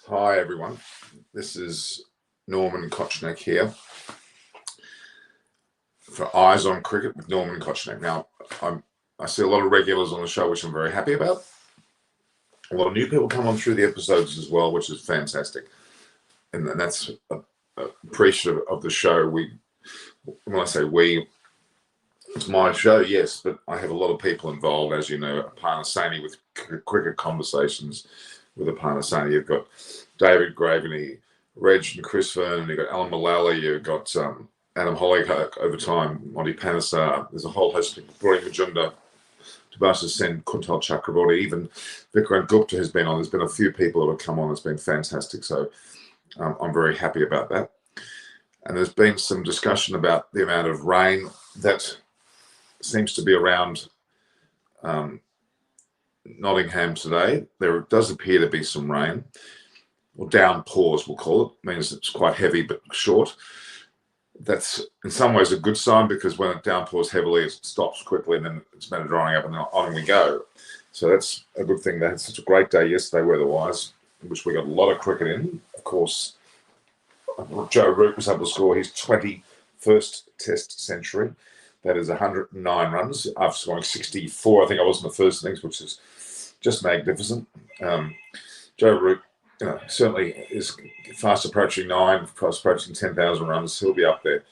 Hi, everyone. This is Norman Kochnick here for Eyes on Cricket with Norman Kochnick. Now, I see a lot of regulars on the show, which I'm very happy about. A lot of new people come on through the episodes as well, which is fantastic. And that's appreciative of the show. When I say we, it's my show, yes, but I have a lot of people involved, as you know, Parnasani with cricket conversations with Parnasani. You've got David Graveney, Reg and Chris Vernon, you've got Alan Mullally, you've got Adam Hollycock over time, Monty Panesar. There's a whole host of Brody Majumdar, Tabasha Sen, Kuntal Chakraborty, even Vikrant Gupta has been on. There's been a few people that have come on. It's been fantastic. So I'm very happy about that. And there's been some discussion about the amount of rain that seems to be around Nottingham today. There does appear to be some rain, or downpours, we'll call it. It means it's quite heavy but short. That's in some ways a good sign, because when it downpours heavily, it stops quickly and then it's better drying up and then on we go. So that's a good thing. They had such a great day yesterday weather-wise, in which we got a lot of cricket in. Of course, Joe Root was able to score his 21st Test century. That is 109 runs after scoring 64. I think I was in the first innings, which is just magnificent. Joe Root, certainly is fast approaching 10,000 runs. He'll be up there.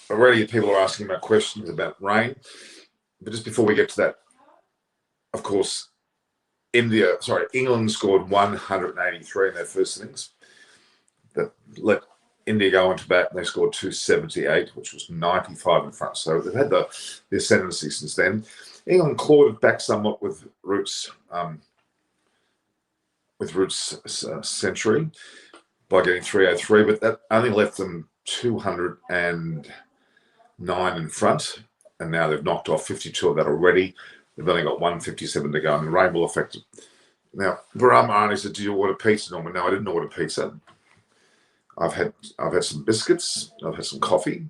Already people are asking about questions about rain. But just before we get to that, of course, England scored 183 in their first innings. That let India go into bat, and they scored 278, which was 95 in front. So they've had the ascendancy since then. England clawed it back somewhat with Root's century by getting 303, but that only left them 209 in front, and now they've knocked off 52 of that already. They've only got 157 to go, and the rain will affect it. Now, Baram Arnie said, "Do you order pizza, Norman?" No, I didn't order pizza. I've had some biscuits. I've had some coffee.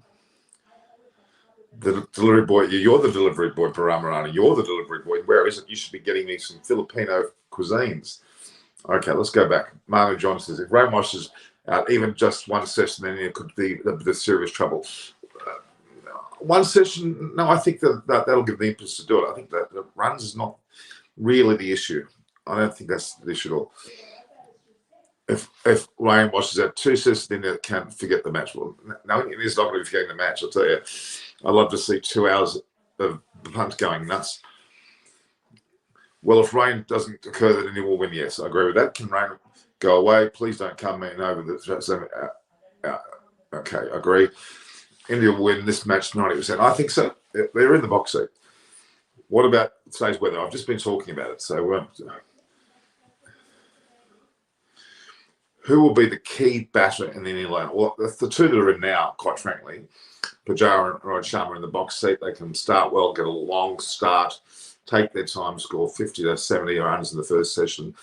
The delivery boy, you're the delivery boy, Baram Arnie. You're the delivery boy. Where is it? You should be getting me some Filipino cuisines. Okay, let's go back. Manu John says, if rain washes out even just one session, then it could be the serious trouble. One session, no, I think that'll give the impetus to do it. I think that the runs is not really the issue. I don't think that's the issue at all. If rain washes out two sessions, then it can't forget the match. Well, no, it is not going to be forgetting the match, I'll tell you. I'd love to see 2 hours of punt going nuts. Well, if rain doesn't occur, then India will win. Yes, I agree with that. Can rain go away? Please don't come in over the. Okay, I agree. India will win this match 90%. I think so. They're in the box seat. What about today's weather? I've just been talking about it. So, who will be the key batter in the Indian lineup? Well, the two that are in now, quite frankly, Pujara and Rohit Sharma are in the box seat. They can start well, get a long start, take their time, score 50 to 70 runs in the first session,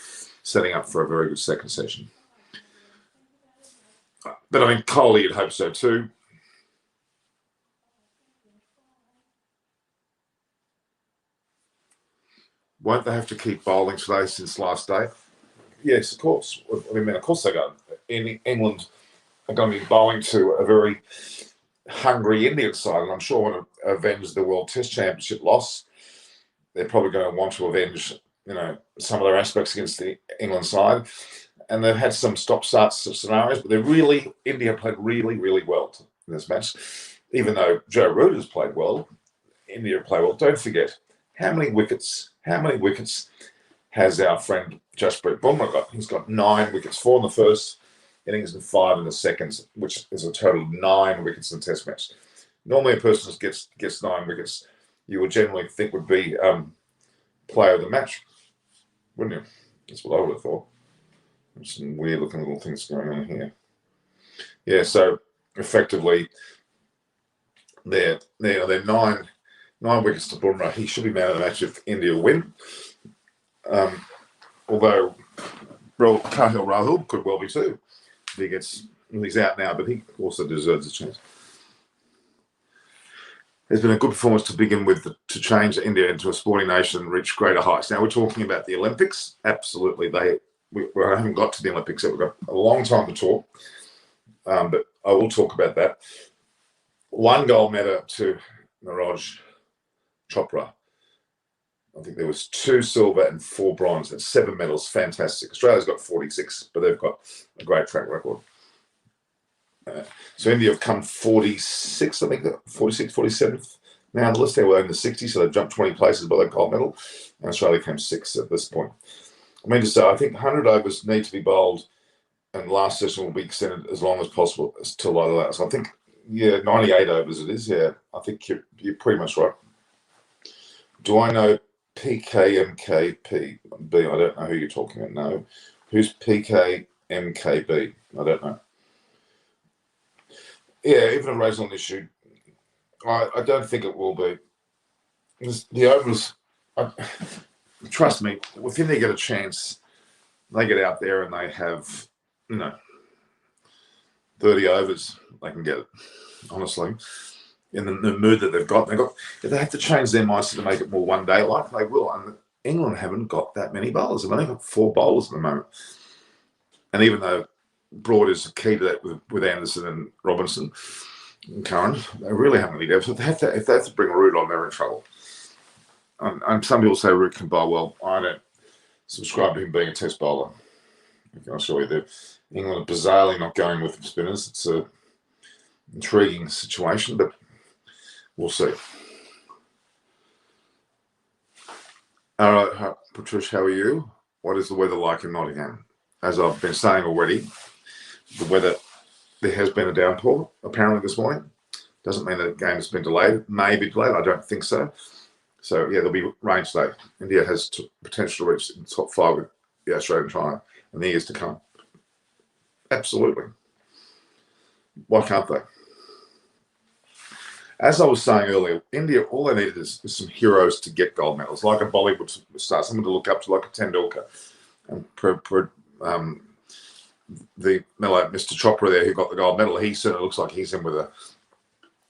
setting up for a very good second session. But I mean, Kohli, you'd hope so too. Won't they have to keep bowling today since last day? Yes, of course. I mean, of course they go. In England are going to be bowling to a very hungry Indian side, and I'm sure want to avenge the World Test Championship loss. They're probably going to want to avenge, some of their aspects against the England side. And they've had some stop-start scenarios, but India played really, really well in this match. Even though Joe Root has played well, India played well. Don't forget, how many wickets has our friend Jasprit Bumrah got? He's got 9 wickets, 4 in the first innings and 5 in the second, which is a total of 9 wickets in the Test match. Normally, a person who gets 9 wickets, you would generally think would be player of the match, wouldn't you? That's what I would have thought. There's some weird-looking little things going on here. Yeah, so effectively, they're 9 wickets to Bumrah. He should be man of the match if India win. Although Kahil Rahul could well be too. He's out now, but he also deserves a chance. It's been a good performance to begin with to change India into a sporting nation and reach greater heights. Now we're talking about the Olympics. Absolutely, they we haven't got to the Olympics yet. We've got a long time to talk, but I will talk about that. 1 gold medal to Niraj Chopra. I think there was 2 silver and 4 bronze. That's 7 medals. Fantastic. Australia's got 46, but they've got a great track record. So India have come 46, I think, 46, 47th. Now on the list, they were in the 60s, so they've jumped 20 places by their gold medal. And Australia came 6th at this point. I mean to say, I think 100 overs need to be bowled, and the last session will be extended as long as possible till either that. So I think, 98 overs it is. Yeah, I think you're pretty much right. Do I know PKMKP? I don't know who you're talking about. No. Who's PKMKB? I don't know. Yeah, even a raison issue. I don't think it will be. The overs, trust me, within they get a chance, they get out there and they have, 30 overs, they can get it, honestly. In the mood that they've got, if they have to change their mindset to make it more one day like, they will. And England haven't got that many bowlers. They've only got 4 bowlers at the moment. And even though Broad is key to that with Anderson and Robinson and Curran, they really haven't really depth. So if they have to bring Root on, they're in trouble. And some people say Root can bowl well. I don't subscribe to him being a test bowler. I'll show you that. England are bizarrely not going with spinners. It's an intriguing situation, but we'll see. All right, Patricia, how are you? What is the weather like in Nottingham? As I've been saying already, the weather, there has been a downpour apparently this morning. Doesn't mean that the game has been delayed. It may be delayed. I don't think so. So, yeah, there'll be rain today. India has potential to reach the top 5 with the Australia and China in the years to come. Absolutely. Why can't they? As I was saying earlier, India, all they needed is some heroes to get gold medals, like a Bollywood star, someone to look up to, like a Tendulkar. And the Mr. Chopra there, who got the gold medal, he certainly looks like he's in with a.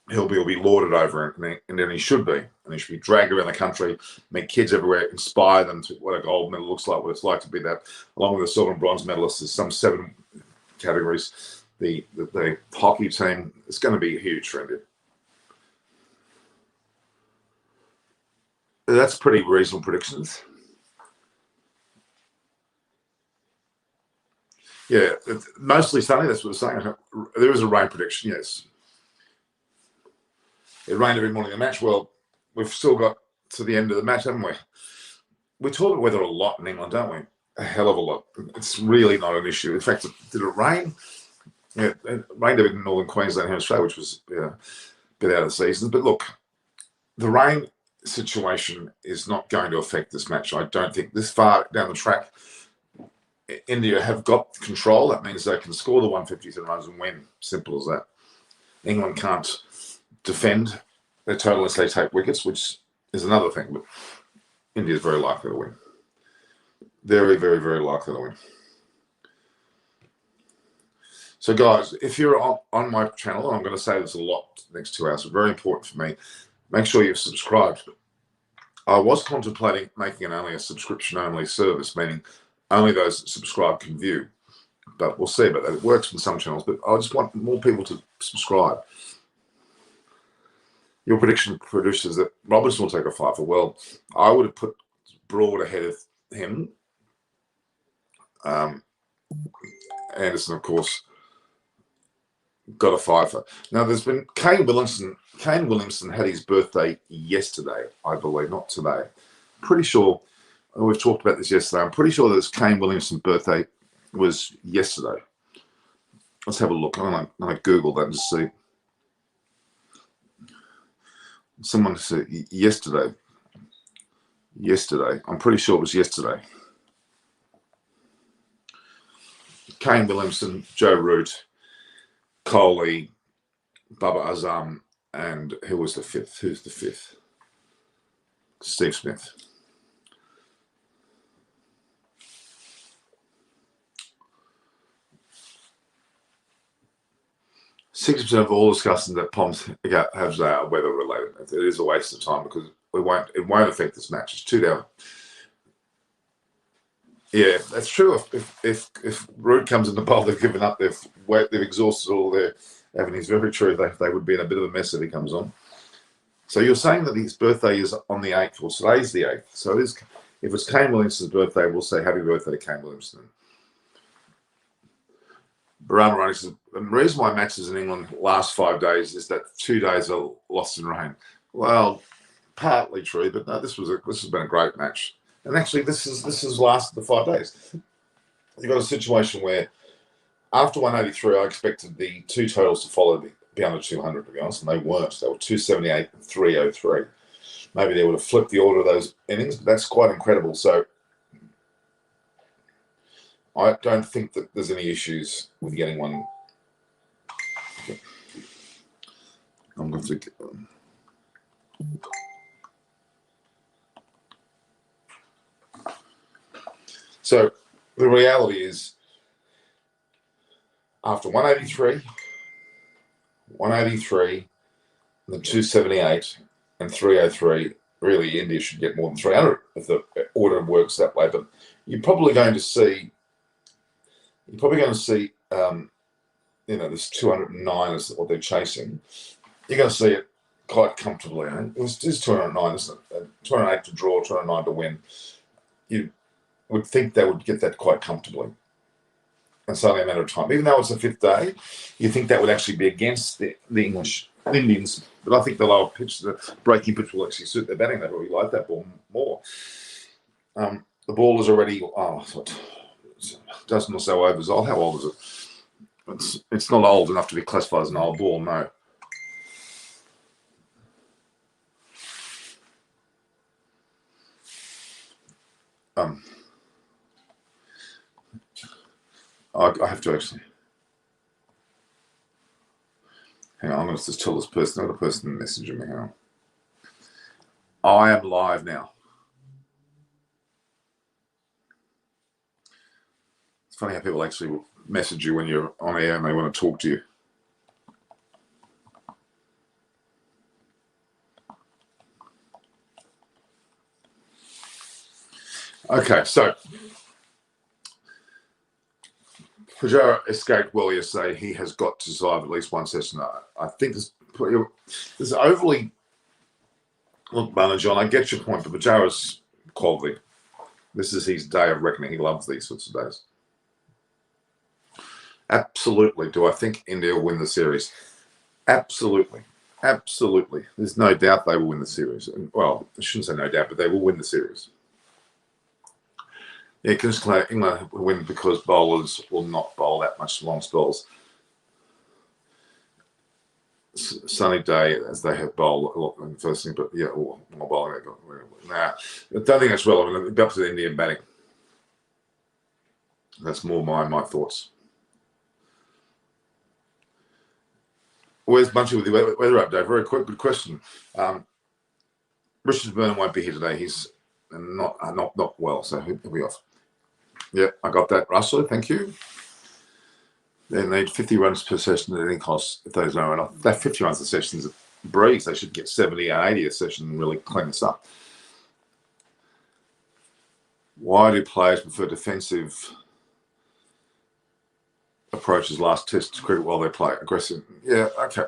He'll be lauded over it, and then he should be. And he should be dragged around the country, meet kids everywhere, inspire them to what a gold medal looks like, what it's like to be that, along with the silver and bronze medalists. There's some 7 categories. The hockey team is going to be huge for India. That's pretty reasonable predictions. Yeah, mostly sunny. That's what we're saying. There is a rain prediction, yes. It rained every morning in the match. Well, we've still got to the end of the match, haven't we? We talk about weather a lot in England, don't we? A hell of a lot. It's really not an issue. In fact, did it rain? Yeah, it rained in northern Queensland and Australia, which was a bit out of the season. But look, the rain situation is not going to affect this match. I don't think this far down the track, India have got control. That means they can score the 157 runs and win. Simple as that. England can't defend their total unless they take wickets, which is another thing. But India is very likely to win. Very, very, very likely to win. So, guys, if you're on my channel, and I'm going to say this a lot the next 2 hours, it's very important for me, make sure you've subscribed. I was contemplating making only a subscription-only service, meaning only those that subscribe can view. But we'll see about that. It works in some channels, but I just want more people to subscribe. Your prediction, producers, that Robertson will take a 5 for. Well, I would have put Broad ahead of him. Anderson, of course, got a 5 for. Now, there's been Kane Williamson had his birthday yesterday, I believe, not today. Pretty sure, we've talked about this yesterday, I'm pretty sure that this Kane Williamson birthday was yesterday. Let's have a look. I'm going to Google that and just see. Someone said yesterday. I'm pretty sure it was yesterday. Kane Williamson, Joe Root, Kohli, Baba Azam, and who was the 5th? Who's the 5th? Steve Smith. $60% of all discussions that Poms have are weather related. It is a waste of time because it won't affect this match. It's 2 down. Yeah, that's true. If Root comes in the bowl, they've given up. They've exhausted all their avenues. Very true. They would be in a bit of a mess if he comes on. So you're saying that his birthday is on the 8th, or today's the 8th. So it is. If it's Kane Williamson's birthday, we'll say happy birthday to Kane Williamson. Barama Running says, the reason why matches in England last 5 days is that 2 days are lost in rain. Well, partly true, but no, this has been a great match. And actually, this has lasted the 5 days. You've got a situation where after 183, I expected the two totals to follow be under 200, to be honest, and they weren't. They were 278 and 303. Maybe they would have flipped the order of those innings, but that's quite incredible. So I don't think that there's any issues with getting one. Okay. I'm going to. So the reality is, after 183, then 278 and 303, really India should get more than 300 if the order works that way. But you're probably going to see, this 209 is what they're chasing. You're going to see it quite comfortably. It was 209, isn't it? 208 to draw, 209 to win. You would think they would get that quite comfortably. And it's only a matter of time. Even though it's the 5th day, you think that would actually be against the English Indians. But I think the lower pitch, the breaking pitch, will actually suit their batting. They really like that ball more. The ball is already, doesn't so overs old. How old is it? It's not old enough to be classified as an old ball, no. I have to actually. Hang on, I'm going to just tell this person. I've got a person messaging me. Hang on. I am live now. It's funny how people actually message you when you're on air and they want to talk to you. Okay, so Pujara escaped well yesterday. He has got to survive at least one session. I think this overly. Look, Barnard John, I get your point, but Pujara's quality. This is his day of reckoning. He loves these sorts of days. Absolutely. Do I think India will win the series? Absolutely. Absolutely. There's no doubt they will win the series. Well, I shouldn't say no doubt, but they will win the series. Yeah, England will win because bowlers will not bowl that much long spells. Sunny day, as they have bowled a lot in the first thing, but yeah, more bowling. Nah, I don't think that's relevant. It'll be up to the Indian batting. That's more my thoughts. Where's Bunchy with the weather update? Very quick, good question. Richard Byrne won't be here today. He's not well, so he'll be off. Yeah, I got that, Russell. Thank you. They need 50 runs per session at any cost. If those are enough, that 50 runs a session is a breeze. They should get 70 or 80 a session and really clean this up. Why do players prefer defensive approaches last test cricket while they play aggressive? Yeah, okay.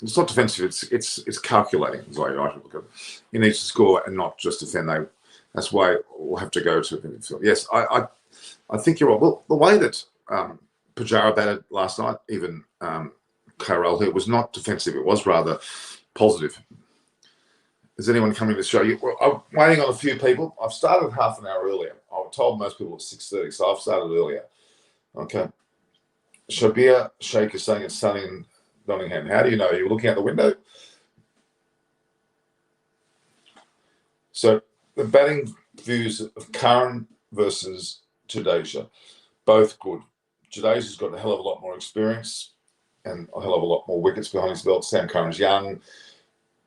It's not defensive. It's calculating. Is the way I look at it. You need to score and not just defend. That's why we'll have to go to. Yes, I think you're right. Well, the way that Pujara batted last night, even KRL here, was not defensive. It was rather positive. Is anyone coming to show you? Well, I'm waiting on a few people. I've started half an hour earlier. I told most people at 6:30, so I've started earlier. Okay. Shabir Sheikh is saying it's sunny in Nottingham. How do you know? You're looking out the window? So the batting views of Curran versus Jadeja, both good. Jadeja's got a hell of a lot more experience and a hell of a lot more wickets behind his belt. Sam Curran's young,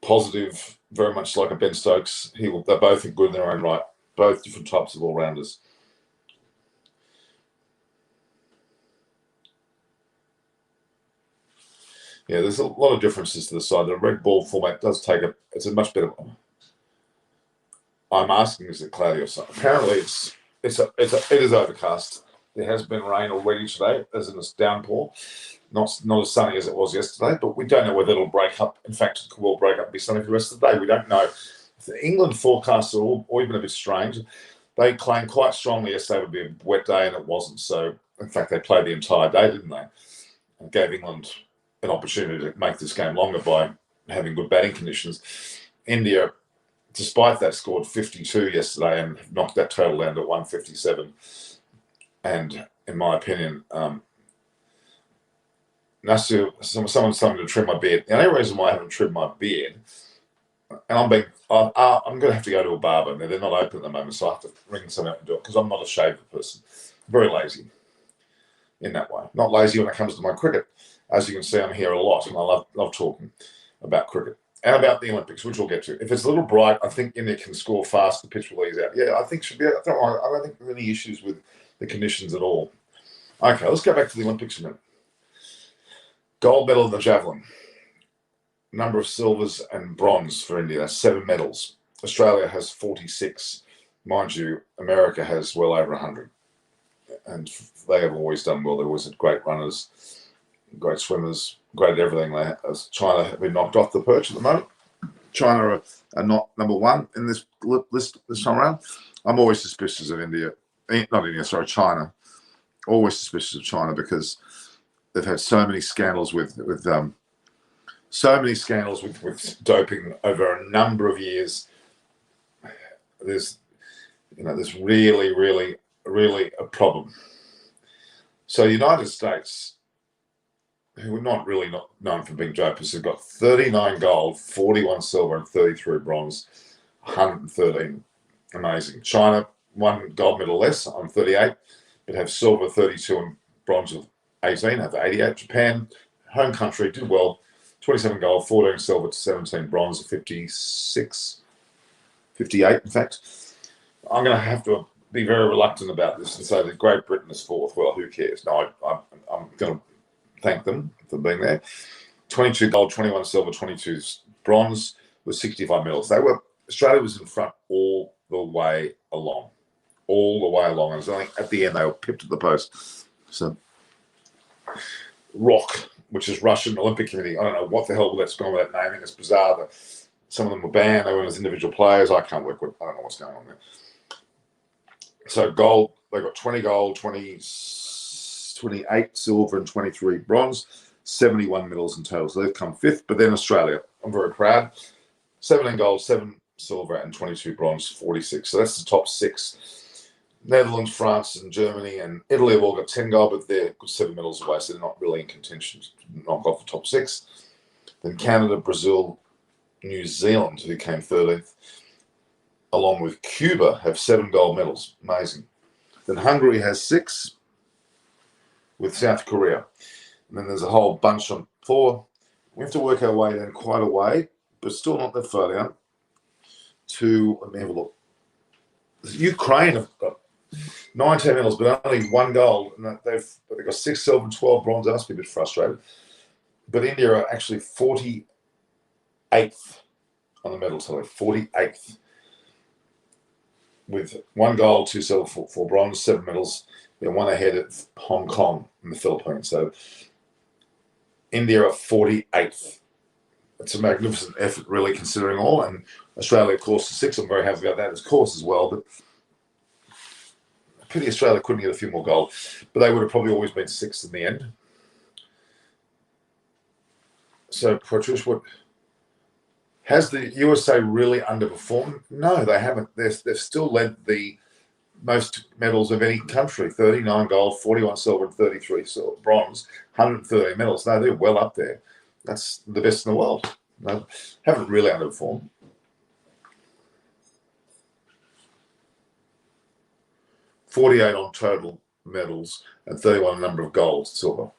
positive, very much like a Ben Stokes. They're both good in their own right. Both different types of all-rounders. Yeah, there's a lot of differences to the side. The red ball format does it's a much better one. I'm asking, is it cloudy or something? Apparently it is overcast. There has been rain already today, as in this downpour. Not as sunny as it was yesterday, but we don't know whether it'll break up. In fact, it will break up and be sunny for the rest of the day. We don't know. The England forecasts are all been a bit strange. They claimed quite strongly yesterday would be a wet day, and it wasn't. So, in fact, they played the entire day, didn't they? And gave England an opportunity to make this game longer by having good batting conditions. India, despite that, scored 52 yesterday and knocked that total down to 157. And in my opinion, Nasir, someone's telling me to trim my beard. The only reason why I haven't trimmed my beard, and I'm going to have to go to a barber. Now, they're not open at the moment, so I have to ring someone out and do it because I'm not a shaver person. Very lazy in that way. Not lazy when it comes to my cricket. As you can see, I'm here a lot, and I love talking about cricket and about the Olympics, which we'll get to. If it's a little bright, I think India can score fast. The pitch will ease out. Yeah, I think should be. I don't think there are any issues with the conditions at all. Okay, let's go back to the Olympics a minute. Gold medal in the javelin. Number of silvers and bronze for India. That's 7 medals. Australia has 46. Mind you, America has well over 100. And they have always done well. They've always had great runners, great swimmers, great at everything. China have been knocked off the perch at the moment. China are not number one in this list this time around. I'm always suspicious of China. Always suspicious of China because they've had so many scandals with doping over a number of years. There's really a problem. So the United States, who are not known for being dopers, have got 39 gold, 41 silver, and 33 bronze, 113. Amazing. China, 1 gold medal less on 38, but have silver 32 and bronze of 18, have 88. Japan, home country, did well. 27 gold, 14 silver, 17 bronze, 56, 58, in fact. I'm going to have to be very reluctant about this and say that Great Britain is 4th. Well, who cares? No, I'm going to thank them for being there. 22 gold, 21 silver, 22 bronze with 65 medals. Australia was in front all the way along. And it was only at the end they were pipped at the post. So, ROC, which is Russian Olympic Committee. I don't know what the hell that's gone with that naming. It's bizarre. Some of them were banned. They were as individual players. I can't work with. I don't know what's going on there. So gold, they got 20 gold, 28 silver, and 23 bronze, 71 medals in total. So they've come 5th. But then Australia, I'm very proud. 17 gold, 7 silver, and 22 bronze, 46. So that's the top 6. Netherlands, France, and Germany, and Italy have all got 10 gold, but they're 7 medals away, so they're not really in contention to knock off the top 6. Then Canada, Brazil, New Zealand, who came 13th, along with Cuba, have 7 gold medals. Amazing. Then Hungary has 6, with South Korea. And then there's a whole bunch on 4. We have to work our way down quite a way, but still not that far down, to, let me have a look. Ukraine have got 19 medals, but only 1 gold, and they've got 6 silver and 12 bronze. They must be a bit frustrated. But India are actually 48th on the medal tally, 48th, with 1 gold, 2 silver, 4 bronze, 7 medals. They're 1 ahead of Hong Kong and the Philippines. So India are 48th. It's a magnificent effort, really, considering all. And Australia, of course, is 6th. I'm very happy about that, of course, as well. But pity Australia couldn't get a few more gold. But they would have probably always been 6th in the end. So, Patrice, has the USA really underperformed? No, they haven't. They've still led the most medals of any country. 39 gold, 41 silver, and 33 bronze, 130 medals. No, they're well up there. That's the best in the world. They haven't really underperformed. $48 on total medals and 31 number of gold, silver.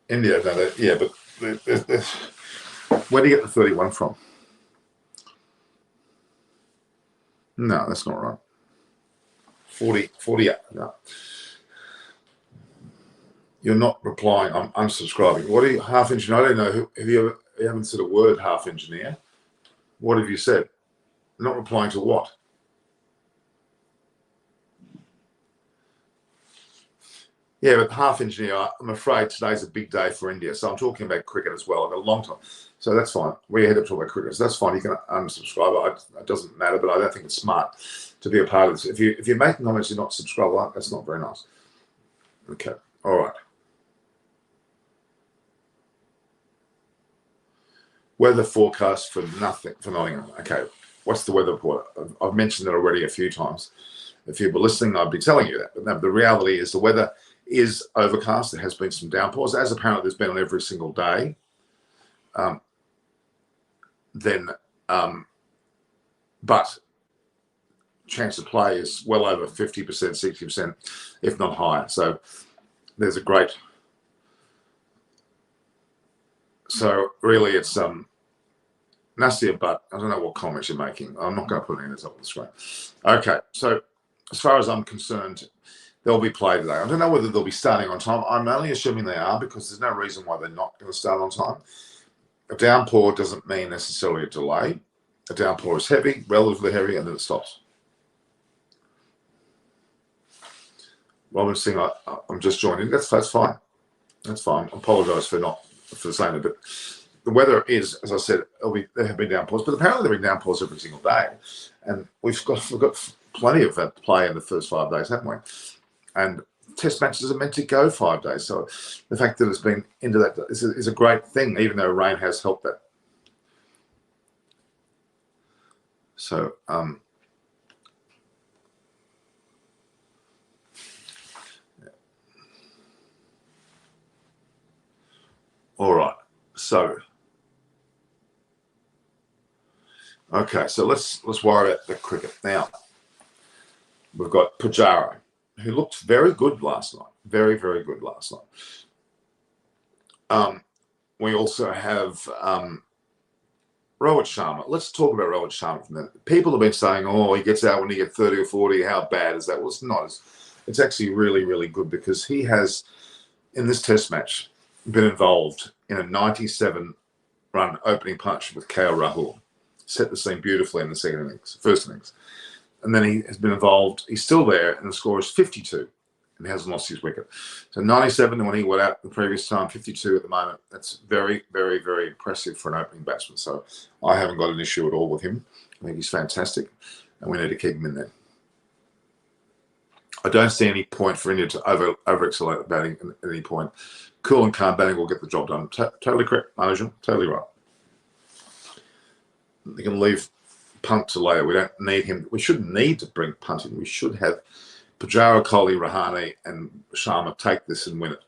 India, no, yeah, but where do you get the 31 from? No, that's not right. 48, no. You're not replying. I'm unsubscribing. What are you, half engineer? I don't know. You haven't said a word, half engineer. What have you said? Not replying to what? Yeah, but half engineer, I'm afraid today's a big day for India. So I'm talking about cricket as well. I've got a long time. So that's fine. We're here to talk about cricket. So that's fine. You can unsubscribe. It doesn't matter, but I don't think it's smart to be a part of this. If you're making comments, you're not subscribed, that's not very nice. Okay. All right. Weather forecast for Nottingham. Okay. What's the weather report? I've mentioned it already a few times. If you were listening, I'd be telling you that. But no, the reality is the weather is overcast. There has been some downpours, as apparently there's been on every single day. But chance of play is well over 50%, 60%, if not higher. So there's a great. So really, it's Nasir, but I don't know what comments you're making. I'm not going to put any of this up on the screen. Okay, so as far as I'm concerned, they'll be played today. I don't know whether they'll be starting on time. I'm only assuming they are because there's no reason why they're not going to start on time. A downpour doesn't mean necessarily a delay. A downpour is heavy, relatively heavy, and then it stops. Robin Singh, I'm just joining. That's fine. That's fine. I apologise for saying it, but the weather is, as I said, there have been downpours, but apparently there have been downpours every single day, and we've got plenty of that to play in the first 5 days, haven't we? And test matches are meant to go 5 days, so the fact that it's been into that is a great thing, even though rain has helped that. So all right, so okay, so let's worry about the cricket now. We've got Pujara, who looked very good last night, very good last night. We also have Rohit Sharma. Let's talk about Rohit Sharma for a minute. People have been saying, "Oh, he gets out when he gets 30 or 40. How bad is that?" Well, it's not. It's actually really good because he has, in this Test match, been involved in a 97-run opening partnership with KL Rahul. Set the scene beautifully in the first innings. And then he has been involved. He's still there, and the score is 52, and he hasn't lost his wicket. So 97 when he went out the previous time, 52 at the moment. That's very impressive for an opening batsman. So I haven't got an issue at all with him. I think he's fantastic, and we need to keep him in there. I don't see any point for India to over-accelerate the batting at any point. Cool and calm batting will get the job done. Totally correct, Marjan. Totally right. They can leave Punt to later. We don't need him. We shouldn't need to bring Punt in. We should have Pujara, Kohli, Rahane, and Sharma take this and win it.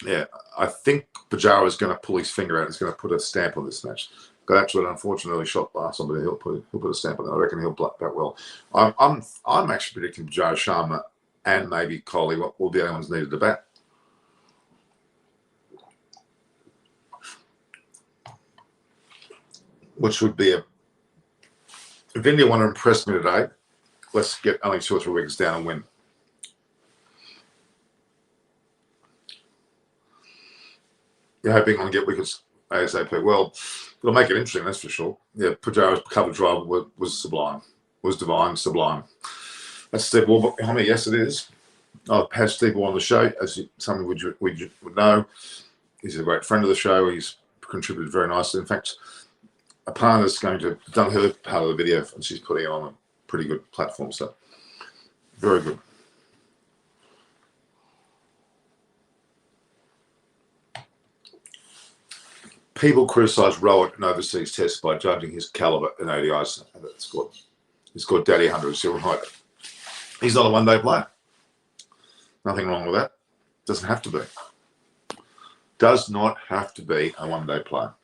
Yeah, I think Pujara is going to pull his finger out. He's going to put a stamp on this match. Got actually unfortunately shot last time, but he'll put a stamp on it. I reckon he'll bat well. I'm actually predicting Pujara, Sharma, and maybe Kohli will be the only ones needed to bat. Which would be if India want to impress me today, let's get only 2 or 3 wickets down and win. You're hoping on get wickets ASAP. Well, it'll make it interesting, that's for sure. Yeah, Pujara's cover drive was sublime, was divine, sublime. That's Steve Warburton behind me. Yes, it is. I've had Steve on the show, as some of you would know. He's a great friend of the show. He's contributed very nicely. In fact, Aparna's going to have done her part of the video, and she's putting it on a pretty good platform. So, very good. People criticise Rohit in overseas tests by judging his calibre in ODIs. He's got Daddy 100. So right. He's not a one-day player. Nothing wrong with that. Doesn't have to be. Does not have to be a one-day player.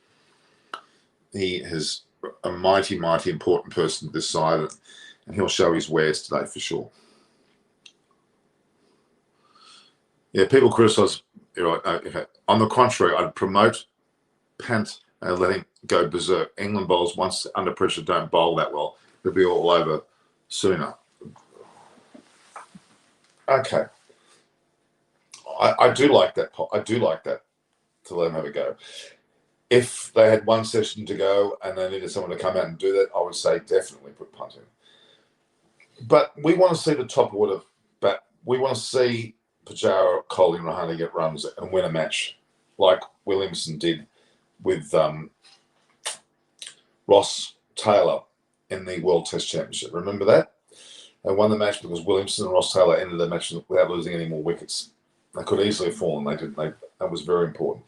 He is a mighty important person to this side, and he'll show his wares today for sure. Yeah, people criticise. On the contrary, I'd promote Pant and let him go berserk. England bowls, once under pressure, don't bowl that well. They'll be all over sooner. Okay. I do like that. I do like that to let them have a go. If they had one session to go and they needed someone to come out and do that, I would say definitely put Punt in. But we want to see the top order we want to see Pujara, Kohli, and Rahane get runs and win a match like Williamson did with Ross Taylor in the World Test Championship. Remember that? They won the match because Williamson and Ross Taylor ended the match without losing any more wickets. They could easily have fallen. They didn't. That was very important.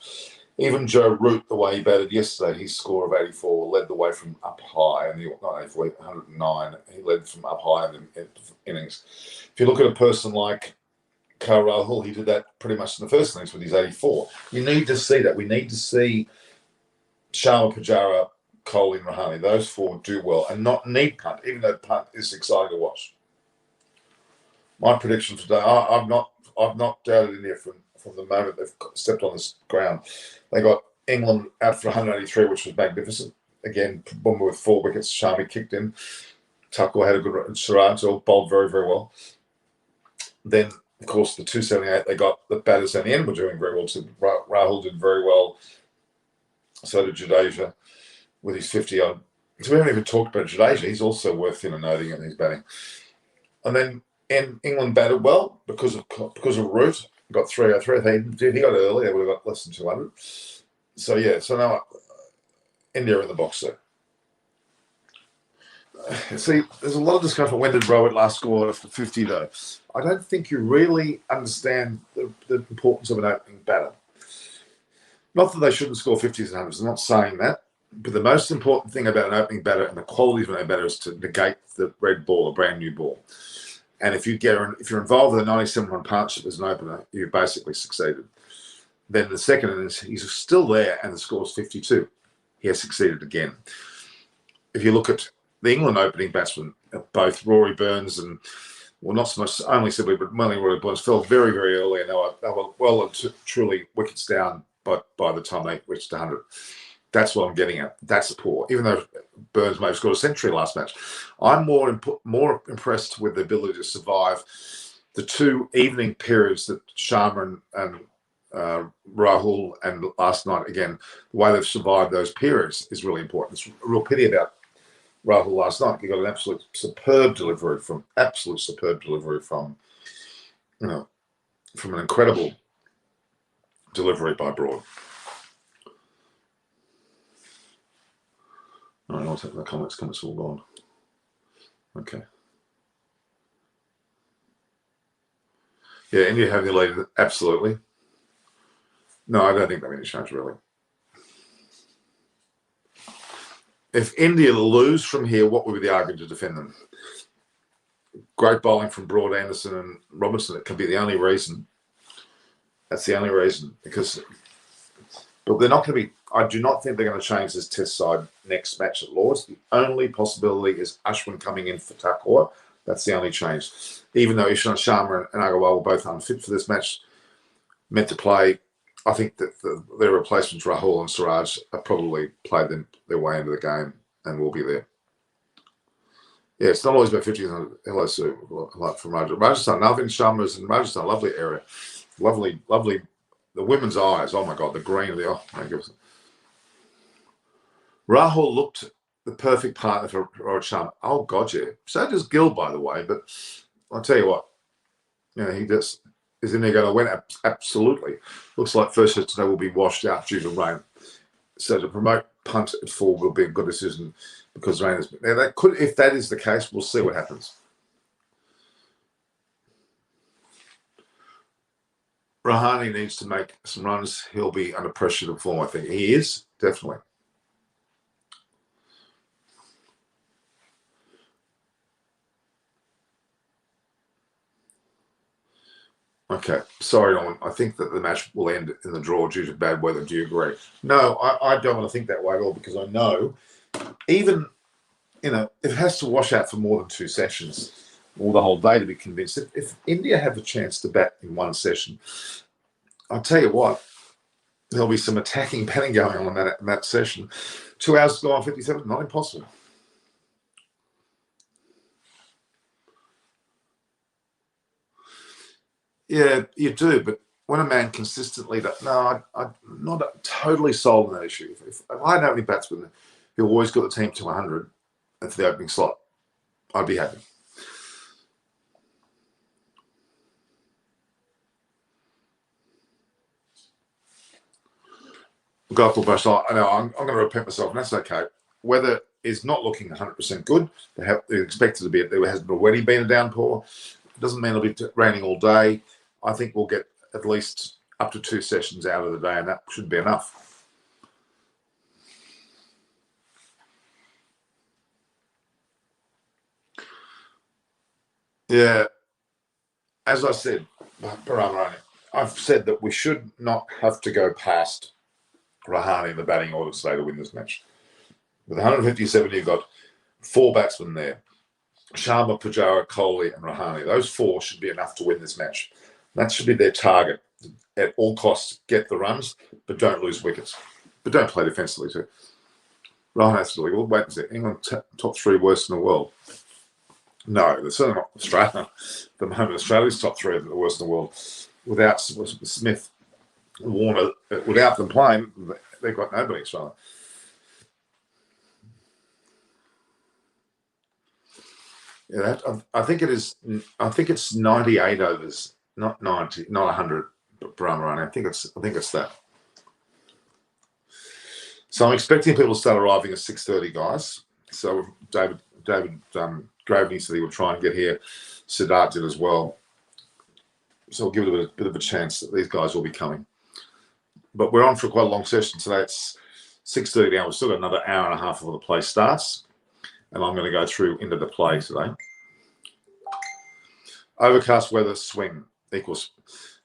Even Joe Root, the way he batted yesterday, his score of 84 led the way from up high, and not 84, 109. He led from up high in the innings. If you look at a person like Rahul, he did that pretty much in the first innings with his 84. You need to see that. We need to see Sharma, Pujara, Kohli, and Rahane. Those four do well and not need punt, even though punt is exciting to watch. My prediction for today, I've not doubted India from the moment they've stepped on this ground. They got England out for 183, which was magnificent. Again, Bumba with 4 wickets. Sharma kicked in. Thakur had a good run. Siraj all bowled very, very well. Then, of course, the 278, they got the batters at the end were doing very well. So Rahul did very well. So did Jadeja with his 50 odd. So we haven't even talked about Jadeja. He's also worth noting in his batting. And then England batted well because of Root. Got 303. He got early. They would have got less than 200. So yeah. So now India in the box there. See, there's a lot of discussion. When did Rohit last score after 50 though? I don't think you really understand the importance of an opening batter. Not that they shouldn't score 50s and 100s. I'm not saying that. But the most important thing about an opening batter and the quality of an opening batter is to negate the red ball, a brand new ball. And if you're involved in a 97-run partnership as an opener, you've basically succeeded. Then the second innings, he's still there and the score's 52. He has succeeded again. If you look at the England opening batsmen, both Rory Burns and, well, not so much only Sibley, but mainly Rory Burns, fell very, very early, and they were well and truly wickets down by the time they reached 100. That's what I'm getting at. That's poor. Even though Burns may have scored a century last match, I'm more impressed with the ability to survive the 2 evening periods that Sharma and Rahul and last night, again, the way they've survived those periods is really important. It's a real pity about Rahul last night. He got an absolute superb delivery from from an incredible delivery by Broad. All right, I'll take the comments. Comments all gone. Okay. Yeah, India have the lead. Absolutely. No, I don't think they're going to change, really. If India lose from here, what would be the argument to defend them? Great bowling from Broad, Anderson, and Robinson. It can be the only reason. That's the only reason. But they're not going to be. I do not think they're going to change this test side next match at Lords. The only possibility is Ashwin coming in for Thakur. That's the only change. Even though Ishant Sharma and Agarwal were both unfit for this match, meant to play, I think that their replacements, Rahul and Siraj, have probably played their way into the game and will be there. Yeah, it's not always about 50. Hello, Sue. Like from Rajasthan. Navin Sharma's in Rajasthan. Lovely area. Lovely. The women's eyes. Oh, my God. The green of the... Oh, my goodness. Rahul looked the perfect partner for Rohit Sharma. Oh, God, yeah. So does Gill, by the way. But I'll tell you what. He just... Is in there going to win? Absolutely. Looks like first set today will be washed out due to rain. So to promote punt at 4 will be a good decision because rain has been. Now that could, if that is the case, we'll see what happens. Rahane needs to make some runs. He'll be under pressure to perform, I think. He is, definitely. Okay, sorry, Norman. I think that the match will end in the draw due to bad weather. Do you agree? No, I don't want to think that way at all because I know even, it has to wash out for more than 2 sessions or the whole day to be convinced. If India have a chance to bat in 1 session, I'll tell you what, there'll be some attacking batting going on in that session. 2 hours to go on 57, not impossible. Yeah, you do, but when a man consistently I'm not totally sold on that issue. If I had any batsman who always got the team to 100 and for the opening slot, I'd be happy. Gulf I know I'm going to repeat myself, and that's okay. Weather is not looking 100% good. They expect it to be. There hasn't already been a downpour. It doesn't mean it'll be raining all day. I think we'll get at least up to 2 sessions out of the day, and that should be enough. Yeah, as I said, I've said that we should not have to go past Rahane in the batting order today to win this match. With 157, you've got 4 batsmen there. Sharma, Pujara, Kohli and Rahane. Those 4 should be enough to win this match. That should be their target. At all costs, get the runs, but don't lose wickets. But don't play defensively too. Rahane, absolutely. We'll wait and see. England top 3 worst in the world. No, they're certainly not Australia. At the moment, Australia's top 3 are the worst in the world. Without Smith, Warner, without them playing, they've got nobody, Australia. Yeah, I think it is. I think it's 98 overs, not 90, not 100. Brahma, I think it's that. So I'm expecting people to start arriving at 6:30, guys. So David Graveney said he would try and get here. Siddharth did as well. So we'll give it a bit of a chance that these guys will be coming. But we're on for quite a long session today. It's 6:30 now. We've still got another hour and a half before the play starts. And I'm going to go through into the play today. Overcast weather swing equals.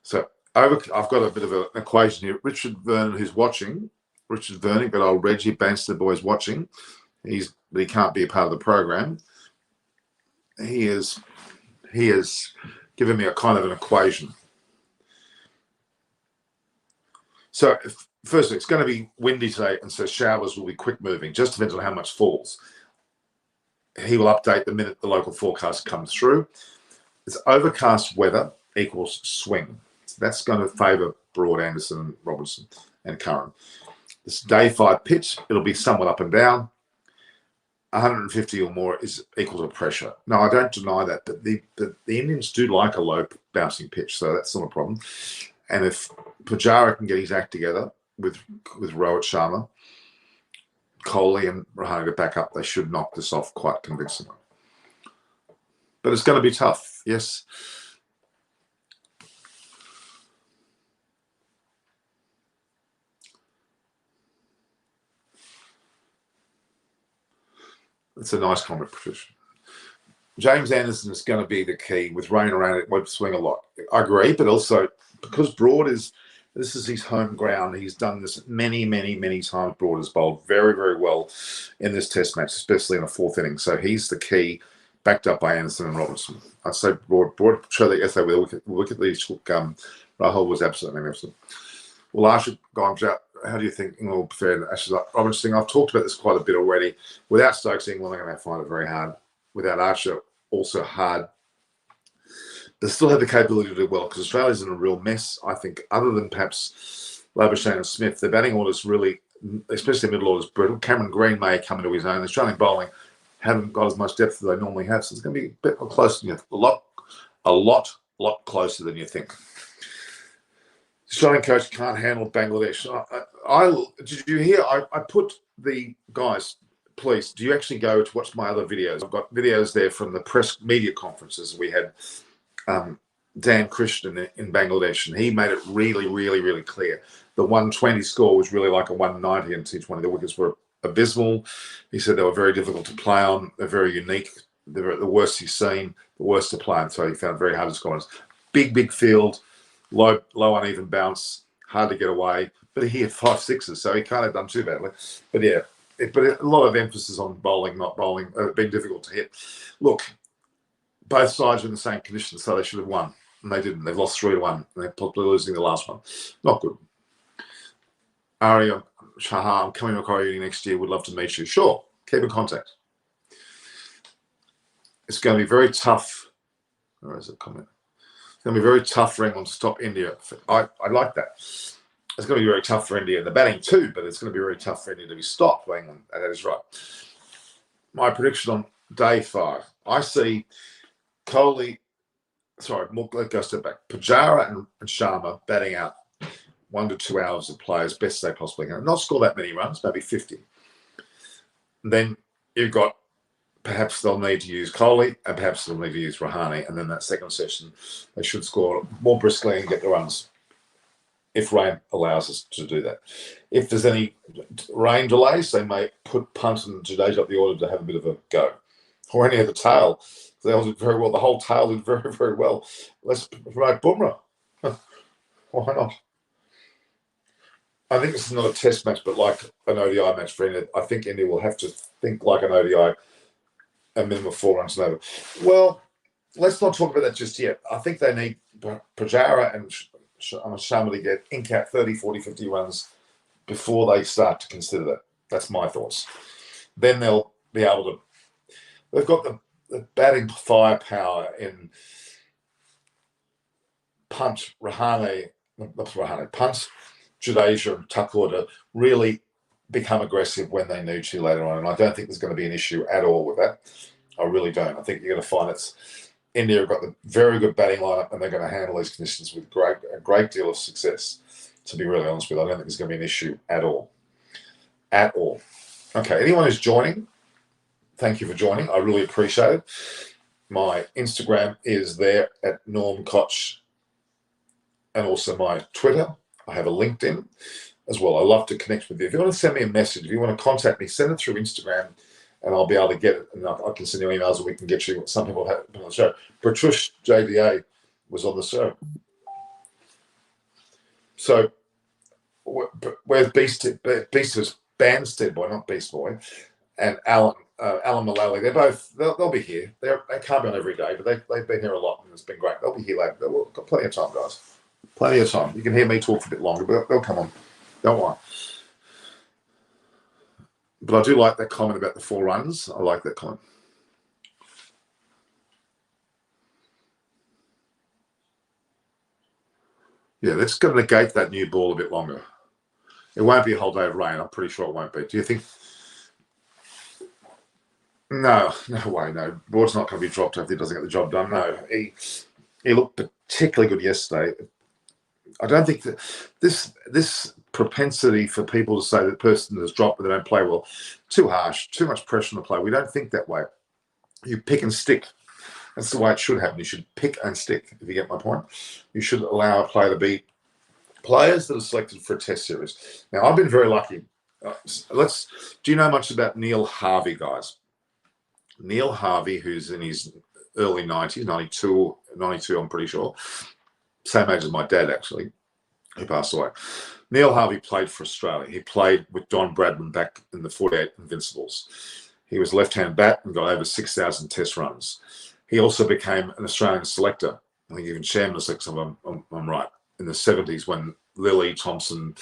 So I've got a bit of an equation here. Richard Vernon, who's watching. Richard Vernon, good old Reggie Banster boy's watching. But he can't be a part of the program. He has given me a kind of an equation. So firstly, it's going to be windy today, and so showers will be quick moving. Just depends on how much falls. He will update the minute the local forecast comes through. It's overcast weather equals swing. So that's going to favour Broad, Anderson, and Robertson and Curran. This day 5 pitch, it'll be somewhat up and down. 150 or more is equal to pressure. No, I don't deny that, but the Indians do like a low bouncing pitch, so that's not a problem. And if Pujara can get his act together with Rohit Sharma, Kohli and Rahane to back up, they should knock this off quite convincingly. But it's going to be tough, yes. It's a nice comment, Patricia. James Anderson is going to be the key. With rain around, it won't swing a lot. I agree, but also because Broad this is his home ground. He's done this many, many, many times. Broad has bowled very, very well in this Test match, especially in the 4th inning. So he's the key, backed up by Anderson and Robertson. I'd say Broad showed that yesterday with a wicket lead. Rahul was absolutely magnificent. Well, Archer Gomja, how do you think England will prefer Ashes? Robinson, I've talked about this quite a bit already. Without Stokes, England are going to find it very hard. Without Archer, also hard. They still have the capability to do well because Australia's in a real mess, I think, other than perhaps Labuschagne and Smith. Their batting orders really, especially middle orders, brittle. Cameron Green may come into his own. The Australian bowling haven't got as much depth as they normally have, so it's going to be a bit closer than a lot closer than you think. The Australian coach can't handle Bangladesh. Did you hear? I put the guys. Please, do you actually go to watch my other videos? I've got videos there from the press media conferences we had. Dan Christian in Bangladesh, and he made it really, really, really clear. The 120 score was really like a 190 and 220. The wickets were abysmal. He said they were very difficult to play on. They're very unique. They're the worst he's seen, the worst to play on. So he found it very hard to score on. Big field, low uneven bounce, hard to get away. But he had 5 sixes, so he can't have done too badly. But yeah, but a lot of emphasis on bowling, not bowling, being difficult to hit. Look, both sides are in the same conditions, so they should have won. And they didn't. They've lost 3-1. And they're probably losing the last one. Not good. Arya Shah, I'm coming to Macquarie next year. Would love to meet you. Sure. Keep in contact. It's going to be very tough. Where is it comment? It's going to be very tough for England to stop India. I like that. It's going to be very tough for India in the batting too, but it's going to be very tough for India to be stopped by England. And that is right. My prediction on day 5. I see Kohli, let's go a step back. Pujara and Sharma batting out 1 to 2 hours of play as best they possibly can. Not score that many runs, maybe 50. And then you've got perhaps they'll need to use Coley and perhaps they'll need to use Rahane. And then that second session, they should score more briskly and get the runs if rain allows us to do that. If there's any rain delays, they may put Punt and Jadeja up the order to have a bit of a go. Or any of the tail. They all did very well. The whole tail did very, very well. Let's promote Bumrah. Why not? I think this is not a test match, but like an ODI match for India. I think India will have to think like an ODI, a minimum of 4 runs and over. Well, let's not talk about that just yet. I think they need Pujara and Sharma to get ink out 30, 40, 50 runs before they start to consider that. That's my thoughts. Then they'll be able to. They've got the batting firepower in Punt, Rahane, Punt, Jadeja and Tucker to really become aggressive when they need to later on. And I don't think there's going to be an issue at all with that. I really don't. I think you're going to find India have got the very good batting lineup and they're going to handle these conditions with a great deal of success, to be really honest with you. I don't think there's going to be an issue at all. At all. Okay, anyone who's joining, thank you for joining. I really appreciate it. My Instagram is there at Norm Koch and also my Twitter. I have a LinkedIn as well. I love to connect with you. If you want to send me a message, if you want to contact me, send it through Instagram and I'll be able to get it. And I can send you emails and we can get you. Some people have been on the show. Pratush JDA was on the show. So where's Beast is Bandstead Boy, not Beast Boy, and Alan Mullally. They'll be here. They can't be on every day, but they've been here a lot and it's been great. They'll be here later. We've got plenty of time, guys. Plenty of time. You can hear me talk for a bit longer, but they'll come on. Don't worry. But I do like that comment about the 4 runs. I like that comment. Yeah, let's go negate that new ball a bit longer. It won't be a whole day of rain. I'm pretty sure it won't be. Do you think? No way. No, Broad's not going to be dropped if he doesn't get the job done. No, he looked particularly good yesterday. I don't think that this propensity for people to say that the person has dropped but they don't play well, too harsh, too much pressure on the play. We don't think that way. You pick and stick. That's the way it should happen. You should pick and stick, if you get my point. You should allow a player to be players that are selected for a test series. Now, I've been very lucky. Do you know much about Neil Harvey, guys? Neil Harvey, who's in his early 90s, 92, I'm pretty sure. Same age as my dad, actually, who passed away. Neil Harvey played for Australia. He played with Don Bradman back in the 48 Invincibles. He was left-hand bat and got over 6,000 test runs. He also became an Australian selector. I think even chairman of selectors, I'm right, in the 70s when Lilly, Thompson,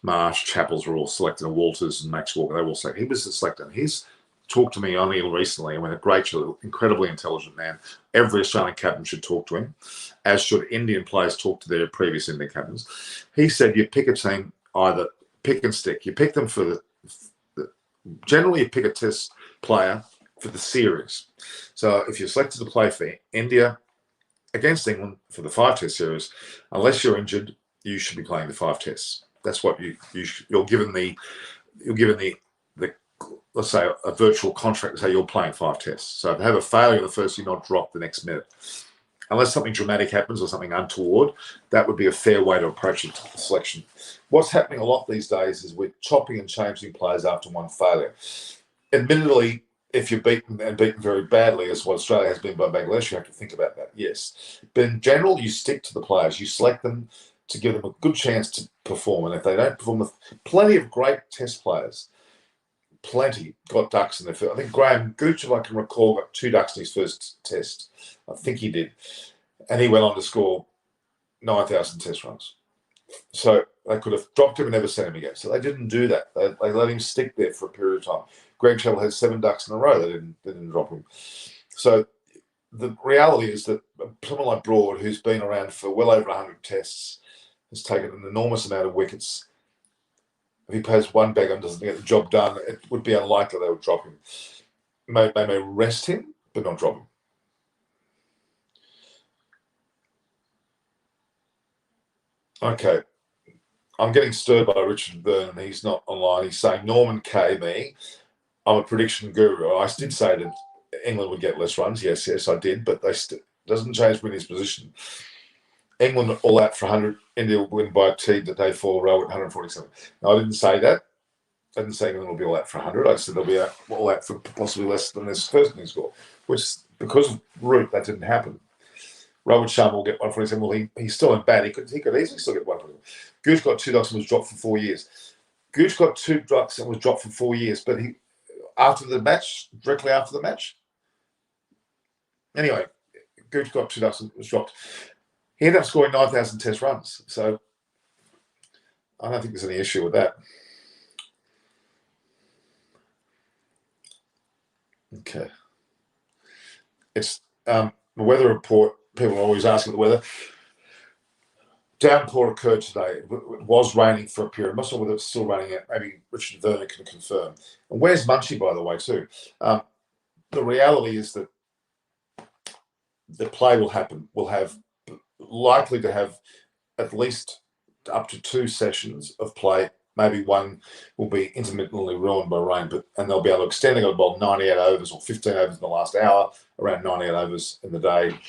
Marsh, Chappells were all selected, and Walters and Max Walker, they were all selected. He was the selector. And he's talked to me on Neil recently and went, a great, incredibly intelligent man. Every Australian captain should talk to him, as should Indian players talk to their previous Indian captains. He said you pick a team, either pick and stick. You pick them for generally you pick a test player for the series. So if you're selected to play for India against England for the 5 test series, unless you're injured, you should be playing the 5 tests. That's what you're given the let's say a virtual contract to say you're playing 5 tests. So to have a failure the first, you're not dropped the next minute. Unless something dramatic happens or something untoward, that would be a fair way to approach it to the selection. What's happening a lot these days is we're chopping and changing players after one failure. Admittedly, if you're beaten very badly, as what Australia has been by Bangladesh, you have to think about that, yes. But in general, you stick to the players. You select them to give them a good chance to perform. And if they don't perform, with plenty of great test players, plenty got ducks in their first. I think Graham Gooch, if I can recall, got 2 ducks in his first test. I think he did. And he went on to score 9,000 test runs. So they could have dropped him and never sent him again. So they didn't do that. They let him stick there for a period of time. Greg Chappell had 7 ducks in a row. They didn't drop him. So the reality is that someone like Broad, who's been around for well over 100 tests, has taken an enormous amount of wickets. If he plays one bag and doesn't get the job done, it would be unlikely they would drop him. They may rest him, but not drop him. Okay. I'm getting stirred by Richard Byrne, and he's not online. He's saying, Norman K, me, I'm a prediction guru. I did say that England would get less runs. Yes, I did, but they doesn't change Winnie's position. England all out for 100. India will win by a T the day 4 row at 147. Now, I didn't say that. I didn't say England will be all out for 100. I said they'll be all out for possibly less than this first inning score, which, because of Root, that didn't happen. Robert Sharma will get 147. Well, he's still in bad. He could easily still get 147. Gooch got 2 ducks and was dropped for 4 years. Gooch got 2 ducks and was dropped for 4 years, but directly after the match. Anyway, Gooch got 2 ducks and was dropped. He ended up scoring 9,000 test runs. So I don't think there's any issue with that. Okay. It's the weather report. People are always asking the weather. Downpour occurred today. It was raining for a period. I'm not sure whether it's still raining out. Maybe Richard Verner can confirm. And where's Munchie, by the way, too? The reality is that the play will happen. We'll have likely to have at least up to 2 sessions of play. Maybe one will be intermittently ruined by rain, and they'll be able to extend. They've got about 98 overs or 15 overs in the last hour, around 98 overs in the day.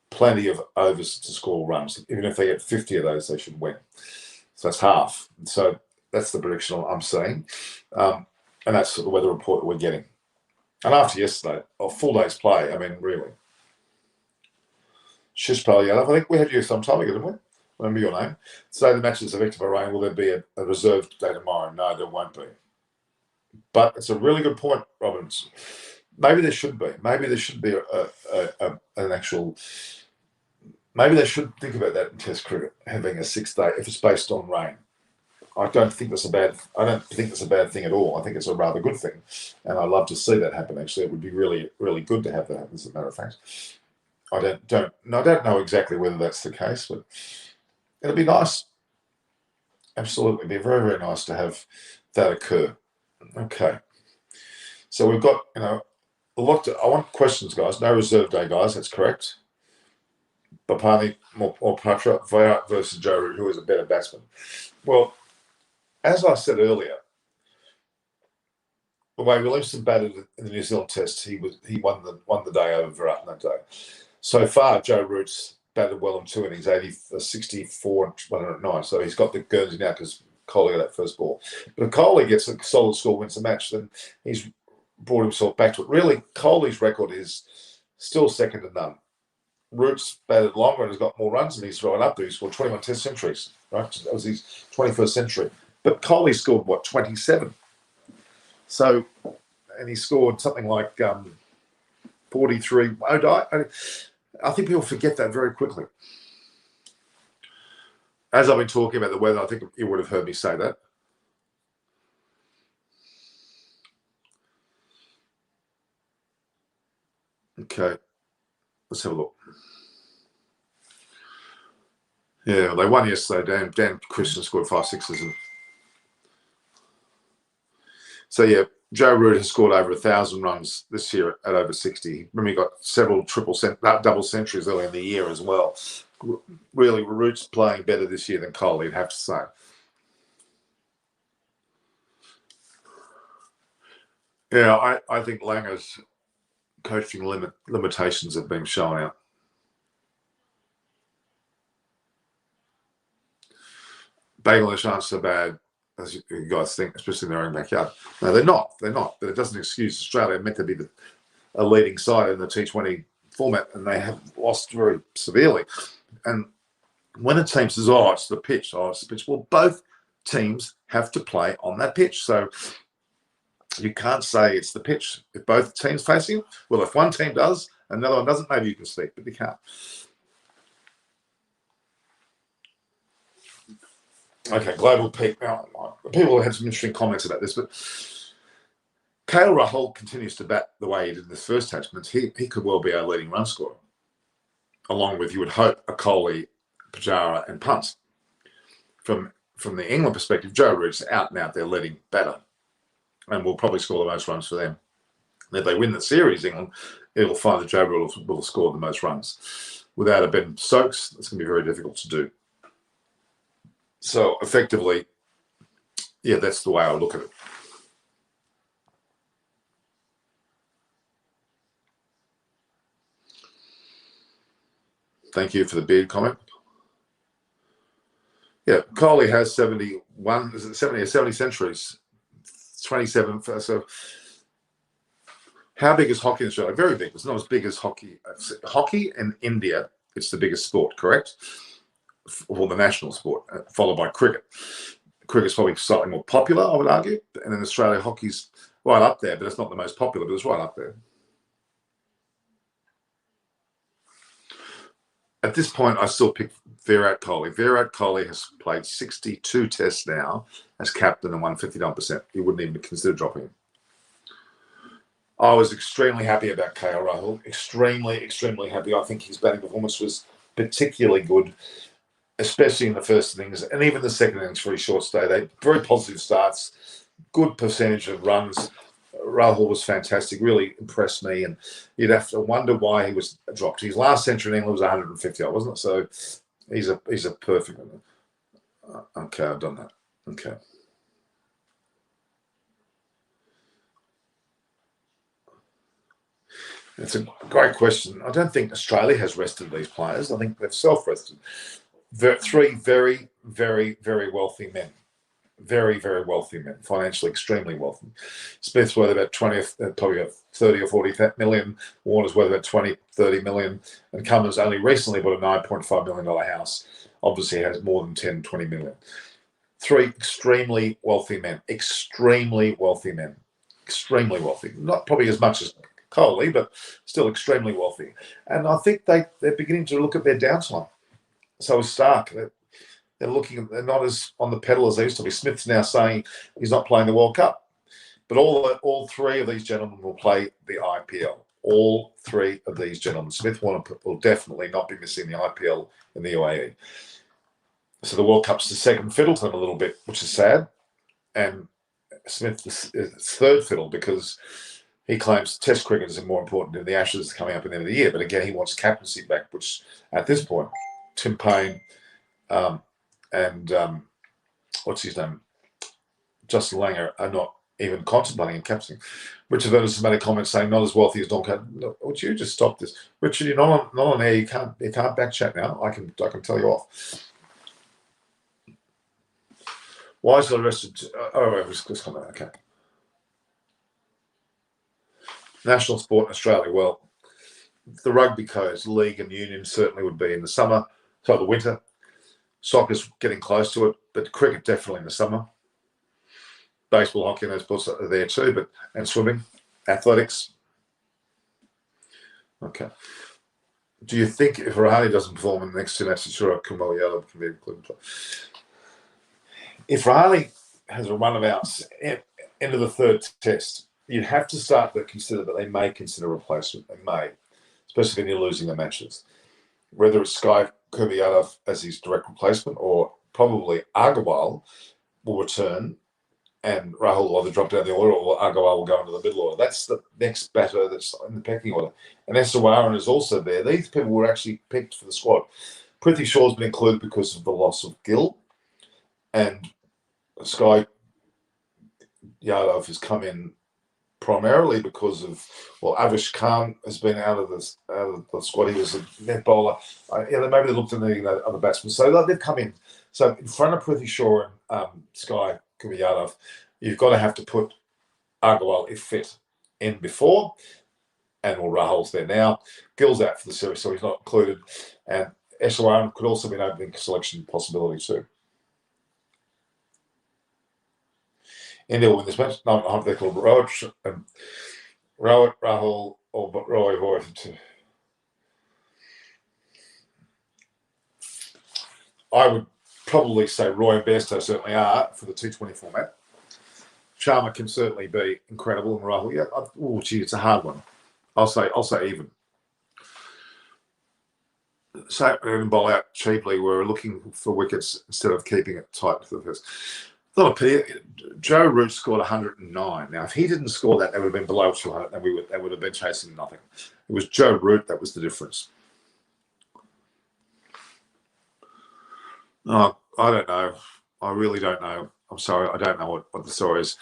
Plenty of overs to score runs. Even if they get 50 of those, they should win. So that's half. So that's the prediction I'm seeing. And that's the weather report that we're getting. And after yesterday, a full day's play, I mean, really. Shishpal Yadav, I think we had you some time ago, didn't we? Remember your name. Today the match is affected by rain. Will there be a reserved day tomorrow? No, there won't be. But it's a really good point, Robbins. Maybe there should be. Maybe there should be an actual. Maybe they should think about that in Test cricket, having a 6th day if it's based on rain. I don't think that's a bad thing at all. I think it's a rather good thing, and I love to see that happen. Actually, it would be really, really good to have that happen. As a matter of fact, I don't know exactly whether that's the case, but it'd be nice. Absolutely, it'd be very, very nice to have that occur. Okay, so we've got a lot. I want questions, guys. No reserve day, guys. That's correct. Bapani or Patra, Virat versus Joe Root, who is a better batsman? Well, as I said earlier, the way Williamson batted in the New Zealand Test, he won the day over Virat on that day. So far, Joe Root's batted well in 2 innings, 64 and 109. So he's got the Guernsey now because Kohli got that first ball. But if Kohli gets a solid score, wins the match, then he's brought himself back to it. Really, Kohli's record is still second to none. Root's batted longer and has got more runs than he's right up there. He scored 21 Test centuries, right? That was his 21st century. But Kohli scored, 27? So, and he scored something like 43 ODI. I think people forget that very quickly. As I've been talking about the weather, I think you would have heard me say that. Okay, let's have a look. Yeah, they won yesterday. Dan Christian scored 5 sixes. So, yeah, Joe Root has scored over 1,000 runs this year at over 60. Remember, he got several double centuries early in the year as well. Really, Root's playing better this year than Kohli, you'd have to say. Yeah, I think Langer's coaching limitations have been shown out. Bangladesh aren't so bad as you guys think, especially in their own backyard. No, they're not. But it doesn't excuse Australia. Meant to be a leading side in the T20 format, and they have lost very severely. And when a team says, "Oh, it's the pitch," well, both teams have to play on that pitch. So you can't say it's the pitch. If both teams facing it, well, if one team does, another one doesn't, maybe you can speak, but you can't. Okay, global peak. Now, people have had some interesting comments about this, but KL Rahul continues to bat the way he did in his first Test. He could well be our leading run scorer, along with, you would hope, a Kohli, Pujara, and Punt. From the England perspective, Joe Root's out and out their leading batter, and will probably score the most runs for them. And if they win the series, England, it'll find that Joe Root will score the most runs. Without a Ben Stokes, it's going to be very difficult to do. So effectively, yeah, that's the way I look at it. Thank you for the beard comment. Yeah, Coley has 71, is it 70 or 70 centuries? 27. So how big is hockey in Australia? Very big. It's not as big as hockey. Hockey in India, it's the biggest sport, correct? For the national sport, followed by cricket. Cricket's probably slightly more popular, I would argue. And in Australia, hockey's right up there, but it's not the most popular, but it's right up there. At this point, I still pick Virat Kohli. Virat Kohli has played 62 tests now as captain and won 59%. You wouldn't even consider dropping him. I was extremely happy about KL Rahul. Extremely, extremely happy. I think his batting performance was particularly good, especially in the first innings and even the second innings for his short stay. They very positive starts, good percentage of runs. Rahul was fantastic, really impressed me, and you'd have to wonder why he was dropped. His last century in England was 150, wasn't it? So he's a perfect one. Okay, I've done that. Okay. It's a great question. I don't think Australia has rested these players. I think they've self-rested. Three very, very, very wealthy men. Very, very wealthy men, financially extremely wealthy. Smith's worth about 20, probably got 30 or 40 million. Warner's worth about 20, 30 million. And Cummins only recently bought a $9.5 million house. Obviously has more than 10, 20 million. Three extremely wealthy men. Extremely wealthy men. Extremely wealthy. Not probably as much as Kohli, but still extremely wealthy. And I think they're beginning to look at their downtime. So is Stark. They're not as on the pedal as they used to be. Smith's now saying he's not playing the World Cup. But all three of these gentlemen will play the IPL. All three of these gentlemen. Smith will definitely not be missing the IPL in the UAE. So the World Cup's the second fiddle to them a little bit, which is sad. And Smith is third fiddle because he claims Test cricket is more important than the Ashes coming up at the end of the year. But again, he wants captaincy back, which at this point, Tim Payne and what's his name, Justin Langer are not even contemplating captaining. Richard Vernon has made a comment saying not as wealthy as Don Carter. No, would you just stop this, Richard? You're not on air. You can't back chat now. I can tell you off. Why is the arrested? Just comment. Okay. National sport in Australia. Well, the rugby codes, league and union certainly would be in the summer, so the winter. Soccer's getting close to it, but cricket definitely in the summer. Baseball, hockey, and those sports are there too, and swimming, athletics. Okay. Do you think if Rahane doesn't perform in the next two matches, sure, Kumar Yadav can be included? If Rahane has a run of outs end of the third test, you'd have to start to consider that they may consider replacement. They may, especially when you're losing the matches. Whether it's Sky Kumar Yadav as his direct replacement or probably Agarwal will return and Rahul will either drop down the order or Agarwal will go into the middle order. That's the next batter that's in the pecking order. And Esawaran is also there. These people were actually picked for the squad. Prithvi Shaw's been included because of the loss of Gill. And Sky Yadav has come in primarily because of, Avish Khan has been out of the squad. He was a net bowler. Maybe they looked at the other batsmen. So they've come in. So in front of Prithvi Shaw and Sky Kumar Yadav, you've got to have to put Agarwal, if fit, in before. And Rahul's there now. Gill's out for the series, so he's not included. And Esawaran could also be an opening selection possibility too. India will win this match. No, I hope they call Rohit, Rahul, or Roy. I would probably say Roy and Bairstow certainly are for the T20 format. Sharma can certainly be incredible, and Rahul, it's a hard one. I'll say even. So and bowl out cheaply. We're looking for wickets instead of keeping it tight for the first. Not a pity. Joe Root scored 109. Now, if he didn't score that, they would have been below 200, and they would have been chasing nothing. It was Joe Root that was the difference. I don't know. I really don't know. I'm sorry. I don't know what the story is.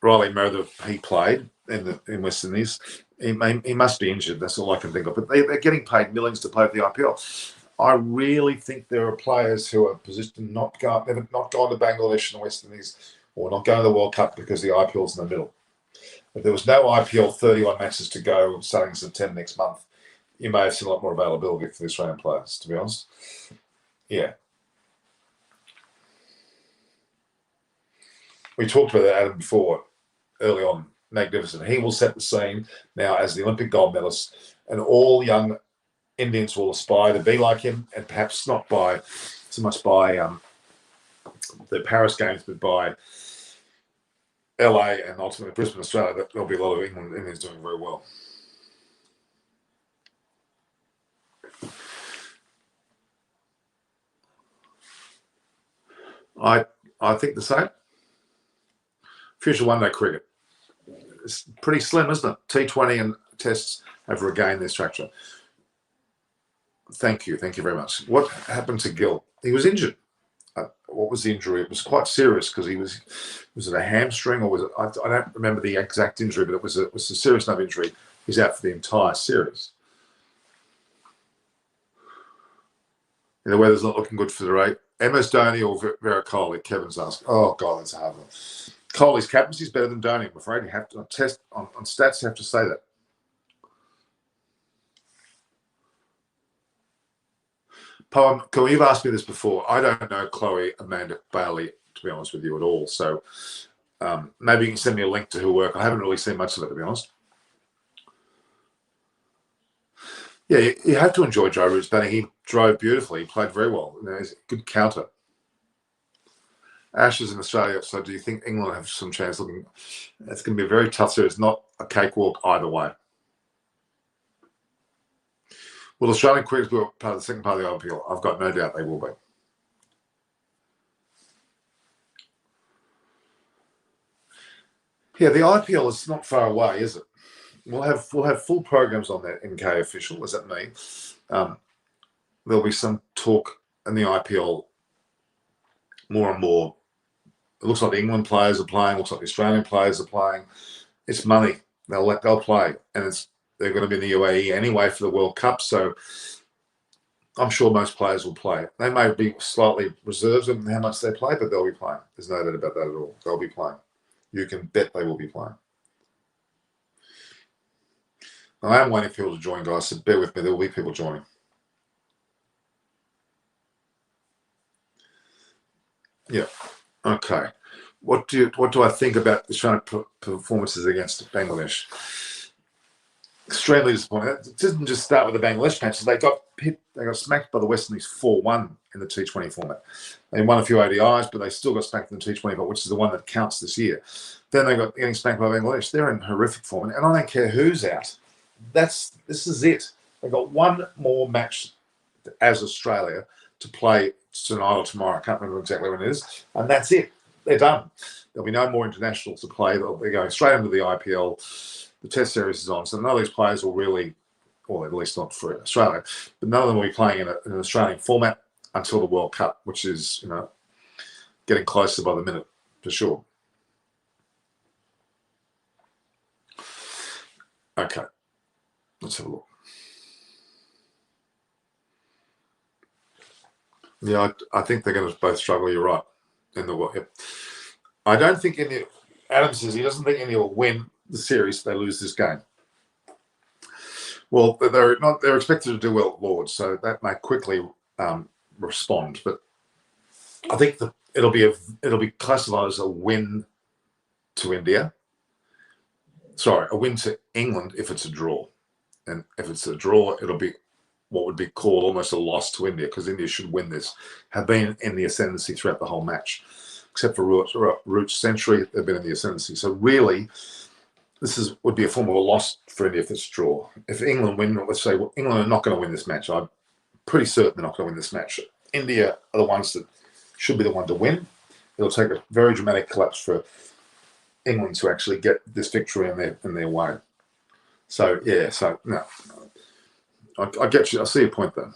Riley Merthyr, he played in West Indies. He must be injured. That's all I can think of. But they're getting paid millions to play for the IPL. I really think there are players who are positioned not gone to Bangladesh and the West Indies or not going to the World Cup because the IPL's in the middle. If there was no IPL 31 matches to go starting September next month, you may have seen a lot more availability for the Australian players, to be honest. Yeah. We talked about Adam before, early on. Magnificent. He will set the scene now as the Olympic gold medalist, and all young Indians will aspire to be like him, and perhaps not by so much by the Paris Games, but by LA and ultimately Brisbane, Australia. There'll be a lot of Indians doing very well. I think the same. Future one-day cricket. It's pretty slim, isn't it? T20 and tests have regained their structure. Thank you very much. What happened to Gill? He was injured. What was the injury? It was quite serious because was it a hamstring or was it? I don't remember the exact injury, but it was a serious enough injury. He's out for the entire series. The weather's not looking good for the rate. MS Dhoni or Virat Kohli? Kevin's asked. Oh God, that's a hard one. Kohli's captaincy is better than Dhoni. I'm afraid you have to test on stats. You have to say that. Poem, you've asked me this before. I don't know Chloe Amanda Bailey, to be honest with you, at all. So maybe you can send me a link to her work. I haven't really seen much of it, to be honest. Yeah, you have to enjoy Joe Root's batting. He drove beautifully. He played very well. He's a good counter. Ashes in Australia. So do you think England have some chance? Looking, it's going to be a very tough series. Not a cakewalk either way. Will Australian cricketers be part of the second part of the IPL? I've got no doubt they will be. Yeah, the IPL is not far away, is it? We'll have full programs on that NK official. What does that mean? There'll be some talk in the IPL more and more. It looks like the England players are playing. Looks like the Australian players are playing. It's money. They'll play, and they're going to be in the UAE anyway for the World Cup. So I'm sure most players will play. They may be slightly reserved in how much they play, but they'll be playing. There's no doubt about that at all. They'll be playing. You can bet they will be playing. I am waiting for people to join, guys, so bear with me. There will be people joining. Yeah. Okay. What do I think about the Australian performances against Bangladesh? Extremely disappointing. It didn't just start with the Bangladesh matches. They got smacked by the West Indies 4-1 in the T20 format. They won a few ODIs, but they still got smacked in the T20, which is the one that counts this year. Then they got getting smacked by Bangladesh. They're in horrific form, and I don't care who's out. This is it. They've got one more match as Australia to play tonight or tomorrow. I can't remember exactly when it is, and that's it. They're done. There'll be no more internationals to play. They'll be going straight into the IPL. The Test series is on, so none of these players will really, or at least not for Australia, but none of them will be playing in an Australian format until the World Cup, which is getting closer by the minute for sure. Okay, let's have a look. Yeah, I think they're going to both struggle. You're right. In the World Cup, I don't think India. Adam says he doesn't think India will win the series if they lose this game. Well, they're expected to do well at Lords, so that may quickly respond. But I think it'll be classified as a win to India. Sorry, a win to England if it's a draw, and if it's a draw, it'll be what would be called almost a loss to India because India should win this. Have been in the ascendancy throughout the whole match, except for Root's century, they've been in the ascendancy. So really, this would be a form of a loss for India if it's a draw. If England win, let's say England are not going to win this match. I'm pretty certain they're not going to win this match. India are the ones that should be the one to win. It'll take a very dramatic collapse for England to actually get this victory in their way. So yeah, no, I get you. I see your point there.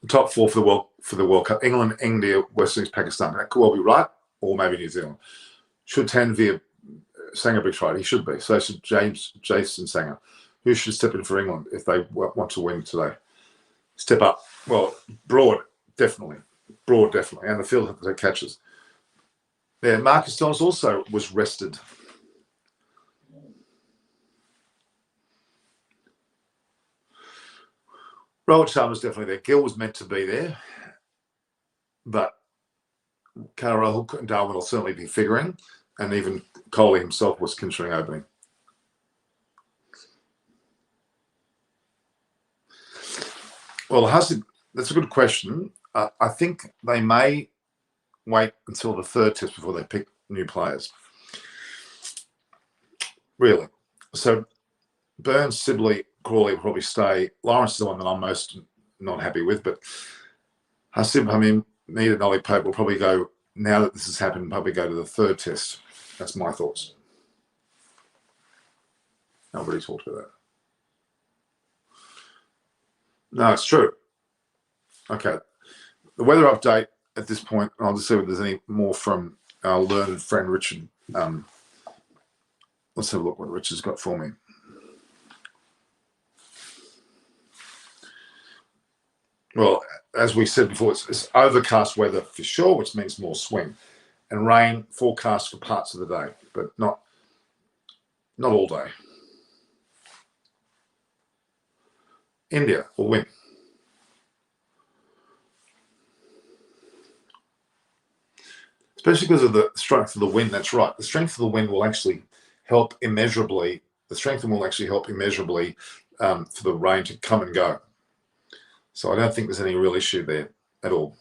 The top four for the World Cup: England, India, West Indies, Pakistan. That could well be right, or maybe New Zealand. Should Tanveer Sangha be tried? He should be. So should Jason Sangha. Who should step in for England if they want to win today? Step up. Well, Broad, definitely. Broad, definitely. And the field that catches. Yeah, Marcus Stones also was rested. Rohit Sharma was definitely there. Gill was meant to be there. But Rahul and Darwin will certainly be figuring. And even Kohli himself was considering opening. Well, that's a good question. I think they may wait until the third test before they pick new players. Really. So Burns, Sibley, Crawley will probably stay. Lawrence is the one that I'm most not happy with, but Mead and Ollie Pope will probably go, now that this has happened, probably go to the third test. That's my thoughts. Nobody talked about that. No, it's true. Okay. The weather update at this point, I'll just see if there's any more from our learned friend Richard. Let's have a look what Richard's got for me. Well, as we said before, it's overcast weather for sure, which means more swing, and rain forecast for parts of the day, but not all day. India will win. Especially because of the strength of the wind. That's right. The strength of the wind will actually help immeasurably. The strength of the wind will actually help immeasurably for the rain to come and go. So I don't think there's any real issue there at all.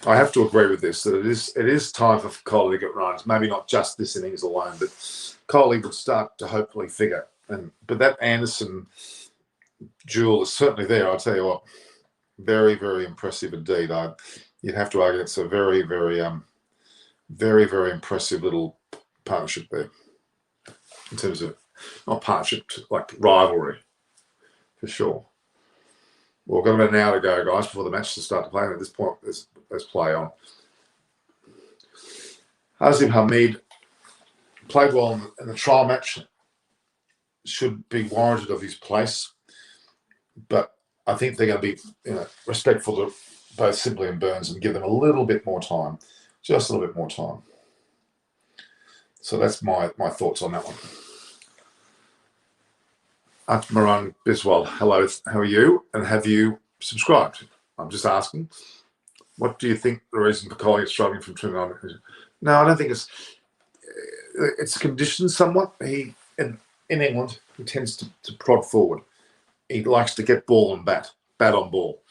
I have to agree with this, that it is time for Kohli to get runs. Maybe not just this innings alone, but Kohli would start to hopefully figure. But that Anderson duel is certainly there. I'll tell you what, very, very impressive indeed. You'd have to argue it's a very, very, very, very impressive little partnership there in terms of not partnership, like rivalry, for sure. Well, we've got about an hour to go, guys, before the match to start to play. And at this point, let's play on. Hazim Hamid played well in the trial match. Should be warranted of his place, but I think they're going to be respectful to both Sibley and Burns and give them a little bit more time, just a little bit more time. So that's my thoughts on that one. Atmaran Biswal, hello, how are you? And have you subscribed? I'm just asking. What do you think the reason for Kohli is struggling from Trinidad? No, I don't think it's conditioned somewhat. In England, he tends to prod forward. He likes to get ball and bat on ball.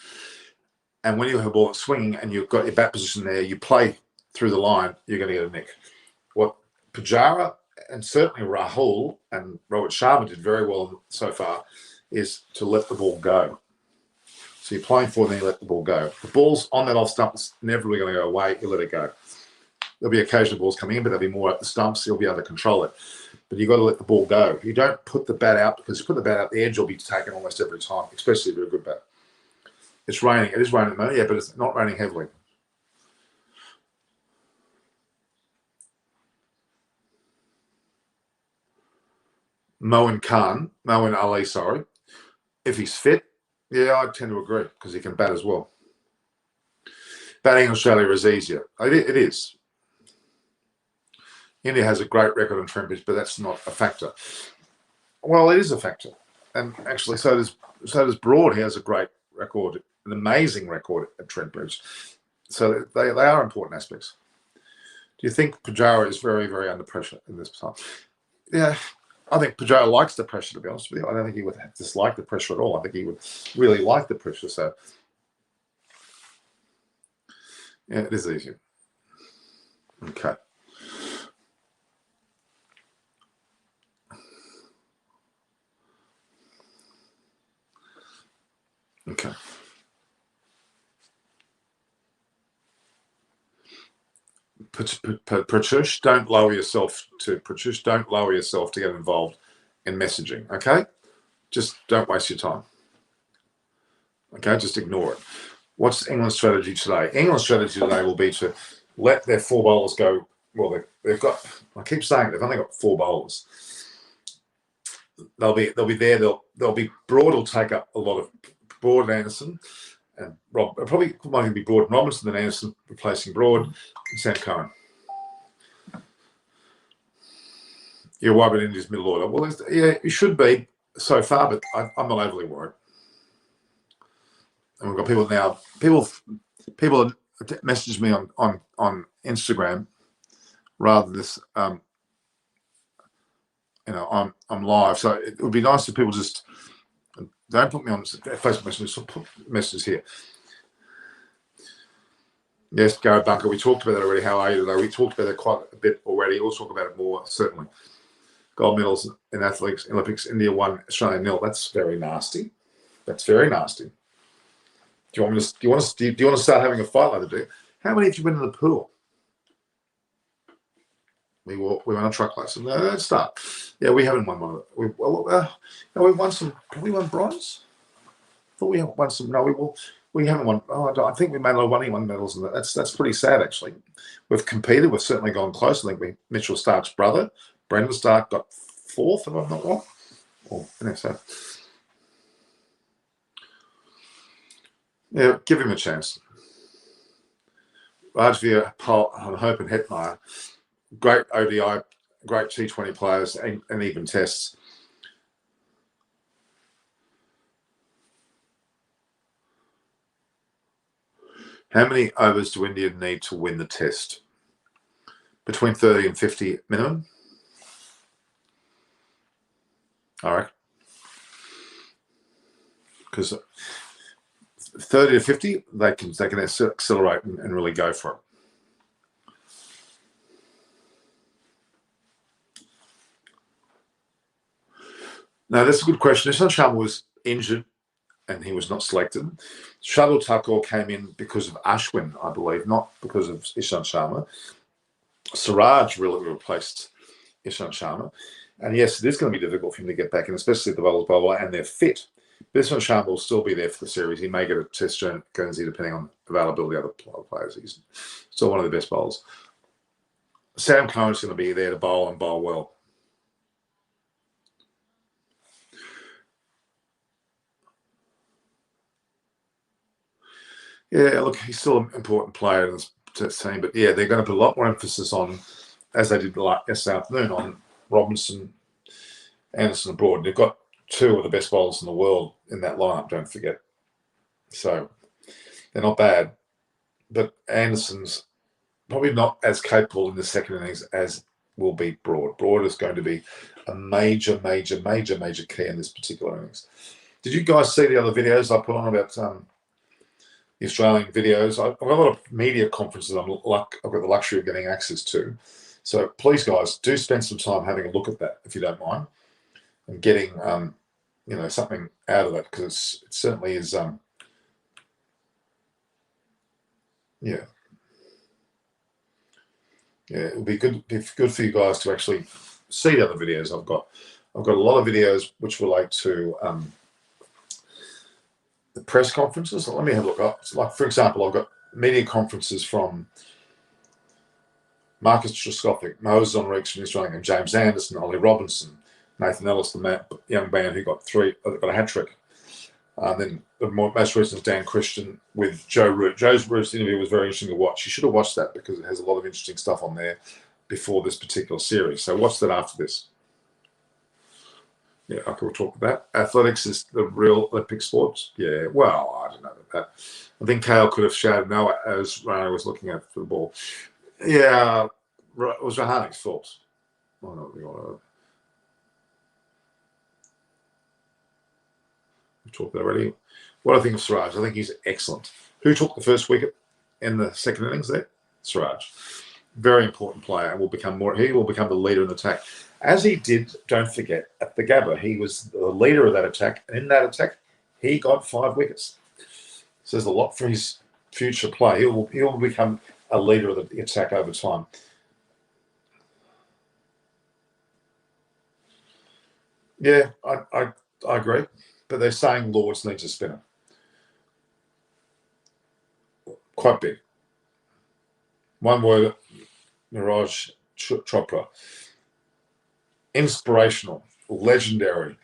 And when you have a ball swinging and you've got your bat position there, you play through the line, you're going to get a nick. What Pujara and certainly Rahul and Rohit Sharma did very well so far is to let the ball go. So you're playing for, then you let the ball go. The ball's on that off stump, it's never really going to go away. You let it go. There'll be occasional balls coming in, but there'll be more at the stumps. You'll be able to control it. But you've got to let the ball go. You don't put the bat out, because you put the bat out, the edge will be taken almost every time, especially if you're a good bat. It's raining. It is raining at the moment, yeah, but it's not raining heavily. Moeen Ali, sorry. If he's fit, yeah, I tend to agree, because he can bat as well. Batting in Australia is easier. It is. India has a great record on Trent Bridge, but that's not a factor. Well, it is a factor. And actually, so does Broad. He has a great record, an amazing record at Trent Bridge. So they are important aspects. Do you think Pujara is very, very under pressure in this time? Yeah, I think Pujara likes the pressure, to be honest with you. I don't think he would dislike the pressure at all. I think he would really like the pressure. So, yeah, it is easier. Okay. Okay. Prachush, don't lower yourself to get involved in messaging, okay? Just don't waste your time. Okay, just ignore it. What's England's strategy today? England's strategy today will be to let their 4 bowlers go. Well, they've got. I keep saying they've only got 4 bowlers. They'll be there. They'll be Broad will take up a lot of Broad and Anderson, and Rob probably might even be Broad and Robinson than Anderson replacing Broad and Sam Curran. You're worried about India's middle order. Well, yeah, you should be so far, but I'm not overly worried. And we've got people now. People message me on Instagram rather than this. I'm live, so it would be nice if people just don't put me on Facebook messages. Put messages here. Yes, Gary Bunker. We talked about that already. How are you today? We talked about that quite a bit already. We'll talk about it more certainly. Gold medals in Olympics. India won, Australia nil. That's very nasty. That's very nasty. Do you want to start having a fight like that? How many have you been in the pool? We won a truck license. No, let's start. Yeah, we haven't won one of it. We've won some. Have we won bronze? I thought we haven't won some. No, we haven't won. I think we made a lot of 21 medals, and that's pretty sad actually. We've competed. We've certainly gone close. I think Mitchell Stark's brother, Brendan Stark, got 4th, if I'm not wrong. So yeah, give him a chance. Rajveer, Hope, and Hetmeyer, great ODI, great T20 players, and even tests. How many overs do India need to win the test? Between 30 and 50 minimum. All right. Because 30 to 50, they can accelerate and really go for it. Now, that's a good question. Ishant Sharma was injured and he was not selected. Shardul Thakur came in because of Ashwin, I believe, not because of Ishant Sharma. Siraj really replaced Ishant Sharma. And yes, it is going to be difficult for him to get back in, especially if the bowlers bowler and they're fit. But Ishant Sharma will still be there for the series. He may get a test Guernsey depending on availability of other players. He's still one of the best bowlers. Sam Curran's going to be there to bowl and bowl well. Yeah, look, he's still an important player in this team, but yeah, they're going to put a lot more emphasis on, as they did yesterday afternoon, on Robinson, Anderson, and Broad. They've got 2 of the best bowlers in the world in that lineup, don't forget. So they're not bad, but Anderson's probably not as capable in the second innings as will be Broad. Broad is going to be a major key in this particular innings. Did you guys see the other videos I put on about the Australian videos? I've got a lot of media conferences I've got the luxury of getting access to. So please, guys, do spend some time having a look at that if you don't mind, and getting something out of it, because it certainly is. Yeah, it would be good for you guys to actually see the other videos I've got. I've got a lot of videos which relate to the press conferences. Let me have a look. Like, for example, I've got media conferences from Marcus Trescothick, Moses Enriques from Australia, and James Anderson, Ollie Robinson, Nathan Ellis, the young man who got a hat trick. Then the most recent is Dan Christian with Joe Root. Joe Root's interview was very interesting to watch. You should have watched that because it has a lot of interesting stuff on there before this particular series. So watch that after this. Yeah, okay, we'll talk about that. Athletics is the real Olympic sports. Yeah, well, I don't know about that. I think Kale could have shouted no as Rana was looking at the ball. Yeah, it was Rahanik's fault. Oh, no, we've talked about already. What do I think of Siraj? I think he's excellent. Who took the first wicket in the second innings there? Siraj. Very important player, and he will become the leader in the attack. As he did, don't forget, at the Gabba, he was the leader of that attack, and in that attack, he got 5 wickets. Says a lot for his future play. He will become a leader of the attack over time. Yeah, I I agree. But they're saying Lords needs a spinner. Quite big. One word, Niraj Chopra. Inspirational, legendary.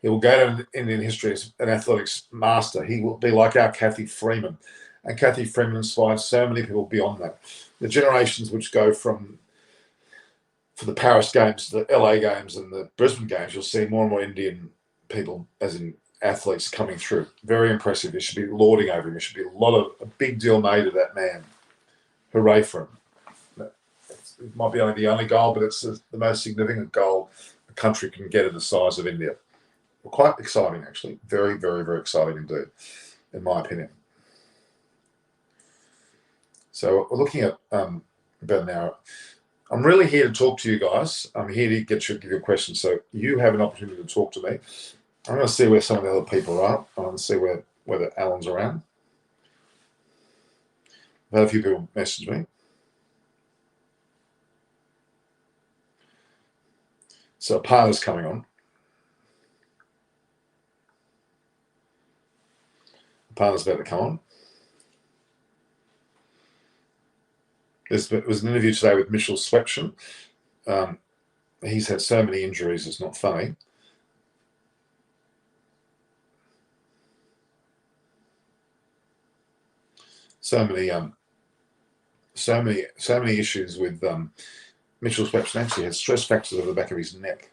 He will go down in Indian history as an athletics master. He will be like our Kathy Freeman. And Kathy Freeman inspired so many people beyond that. The generations which go from for the Paris Games, the LA Games, and the Brisbane Games, you'll see more and more Indian people, as in athletes, coming through. Very impressive. There should be lauding over him. There should be a big deal made of that man. Hooray for him. It might be only the only goal, but it's the most significant goal a country can get in the size of India. Quite exciting, actually. Very, very, very exciting indeed, in my opinion. So we're looking at about an hour. I'm really here to talk to you guys. I'm here to give you a question. So you have an opportunity to talk to me. I'm going to see where some of the other people are. I want to see whether Alan's around. I've had a few people message me. So a partner's coming on. A partner's about to come on. There was an interview today with Mitchell Sweption. He's had so many injuries, it's not funny. So many issues with Mitchell Sweption. Actually has stress fractures over the back of his neck,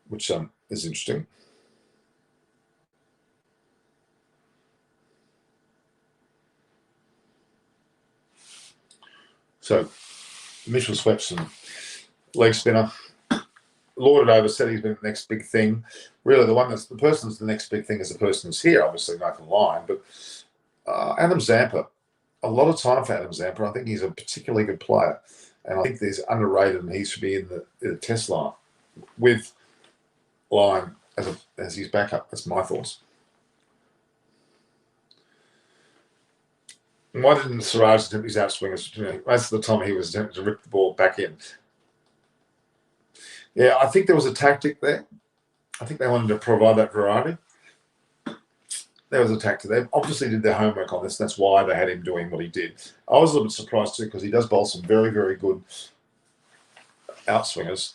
which is interesting. So Mitchell Swepson, leg spinner, lauded over, said he's been the next big thing. Really, the person that's the next big thing is the person who's here, obviously, nothing line. But Adam Zampa, a lot of time for Adam Zampa. I think he's a particularly good player. And I think he's underrated and he should be in the test line with Line as his backup. That's my thoughts. Why didn't Siraj attempt his outswingers? Most of the time he was attempting to rip the ball back in. Yeah, I think there was a tactic there. I think they wanted to provide that variety. There was a tactic. They obviously did their homework on this. That's why they had him doing what he did. I was a little bit surprised too because he does bowl some very, very good outswingers.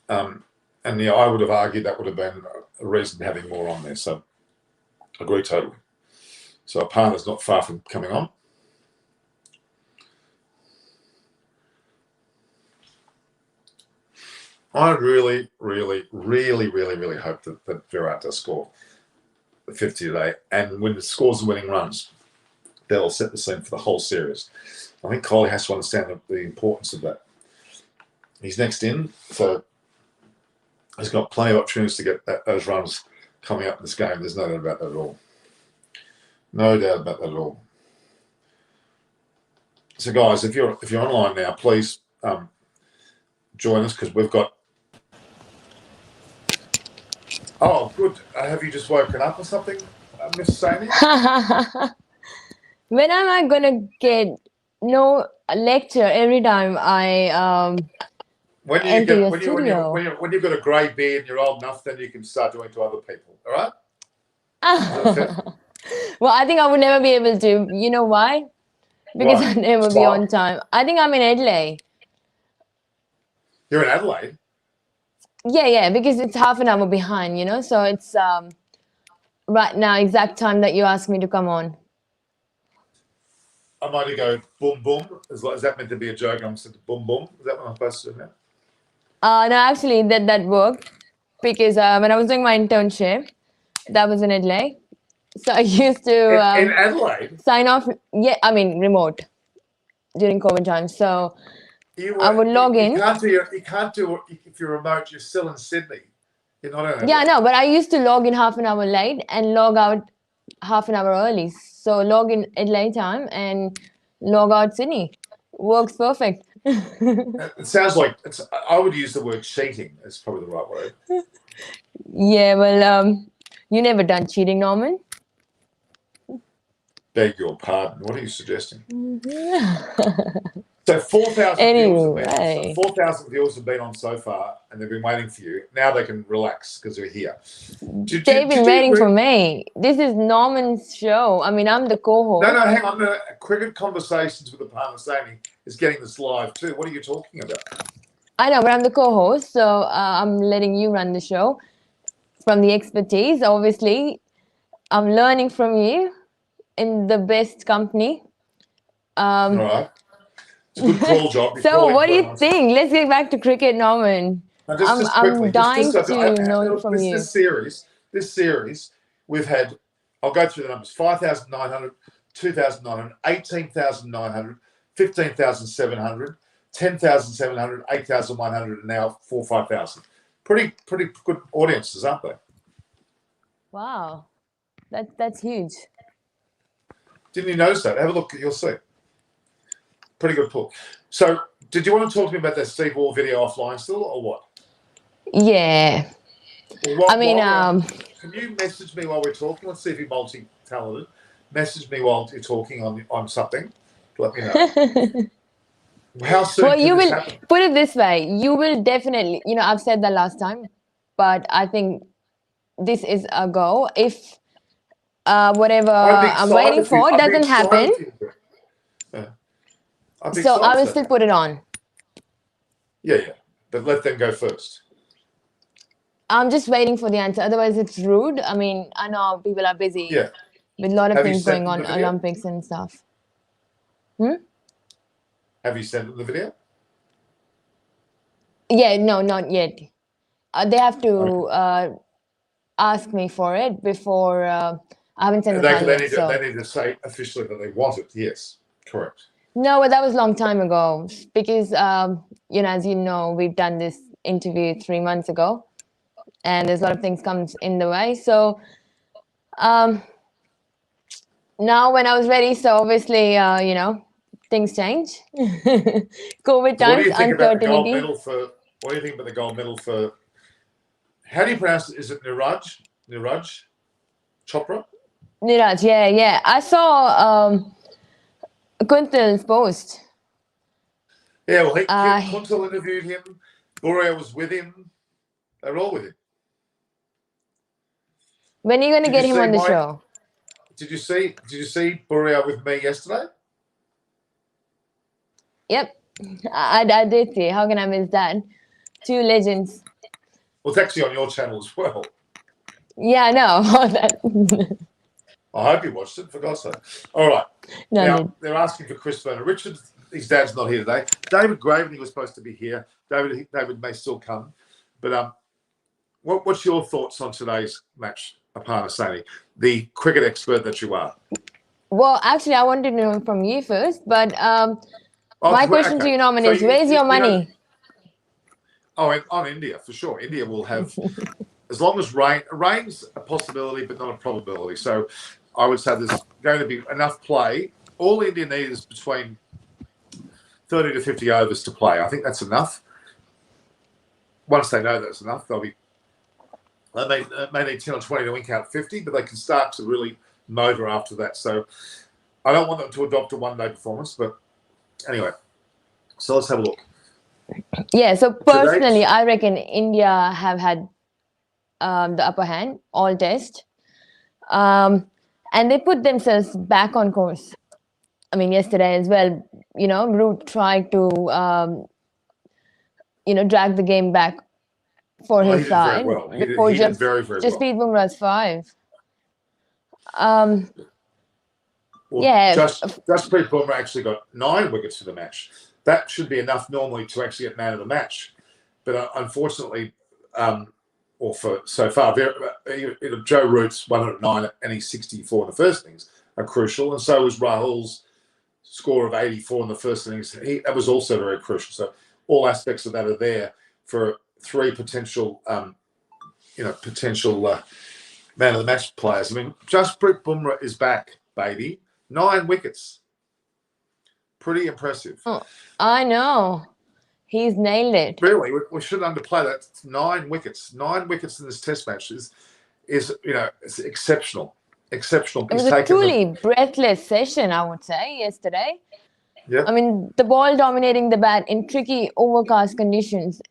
And yeah, I would have argued that would have been a reason having more on there. So I agree totally. So our partner's not far from coming on. I really, really, really, really, really hope that Virat does score the 50 today. And when it scores the winning runs, that'll set the scene for the whole series. I think Kohli has to understand the importance of that. He's next in, so he's got plenty of opportunities to get those runs coming up in this game. There's no doubt about that at all. No doubt about that at all. So, guys, if you're online now, please join us because we've got. Oh, good. Have you just woken up or something, Miss Sani? When am I gonna get no lecture every time I enter your studio? When you've got a grey beard and you're old enough, then you can start doing to other people. All right? Well, I think I would never be able to. You know why? Because I'd never be on time. I think I'm in Adelaide. You're in Adelaide? Yeah, because it's half an hour behind, so it's right now exact time that you asked me to come on. I might go boom boom. Is that meant to be a joke? I'm saying boom boom. Is that what I'm supposed to do now? No, actually that worked because when I was doing my internship, that was in Adelaide. So I used to in Adelaide sign off. Yeah, I mean remote during COVID time. So I would log in. You can't do if you're remote. You're still in Sydney. You're not in Adelaide. Yeah, no, but I used to log in half an hour late and log out half an hour early. So log in Adelaide time and log out Sydney. Works perfect. It sounds like I would use the word cheating. That's probably the right word. Yeah, well, you never done cheating, Norman. Beg your pardon. What are you suggesting? So 4,000 viewers have been on. So Anyway, 4,000 viewers have been on so far, and they've been waiting for you. Now they can relax because they're here. they've been waiting for me. This is Norman's show. I mean, I'm the co-host. No, hang on. No, Cricket Conversations with the Parnasani is getting this live too. What are you talking about? I know, but I'm the co-host, so I'm letting you run the show from the expertise. Obviously, I'm learning from you in the best company. All right. It's a good call job. So what do you think? Let's get back to cricket, Norman. Now, just quickly, I'm dying to know from you. This series, we've had, I'll go through the numbers, 5,900, 2,900, 18,900, 15,700, 10,700, 8,100, and now 5,000. Pretty good audiences, aren't they? Wow, that's huge. Didn't you notice that? Have a look, you'll see. Pretty good pull. So, did you want to talk to me about that Steve Waugh video offline still, or what? Yeah. Well, can you message me while we're talking? Let's see if you're multi-talented. Message me while you're talking on something. Let me know. How soon? Well, you will happen? Put it this way. You will definitely. I've said that last time, but I think this is a go. If whatever I'm waiting for doesn't happen. So I will still put it on. Yeah. But let them go first. I'm just waiting for the answer. Otherwise, it's rude. I mean, I know people are busy with a lot of things going on, Olympics and stuff. Have you sent them the video? Yeah, no, not yet. They have to ask me for it before. I haven't sent the file yet. They need to say officially that they want it. Yes, correct. No, but that was a long time ago because, as you know, we've done this interview 3 months ago and there's a lot of things comes in the way. So now when I was ready, so obviously, things change. COVID times, uncertainty. What do you think about the gold medal for, how do you pronounce it? Is it Niraj Chopra? Niraj, yeah. I saw Kuntal's post. Yeah, well, Kuntal interviewed him. Borea was with him. They were all with him. When are you going to get him on the show? Did you see Borea with me yesterday? Yep, I did see. How can I miss that? Two legends. Well, it's actually on your channel as well. Yeah, I know. I hope you watched it, for God's sake. All right. No, now, they're asking for Chris Verner. Richard, his dad's not here today. David Graven, he was supposed to be here. David may still come. But what's your thoughts on today's match, Aparna Sani, the cricket expert that you are? Well, actually, I wanted to know from you first, but my question to you, Norman, is where's your money? On India, for sure. India will have, as long as rain's a possibility, but not a probability. So I would say there's going to be enough play. All India need is between 30 to 50 overs to play. I think that's enough. Once they know that's enough, they may need 10 or 20 to wink out 50, but they can start to really motor after that. So I don't want them to adopt a one-day performance, but anyway. So let's have a look. Yeah, so personally, I reckon India have had the upper hand all test. And they put themselves back on course. I mean, yesterday as well, Root tried to, drag the game back for his side. He did very, very just well. beat Bumrah's 5. Jasprit Bumrah actually got 9 wickets for the match. That should be enough normally to actually get man of the match. But unfortunately, or for so far, Joe Root's 109 and he's 64 in the first innings are crucial. And so was Rahul's score of 84 in the first innings. That was also very crucial. So all aspects of that are there for 3 potential, man of the match players. I mean, Jasprit Bumrah is back, baby. 9 wickets. Pretty impressive. Oh, I know. He's nailed it. Really, we shouldn't underplay that. 9 wickets. 9 wickets in this test match is it's exceptional. Exceptional. It was a truly breathless session, I would say, yesterday. Yeah. I mean, the ball dominating the bat in tricky overcast conditions,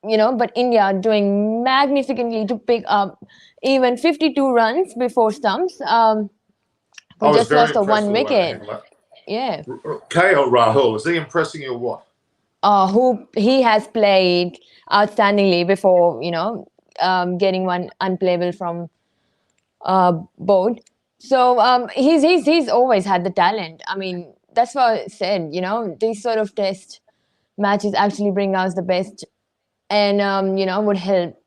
but India doing magnificently to pick up even 52 runs before stumps. I We was just very lost a impressed one with the way they wicket. handled that. Yeah. KL Rahul, is he impressing you or what? Who he has played outstandingly before, getting one unplayable from board. So he's always had the talent. I mean, that's what I said. These sort of test matches actually bring out the best, and would help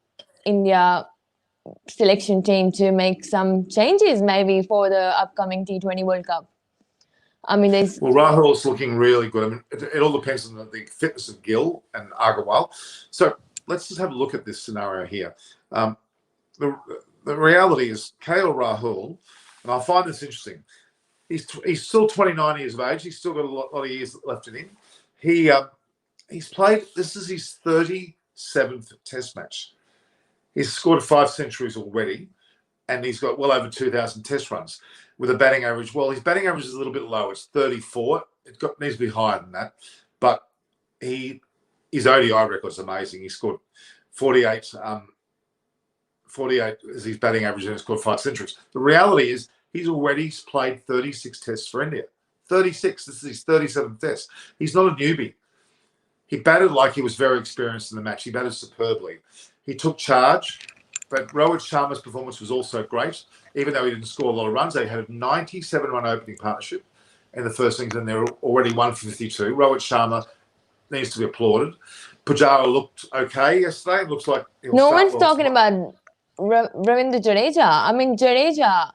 India selection team to make some changes maybe for the upcoming T20 World Cup. I mean, there's Well, Rahul's looking really good. I mean, it all depends on the fitness of Gill and Agarwal. So let's just have a look at this scenario here. The reality is KL Rahul, and I find this interesting. He's still 29 years of age. He's still got a lot of years left in him. He's played. This is his 37th Test match. He's scored 5 centuries already, and he's got well over 2,000 Test runs with a batting average. Well, his batting average is a little bit low. It's 34. Needs to be higher than that. But his ODI record is amazing. He scored 48. 48 is his batting average, and he's scored 5 centuries. The reality is he's already played 36 Tests for India. 36. This is his 37th Test. He's not a newbie. He batted like he was very experienced in the match. He batted superbly. He took charge, but Rohit Sharma's performance was also great. Even though he didn't score a lot of runs, they had a 97-run opening partnership in the first innings, and they're already 152. Rohit Sharma needs to be applauded. Pujara looked okay yesterday. It looks like no one's talking about Ravindra Jadeja. I mean, Jadeja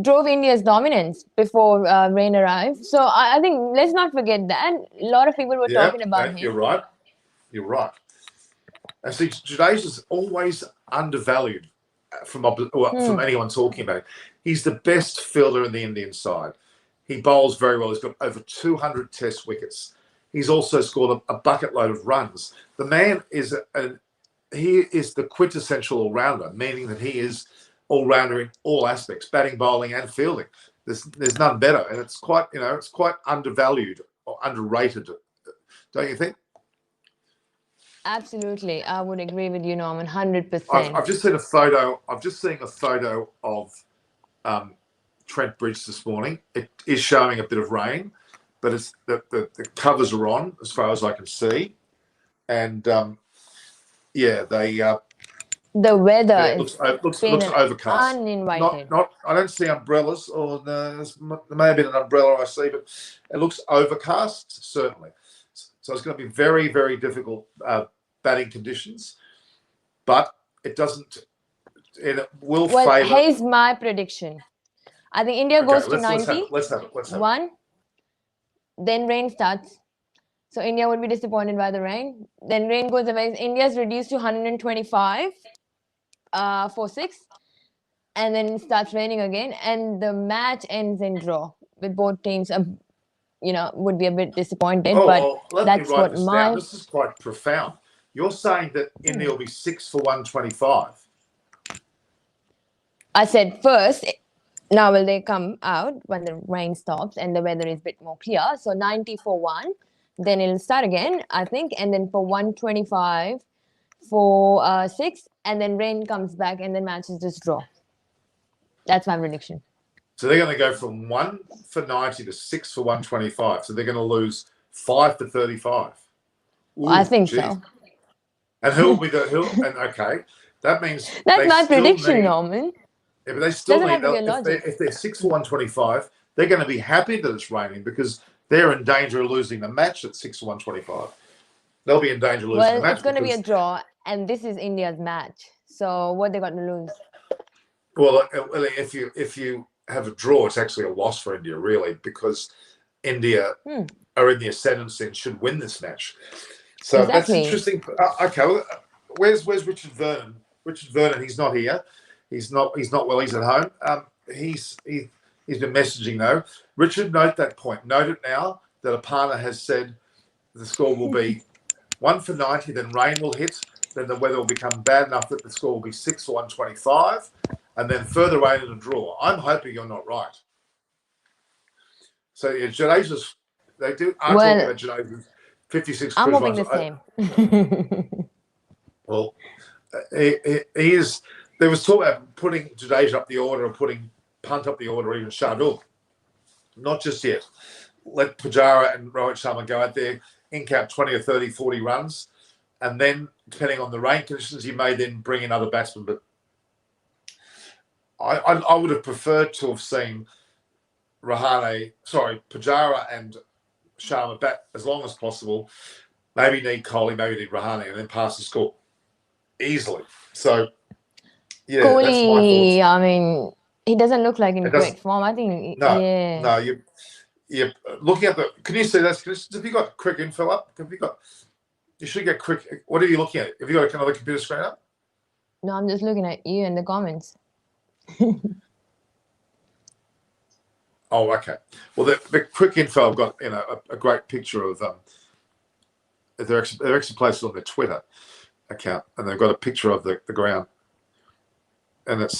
drove India's dominance before rain arrived. So I think let's not forget that. A lot of people were talking about him. You're right. You're right. And see, Jadeja's always undervalued from anyone talking about it. He's the best fielder in the Indian side. He bowls very well. He's got over 200 Test wickets. He's also scored a bucket load of runs. The man is he is the quintessential all-rounder, meaning that he is all-rounder in all aspects, batting, bowling, and fielding. There's none better, and it's quite undervalued or underrated, don't you think? Absolutely, I would agree with you, Norman, 100%. I've just seen a photo. I've just seen a photo of Trent Bridge this morning. It is showing a bit of rain, but it's the covers are on as far as I can see, and the weather looks overcast. Uninvited. I don't see umbrellas, or there may have been an umbrella I see, but it looks overcast certainly. So it's going to be very, very difficult batting conditions, but it doesn't. It will favour. Here's my prediction. I think India goes to 90. Let's have it. One, then rain starts. So India would be disappointed by the rain. Then rain goes away. India's reduced to 125 for 6. And then it starts raining again. And the match ends in draw with both teams, would be a bit disappointed. That's what my... This is quite profound. You're saying that India will be 6 for 125. I said first, now will they come out when the rain stops and the weather is a bit more clear. So 90 for 1. Then it'll start again, I think. And then for 125 for 6. And then rain comes back and then matches just draw. That's my prediction. So they're going to go from 1 for 90 to 6 for 125. So they're going to lose 5 for 35. Ooh, I think so. And okay, that means that's my prediction, Norman. Yeah, but they still need, if they're 6 for 125, they're going to be happy that it's raining because they're in danger of losing the match at 6 for 125. They'll be in danger of losing the match. Well, it's going to be a draw, and this is India's match. So what they got to lose? Well, if you have a draw, it's actually a loss for India, really, because India are in the ascendancy and should win this match. So That's interesting. Okay, well, where's Richard Vernon? Richard Vernon, he's not here. He's not well. He's at home. He's been messaging though. Richard, note that point. Note it now that Aparna has said the score will be 1 for 90. Then rain will hit. Then the weather will become bad enough that the score will be 6 for 125, and then further rain and a draw. I'm hoping you're not right. So yeah, Jadeja's. They do are talking Well, about Jadeja's 56 I'm cruise hoping runs. the same. Well, he is. There was talk about putting Jadeja up the order or putting Punt up the order, or even Shardul. Not just yet. Let Pujara and Rohit Sharma go out there, ink out 20 or 30, 40 runs, and then, depending on the rain conditions, you may then bring in other batsmen. But I would have preferred to have seen Pujara and Sharma bat as long as possible. Maybe need Kohli, maybe need Rahane, and then pass the score easily. So, yeah, that's my thoughts. Kohli, I mean, he doesn't look like in It great doesn't. form. I think, No, yeah. no. You're looking at the. Can you see that? Have you got quick info up? Have you got? You should get quick. What are you looking at? Have you got another computer screen up? No, I'm just looking at you in the comments. Oh, okay. Well, the quick info I've got, a great picture of they're actually placed on their Twitter account, and they've got a picture of the ground, and it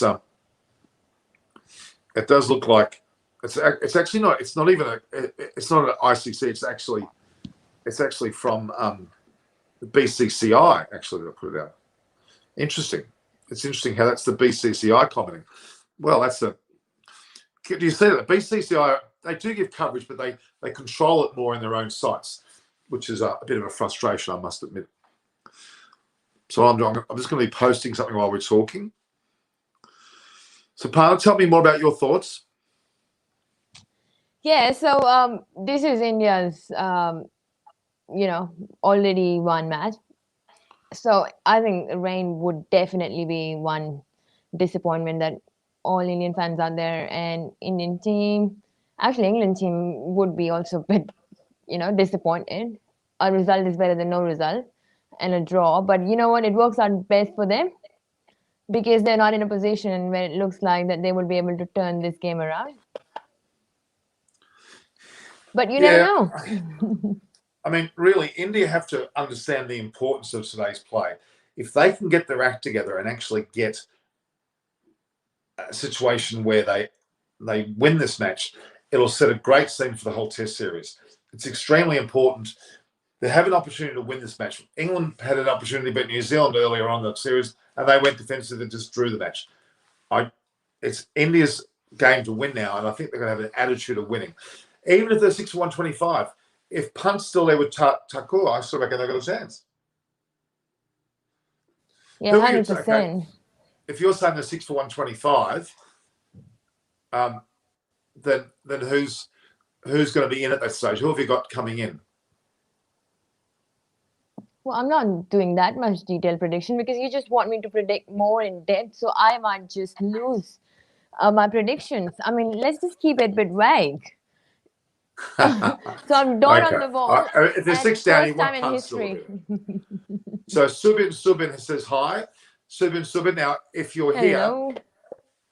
does look like it's actually not. It's not even it's not an ICC. It's actually from the BCCI. Actually, they put it out. Interesting. It's interesting how that's the BCCI commenting. Well, that's the. Do you see that? BCCI, they do give coverage, but they control it more in their own sites, which is a bit of a frustration, I must admit. So I'm just going to be posting something while we're talking. So, Parna, tell me more about your thoughts. Yeah, so this is India's, already one match. So I think rain would definitely be one disappointment that all Indian fans out there and Indian team, actually England team would be also a bit, disappointed. A result is better than no result and a draw. But you know what? It works out best for them because they're not in a position where it looks like that they will be able to turn this game around. But you never know. I mean, really, India have to understand the importance of today's play. If they can get their act together and actually get a situation where they win this match, it'll set a great scene for the whole Test series. It's extremely important. They have an opportunity to win this match. England had an opportunity to beat New Zealand earlier on in the series, and they went defensive and just drew the match. It's India's game to win now, and I think they're going to have an attitude of winning. Even if they're 6 for 125, if Punt's still there with Thakur, I still reckon they've got a chance. Yeah, 100%. Okay, if you're saying they're 6 for 125, then who's going to be in at that stage? Who have you got coming in? Well, I'm not doing that much detailed prediction because you just want me to predict more in depth, so I might just lose my predictions. I mean, let's just keep it a bit vague. So I'm done on the ball. If there's 6 down, you want Punt still. So Subin says hi. Subin. Now, if you're Hello.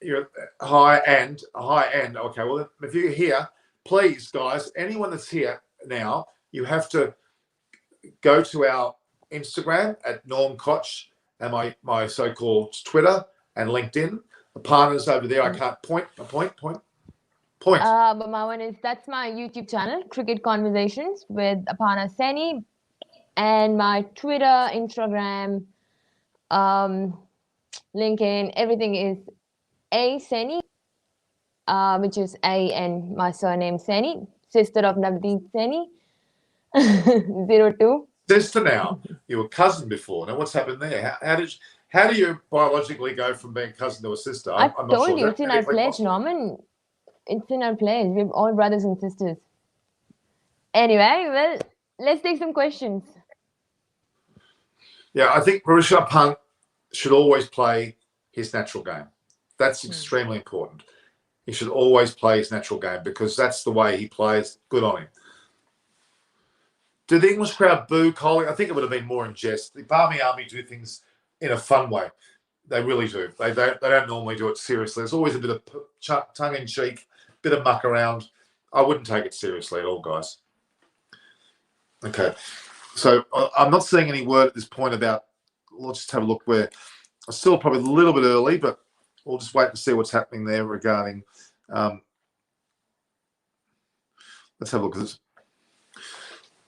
here, you're high end. Okay, well, if you're here, please, guys, anyone that's here now, you have to go to our Instagram at Norm Koch and my so-called Twitter and LinkedIn. The partners over there, I can't point. But my one that's my YouTube channel, Cricket Conversations with Aparna Seni, and my Twitter, Instagram, LinkedIn, everything is A Seni, which is A and my surname Seni, sister of Navdeep Seni, 02. Sister now. You were cousin before. Now what's happened there? How do you biologically go from being cousin to a sister? I'm not told sure. You, it's in our pledge, Norman. It's in our pledge. We're all brothers and sisters. Anyway, well, let's take some questions. Yeah, I think Rishabh Pant should always play his natural game. That's extremely important. He should always play his natural game because that's the way he plays. Good on him. Did the English crowd boo Kohli? I think it would have been more in jest. The Barmy Army do things in a fun way. They really do. They don't normally do it seriously. There's always a bit of tongue-in-cheek, bit of muck around. I wouldn't take it seriously at all, guys. Okay. So I'm not seeing any word at this point about, let's just have a look where, still probably a little bit early, but we'll just wait and see what's happening there regarding, Let's have a look at this.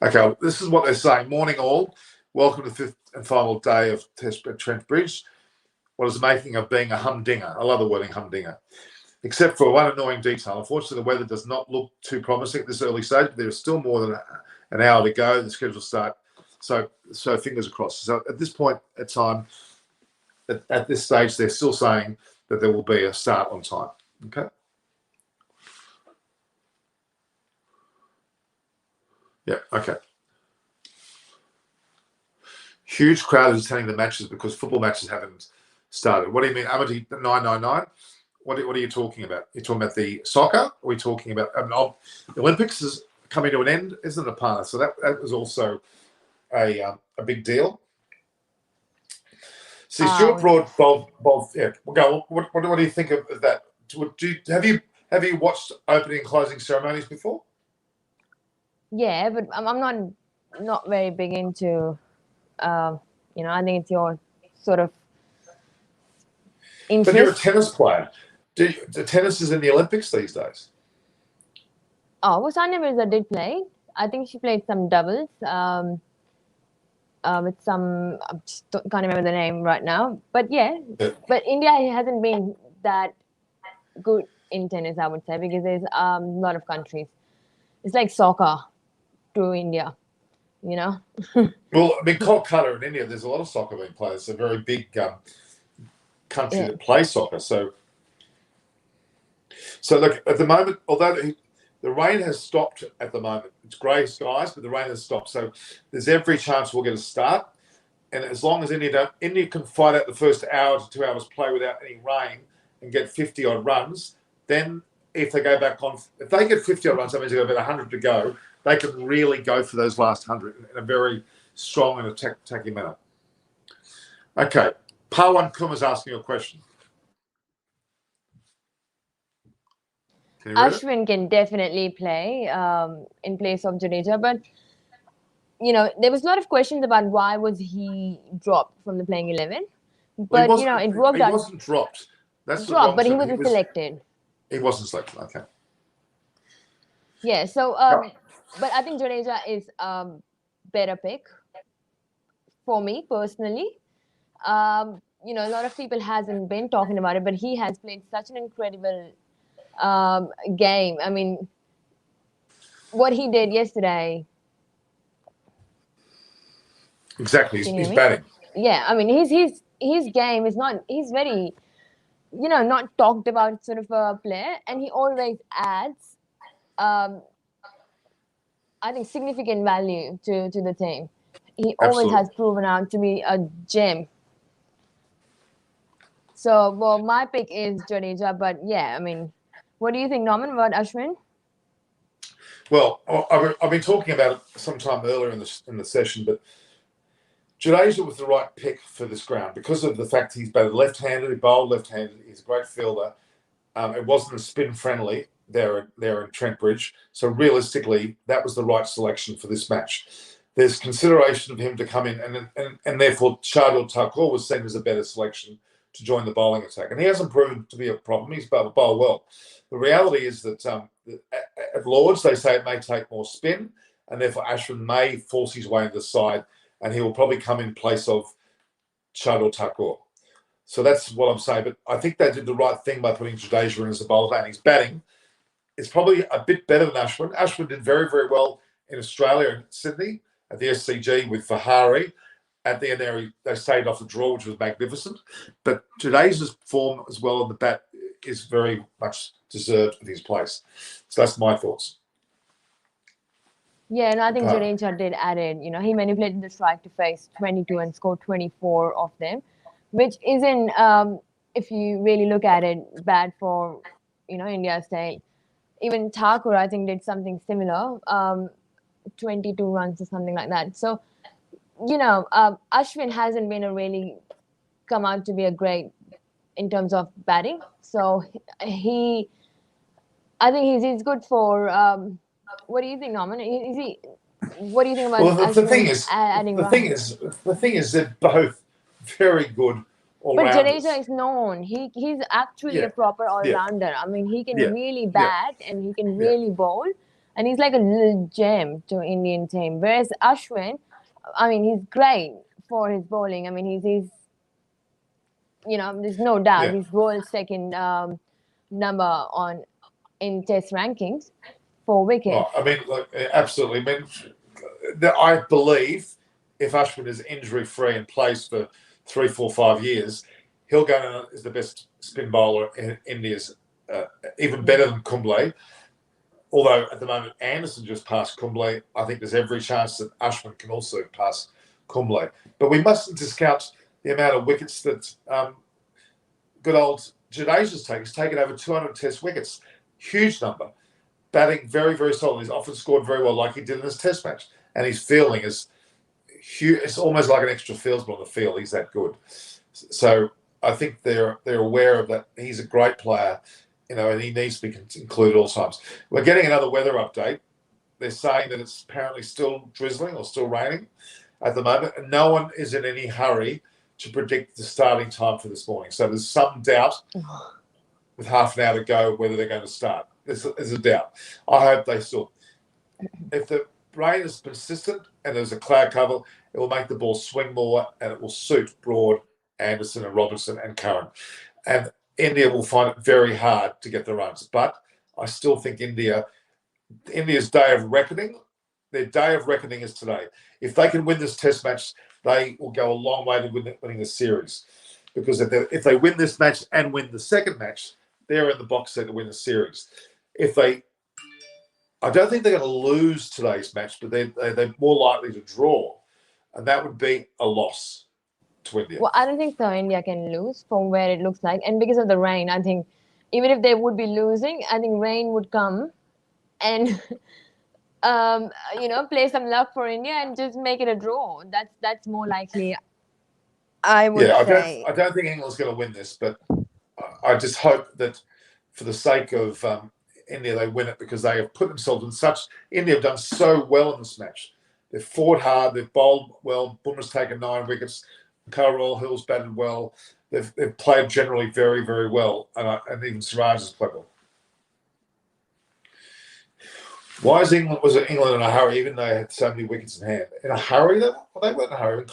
Okay, this is what they're saying. Morning all. Welcome to the fifth and final day of Test at Trent Bridge. What is making of being a humdinger? I love the wording humdinger. Except for one annoying detail. Unfortunately, the weather does not look too promising at this early stage. But there is still more than an hour to go. The schedule start. So fingers crossed. So at this point in time, at this stage, they're still saying that there will be a start on time. Okay. Yeah. Okay. Huge crowd is attending the matches because football matches haven't started. What do you mean, Amity 999? What are you talking about? You're talking about the soccer? Or are we talking about the Olympics is coming to an end, isn't it, partner? So that was also a big deal. See, Stuart Broad, yeah. We'll go. What do you think of that? Have you watched opening and closing ceremonies before? Yeah, but I'm not very big into. I think it's your sort of interest. But you're a tennis player. The tennis is in the Olympics these days. Oh, well, Sanya Mirza did play. I think she played some doubles with some. I just can't remember the name right now. But yeah, but India hasn't been that good in tennis, I would say, because there's a lot of countries. It's like soccer to India, you know. Well, I mean, Kolkata in India, there's a lot of soccer being played. It's a very big country that plays soccer. So look, at the moment, although the rain has stopped at the moment, it's grey skies, but the rain has stopped. So there's every chance we'll get a start. And as long as India can fight out the first hour to 2 hours play without any rain and get 50 odd runs, then if they go back on, if they get 50 odd runs, that means they've got about 100 to go. They can really go for those last 100 in a very strong and attacking manner. Okay, Pawan Kumar's asking a question. Ashwin can definitely play in place of Jadeja, but there was a lot of questions about why was he dropped from the playing 11. But it worked out. He wasn't dropped. That's dropped, but he wasn't selected. He wasn't selected. Okay. Yeah. So, but I think Jadeja is better pick for me personally. A lot of people hasn't been talking about it, but he has played such an incredible game. I mean, what he did yesterday. Exactly, he's batting. Yeah, I mean, his game is not. He's very, not talked about sort of a player, and he always adds, I think, significant value to the team. He always has proven out to be a gem. So, well, my pick is Jadeja, but yeah, I mean, what do you think, Norman, about Ashwin? Well, I've been talking about it sometime earlier in the session, but Jadeja was the right pick for this ground because of the fact he's batted left-handed, he bowled left-handed, he's a great fielder. It wasn't as spin-friendly there in Trent Bridge, so realistically, that was the right selection for this match. There's consideration of him to come in, and therefore Shardul Thakur was seen as a better selection to join the bowling attack, and he hasn't proven to be a problem. He's bowled well. The reality is that at Lords they say it may take more spin, and therefore Ashwin may force his way into the side, and he will probably come in place of Shardul Thakur. So that's what I'm saying. But I think they did the right thing by putting Jadeja in as a bowler, and his batting is probably a bit better than Ashwin. Ashwin did very, very well in Australia and Sydney at the SCG with Fahari. At the end there, they stayed off the draw, which was magnificent. But Jadeja's form as well in the bat is very much deserved of his place. So that's my thoughts. Yeah, and I think Jadeja did add in. He manipulated the strike to face 22 and scored 24 of them, which isn't, if you really look at it, bad for, India's style. Even Thakur, I think, did something similar, 22 runs or something like that. So, Ashwin hasn't been come out to be a great in terms of batting. So I think he's good for. What do you think, Norman? What do you think about? Well, the thing is, they're both very good all-rounders. But Jadeja is known. He's actually a proper all-rounder. I mean, he can really bat and he can really bowl, and he's like a little gem to Indian team. Whereas Ashwin, I mean, he's great for his bowling. I mean, he's there's no doubt he's world second number in Test rankings for wickets. Oh, I mean, absolutely. I mean, I believe if Ashwin is injury free and plays for 3, 4, 5 years, he'll go down as the best spin bowler in India's, even better than Kumble. Although at the moment Anderson just passed Kumble, I think there's every chance that Ashwin can also pass Kumble. But we mustn't discount the amount of wickets that good old Jadeja's taken. He's taken over 200 Test wickets, huge number. Batting very, very solid. He's often scored very well, like he did in his Test match, and his fielding is huge. It's almost like an extra fieldsman on the field. He's that good. So I think they're aware of that. He's a great player, and he needs to be included all times. We're getting another weather update. They're saying that it's apparently still drizzling or still raining at the moment, and no one is in any hurry to predict the starting time for this morning. So there's some doubt with half an hour to go whether they're going to start. There's a doubt. I hope they still. If the rain is persistent and there's a cloud cover, it will make the ball swing more and it will suit Broad, Anderson and Robinson and Curran. And India will find it very hard to get the runs. But I still think India's day of reckoning, their day of reckoning is today. If they can win this Test match, they will go a long way to winning the series. Because if they win this match and win the second match, they're in the box set to win the series. I don't think they're going to lose today's match, but they're more likely to draw, and that would be a loss to India. Well, I don't think so. India can lose from where it looks like, and because of the rain, I think even if they would be losing, I think rain would come and play some luck for India and just make it a draw. That's more likely. I would say. I don't think England's going to win this, but I just hope that for the sake of India, they win it because they have put themselves in such. India have done so well in this match. They've fought hard. They've bowled well. Bumrah's taken 9 wickets. Royal Hill's batted well. They've played generally very, very well, and even Siraj has played well. Why was England in a hurry, even though they had so many wickets in hand? In a hurry, they weren't in a hurry.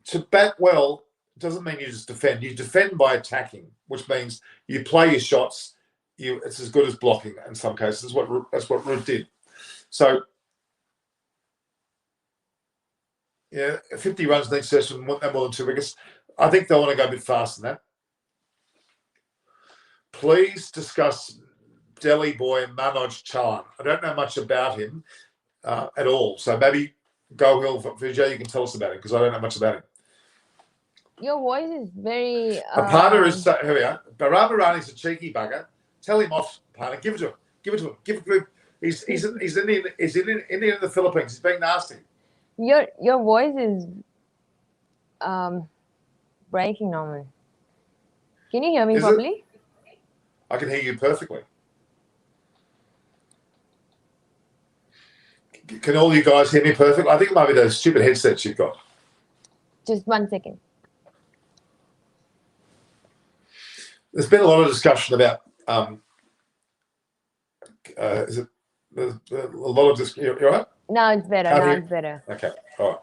To bat well doesn't mean you just defend. You defend by attacking, which means you play your shots. It's as good as blocking in some cases. That's what Root did. So, 50 runs next session, no more than 2 wickets. I think they want to go a bit faster than that. Please discuss Delhi boy Manoj Chalan. I don't know much about him at all. So maybe Gohil, Vijay, you can tell us about him because I don't know much about him. Your voice is very. Aparna is here we are. Baram Irani's a cheeky bugger. Tell him off, Aparna. Give it to him. Give it to him. He's Indian in the Philippines. He's being nasty. Your voice is breaking, Norman. Can you hear me properly? I can hear you perfectly. Can all you guys hear me perfectly? I think it might be those stupid headsets you've got. Just 1 second. There's been a lot of discussion about is it a lot of this? You're right? No, it's better. It's better. Okay, all right.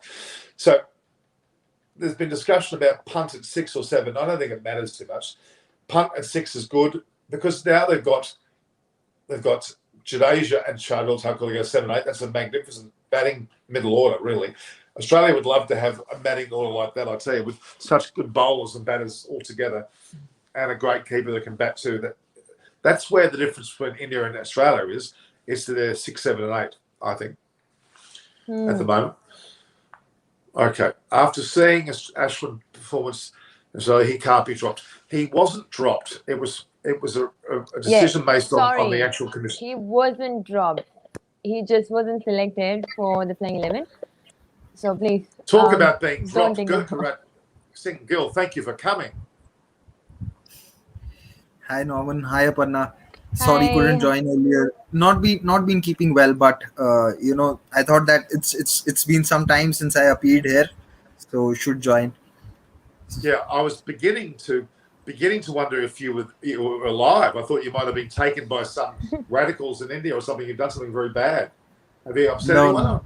So there's been discussion about punt at 6 or 7. I don't think it matters too much. Punt at 6 is good because now they've got Jadeja and Shardul Thakur to go 7-8. That's a magnificent batting middle order, really. Australia would love to have a batting order like that, I tell you, with such good bowlers and batters all together and a great keeper that can bat too. That's where the difference between India and Australia is. It's to their 6, 7 and 8, I think, at the moment. Okay. After seeing Ashwin's performance, so he can't be dropped. He wasn't dropped. It was a decision based on the actual commission. He wasn't dropped. He just wasn't selected for the playing 11. So please talk about being dropped. Singh Gill, thank you for coming. Hi Norman. Hi Aparna. Sorry, couldn't join earlier. Not been keeping well, but I thought that it's been some time since I appeared here, so should join. Yeah, I was beginning to beginning to wonder if you were alive. I thought you might have been taken by some radicals in India or something. You've done something very bad. Have you upset No, anyone?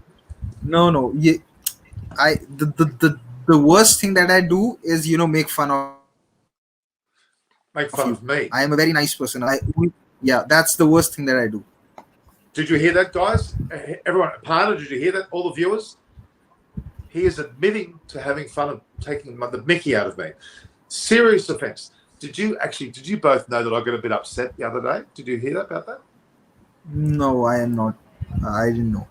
no, no. I the worst thing that I do is make fun of you. I Make am a fun very of me. nice person. Yeah, that's the worst thing that I do. Did you hear that, guys? Everyone, Parna, did you hear that? All the viewers? He is admitting to having fun of taking the mickey out of me. Serious offence. Did you both know that I got a bit upset the other day? Did you hear that about that? No, I am not. I didn't know.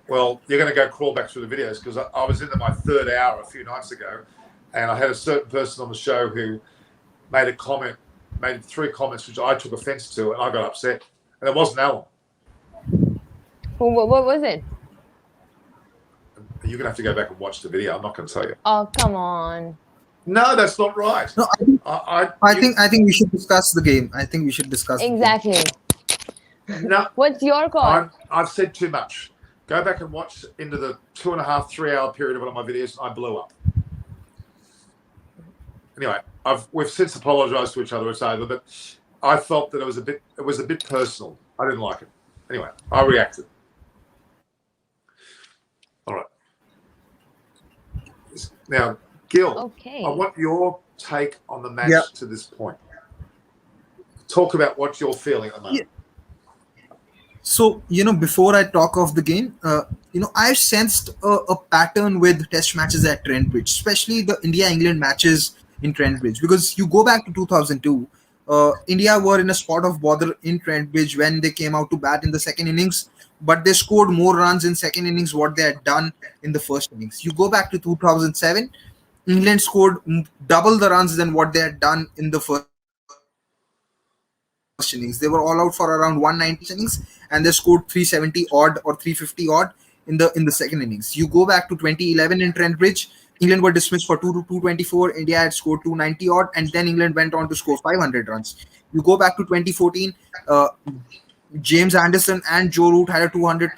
Well, you're going to go crawl back through the videos because I was into my third hour a few nights ago, and I had a certain person on the show who made 3 comments which I took offence to, and I got upset. And it wasn't Alan. What was it? You're going to have to go back and watch the video. I'm not going to tell you. Oh, come on. No, that's not right. No, I think we should discuss the game. I think we should discuss exactly. No. What's your call? I've said too much. Go back and watch into the 2.5, 3 hour period of one of my videos. I blew up. Anyway, we've since apologised to each other. It's over, but I felt that it was a bit personal. I didn't like it. Anyway, I reacted. All right. Now, Gil, Okay. I want your take on the match to this point. Talk about what you're feeling at the moment. So, before I talk of the game, I've sensed a pattern with test matches at Trent Bridge, especially the India-England matches in Trent Bridge. Because you go back to 2002, India were in a spot of bother in Trent Bridge when they came out to bat in the second innings, but they scored more runs in second innings what they had done in the first innings. You go back to 2007, England scored double the runs than what they had done in the first innings. They were all out for around 190 innings, and they scored 370 odd or 350 odd in the second innings. You go back to 2011 in Trent Bridge, England were dismissed for 224. India had scored 290 odd, and then England went on to score 500 runs. You go back to 2014, James Anderson and Joe Root had a 200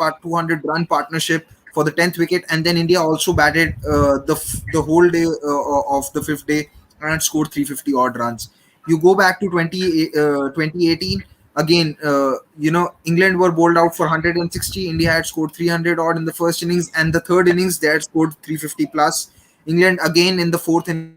run partnership for the 10th wicket, and then India also batted the whole day of the 5th day and scored 350 odd runs. You go back to 2018 again. England were bowled out for 160. India had scored 300 odd in the first innings, and the third innings they had scored 350 plus. England again in the fourth innings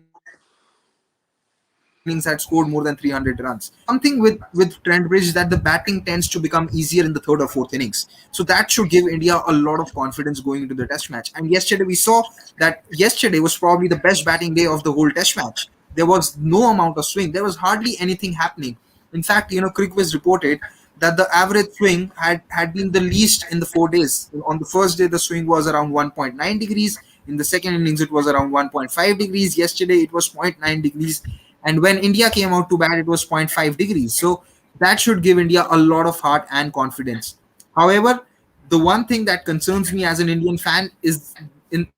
had scored more than 300 runs. Something with Trent Bridge that the batting tends to become easier in the third or fourth innings. So that should give India a lot of confidence going into the test match. And yesterday we saw that yesterday was probably the best batting day of the whole test match. There was no amount of swing. There was hardly anything happening. In fact, Crickwiz reported that the average swing had been the least in the 4 days. On the first day, the swing was around 1.9 degrees. In the second innings, it was around 1.5 degrees. Yesterday, it was 0.9 degrees. And when India came out to bat, it was 0.5 degrees. So that should give India a lot of heart and confidence. However, the one thing that concerns me as an Indian fan is in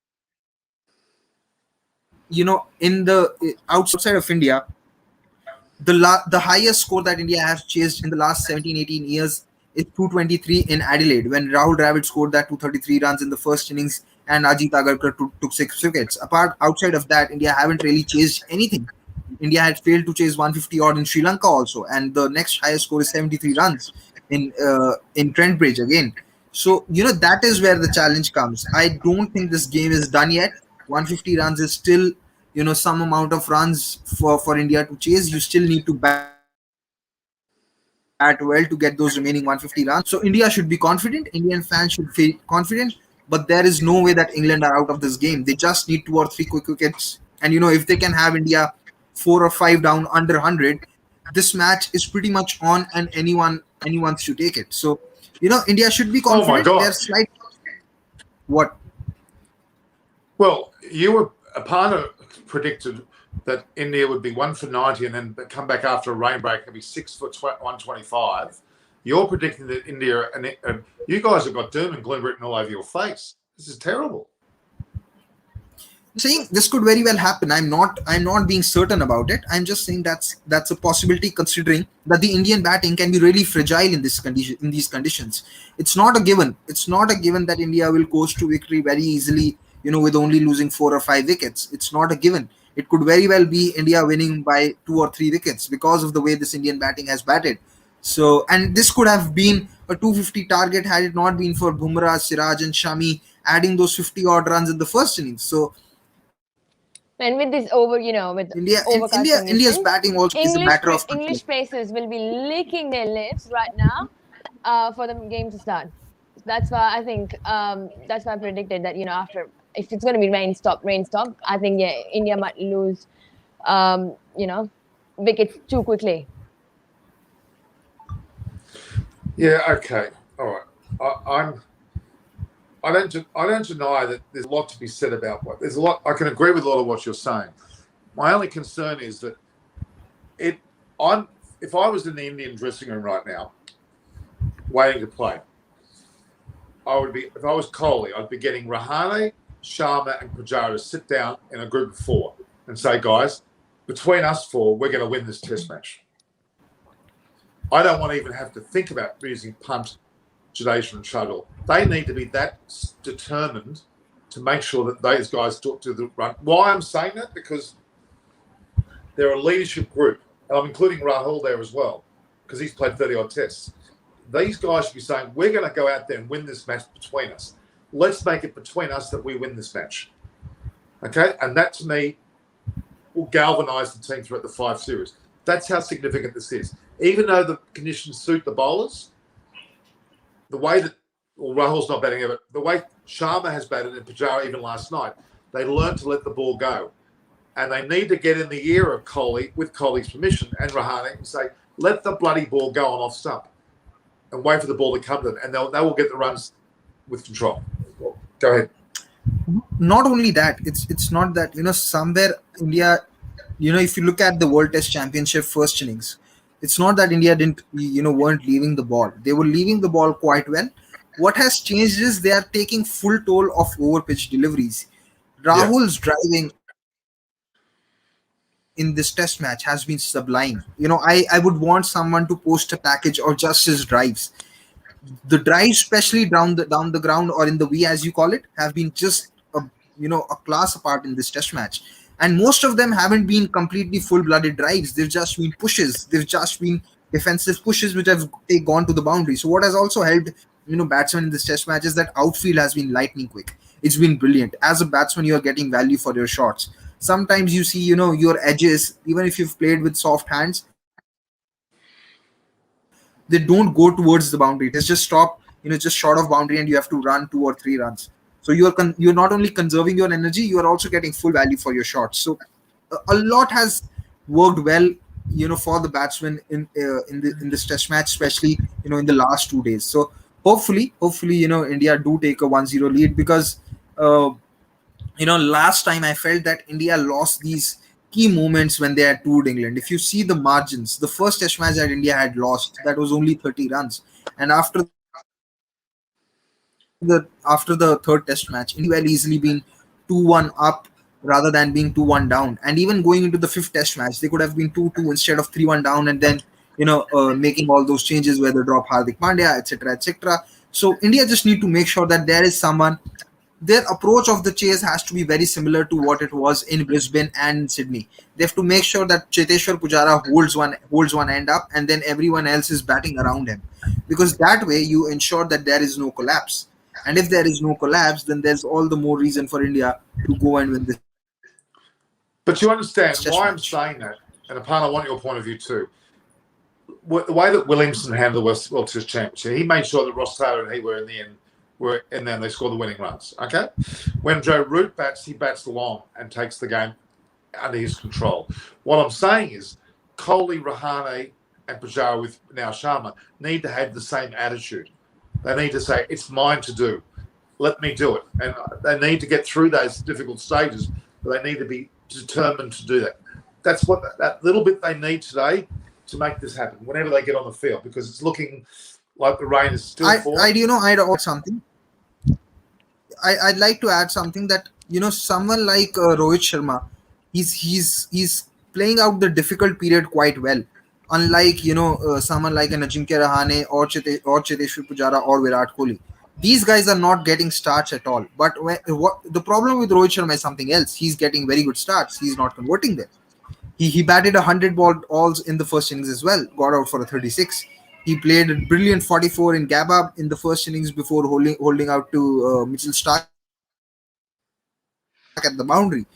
the outside of India, the highest score that India has chased in the last 17-18 years is 223 in Adelaide, when Rahul Dravid scored that 233 runs in the first innings and Ajit Agarkar took 6 wickets. Outside of that, India haven't really chased anything. India had failed to chase 150 odd in Sri Lanka also, and the next highest score is 73 runs in Trent Bridge again. So that is where the challenge comes. I don't think this game is done yet. 150 runs is still some amount of runs for India to chase. You still need to bat well to get those remaining 150 runs. So India should be confident. Indian fans should feel confident. But there is no way that England are out of this game. They just need 2 or 3 quick wickets. And if they can have India 4 or 5 down under 100, this match is pretty much on, and anyone should take it. So India should be confident. Oh my God. They're slight. What? Well, Aparna predicted that India would be 1 for 90 and then come back after a rain break and be 6 for 125. You're predicting that India and you guys have got doom and gloom written all over your face. This is terrible. Saying this could very well happen. I'm not being certain about it. I'm just saying that's a possibility, considering that the Indian batting can be really fragile in these conditions. It's not a given. It's not a given that India will coast to victory very easily, with only losing 4 or 5 wickets. It's not a given. It could very well be India winning by 2 or 3 wickets because of the way this Indian batting has batted. So, and this could have been a 250 target had it not been for Bumrah, Siraj, and Shami adding those 50 odd runs in the first innings. So, And with this with overcast India's conditions, batting also is a matter of control. English pacers will be licking their lips right now for the game to start. That's why I think that's why I predicted that after, if it's going to be rain stop, I think India might lose um, you know wickets too quickly. Yeah. Okay. All right. I'm. I don't deny that there's a lot to be said about what there's a lot. I can agree with a lot of what you're saying. My only concern is that if I was in the Indian dressing room right now, waiting to play, I would be. If I was Kohli, I'd be getting Rahane, Sharma, and Pujara to sit down in a group of 4 and say, guys, between us 4, we're going to win this Test match. I don't want to even have to think about using Punt, Jadeja, and Chugall. They need to be that determined to make sure that those guys do the run. Why I'm saying that? Because they're a leadership group, and I'm including Rahul there as well, because he's played 30-odd tests. These guys should be saying, we're going to go out there and win this match between us. Let's make it between us that we win this match. Okay? And that, to me, will galvanise the team throughout the 5 series. That's how significant this is. Even though the conditions suit the bowlers, the way that, well, Rahul's not batting ever, the way Sharma has batted and Pujara even last night, they learned to let the ball go. And they need to get in the ear of Kohli, with Kohli's permission, and Rahane, and say, let the bloody ball go on off stump and wait for the ball to come to them. And they will get the runs with control. Go ahead. Not only that, it's not that, somewhere India, if you look at the World Test Championship first innings, it's not that India weren't leaving the ball. They were leaving the ball quite well. What has changed is they are taking full toll of over pitch deliveries. Rahul's driving in this Test match has been sublime. I would want someone to post a package of just his drives. The drives, especially down the ground or in the V, as you call it, have been just a class apart in this Test match. And most of them haven't been completely full-blooded drives. They've just been pushes. They've just been defensive pushes which have gone to the boundary. So what has also helped batsmen in this Test match is that outfield has been lightning quick. It's been brilliant. As a batsman, you are getting value for your shots. Sometimes you see your edges, even if you've played with soft hands, they don't go towards the boundary. They just stop, just short of boundary, and you have to run 2 or 3 runs. So you're not only conserving your energy, you are also getting full value for your shots. So a lot has worked well, for the batsmen in this Test match, especially in the last 2 days. So hopefully, India do take a 1-0 lead, because last time I felt that India lost these key moments when they had toured England. If you see the margins, the first Test match that India had lost, that was only 30 runs, and after the third Test match, India had easily been 2-1 up rather than being 2-1 down. And even going into the fifth Test match, they could have been 2-2 instead of 3-1 down, and then making all those changes where they drop Hardik Pandya, etc., etc. So India just need to make sure that there is someone. Their approach of the chase has to be very similar to what it was in Brisbane and Sydney. They have to make sure that Cheteshwar Pujara holds one end up, and then everyone else is batting around him, because that way you ensure that there is no collapse. And if there is no collapse, then there's all the more reason for India to go and win this. But you understand Test why I'm match. saying that, and Apana, I want your point of view too. The way that Williamson handled the World Test Championship, he made sure that Ross Taylor and he were in the end. And then they score the winning runs. Okay, when Joe Root bats, he bats long and takes the game under his control. What I'm saying is, Kohli, Rahane, and Pujara with now Sharma need to have the same attitude. They need to say, "It's mine to do. Let me do it." And they need to get through those difficult stages, but they need to be determined to do that. That's what that little bit they need today to make this happen. Whenever they get on the field, because it's looking like the rain is still falling. I'd add something. I'd like to add something that someone like Rohit Sharma, he's playing out the difficult period quite well, unlike someone like an Ajinkya Rahane or Cheteshwar Pujara or Virat Kohli. These guys are not getting starts at all. But the problem with Rohit Sharma is something else. He's getting very good starts. He's not converting them. He batted 100 balls in the first innings as well. Got out for a 36. He played a brilliant 44 in Gabba in the first innings before holding out to Mitchell Stark at the boundary.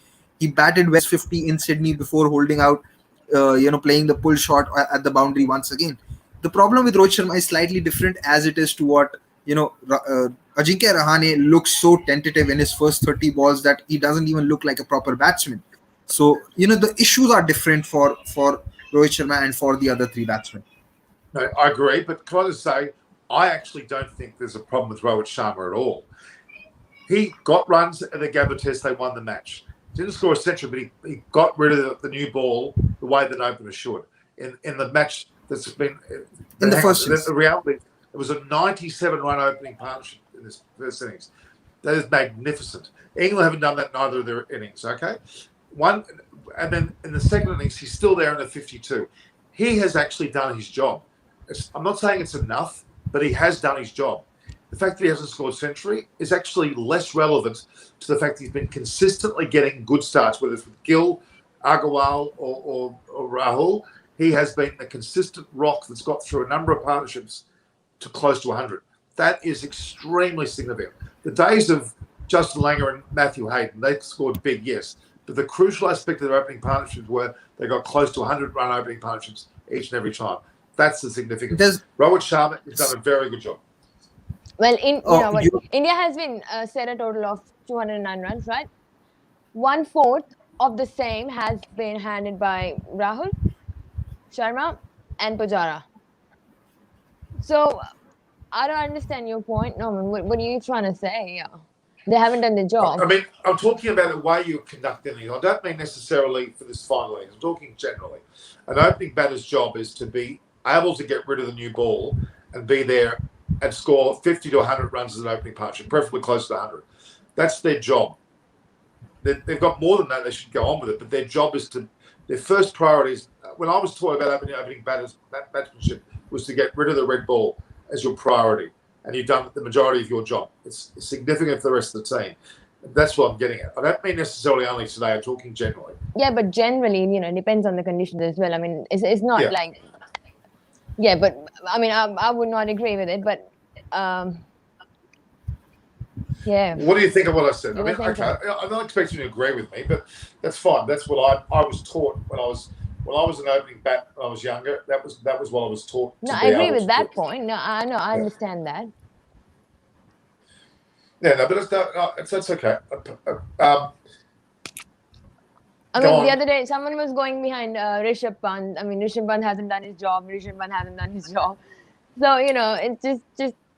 He batted well 50 in Sydney before holding out, playing the pull shot at the boundary once again. The problem with Rohit Sharma is slightly different as it is to what Ajinkya Rahane looks so tentative in his first 30 balls that he doesn't even look like a proper batsman. So the issues are different for Rohit Sharma and for the other three batsmen. No, I agree, but can I just say, I actually don't think there's a problem with Rohit Sharma at all. He got runs at the Gabba Test, they won the match. Didn't score a century, but he got rid of the new ball the way that an opener should. In the match that's been in the first innings. The reality, it was a 97-run opening partnership in this first innings. That is magnificent. England haven't done that in either of their innings, okay? One, and then in the second innings, he's still there in the 52. He has actually done his job. I'm not saying it's enough, but he has done his job. The fact that he hasn't scored a century is actually less relevant to the fact that he's been consistently getting good starts, whether it's with Gill, Agarwal, or Rahul. He has been a consistent rock that's got through a number of partnerships to close to 100. That is extremely significant. The days of Justin Langer and Matthew Hayden, they scored big, yes. But the crucial aspect of their opening partnerships were they got close to 100-run opening partnerships each and every time. That's the significance. Rohit Sharma has done a very good job. Well, India has been set a total of 209 runs, right? 1/4 of the same has been handed by Rahul, Sharma, and Pujara. So I don't understand your point, Norman. What are you trying to say? They haven't done the job. I mean, I'm talking about the way you conduct innings. I don't mean necessarily for this final innings. I'm talking generally. An opening batter's job is to be able to get rid of the new ball and be there and score 50 to 100 runs as an opening partnership, preferably close to 100. That's their job. They've got more than that. They should go on with it. But their job is their first priority is, when I was taught about opening batters, batsmanship was to get rid of the red ball as your priority. And you've done the majority of your job. It's significant for the rest of the team. That's what I'm getting at. I don't mean necessarily only today. I'm talking generally. Yeah, but generally, it depends on the conditions as well. I mean, it's not like... Yeah, but I mean, I would not agree with it, but yeah. What do you think of what I said? I mean, okay, I'm not expecting you to agree with me, but that's fine. That's what I was taught when I was an opening bat when I was younger. That was what I was taught. No, I agree with that point. No, I know, I understand that. Yeah, no, but that's okay. I mean, the other day, someone was going behind Rishabh Pant. I mean, Rishabh Pant hasn't done his job. So,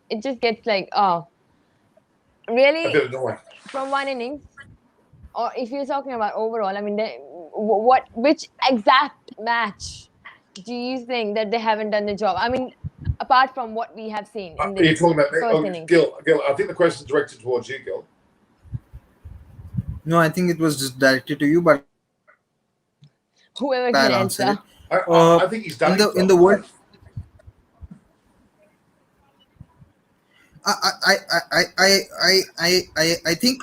it just gets like, oh, really? A bit annoying. From one innings, or if you're talking about overall, I mean, which exact match do you think that they haven't done the job? I mean, apart from what we have seen in the you're talking about first innings. Gil, I think the question is directed towards you, Gil. No, I think it was just directed to you, but whoever can answer. I think he's done in the world. I think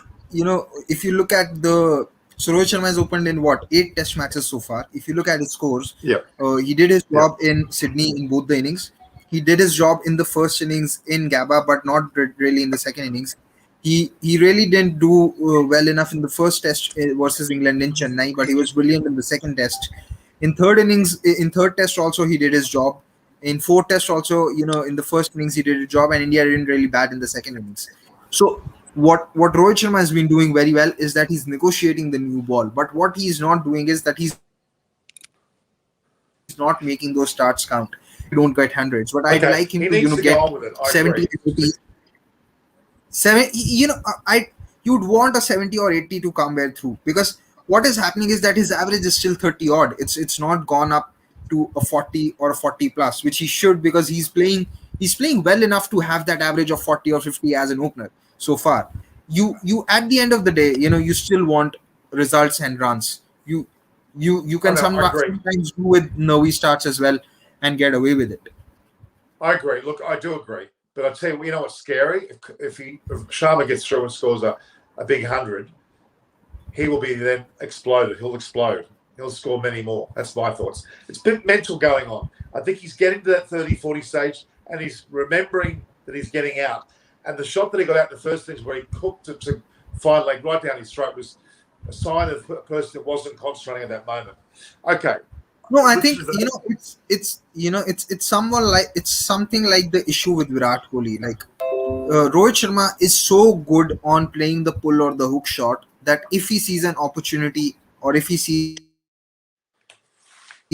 if you look at Rohit Sharma has opened in 8 test matches so far. If you look at his scores, he did his job in Sydney in both the innings. He did his job in the first innings in Gabba, but not really in the second innings. He really didn't do well enough in the first test versus England in Chennai, but he was brilliant in the second test. In third test also he did his job. In fourth test also, in the first innings he did his job, and India didn't really bat in the second innings. So what Rohit Sharma has been doing very well is that he's negotiating the new ball. But what he's not doing is that he's not making those starts count. You don't get hundreds. But I'd like him to get 70, 80. You'd want a 70 or 80 to come well through, because what is happening is that his average is still 30 odd. It's not gone up to a 40 or a 40 plus, which he should, because he's playing well enough to have that average of 40 or 50 as an opener so far. You at the end of the day, you still want results and runs. You can sometimes do with nervy starts as well and get away with it. I agree. Look, I do agree. But I tell you, you know what's scary? If Sharma gets through and scores a big 100, he will be then exploded. He'll explode. He'll score many more. That's my thoughts. It's a bit mental going on. I think he's getting to that 30, 40 stage, and he's remembering that he's getting out. And the shot that he got out in the first things where he cooked it to fine leg right down his throat was a sign of a person that wasn't concentrating at that moment. Okay. No, I think it's something like the issue with Virat Kohli. Like Rohit Sharma is so good on playing the pull or the hook shot that if he sees an opportunity or if he sees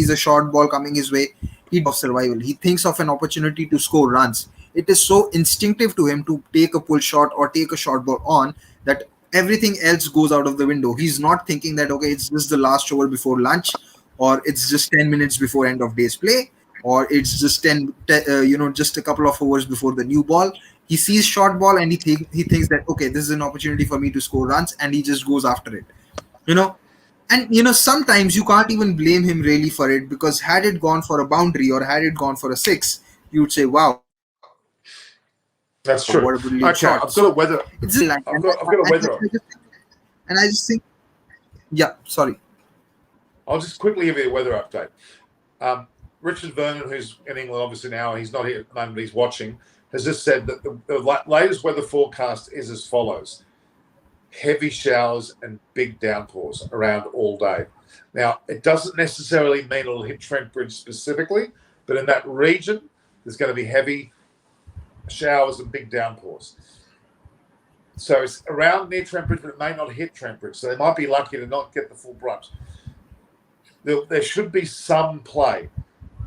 a short ball coming his way, he of survival. He thinks of an opportunity to score runs. It is so instinctive to him to take a pull shot or take a short ball on that everything else goes out of the window. He's not thinking that okay, it's just the last over before lunch, or it's just 10 minutes before end of day's play, or it's just just a couple of overs before the new ball. He sees short ball and he thinks that okay, this is an opportunity for me to score runs, and he just goes after it. And sometimes you can't even blame him really for it, because had it gone for a boundary or had it gone for a six, you would say, wow, that's true. What a brilliant Okay, shot. I've got a weather. It's just like, I've got a weather. and I just think, yeah, sorry. I'll just quickly give you a weather update. Richard Vernon, who's in England obviously now, he's not here at the moment, he's watching, has just said that the latest weather forecast is as follows: heavy showers and big downpours around all day. Now, it doesn't necessarily mean it'll hit Trent Bridge specifically, but in that region, there's going to be heavy showers and big downpours. So it's around near Trent Bridge, but it may not hit Trent Bridge. So they might be lucky to not get the full brunt. There should be some play.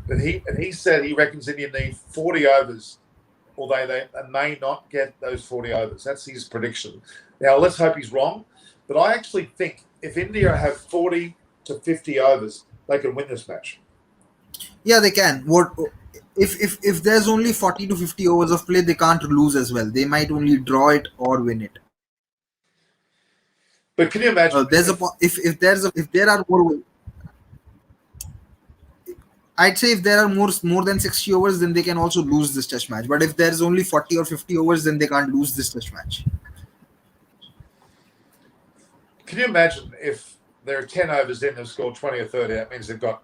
But he said he reckons India need 40 overs, although they may not get those 40 overs. That's his prediction. Now, let's hope he's wrong. But I actually think if India have 40 to 50 overs, they can win this match. Yeah, they can. If there's only 40 to 50 overs of play, they can't lose as well. They might only draw it or win it. But can you imagine if there are more, I'd say if there are more than 60 overs, then they can also lose this test match. But if there's only 40 or 50 overs, then they can't lose this test match. Can you imagine if there are 10 overs in, they've scored 20 or 30, that means they've got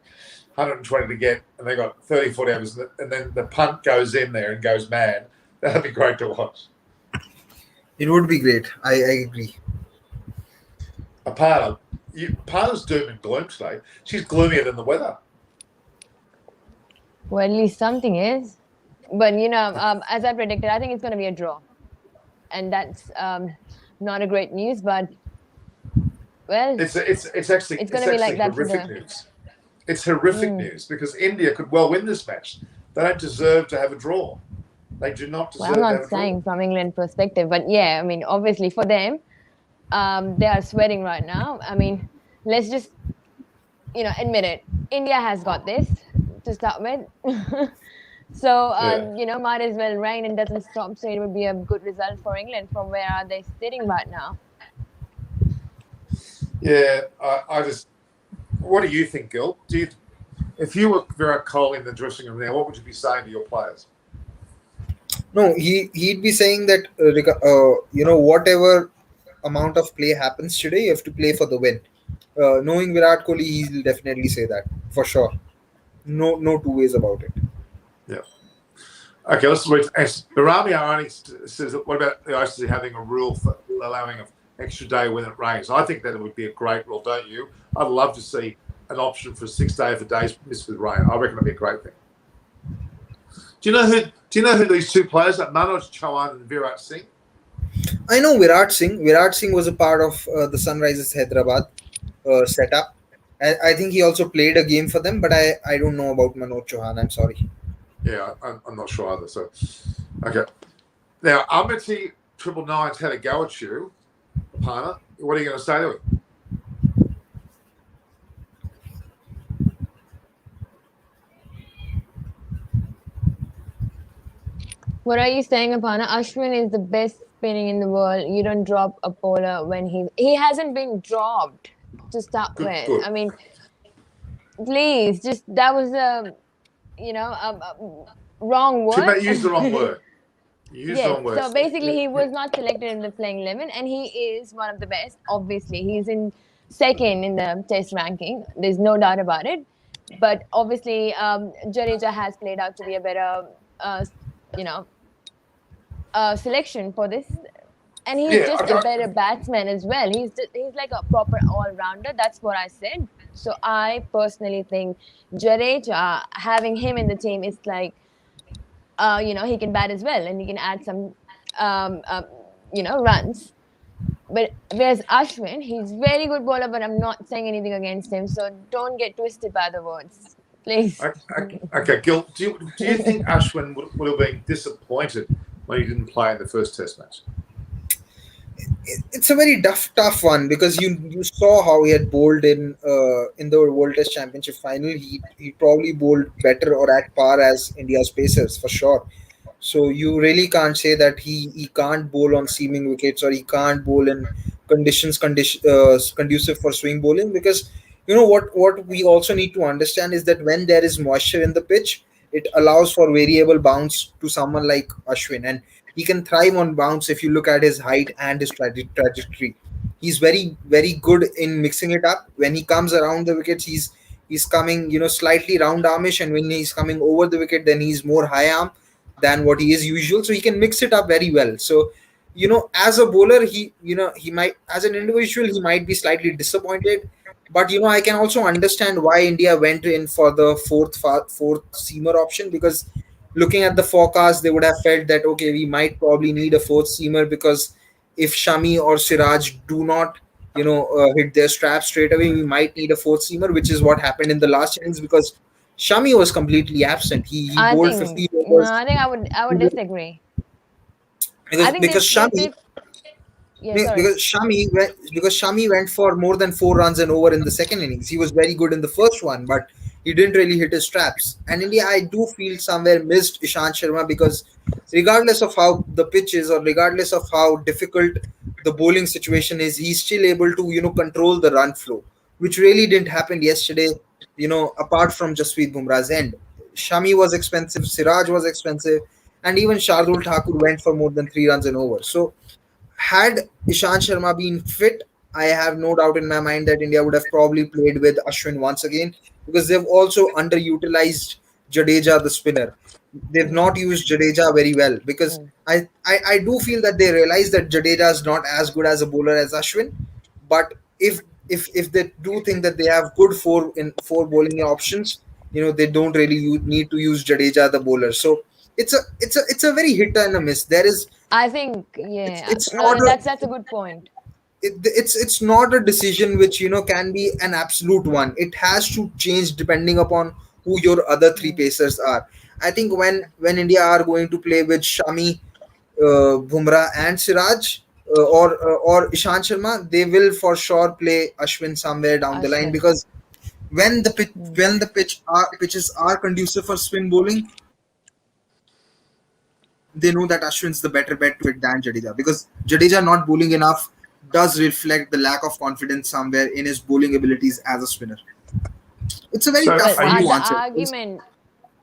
120 to get, and they've got 30, 40 overs, and then the punt goes in there and goes mad. That'd be great to watch. It would be great. I agree. Aparna's doom and gloom today. She's gloomier than the weather. Well, at least something is. But, as I predicted, I think it's going to be a draw. And that's not a great news, but, well... It's going to be like that horrific news. It's horrific news because India could well win this match. They don't deserve to have a draw. They do not deserve to have a draw. Well, I'm not saying from England perspective, but yeah, I mean, obviously for them, they are sweating right now. I mean, let's just, admit it. India has got this to start with. So, might as well rain and doesn't stop. So it would be a good result for England from where are they sitting right now. Yeah, I just... What do you think, Gil? If you were Virat Kohli in the dressing room now, what would you be saying to your players? No, he'd be saying that, whatever amount of play happens today, you have to play for the win. Knowing Virat Kohli, he'll definitely say that, for sure. No two ways about it. Yeah. Okay, let's wait. Barami Arani says, what about the ICC having a rule for allowing an extra day when it rains? I think that it would be a great rule, don't you? I'd love to see an option for 6 days for days missed with rain. I reckon it'd be a great thing. Do you know who these two players are? Manoj Chauhan and Virat Singh? I know Virat Singh. Virat Singh was a part of the Sunrisers Hyderabad setup. I think he also played a game for them, but I don't know about Manoj Chauhan. I'm sorry. Yeah, I'm not sure either. So, okay. Now, Amity 999's had a go at you, Aparna. What are you going to say to it? What are you saying, Aparna? Ashwin is the best spinning in the world. You don't drop a bowler when he hasn't been dropped to start with. Good. I mean, please, that was a wrong word. She might use the wrong word. Use Yes, on words. so basically he was not selected in the playing 11 and he is one of the best. Obviously, he's in second in the test ranking. There's no doubt about it. But obviously, Jadeja has played out to be a better, you know, selection for this. And he's Yeah, just a better batsman as well. He's like a proper all-rounder. That's what I said. So I personally think Jadeja, having him in the team is like, he can bat as well and he can add some, um, um, runs. But whereas Ashwin, he's very good bowler, but I'm not saying anything against him. So don't get twisted by the words, please. Okay, Gil, do you think Ashwin would have been disappointed when he didn't play in the first Test match? It's a very tough one because you saw how he had bowled in the World Test Championship final. He probably bowled better or at par as India's pacers for sure. So you really can't say that he can't bowl on seaming wickets or he can't bowl in conducive for swing bowling, because what we also need to understand is that when there is moisture in the pitch, it allows for variable bounce to someone like Ashwin, and he can thrive on bounce if you look at his height and his trajectory. He's very good in mixing it up. When he comes around the wickets, he's coming slightly round armish, and when he's coming over the wicket, then he's more high arm than what he is usual. So he can mix it up very well. So as a bowler, he might, as an individual, he might be slightly disappointed. But I can also understand why India went in for the fourth seamer option, because looking at the forecast, they would have felt that okay, we might probably need a fourth seamer, because if Shami or Siraj do not hit their straps straight away, we might need a fourth seamer, which is what happened in the last innings, because Shami was completely absent. He I bowled think 50 no, overs. I think I would disagree. because I think because Shami yeah, sorry. because Shami went for more than 4 runs and over in the second innings. He was very good in the first one, but he didn't really hit his straps. And India, I do feel somewhere missed Ishant Sharma, because regardless of how the pitch is or regardless of how difficult the bowling situation is, he's still able to control the run flow, which really didn't happen yesterday. Apart from Jasprit Bumrah's end, Shami was expensive, Siraj was expensive, and even Shardul Thakur went for more than 3 runs and over. So had Ishant Sharma been fit, I have no doubt in my mind that India would have probably played with Ashwin once again, because they've also underutilized Jadeja, the spinner. They've not used Jadeja very well, because I do feel that they realize that Jadeja is not as good as a bowler as Ashwin. But if they do think that they have good four bowling options, they don't really need to use Jadeja, the bowler. So it's a very hit and a miss. I think yeah, It's no, not that's a good point. it's not a decision which can be an absolute one. It has to change depending upon who your other three pacers are. I think when India are going to play with Shami, Bumrah and Siraj, or Ishant Sharma, they will for sure play Ashwin somewhere down the line, Ashwin. because when the pitches are conducive for spin bowling, they know that Ashwin's the better bet to it than Jadeja, because Jadeja not bowling enough does reflect the lack of confidence somewhere in his bowling abilities as a spinner. It's a very tough But one to the answer. argument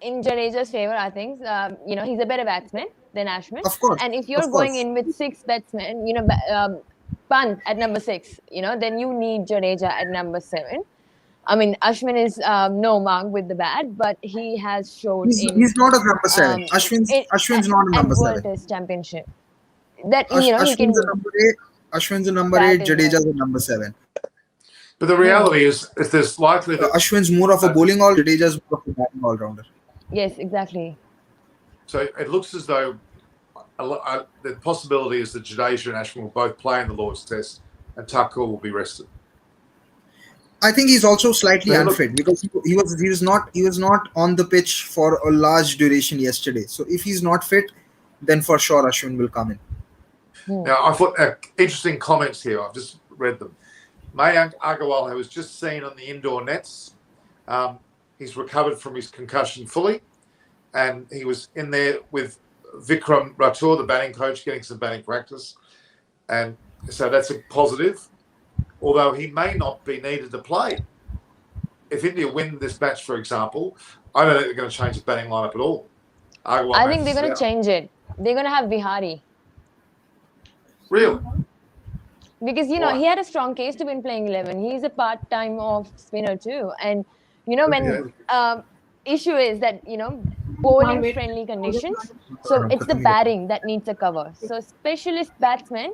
in Jadeja's favor, I think, he's a better batsman than Ashwin. Of course, And if of you're going course. in with six batsmen, Pant at number 6, then you need Jadeja at number 7. I mean, Ashwin is no mark with the bat, but he has showed He's not a number 7. Ashwin's not a at number World 7. Test Championship that he Ashwin's a can number 8. Ashwin's a number 8. bat as Jadeja's well. a number 7. But the reality is there's likely that Ashwin's more of a bowling all. Jadeja's more of a batting all rounder. Yes, exactly. so it looks as though the possibility is that Jadeja and Ashwin will both play in the Lord's Test, and Thakur will be rested. I think he's also slightly Yeah, look- unfit, because he was not on the pitch for a large duration yesterday. So if he's not fit, then for sure Ashwin will come in. Now, I thought interesting comments here. I've just read them. Mayank Agarwal, who was just seen on the indoor nets, he's recovered from his concussion fully, and he was in there with Vikram Rathore, the batting coach, getting some batting practice, and so that's a positive. Although he may not be needed to play. If India win this match, for example, I don't think they're going to change the batting lineup at all. I think they're going to change it. they're going to have Vihari. Really? Because, you know, Why? he had a strong case to win playing 11. He's a part-time off spinner too. And, you know, when issue is that, you know, bowling friendly conditions. So it's the batting that needs a cover. So specialist batsmen,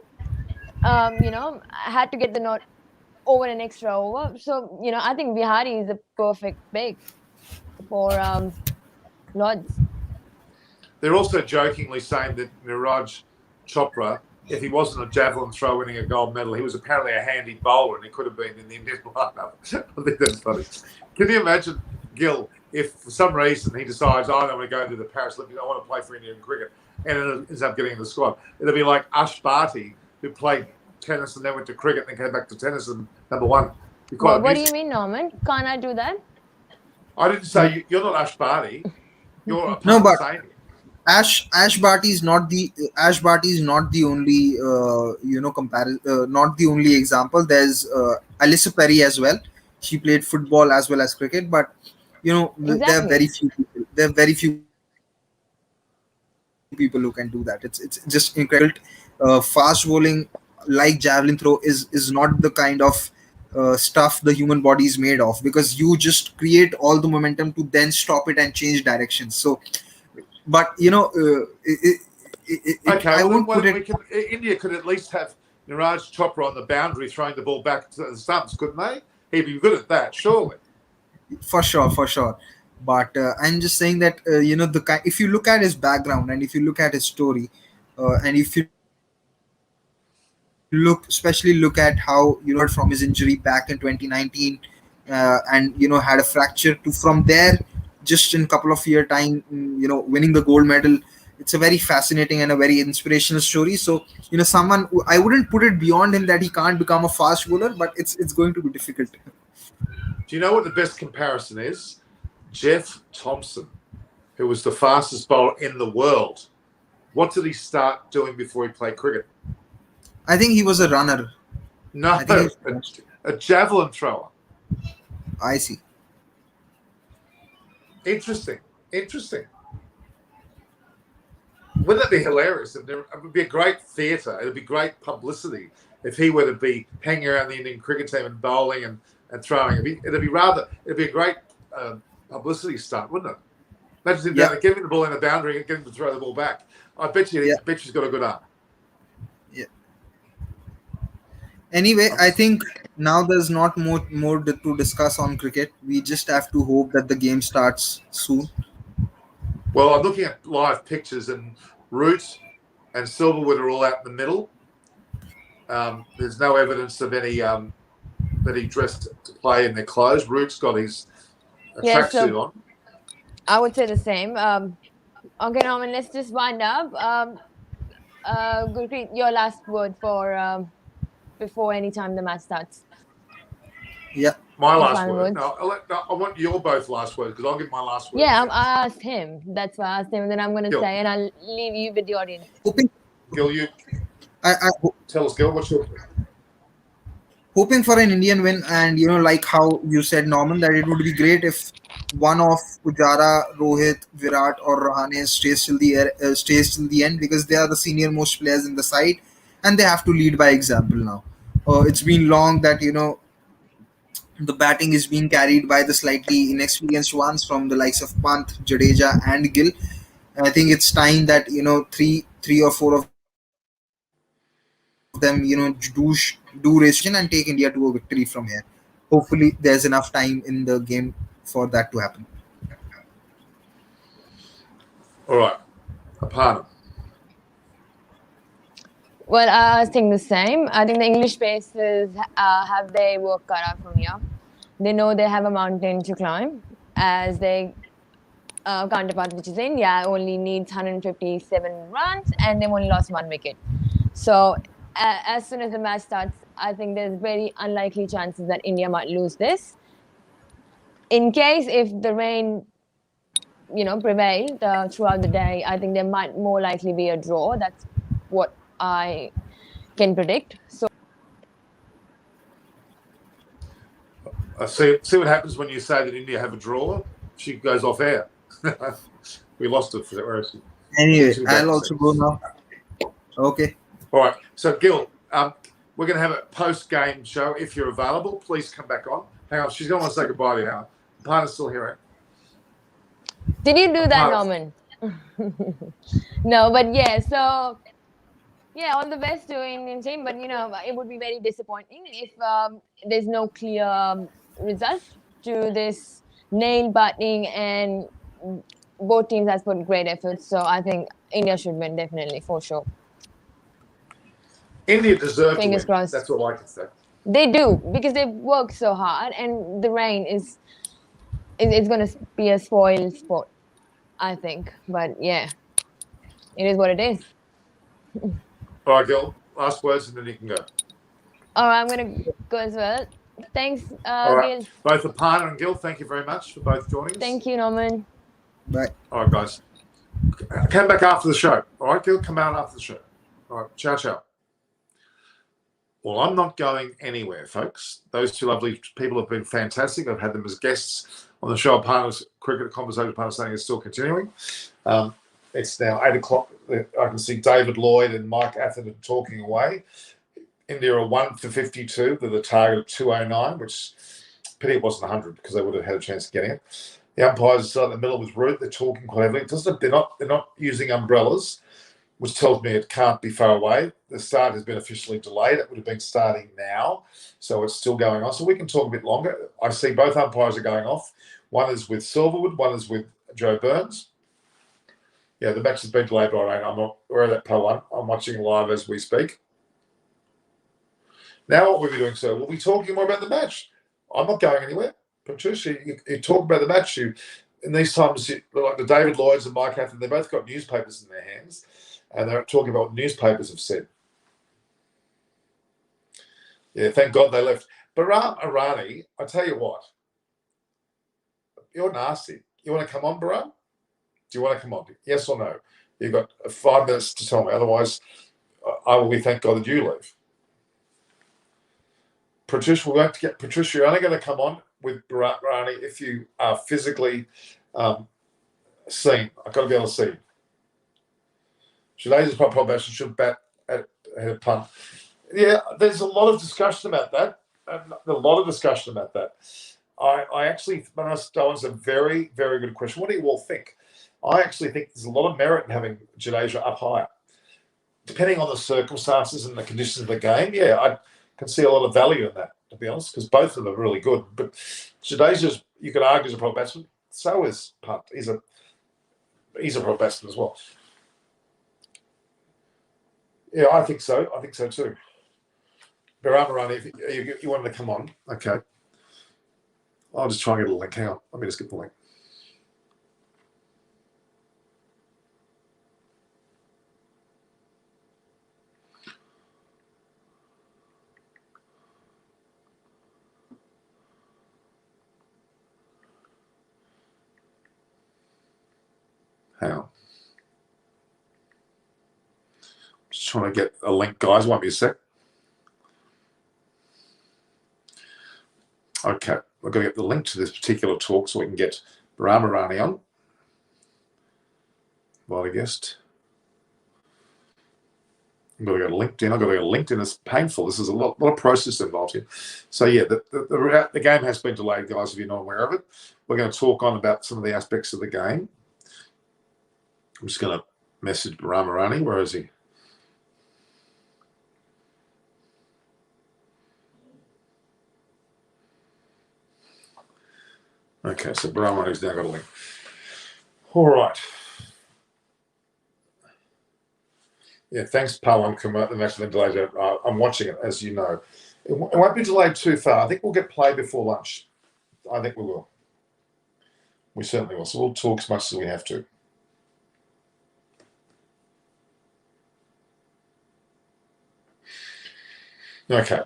you know, had to get the not over an extra over. So, you know, I think Vihari is a perfect pick for Lords. They're also jokingly saying that Niraj Chopra, if he wasn't a javelin throw winning a gold medal, he was apparently a handy bowler and he could have been in the Indian lineup. I think that's funny. Can you imagine, Gil, if for some reason he decides, I don't want to go to the Paris Olympics, I want to play for Indian cricket, and it ends up getting in the squad? It'll be like Ash Barty, who played tennis and then went to cricket and then came back to tennis and number one. Well, what do you mean, Norman? Can't I do that? I didn't say you're not Ash Barty. You're a No, but saying. Ash Bharti is not the only not the only example. There's Alyssa Perry as well. She played football as well as cricket, but you know there are very Exactly. few people. There are very few people who can do that. It's just incredible. Fast bowling like javelin throw is not the kind of stuff the human body is made of, because you just create all the momentum to then stop it and change directions. So but you know Okay, I well, won't put it. India could at least have Niraj Chopra on the boundary throwing the ball back to the stumps, couldn't they? He'd be good at that, surely. For sure, but I'm just saying that you know if you look at his background and if you look at his story, and if you especially look at how from his injury back in 2019, and had a fracture to from there, just in a couple of year time, winning the gold medal. It's a very fascinating and a very inspirational story. So someone, I wouldn't put it beyond him that he can't become a fast bowler, but it's going to be difficult. Do you know what the best comparison is? Jeff Thompson, who was the fastest bowler in the world. What did he start doing before he played cricket? I think he was a runner. No, a javelin thrower. I see. Interesting. Wouldn't that be hilarious? It would be a great theatre. It would be great publicity if he were to be hanging around the Indian cricket team and bowling and throwing. It'd be a great publicity stunt, wouldn't it? Imagine him getting the ball in the boundary and getting to throw the ball back. I bet you he's got a good arm. Yeah. Anyway, I think now there's not more to discuss on cricket. We just have to hope that the game starts soon. Well, I'm looking at live pictures, and Root and Silverwood are all out in the middle. There's no evidence of any that he dressed to play in their clothes. Root's got his tracksuit on. I would say the same. Okay, Norman, let's just wind up. Gurpreet, your last word for before any time the match starts. Yeah. My last word. No, I want your both last words, because I'll give my last word. Yeah, I asked him. That's why I asked him, and then I'm going to say, and I'll leave you with the audience. Gil, you I tell us, Gil, what's your hoping for an Indian win, and like how you said, Norman, that it would be great if one of Pujara, Rohit, Virat, or Rahane stays till the end, because they are the senior most players in the side, and they have to lead by example now. It's been long that the batting is being carried by the slightly inexperienced ones from the likes of Pant, Jadeja, and Gill. And I think it's time that three or four of them do race and take India to a victory from here. Hopefully, there's enough time in the game for that to happen. All right, Aparna. Well, I think the same. I think the English pacers have their work cut out from here. They know they have a mountain to climb, as their counterpart, which is India, only needs 157 runs, and they've only lost 1 wicket. So as soon as the match starts, I think there's very unlikely chances that India might lose this. In case if the rain, prevail throughout the day, I think there might more likely be a draw. That's what I can predict. So See what happens when you say that India have a draw. She goes off air. We lost it. Where is she? Anyway, She'll be back I'll in a also second. go now. Okay. All right. So, Gil, we're going to have a post-game show. If you're available, please come back on. Hang on. She's going to want to say goodbye to you. Hang on. Partner's still here. Did you do that, Partner. Norman? No, but yeah, so yeah, all the best to Indian team, but it would be very disappointing if there's no clear result to this nail biting, and both teams has put great efforts. So I think India should win definitely for sure. India deserve to Fingers win. crossed. That's all I can say. They do, because they've worked so hard, and the rain is it's going to be a spoiled sport, I think. But yeah, it is what it is. All right, Gil. Last words, and then you can go. All right, I'm going to go as well. Thanks, All right. Gil. Both the partner and Gil, thank you very much for both joining us. Thank you, Norman. Bye. All right, guys. Come back after the show. All right, Gil, come out after the show. All right, ciao, ciao. Well, I'm not going anywhere, folks. Those two lovely people have been fantastic. I've had them as guests on the show. Partners Cricket Conversation Partners saying is still continuing. It's now 8 o'clock. I can see David Lloyd and Mike Atherton talking away. India are 1 for 52 with a target of 209, which pity it wasn't 100 because they would have had a chance of getting it. The umpires are in the middle with Root. They're talking quite heavily. They're not using umbrellas, which tells me it can't be far away. The start has been officially delayed. It would have been starting now, so it's still going on. So we can talk a bit longer. I see both umpires are going off. One is with Silverwood, one is with Joe Burns. Yeah, the match has been delayed by rain. I'm not aware of that part one. I'm watching live as we speak. Now what we'll be doing, sir, we'll be talking more about the match. I'm not going anywhere. Patricia, you talk about the match. In these times, like the David Lloyds and Mike Atherton, they both got newspapers in their hands, and they're talking about what newspapers have said. Yeah, thank God they left. Baram Irani, I tell you what, you're nasty. You want to come on, Baram? Do you want to come on? Yes or no? You've got 5 minutes to tell me. Otherwise, I will be thank God that you leave. Patricia, we're going to get Patricia. You're only going to come on with Baram Irani if you are physically seen. I've got to be able to see. Jadeja's probation should bat at her punt. Yeah, there's a lot of discussion about that. I actually, that was a very, very good question. What do you all think? I actually think there's a lot of merit in having Jadeja up higher. Depending on the circumstances and the conditions of the game, yeah, I can see a lot of value in that, to be honest, because both of them are really good. But Jadeja's, you could argue, is a pro batsman. So is Punt. He's a pro batsman as well. Yeah, I think so. I think so too. Baramarani, if you wanted to come on, okay. I'll just try and get a link. Hang on. Let me just get the link. Hang on. Just trying to get a link, guys. Won't be a sec. Okay. We've got to get the link to this particular talk so we can get Baramarani on. Well, I guessed. I've got to go to LinkedIn. I've got to go to LinkedIn. It's painful. This is a lot of process involved here. So, yeah, the game has been delayed, guys, if you're not aware of it. We're going to talk on about some of the aspects of the game. I'm just going to message Baramarani. Where is he? Okay, so Baramarani's now got a link. All right. Yeah, thanks, Pawan Kumar. The match has been delayed. I'm watching it, as you know. It won't be delayed too far. I think we'll get played before lunch. I think we will. We certainly will. So we'll talk as much as we have to. Okay.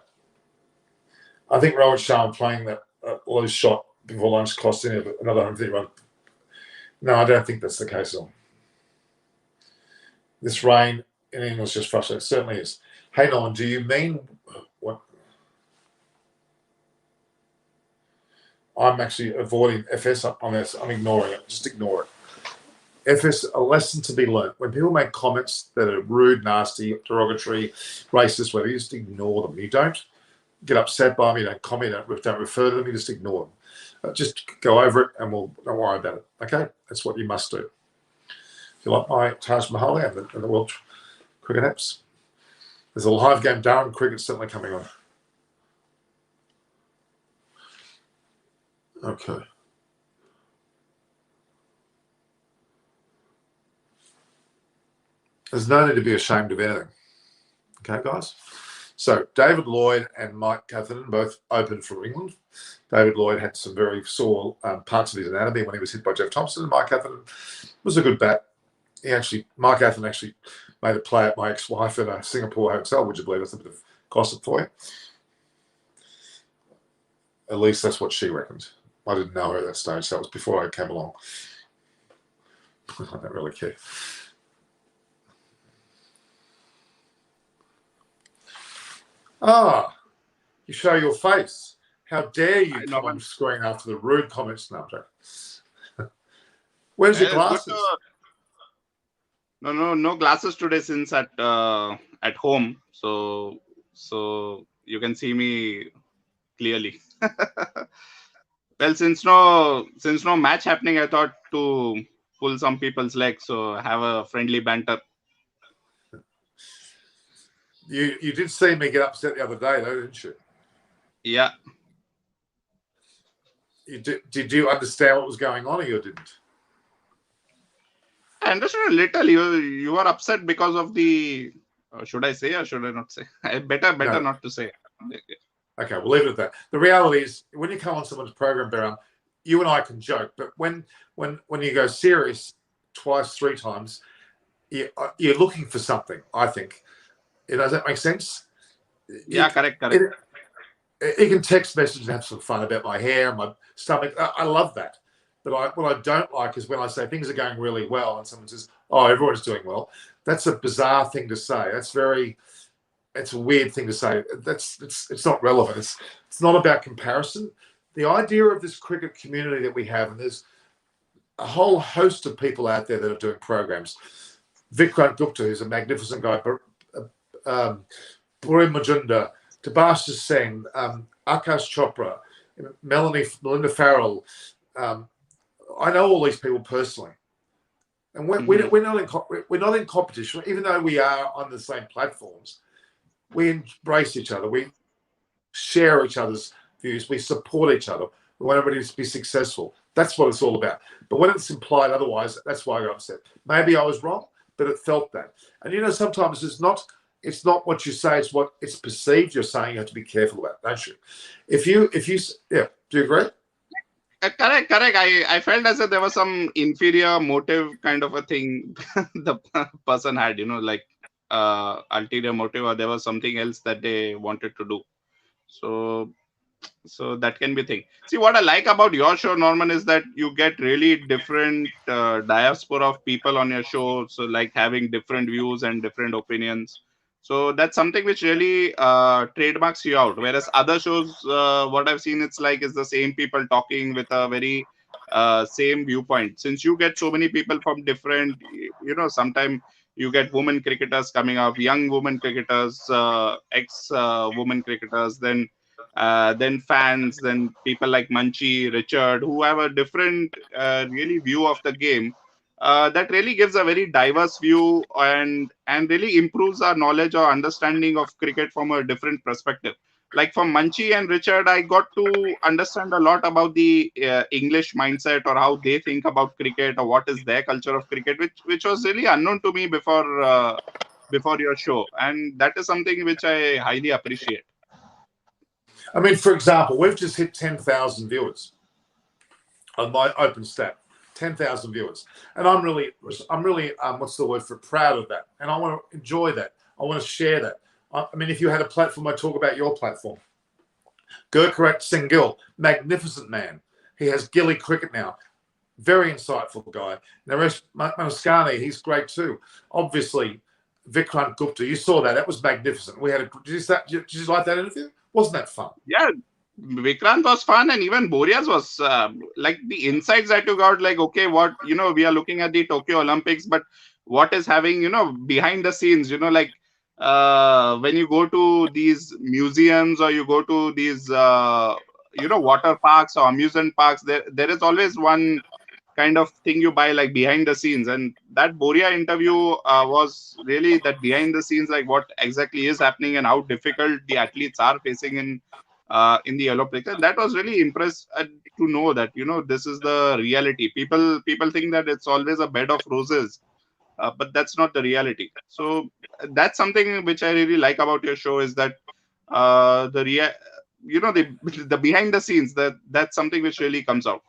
I think Rohit Sharma playing that loose shot before lunch cost him another 150 run. No, I don't think that's the case at all. This rain in England is just frustrating. It certainly is. Hey, Nolan, do you mean what? I'm actually avoiding FS on this. I'm ignoring it. Just ignore it. if there's a lesson to be learned, when people make comments that are rude, nasty, derogatory, racist, whatever, you just ignore them. You don't get upset by them. You don't comment. Don't refer to them. You just ignore them. Just go over it, and don't worry about it. Okay, that's what you must do. If you like my Taj Mahal and the World Cricket apps, there's a live game. Darren Cricket certainly coming on. Okay. There's no need to be ashamed of anything. Okay, guys? So David Lloyd and Mike Catherton both opened for England. David Lloyd had some very sore parts of his anatomy when he was hit by Jeff Thompson. And Mike Catherton was a good bat. Mike Catherton actually made a play at my ex-wife in a Singapore hotel. Would you believe? That's a bit of gossip for you. At least that's what she reckoned. I didn't know her at that stage. That was before I came along. I don't really care. Ah, you show your face. How dare you come on screen after the rude comments? No, where's your glasses? No glasses today since at home. So you can see me clearly. Well, since no match happening, I thought to pull some people's legs, so have a friendly banter. You did see me get upset the other day, though, didn't you? Yeah. Did you understand what was going on, or you didn't? I understood a little. You were upset because of the. Should I say or should I not say? Better no. Not to say. Okay, we'll leave it at that. The reality is, when you come on someone's program, Baron, you and I can joke, but when you go serious twice, 3 times, you're looking for something. I think. Does that make sense? Yeah, correct. You can text message and have some fun about my hair and my stomach. I love that. But what I don't like is when I say things are going really well and someone says, "Oh, everyone's doing well." That's a bizarre thing to say. It's a weird thing to say. It's not relevant. It's not about comparison. The idea of this cricket community that we have, and there's a whole host of people out there that are doing programs. Vikrant Gupta, who's a magnificent guy, Puri Majumdar, Tabasha Sen, Akash Chopra, Melinda Farrell. I know all these people personally, and we're not in competition, even though we are on the same platforms. We embrace each other. We share each other's views. We support each other. We want everybody to be successful. That's what it's all about. But when it's implied otherwise, that's why I got upset. Maybe I was wrong, but it felt that. And sometimes it's not what you say, it's what it's perceived you're saying. You have to be careful about, don't you? If you do you agree? Correct. I felt as if there was some inferior motive kind of a thing the person had, like ulterior motive, or there was something else that they wanted to do. So that can be a thing. See, what I like about your show, Norman, is that you get really different diaspora of people on your show. So like having different views and different opinions. So that's something which really trademarks you out. Whereas other shows, what I've seen, is the same people talking with a very same viewpoint. Since you get so many people from different, sometimes you get women cricketers coming up, young women cricketers, ex-women cricketers, then fans, then people like Munchie, Richard, who have a different really view of the game. That really gives a very diverse view and really improves our knowledge or understanding of cricket from a different perspective. Like from Munchie and Richard, I got to understand a lot about the English mindset, or how they think about cricket, or what is their culture of cricket, which was really unknown to me before your show, and that is something which I highly appreciate. I mean, for example, we've just hit 10,000 viewers on my open stat. 10,000 viewers, and I'm really what's the word for proud of that, and I want to enjoy that. I want to share that. I mean, if you had a platform, I'd talk about your platform. Gurkarat Singh Gill, magnificent man. He has Gilly cricket now. Very insightful guy. Naresh Manaskani, he's great too. Obviously, Vikrant Gupta, you saw that. That was magnificent. Did you like that interview? Wasn't that fun? Yeah, Vikrant was fun, and even Boreas was like the insights that you got. Like, okay, what we are looking at the Tokyo Olympics, but what is having behind the scenes? Like when you go to these museums or you go to these water parks or amusement parks, there is always one kind of thing you buy like behind the scenes, and that Boria interview was really that behind the scenes, like what exactly is happening and how difficult the athletes are facing in the Olympics. And that was really impressed to know that this is the reality. People think that it's always a bed of roses, but that's not the reality. So that's something which I really like about your show, is that the the behind the scenes, that's something which really comes out.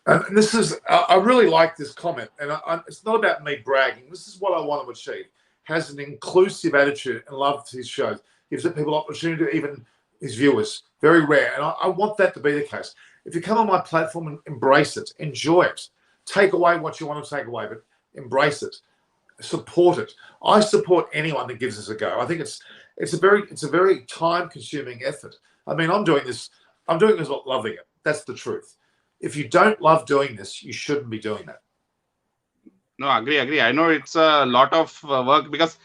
And this is, I really like this comment, and it's not about me bragging. This is what I want to achieve. Has an inclusive attitude and loves his shows. Gives the people opportunity to, even his viewers. Very rare, and I want that to be the case. If you come on my platform and embrace it, enjoy it, take away what you want to take away, but embrace it, support it. I support anyone that gives us a go. I think it's a very time-consuming effort. I mean, I'm doing this loving it. That's the truth. If you don't love doing this, you shouldn't be doing that. No, agree. I know it's a lot of work, because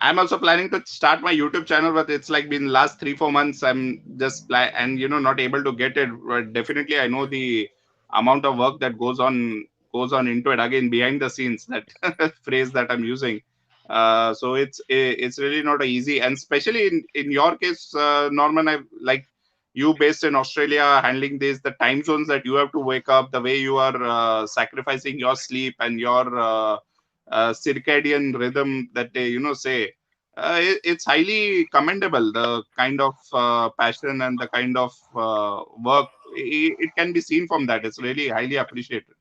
I'm also planning to start my YouTube channel, but it's like been last 3-4 months. I'm just and not able to get it. But definitely, I know the amount of work that goes on into it. Again, behind the scenes, that phrase that I'm using. So it's really not easy, and especially in your case, Norman, I like you based in Australia, handling this, the time zones that you have to wake up, the way you are sacrificing your sleep and your circadian rhythm that they say. It's highly commendable, the kind of passion and the kind of work. It can be seen from that. It's really highly appreciated.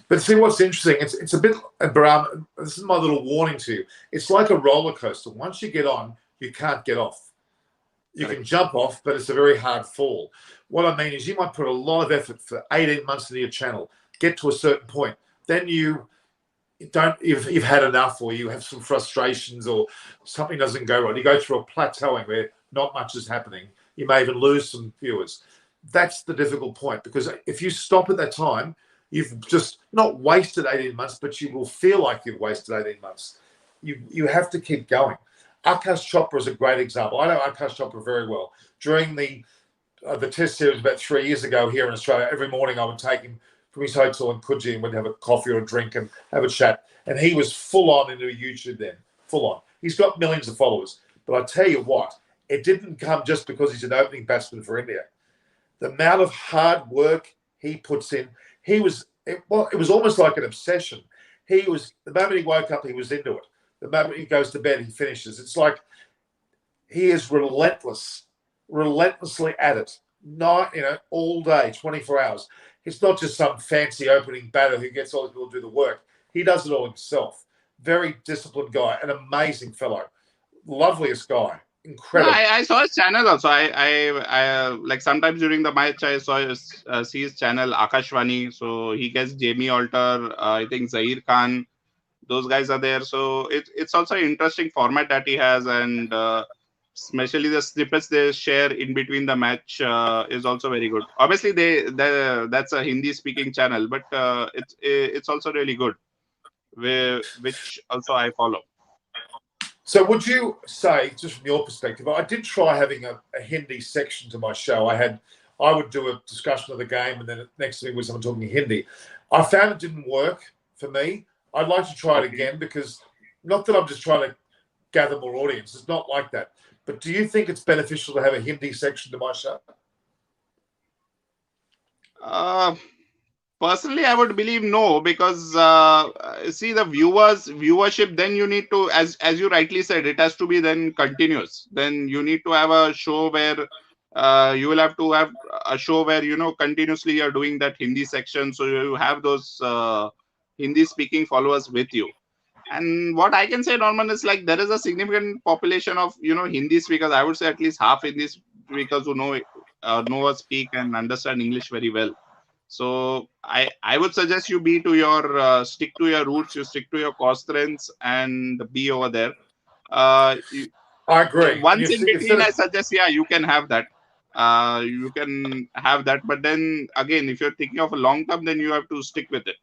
But see, what's interesting, it's a bit, Bram, this is my little warning to you. It's like a roller coaster. Once you get on, you can't get off. You can jump off, but it's a very hard fall. What I mean is you might put a lot of effort for 18 months into your channel, get to a certain point. Then you've had enough, or you have some frustrations, or something doesn't go right. You go through a plateauing where not much is happening. You may even lose some viewers. That's the difficult point, because if you stop at that time, you've just not wasted 18 months, but you will feel like you've wasted 18 months. You have to keep going. Akash Chopra is a great example. I know Akash Chopra very well. During the test series about 3 years ago here in Australia, every morning I would take him from his hotel in Coogee and we'd have a coffee or a drink and have a chat. And he was full on into YouTube then, full on. He's got millions of followers. But I tell you what, it didn't come just because he's an opening batsman for India. The amount of hard work he puts in, it was almost like an obsession. The moment he woke up, he was into it. The moment he goes to bed, he finishes. It's like he is relentlessly at it, all day, 24 hours. It's not just some fancy opening batter who gets all the people to do the work. He does it all himself. Very disciplined guy, an amazing fellow, loveliest guy, incredible. No, I saw his channel also. I like sometimes during the match I see his channel Akashvani. So he gets Jamie Alter, I think Zahir Khan. Those guys are there, so it's also an interesting format that he has, and especially the snippets they share in between the match is also very good. Obviously, that's a Hindi speaking channel, but it's also really good, which also I follow. So would you say, just from your perspective, I did try having a Hindi section to my show. I would do a discussion of the game, and then next to me was someone talking Hindi. I found it didn't work for me. I'd like to try it again, because not that I'm just trying to gather more audience. It's not like that. But do you think it's beneficial to have a Hindi section to my show? Personally, I would believe no, because see, the viewership, then you need to, as you rightly said, it has to be then continuous. Then you need to have a show where you will have to have a show where continuously you're doing that Hindi section, so you have those Hindi speaking followers with you. And what I can say, Norman, is like there is a significant population of Hindi speakers. I would say at least half Hindi speakers who know or speak and understand English very well. So I would suggest you be to your stick to your roots, you stick to your core strengths, and be over there. I agree. Once You in see, between, I suggest, yeah, you can have that. You can have that, but then again, if you're thinking of a long term, then you have to stick with it.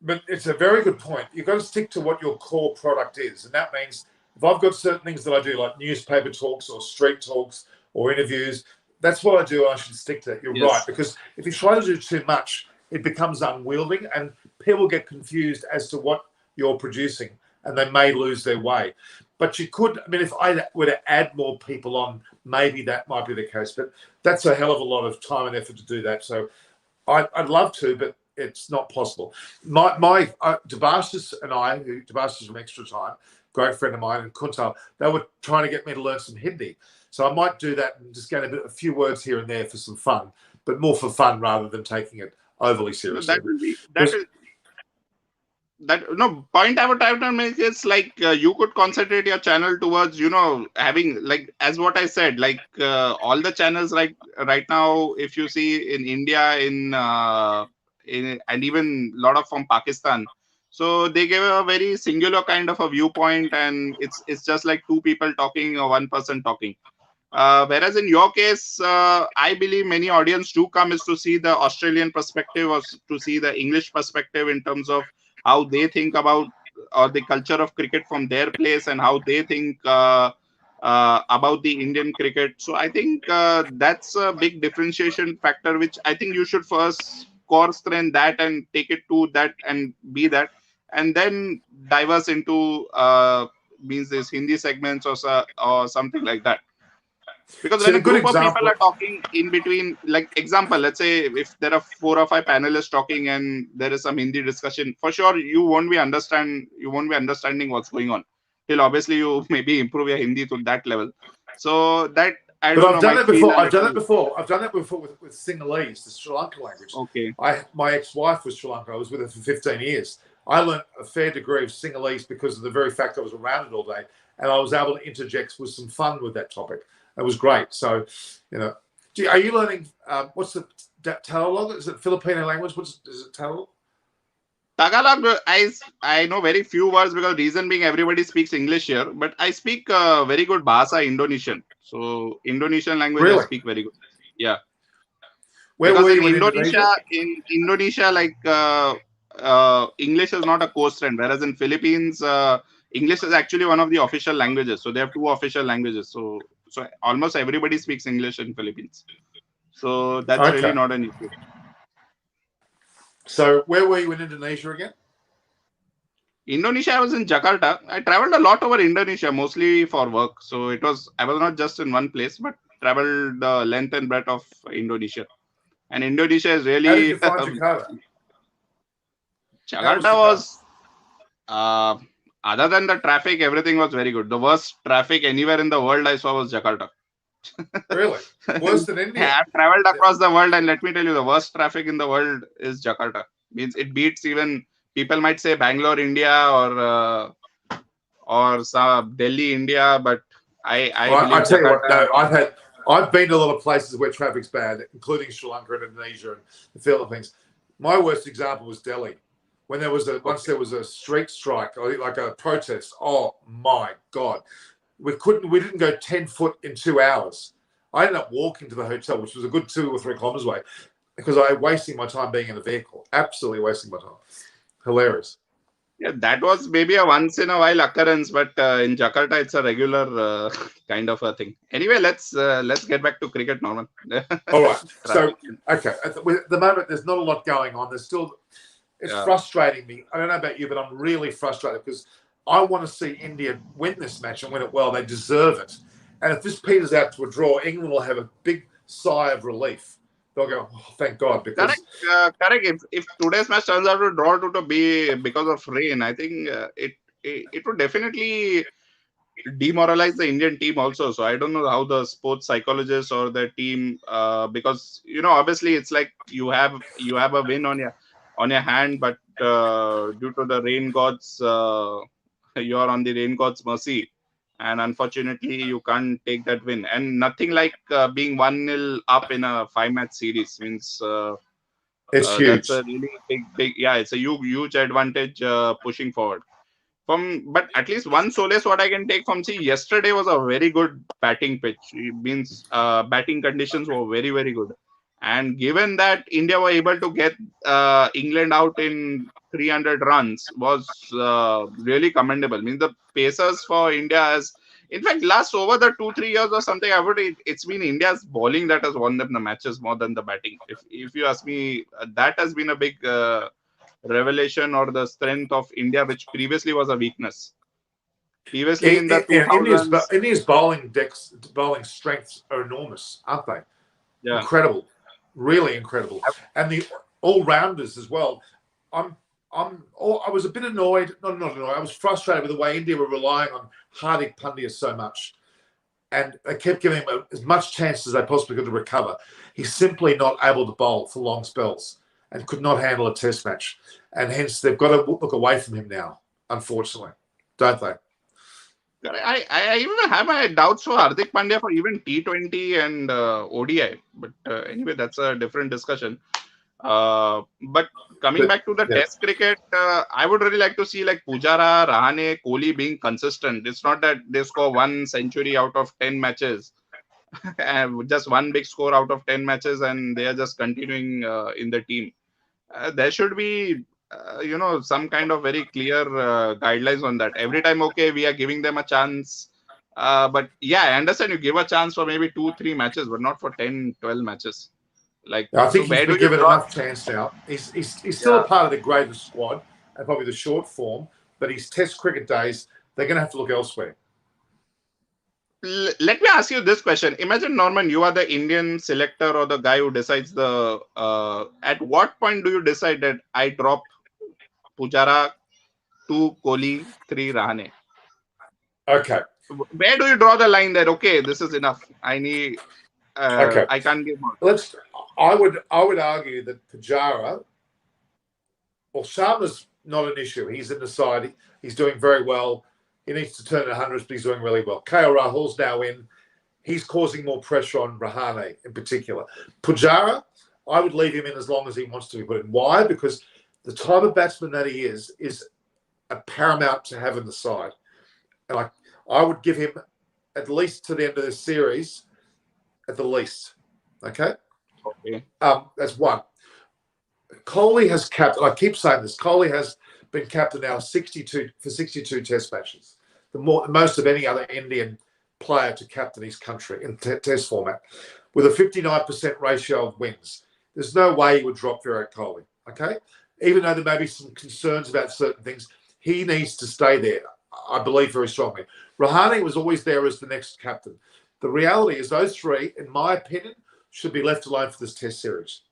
but it's a very good point. You've got to stick to what your core product is. And that means if I've got certain things that I do, like newspaper talks or street talks or interviews, that's what I do. I should stick to that. You're Yes. right. Because if you try to do too much, it becomes unwielding and people get confused as to what you're producing and they may lose their way. But you could, I mean, if I were to add more people on, maybe that might be the case. But that's a hell of a lot of time and effort to do that. So I'd love to, but it's not possible. Debastis and I, Debastis from Extra Time, great friend of mine, and Kuntal, they were trying to get me to learn some Hindi. So I might do that and just get a few words here and there for some fun, but more for fun rather than taking it overly seriously. Point I would try to make is like you could concentrate your channel towards having, like, as what I said, like all the channels right now, if you see in India, in and even a lot of from Pakistan, so they give a very singular kind of a viewpoint, and it's just like two people talking or one person talking. Whereas in your case, I believe many audience do come is to see the Australian perspective or to see the English perspective in terms of how they think about or the culture of cricket from their place and how they think about the Indian cricket. So I think that's a big differentiation factor, which I think you should first core strength that and take it to that and be that, and then diverse into means this Hindi segments or something like that. Because when a group of people are talking in between, like example, let's say if there are 4 or 5 panelists talking and there is some Hindi discussion, for sure you won't be understanding what's going on till obviously you maybe improve your Hindi to that level. So that I've done that before. I've done that before with Sinhalese, the Sri Lankan language. Okay. My ex-wife was Sri Lankan. I was with her for 15 years. I learned a fair degree of Sinhalese because of the very fact I was around it all day, and I was able to interject with some fun with that topic. It was great. So, are you learning? What's the Tagalog? Is it Filipino language? Is it Tagalog? Tagalog, I know very few words because reason being everybody speaks English here, but I speak very good Bahasa Indonesian. So Indonesian language really? I speak very good. Yeah. Where were you in Indonesia? In Indonesia, like English is not a core strength, whereas in Philippines, English is actually one of the official languages. So they have 2 official languages. So almost everybody speaks English in Philippines. So that's really not an issue. So where were you in Indonesia again? Indonesia, I was in Jakarta. I traveled a lot over Indonesia, mostly for work. So I was not just in one place, but traveled the length and breadth of Indonesia. And Indonesia is really... How did you find Jakarta? Jakarta was... other than the traffic, everything was very good. The worst traffic anywhere in the world I saw was Jakarta. Really? Worse than India? I've traveled across the world, and let me tell you, the worst traffic in the world is Jakarta. Means it beats even, people might say Bangalore, India, or some Delhi, India, but I tell you what, no, I've been to a lot of places where traffic's bad, including Sri Lanka and Indonesia and the Philippines. My worst example was Delhi. When there was once there was a street strike or like a protest, oh my God. We didn't go 10 foot in 2 hours. I ended up walking to the hotel, which was a good 2 or 3 kilometers away, because I was wasting my time being in a vehicle. Absolutely wasting my time. Hilarious. Yeah, that was maybe a once in a while occurrence, but in Jakarta it's a regular kind of a thing. Anyway, let's get back to cricket, Norman. All right. So okay, at the moment there's not a lot going on. There's still, it's frustrating me. I don't know about you, but I'm really frustrated because I want to see India win this match and win it well. They deserve it. And if this peters out to a draw, England will have a big sigh of relief. They'll go, oh, thank God. Because correct. If today's match turns out to draw to be because of rain, I think it would definitely demoralize the Indian team also. So I don't know how the sports psychologists or the team, because obviously it's like you have a win on your hand, but due to the rain gods, you are on the rain gods' mercy, and unfortunately you can't take that win. And nothing like being 1-0 up in a 5-match series means it's huge. That's a really big it's a huge advantage pushing forward. But at least one solace what I can take from, see, yesterday was a very good batting pitch. It means batting conditions were very, very good. And given that India were able to get England out in 300 runs was really commendable. Means the pacers for India has, in fact, last over the 2-3 years or something, it's been India's bowling that has won them the matches more than the batting. If you ask me, that has been a big revelation or the strength of India, which previously was a weakness. Previously in the 2000s, India's bowling strengths are enormous, aren't they? yeah, Incredible, really incredible, and the all-rounders as well. I was a bit annoyed, not annoyed. I was frustrated with the way India were relying on Hardik Pandya so much, and they kept giving him as much chance as they possibly could to recover. He's simply not able to bowl for long spells and could not handle a test match, and hence they've got to look away from him now, unfortunately, don't they? I even have my doubts for Hardik Pandya for even T20 and ODI, but anyway, that's a different discussion. But coming back to the Test cricket, I would really like to see like Pujara, Rahane, Kohli being consistent. It's not that they score 1 century out of 10 matches, just one big score out of 10 matches, and they are just continuing in the team. There should be, some kind of very clear guidelines on that. Every time, okay, we are giving them a chance. But yeah, I understand you give a chance for maybe 2-3 matches, but not for 10, 12 matches. Like, I think so he's been given enough chance now. He's still a part of the greatest squad and probably the short form, but his Test cricket days, they're going to have to look elsewhere. Let me ask you this question. Imagine, Norman, you are the Indian selector or the guy who decides at what point do you decide that I drop Pujara, 2 Kohli, 3 Rahane? Okay. Where do you draw the line that, okay, this is enough? I need, okay. I can't give more. I would argue that Pujara, well, Sharma's not an issue. He's in the side. He's doing very well. He needs to turn at hundreds, but he's doing really well. KL Rahul's now in. He's causing more pressure on Rahane in particular. Pujara, I would leave him in as long as he wants to be put in. Why? Because the type of batsman that he is a paramount to have in the side. And I would give him at least to the end of this series, at the least. Okay? That's one. Kohli has captain. I keep saying this. Kohli has been captain now 62 Test matches, the most of any other Indian player to captain his country in Test format, with a 59% ratio of wins. There's no way he would drop Virat Kohli. Okay, even though there may be some concerns about certain things, he needs to stay there. I believe very strongly. Rahane was always there as the next captain. The reality is those three, in my opinion, should be left alone for this Test series.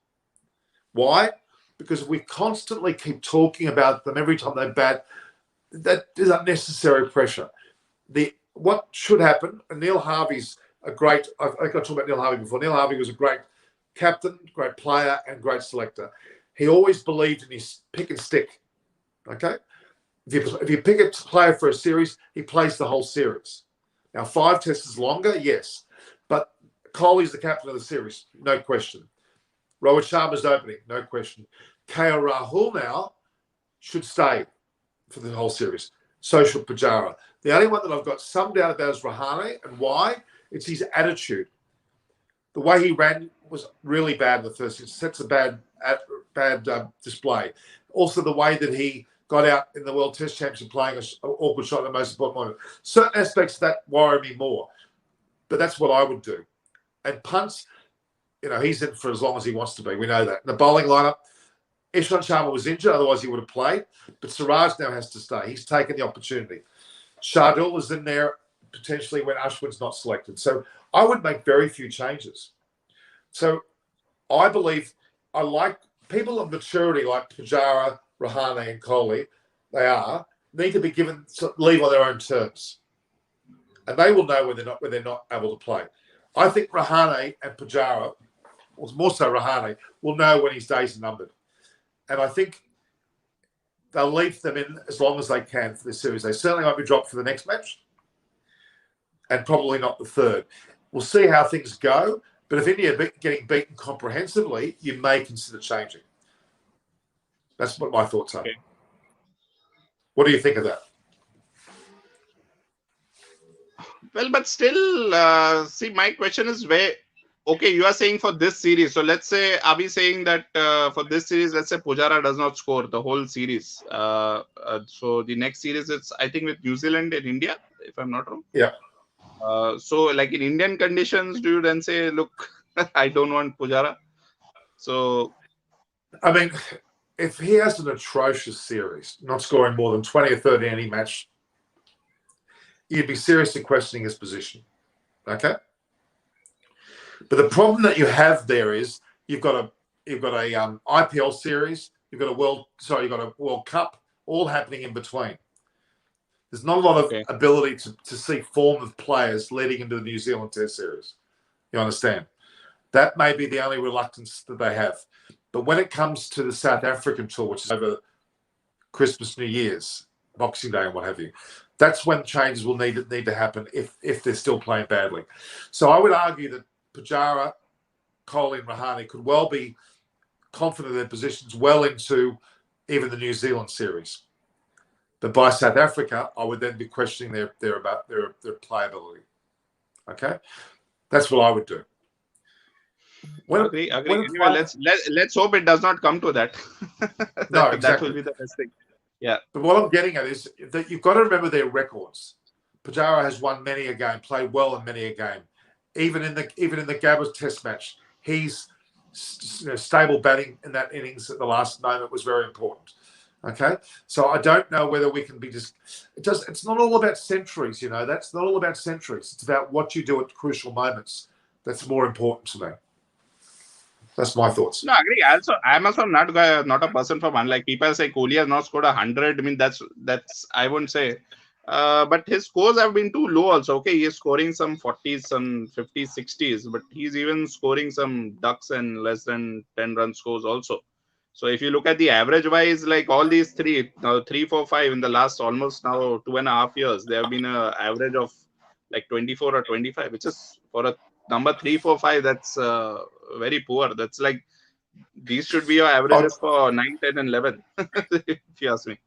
Why? Because we constantly keep talking about them every time they bat. That is unnecessary pressure. What should happen, and Neil Harvey's a great, I got to talk about Neil Harvey before. Neil Harvey was a great captain, great player, and great selector. He always believed in his pick and stick. Okay? If you pick a player for a series, he plays the whole series. Now, 5 tests is longer, yes. But Kohli's the captain of the series, no question. Rohit Sharma's opening, no question. KL Rahul now should stay for the whole series. So should Pujara. The only one that I've got some doubt about is Rahane. And why? It's his attitude. The way he ran was really bad in the first. It sets a bad display. Also, the way that he got out in the World Test Championship playing an awkward shot at the most important moment. Certain aspects of that worry me more. But that's what I would do. And punts, he's in for as long as he wants to be. We know that. In the bowling lineup, Ishant Sharma was injured, otherwise he would have played. But Siraj now has to stay. He's taken the opportunity. Shardul is in there potentially when Ashwin's not selected. So I would make very few changes. So I believe I like people of maturity like Pujara, Rahane, and Kohli. Need to be given leave on their own terms, and they will know when they're not able to play. I think Rahane and Pujara, or more so Rahane, will know when his days are numbered. And I think they'll leave them in as long as they can for this series. They certainly won't be dropped for the next match and probably not the third. We'll see how things go. But if India are getting beaten comprehensively, you may consider changing. That's what my thoughts are. Okay. What do you think of that? Well, but still, see, my question is where. Okay, you are saying for this series. So let's say, are we saying that for this series, let's say Pujara does not score the whole series. So the next series, it's I think with New Zealand and India, if I'm not wrong. Yeah. So like in Indian conditions, do you then say, look, I don't want Pujara? So I mean, if he has an atrocious series, not scoring more than 20 or 30 any match, you'd be seriously questioning his position. Okay. But the problem that you have there is you've got a IPL series, you've got a World Cup, all happening in between. There's not a lot of ability to see form of players leading into the New Zealand Test series. You understand? That may be the only reluctance that they have. But when it comes to the South African tour, which is over Christmas, New Year's, Boxing Day and what have you, that's when changes will need to happen if they're still playing badly. So I would argue that Pujara, Kohli and Rahane could well be confident in their positions well into even the New Zealand series. But by South Africa, I would then be questioning their playability. Okay? That's what I would do. Agree. Anyway, let's hope it does not come to that. No, exactly. That will be the best thing. Yeah. But what I'm getting at is that you've got to remember their records. Pujara has won many a game, played well in many a game. Even in the Gabba Test match, he's stable batting in that innings at the last moment was very important. Okay, so I don't know whether we can be it's not all about centuries, That's not all about centuries. It's about what you do at crucial moments. That's more important to me. That's my thoughts. No, I agree. I'm also not a person for one. Like people say, Kohli has not scored 100. I mean, that's I wouldn't say. But his scores have been too low also. Okay, he is scoring some 40s, some 50s, 60s, but he's even scoring some ducks and less than 10 run scores also. So if you look at the average wise, like all these 3, 4, 5 in the last almost now 2.5 years, they have been an average of like 24 or 25, which is for a number 3, 4, 5, that's very poor. That's like these should be your averages for 9, 10, and 11, if you ask me.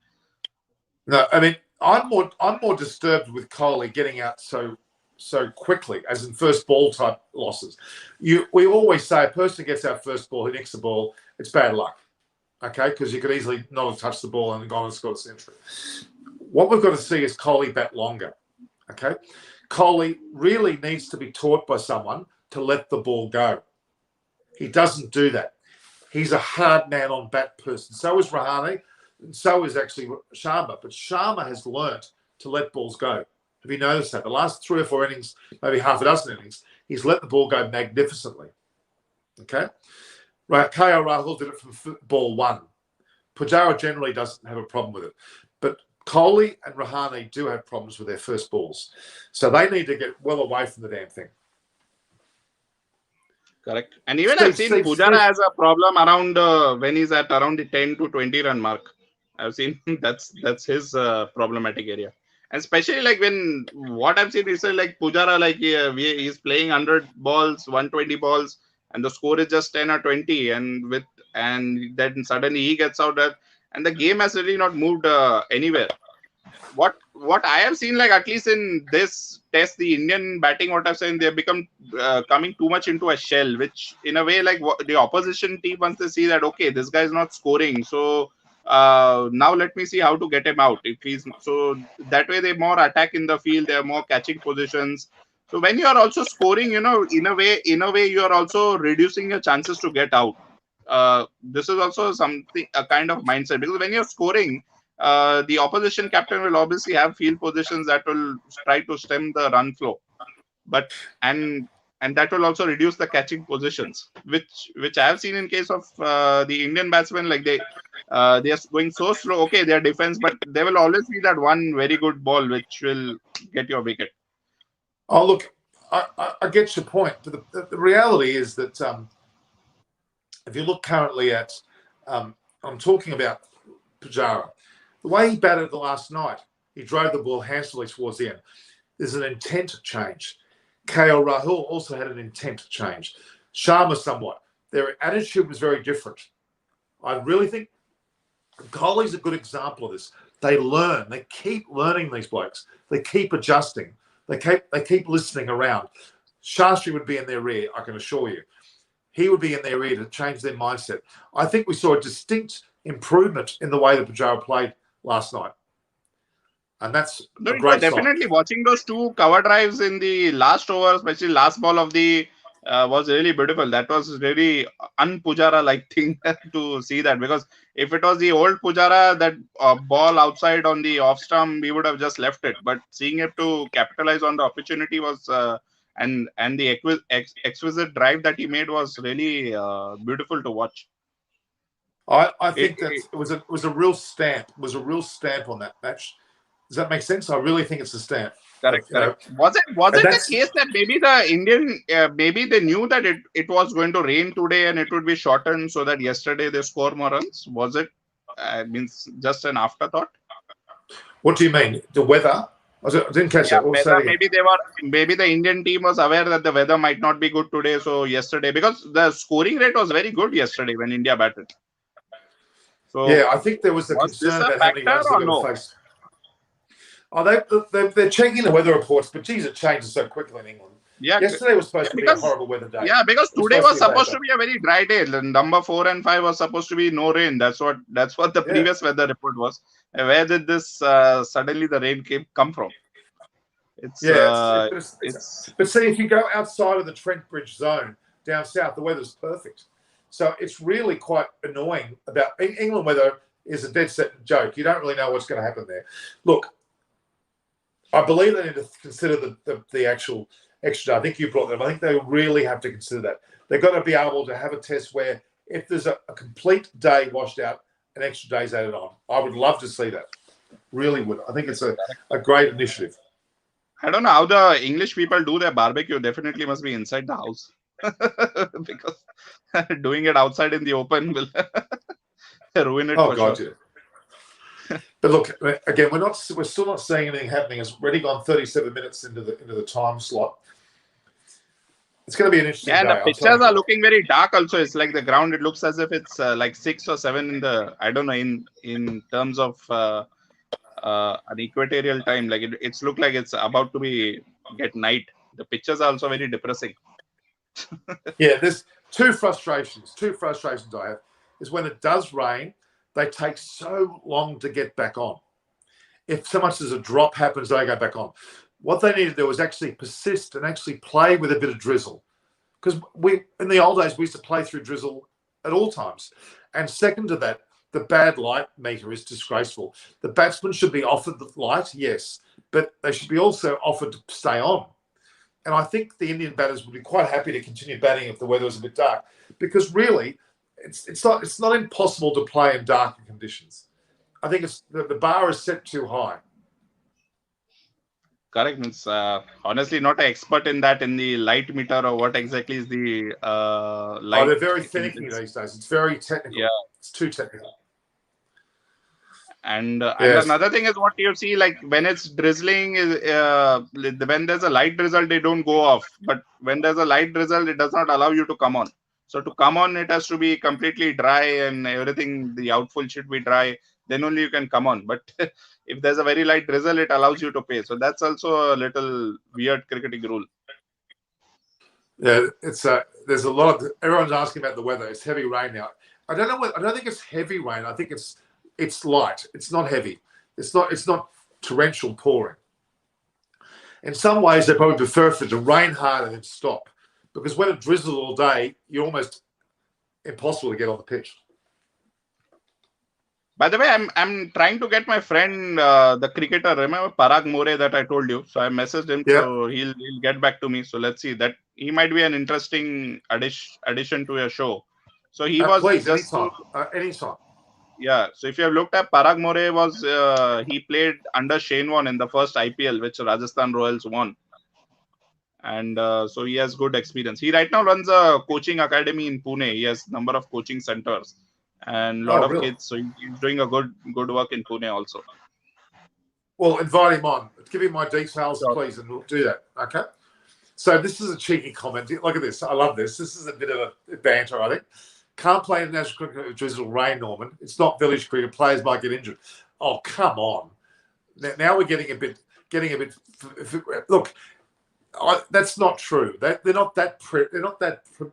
No, I mean, I'm more disturbed with Kohli getting out so quickly, as in first ball type losses. We always say a person who gets out first ball, who nicks the ball, it's bad luck. Okay, because you could easily not have touched the ball and gone and scored a century. What we've got to see is Kohli bat longer. Okay, Kohli really needs to be taught by someone to let the ball go. He doesn't do that. He's a hard man on bat person. So is Rahane, and so is actually Sharma. But Sharma has learnt to let balls go. Have you noticed that? The last 3 or 4 innings, maybe half a dozen innings, he's let the ball go magnificently. Okay? Right, KL Rahul did it from ball 1. Pujara generally doesn't have a problem with it. But Kohli and Rahane do have problems with their first balls. So they need to get well away from the damn thing. Correct. And even I've seen Pujara has a problem around when he's at around the 10 to 20 run mark. I've seen that's his problematic area. And especially like when what I've seen is like Pujara, like he's playing 100 balls, 120 balls, and the score is just 10 or 20, and then suddenly he gets out there, and the game has really not moved anywhere. What I have seen, like at least in this test, the Indian batting, what I've seen, they've become coming too much into a shell, which in a way, like the opposition team, once they see that, okay, this guy is not scoring, so now let me see how to get him out. If he's so that way, they're more attack in the field, they're more catching positions. So when you are also scoring, in a way, you are also reducing your chances to get out. This is also a kind of mindset, because when you're scoring, the opposition captain will obviously have field positions that will try to stem the run flow, but and that will also reduce the catching positions, which I have seen in case of the Indian batsmen. Like they are going so slow. Okay, their defense, but there will always be that one very good ball which will get your wicket. Oh, look, I get your point, but the reality is that if you look currently at, I'm talking about Pujara, the way he batted the last night, he drove the ball hastily towards the end. There's an intent change. KL Rahul also had an intent change. Sharma somewhat. Their attitude was very different. I really think Kohli's a good example of this. They learn. They keep learning, these blokes. They keep adjusting. They keep listening around. Shastri would be in their ear, I can assure you. He would be in their ear to change their mindset. I think we saw a distinct improvement in the way that Pujara played last night. And that's No, a it was great sign. definitely watching those two cover drives in the last over, especially last ball of the was really beautiful. That was really un-Pujara like thing to see that, because if it was the old Pujara, that ball outside on the off stump, we would have just left it. But seeing him to capitalize on the opportunity was and the exquisite drive that he made was really beautiful to watch. I think that it was a real stamp. It was a real stamp on that match. Does that make sense? I really think it's a stamp. Correct. Was it the case that maybe the Indian maybe they knew that it was going to rain today and it would be shortened so that yesterday they score more runs? Was it means just an afterthought? What do you mean? The weather? I didn't catch that. Weather, maybe the Indian team was aware that the weather might not be good today. So yesterday, because the scoring rate was very good yesterday when India batted. So yeah, I think there was a concern about how many runs they were going to face. Oh, they're checking the weather reports, but geez, it changes so quickly in England. Yeah, yesterday was supposed to be a horrible weather day. Yeah, because today was supposed to be a very dry day. Number 4 and 5 was supposed to be no rain. That's what the previous weather report was. Where did this suddenly the rain come from? But see, if you go outside of the Trent Bridge zone down south, the weather's perfect. So it's really quite annoying. About England weather is a dead set joke. You don't really know what's going to happen there. Look, I believe they need to consider the actual extra day. I think you brought them. I think they really have to consider that. They've got to be able to have a test where if there's a complete day washed out, an extra day's added on. I would love to see that. Really would. I think it's a great initiative. I don't know how the English people do their barbecue. Definitely must be inside the house. Because doing it outside in the open will ruin it. Oh, God, sure. Yeah. But look, again, we're still not seeing anything happening. It's already gone 37 minutes into the time slot. It's going to be an interesting day. The pictures are looking very dark also. It's like the ground, it looks as if it's like 6 or 7 in the, I don't know, in terms of an equatorial time. Like it's looked like it's about to get night. The pictures are also very depressing. Yeah, there's two frustrations I have is when it does rain, they take so long to get back on. If so much as a drop happens, they go back on. What they need to do is actually persist and actually play with a bit of drizzle. Because in the old days, we used to play through drizzle at all times. And second to that, the bad light meter is disgraceful. The batsmen should be offered the light, yes, but they should be also offered to stay on. And I think the Indian batters would be quite happy to continue batting if the weather was a bit dark, because really, it's not impossible to play in darker conditions. I think the bar is set too high. Correct. Means honestly not an expert in that, in the light meter or what exactly is the light. Oh, they're very finicky these days. It's very technical. Yeah, it's too technical. And another thing is what you see, like when it's drizzling, when there's a light drizzle, they don't go off. But when there's a light drizzle, it does not allow you to come on. So to come on, it has to be completely dry and everything. The outfield should be dry. Then only you can come on. But if there's a very light drizzle, it allows you to pay. So that's also a little weird cricketing rule. Yeah, it's there's a lot of everyone's asking about the weather. It's heavy rain now. I don't know. I don't think it's heavy rain. I think it's light. It's not heavy. It's not torrential pouring. In some ways, they probably prefer for it to rain hard and then stop, because when it drizzles all day, you're almost impossible to get on the pitch. By the way, I'm trying to get my friend, the cricketer, remember Parag More that I told you? So I messaged him, so he'll get back to me. So let's see, that he might be an interesting addition to your show. So he was please, anytime. Yeah, so if you have looked at Parag More, he played under Shane Warne in the first IPL, which Rajasthan Royals won. And so he has good experience. He right now runs a coaching academy in Pune. He has number of coaching centers and a lot of kids. So he's doing a good work in Pune also. Well, invite him on. Give him my details, please, and we'll do that. Okay. So this is a cheeky comment. Look at this. I love this. This is a bit of a banter, I think. Can't play international cricket with drizzle rain, Norman. It's not village cricket. Players might get injured. Oh, come on. Now we're getting a bit... getting a bit. Look, that's not true. They're not that.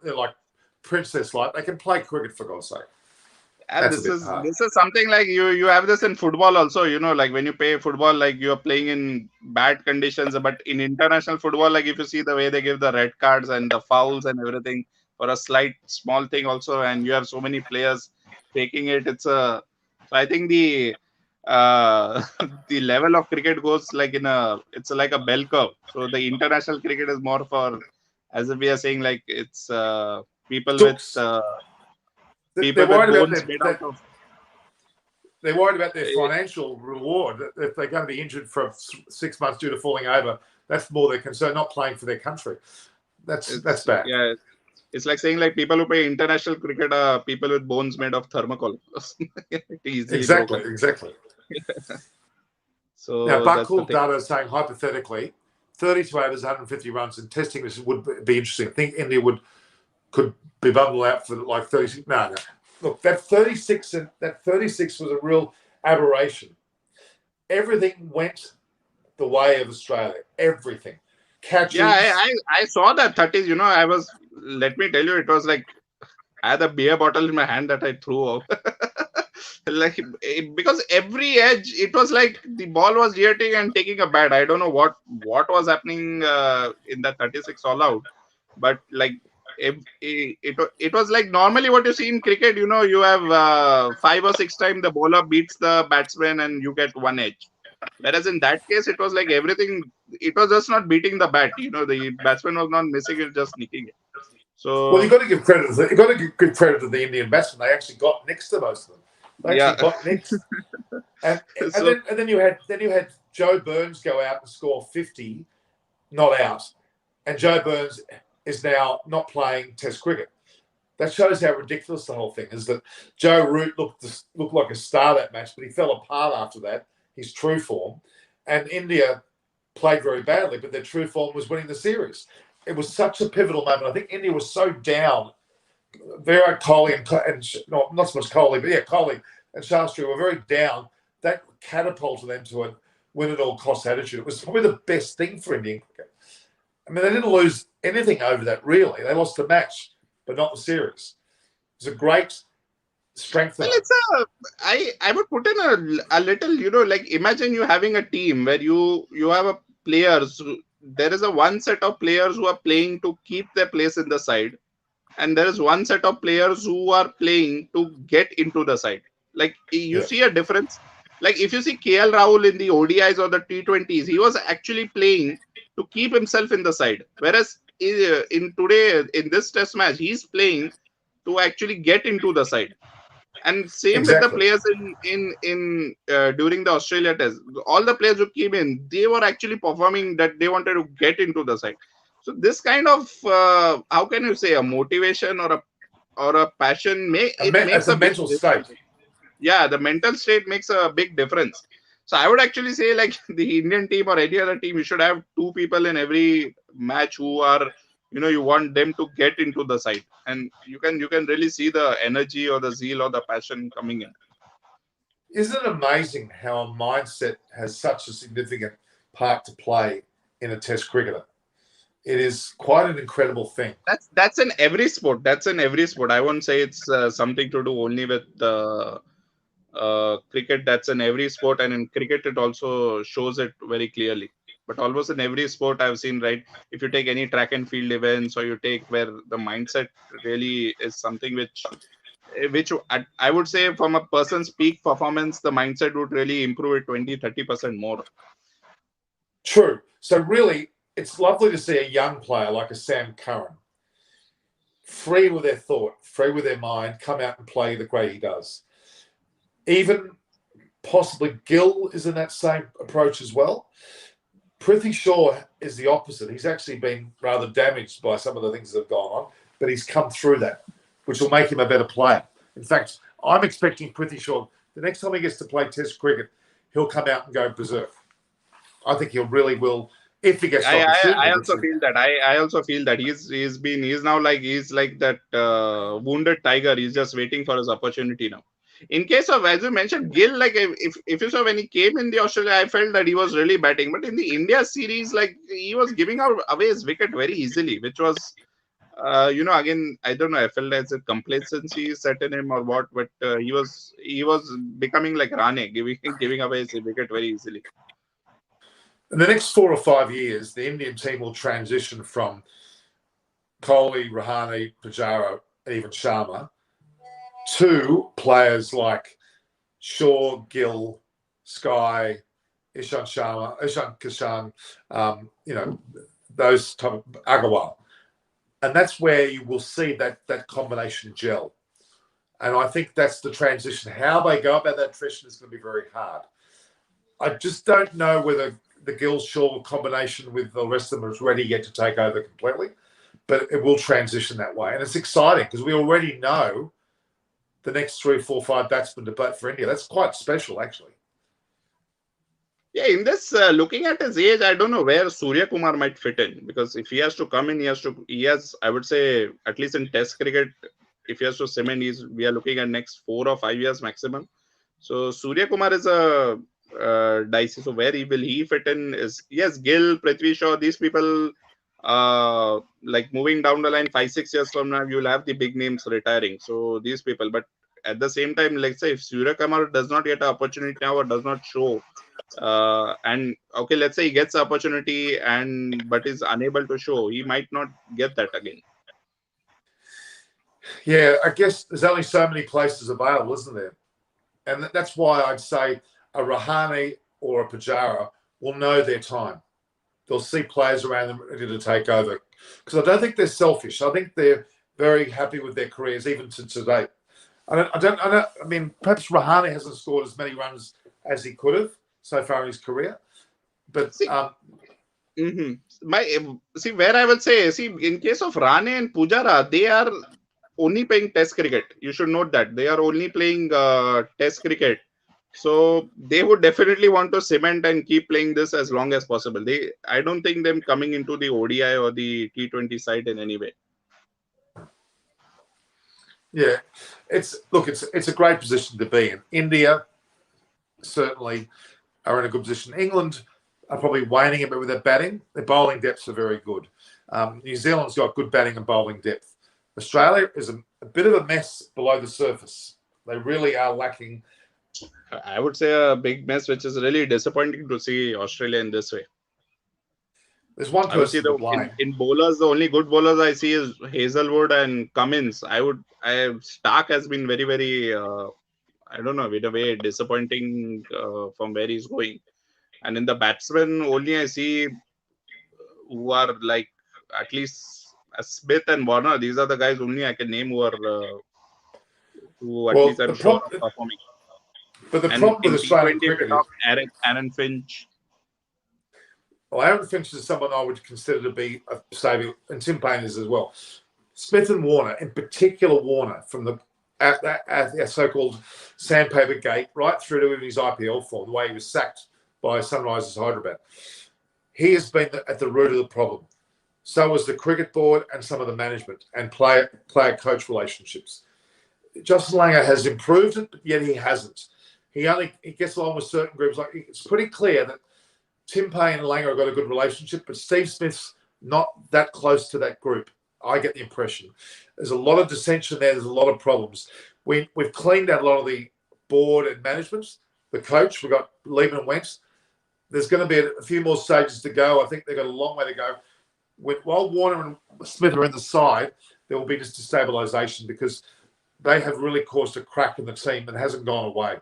They're like princess-like. They can play cricket, for God's sake. And That's a bit hard. this is something like you have this in football also, like when you play football, like you're playing in bad conditions, but in international football, like if you see the way they give the red cards and the fouls and everything for a slight small thing also, and you have so many players taking it, so I think the the level of cricket goes like it's like a bell curve. So the international cricket is more for, as if we are saying, like it's people Dukes. with They're people worried with about bones made out of. They're worried about their financial reward. If they're going to be injured for 6 months due to falling over, that's more their concern. Not playing for their country. That's bad. Yeah, it's like saying like people who play international cricket are people with bones made of thermocol. Exactly. So now, that's the Buckle thing. data is saying hypothetically, 32 overs, 150 runs, and testing this would be interesting. I think India could be bundled out for like 36. No. Look, that 36 was a real aberration. Everything went the way of Australia. Everything. Catches. Yeah, I saw that 30s. Let me tell you, it was like I had a beer bottle in my hand that I threw out. Like because every edge, it was like the ball was jetting and taking a bat. I don't know what was happening in that 36 all out, but like it was like normally what you see in cricket. You have 5 or 6 times the bowler beats the batsman and you get one edge. Whereas in that case, it was like everything. It was just not beating the bat. The batsman was not missing it, just nicking it. So well, you got to give credit. You got to give credit to the Indian batsmen. They actually got next to most of them. They actually got next. And then you had Joe Burns go out and score 50, not out, and Joe Burns is now not playing Test cricket. That shows how ridiculous the whole thing is. That Joe Root looked like a star that match, but he fell apart after that. His true form, and India played very badly, but their true form was winning the series. It was such a pivotal moment. I think India was so down. Virat Kohli and not so much Kohli, but yeah, Kohli and Shastri were very down. That catapulted them to a win at all cost attitude. It was probably the best thing for Indian cricket. I mean, they didn't lose anything over that, really. They lost the match, but not the series. It was a great strength. Well, I would put in a little, like imagine you having a team where you have players. There is one set of players who are playing to keep their place in the side, and there is one set of players who are playing to get into the side. Like you see a difference. Like if you see KL Rahul in the ODIs or the T20s, he was actually playing to keep himself in the side. Whereas in this test match, he's playing to actually get into the side. And same with the players in during the Australia test. All the players who came in, they were actually performing that they wanted to get into the side. So this kind of how can you say a motivation or a passion makes a mental state. Yeah, the mental state makes a big difference. So I would actually say like the Indian team or any other team, you should have 2 people in every match who are you want them to get into the side, and you can really see the energy or the zeal or the passion coming in. Isn't it amazing how a mindset has such a significant part to play in a Test cricketer? It is quite an incredible thing. That's in every sport. I won't say it's something to do only with cricket. That's in every sport, and in cricket it also shows it very clearly. But almost in every sport I've seen, right? If you take any track and field events, or you take where the mindset really is something which I would say from a person's peak performance, the mindset would really improve it 20-30% more. True. So really, it's lovely to see a young player like a Sam Curran, free with their thought, free with their mind, come out and play the way he does. Even possibly Gill is in that same approach as well. Prithvi Shaw is the opposite. He's actually been rather damaged by some of the things that have gone on, but he's come through that, which will make him a better player. In fact, I'm expecting Prithvi Shaw, the next time he gets to play Test cricket, he'll come out and go berserk. I think he really will, if he gets the opportunity. I also feel that. I also feel that he's now like he's like that wounded tiger. He's just waiting for his opportunity now. in case of, as you mentioned, Gill, like if you saw when he came in the Australia, I felt that he was really batting. But in the India series, like he was giving out away his wicket very easily, which was, again, I don't know. I felt as a complacency set in him or what, but he was becoming like Rane, giving away his wicket very easily. In the next 4 or 5 years, the Indian team will transition from Kohli, Rahane, Pujara, and even Sharma to players like Shaw, Gill, Sky, Ishan Kishan, those type of Agarwal. And that's where you will see that combination gel. And I think that's the transition. How they go about that transition is going to be very hard. I just don't know whether the Gill-Shaw combination with the rest of them is ready yet to take over completely, but it will transition that way. And it's exciting because we already know the next 3, 4, 5 batsmen to bat for India. That's quite special, actually. Yeah, in this, looking at his age, I don't know where Surya Kumar might fit in, because if he has to come in, he has, I would say, at least in Test cricket, if he has to cement, we are looking at next 4 or 5 years maximum. So Surya Kumar is a dicey. So where will he fit in? Is yes, Gill, Prithvi Shaw, these people. Like moving down the line 5-6 years from now, you'll have the big names retiring. So these people, but at the same time, let's say if Surya Kumar does not get an opportunity now or does not show, and okay, let's say he gets the opportunity but is unable to show, he might not get that again. Yeah, I guess there's only so many places available, isn't there? And that's why I'd say a Rahane or a Pujara will know their time. They'll see players around them ready to take over. Because I don't think they're selfish. I think they're very happy with their careers, even to today. I mean, perhaps Rahane hasn't scored as many runs as he could have so far in his career. But see, where I will say, in case of Rane and Pujara, they are only playing Test cricket. You should note that they are only playing Test cricket. So they would definitely want to cement and keep playing this as long as possible. I don't think them coming into the ODI or the T20 side in any way. Yeah, it's a great position to be in. India certainly are in a good position. England are probably waning a bit with their batting. Their bowling depths are very good. New Zealand's got good batting and bowling depth. Australia is a bit of a mess below the surface. They really are lacking. I would say a big mess, which is really disappointing to see Australia in this way. There's one person to blame. In bowlers, the only good bowlers I see is Hazelwood and Cummins. Stark has been very, very, I don't know, in a way disappointing from where he's going. And in the batsmen, only I see who are like at least Smith and Warner. These are the guys only I can name who at least I'm sure are performing. But the problem with Australian cricket is Aaron Finch. Well, Aaron Finch is someone I would consider to be a saviour, and Tim Payne is as well. Smith and Warner, in particular Warner, from the so-called sandpaper gate right through to his IPL form, the way he was sacked by Sunrisers Hyderabad. He has been at the root of the problem. So was the cricket board and some of the management and player-coach relationships. Justin Langer has improved it, but yet he hasn't. He gets along with certain groups. Like, it's pretty clear that Tim Payne and Langer have got a good relationship, but Steve Smith's not that close to that group. I get the impression. There's a lot of dissension there. There's a lot of problems. We've cleaned out a lot of the board and management. The coach, we've got Lehman and Wentz. There's going to be a few more stages to go. I think they've got a long way to go. While Warner and Smith are in the side, there will be just destabilisation because they have really caused a crack in the team that hasn't gone away.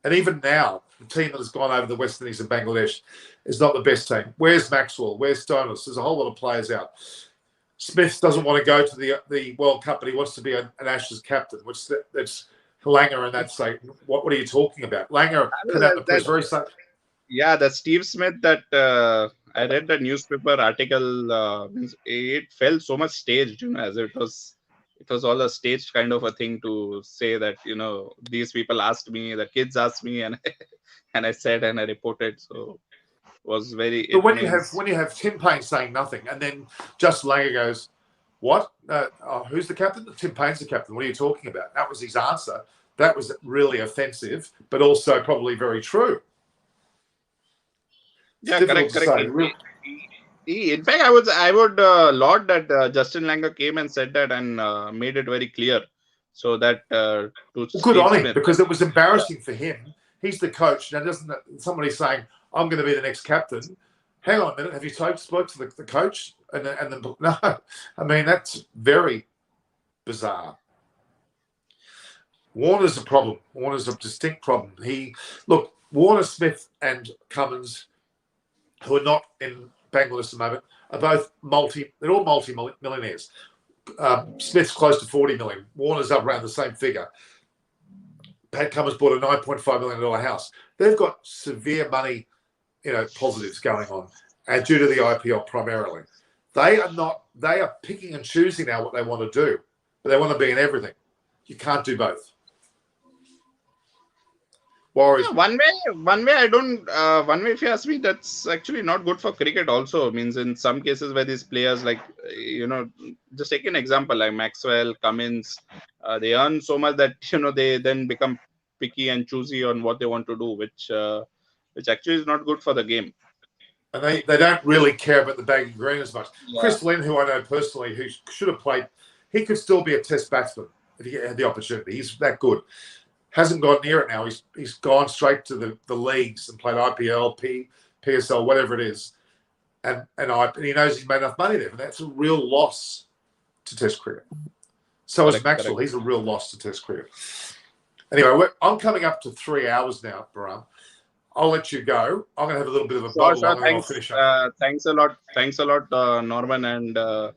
And even now, the team that has gone over the West Indies and Bangladesh is not the best team. Where's Maxwell? Where's Stonis? There's a whole lot of players out. Smith doesn't want to go to the World Cup, but he wants to be an Ashes captain, which that's Langer and that say, what are you talking about? Langer put out the press very much. Yeah, that Steve Smith that I read the newspaper article. It felt so much staged, as it was all a staged kind of a thing to say that, these people asked me, the kids asked me, and and I said and I reported. So it was very. But when you have Tim Payne saying nothing, and then Justin Langer goes, What? Who's the captain? Tim Payne's the captain. What are you talking about? That was his answer. That was really offensive, but also probably very true. Yeah, It's correct, difficult to correct. say. In fact, I would laud that Justin Langer came and said that and made it very clear, so that to Good Steve on him, Smith. because it was embarrassing for him. He's the coach. Now, doesn't somebody saying, I'm going to be the next captain? Hang on a minute. Have you spoke to the coach? And then, no. I mean, that's very bizarre. Warner's a problem. Warner's a distinct problem. Warner, Smith and Cummins, who are not in Bangladesh at the moment, are both they're all multi-millionaires. Smith's close to 40 million. Warner's up around the same figure. Pat Cummins bought a $9.5 million house. They've got severe money, positives going on, and due to the IPL primarily. They are picking and choosing now what they want to do, but they want to be in everything. You can't do both. Warriors. Yeah, one way I don't. One way, if you ask me, that's actually not good for cricket. Also, means in some cases where these players, like just take an example like Maxwell, Cummins, they earn so much that they then become picky and choosy on what they want to do, which actually is not good for the game. And they don't really care about the bag and green as much. Yeah. Chris Lynn, who I know personally, who should have played, he could still be a test batsman if he had the opportunity. He's that good. Hasn't gone near it now. He's gone straight to the leagues and played IPL, PSL, whatever it is. And he knows he's made enough money there. And that's a real loss to Test cricket. So is Maxwell. He's a real loss to Test cricket. Anyway, I'm coming up to 3 hours now, Baram. I'll let you go. I'm going to have a little bit of a bubble and I'll finish up. Thanks a lot, Norman, and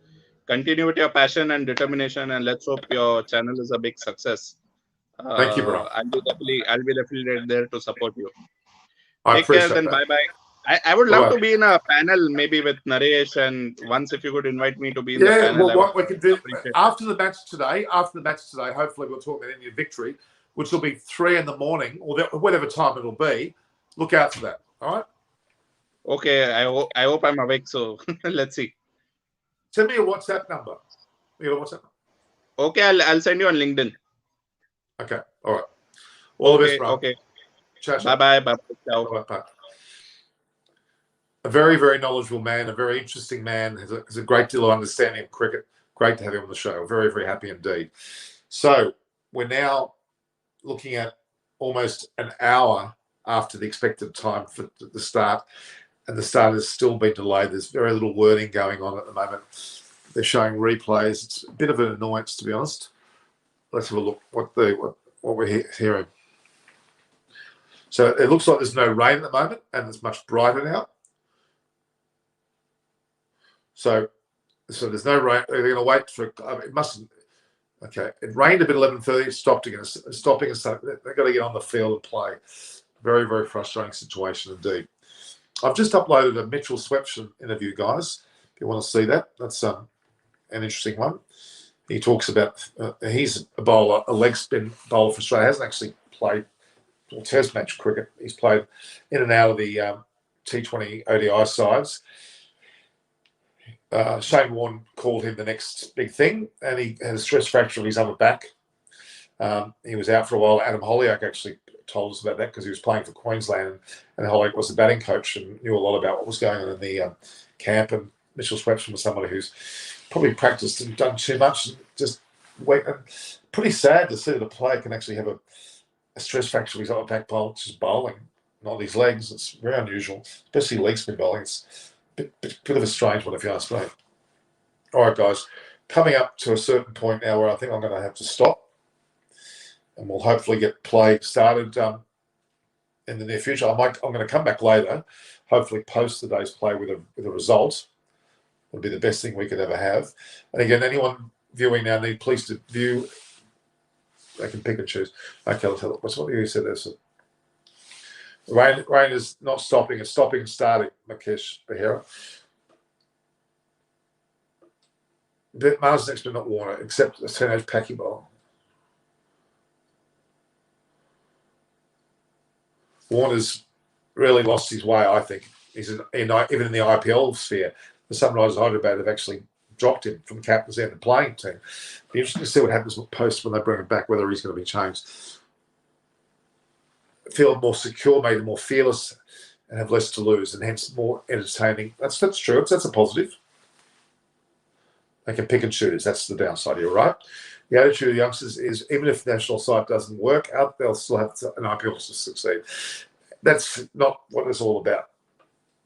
continue with your passion and determination. And let's hope your channel is a big success. Thank you, bro. I'll be definitely there to support you. I Take care, appreciate then. that. Bye. I would love to be in a panel, maybe with Naresh, and once if you could invite me to be in the panel. Yeah, what we can do after the match today, hopefully we'll talk about Indian victory, which will be 3 a.m, or whatever time it'll be. Look out for that. All right. Okay. I hope I'm awake. So let's see. Send me a WhatsApp number. You got a WhatsApp? Okay, I'll send you on LinkedIn. Okay. All right. All the best, bro. Okay. Ciao. Bye. Bye. A very, very knowledgeable man, a very interesting man, has a great deal of understanding of cricket. Great to have him on the show. Very, very happy indeed. So we're now looking at almost an hour after the expected time for the start, and the start has still been delayed. There's very little wording going on at the moment. They're showing replays. It's a bit of an annoyance, to be honest. Let's have a look what we're hearing. So it looks like there's no rain at the moment, and it's much brighter now. So there's no rain. They're going to wait for it. Mustn't. Okay, it rained a bit 11:30. It stopped again. It's stopping and stuff. They've got to get on the field and play. Very, very frustrating situation indeed. I've just uploaded a Mitchell Swepson interview, guys. If you want to see that, that's an interesting one. He talks about he's a bowler, a leg spin bowler for Australia. Hasn't actually played Test match cricket. He's played in and out of the T20 ODI sides. Shane Warne called him the next big thing, and he had a stress fracture of his upper back. He was out for a while. Adam Holyoake actually told us about that because he was playing for Queensland, and Holyoake was the batting coach and knew a lot about what was going on in the camp. And Mitchell Swepson was somebody who's probably practiced and done too much and just wait. And pretty sad to see that a player can actually have a stress fracture of his upper back bowl, just bowling, not his legs. It's very unusual, especially leg spin bowling. It's bit of a strange one, if you ask me. All right, guys, coming up to a certain point now where I think I'm going to have to stop, and we'll hopefully get play started in the near future. I'm going to come back later, hopefully post the day's play with a result. It'll be the best thing we could ever have. And again, anyone viewing now need please to view. They can pick and choose. Okay, let's have a look. What's what you said there? So, rain is not stopping. It's stopping and starting, Mukesh Behera. Mars next but not Warner, except a teenage packing ball. Warner's really lost his way, I think. He's even in the IPL sphere. The Sunrisers Hyderabad have actually dropped him from captain's end and playing team. Be interesting to see what happens with Post when they bring him back, whether he's going to be changed. Feel more secure, made him more fearless, and have less to lose, and hence more entertaining. That's true. That's a positive. They can pick and choose. That's the downside. You're right. The attitude of the youngsters is, even if the national side doesn't work out, they'll still have an IPL to succeed. That's not what it's all about.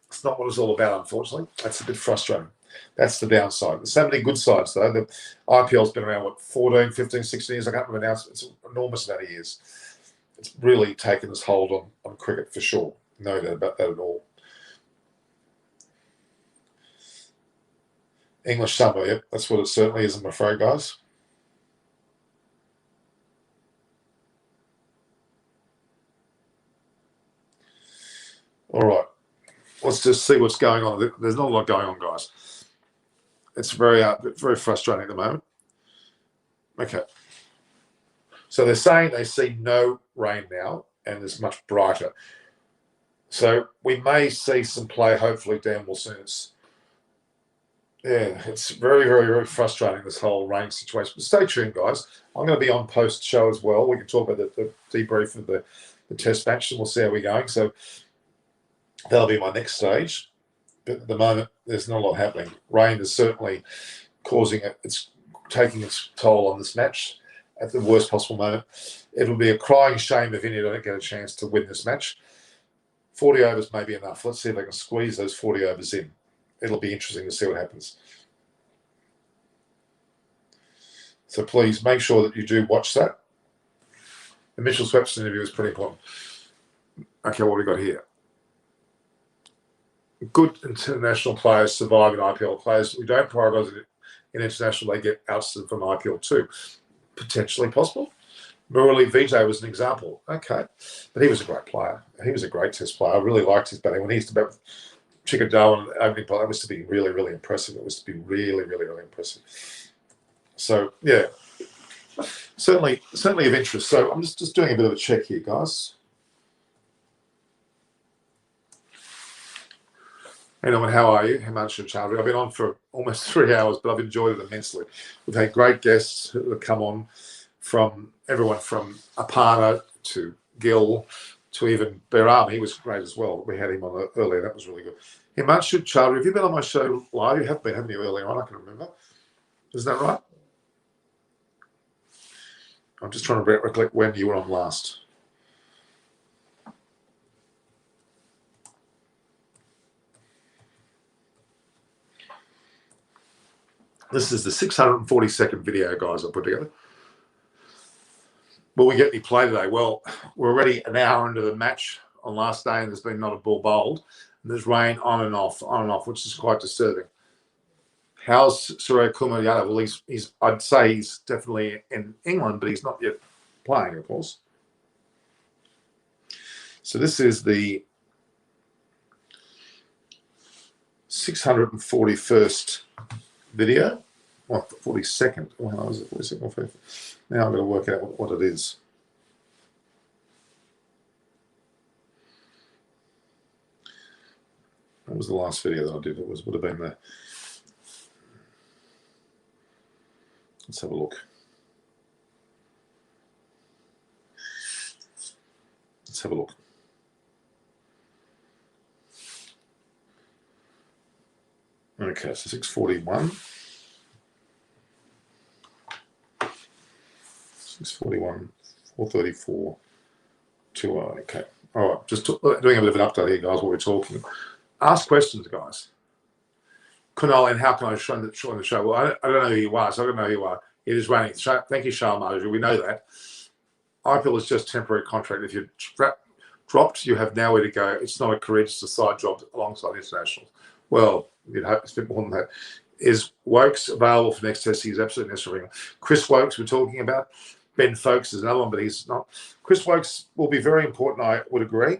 It's not what it's all about, unfortunately. That's a bit frustrating. That's the downside. There's so many good sides, though. The IPL's been around, 14, 15, 16 years? I can't remember now. It's an enormous amount of years. It's really taken its hold on cricket for sure. No doubt about that at all. English summer, yep. That's what it certainly is, I'm afraid, guys. All right. Let's just see what's going on. There's not a lot going on, guys. It's very frustrating at the moment. Okay. So they're saying they see no rain now, and it's much brighter. So we may see some play, hopefully, Dan will soon. It's very, very, very frustrating, this whole rain situation. But stay tuned, guys. I'm going to be on post-show as well. We can talk about the debrief of the test match, and we'll see how we're going. So that'll be my next stage. But at the moment, there's not a lot happening. Rain is certainly causing it. It's taking its toll on this match at the worst possible moment. It'll be a crying shame if India don't get a chance to win this match. 40 overs may be enough. Let's see if they can squeeze those 40 overs in. It'll be interesting to see what happens. So please make sure that you do watch that. The Mitchell Swepson interview is pretty important. Okay, what have we got here? Good international players survive in IPL. Players we don't prioritise in international, they get ousted from IPL too. Potentially possible. Murali Vijay was an example. Okay. But he was a great player. He was a great test player. I really liked his batting. When he used to bat with Chickadell and opening play, that was to be really, really impressive. It was to be really, really, really impressive. So, yeah. Certainly of interest. So I'm just doing a bit of a check here, guys. Anyway, how are you? Himanshu Chowdhury. I've been on for almost 3 hours, but I've enjoyed it immensely. We've had great guests who have come on, from everyone from Aparna to Gill to even Beram. He was great as well. We had him on earlier. That was really good. Himanshu Chowdhury, have you been on my show live? You have been, haven't you, earlier on? I can remember. Isn't that right? I'm just trying to recollect when you were on last. This is the 642nd video, guys, I put together. Will we get any play today? Well, we're already an hour into the match on last day, and there's been not a ball bowled. And there's rain on and off, which is quite disturbing. How's Surya Kumar Yadav? Well, he's I'd say he's definitely in England, but he's not yet playing, of course. So this is the 641st video. What, the 42nd? Well, was it 42nd or 43rd? Now I'm going to work out what it is. What was the last video that I did? Would have been the. Let's have a look. Let's have a look. Okay, so 641. 641, 434, 20. Okay. All right. Just doing a bit of an update here, guys, while we're talking. Ask questions, guys. Kunal, and how can I join the show? Well, I don't know who you are, so I don't know who you are. It is running. Thank you, Sharma. We know that. IPL is just temporary contract. If you're dropped, you have nowhere to go. It's not a career, it's a side job alongside internationals. Well, you'd hope it's a bit more than that. Is Wokes available for next test? He's absolutely necessary. Chris Wokes, we're talking about. Ben Folkes is another one, but he's not. Chris Wokes will be very important, I would agree.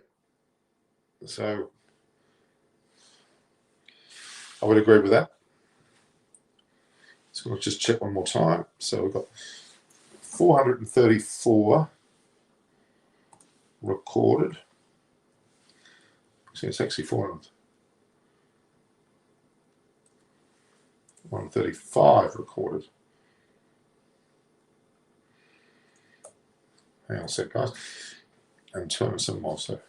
So I would agree with that. So we'll just check one more time. So we've got 434 recorded. See, it's actually 400. 135 recorded. Hang on a sec, guys. And turn some more. So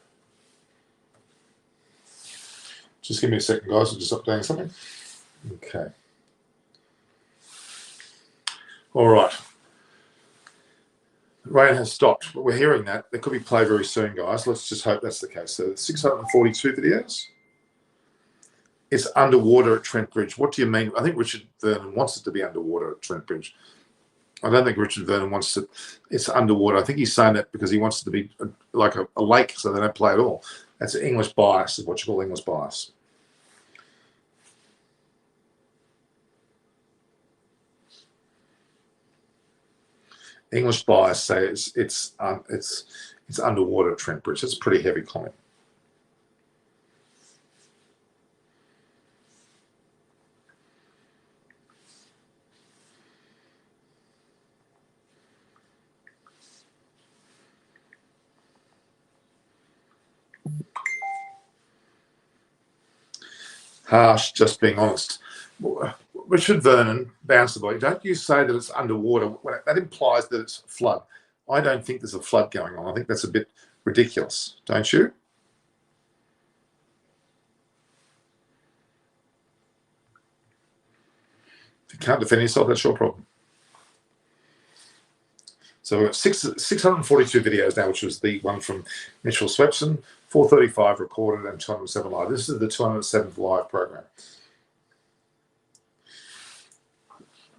just give me a second, guys. I'm just updating something. Okay. All right. Rain has stopped, but we're hearing that. There could be play very soon, guys. Let's just hope that's the case. So 642 videos. It's underwater at Trent Bridge. What do you mean? I think Richard Vernon wants it to be underwater at Trent Bridge. I don't think Richard Vernon wants it. It's underwater. I think he's saying that because he wants it to be like a lake, so they don't play at all. That's English bias, is what you call English bias. English bias say it's underwater at Trent Bridge. It's a pretty heavy comment. Harsh, just being honest. Richard Vernon bounced the ball. Don't you say that it's underwater? That implies that it's flood. I don't think there's a flood going on. I think that's a bit ridiculous, don't you? If you can't defend yourself, that's your problem. So we've got 642 videos now, which was the one from Mitchell Swepson, 435 recorded and 207 live. This is the 207th live program.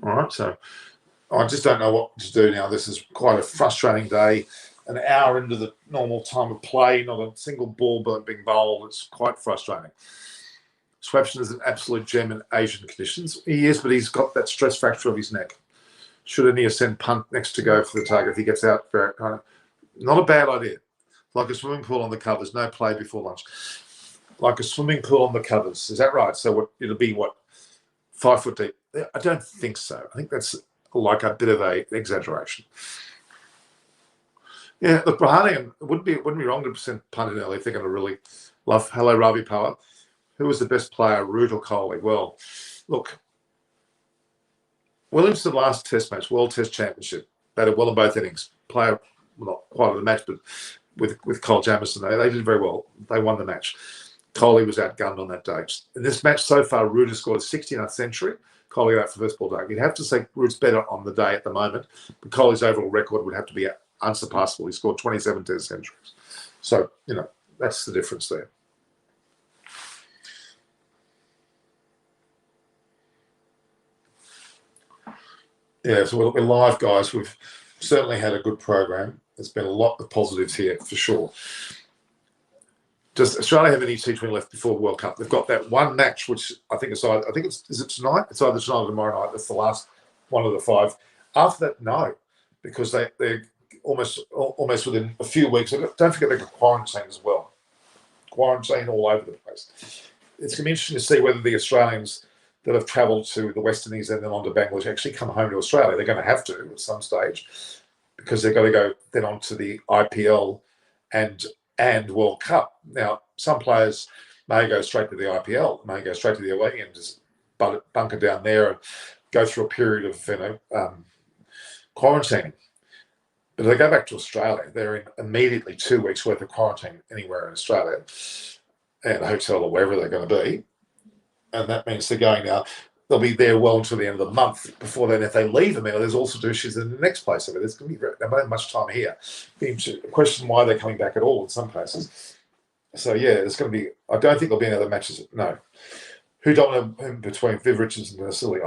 All right, so I just don't know what to do now. This is quite a frustrating day. An hour into the normal time of play, not a single ball being bowled. It's quite frustrating. Swepson is an absolute gem in Asian conditions. He is, but he's got that stress fracture of his neck. Should India send punt next to go for the target if he gets out? Not a bad idea. Like a swimming pool on the covers, no play before lunch. Like a swimming pool on the covers. Is that right? So it'll be 5 foot deep? I don't think so. I think that's like a bit of an exaggeration. Yeah, look, Rahane, it wouldn't be wrong to send punt in early if they're going to really love. Hello, Ravi Power. Who was the best player, Root or Kohli? Well, look, Williamson last Test match, World Test Championship, batted well in both innings. Player, well, not quite in the match, but with Cole Jamieson, they did very well. They won the match. Kohli was outgunned on that day. In this match so far, Root has scored a 69th century. Kohli out for first ball day. You'd have to say Root's better on the day at the moment, but Kohli's overall record would have to be unsurpassable. He scored 27 Test centuries. So, that's the difference there. Yeah, so we're live, guys. We've certainly had a good program. There's been a lot of positives here, for sure. Does Australia have any T20 left before the World Cup? They've got that one match, which I think is it tonight? It's either tonight or tomorrow night. That's the last one of the 5. After that, no, because they're almost within a few weeks. Don't forget they've got quarantine as well. Quarantine all over the place. It's going to be interesting to see whether the Australians that have travelled to the West Indies and then on to Bangladesh actually come home to Australia. They're going to have to at some stage because they've got to go then on to the IPL and World Cup. Now, some players may go straight to the IPL, may go straight to the away and just bunker down there and go through a period of quarantining. But if they go back to Australia, they're in immediately 2 weeks worth of quarantine anywhere in Australia, at a hotel or wherever they're going to be. And that means they're going now. They'll be there well until the end of the month. Before then, if they leave them, there's all sorts of issues in the next place. I mean, there's going to be they don't have much time here. Being to question why they're coming back at all in some places. So yeah, there's going to be. I don't think there'll be any other matches. No. Who dominated between Viv Richards and Vasily?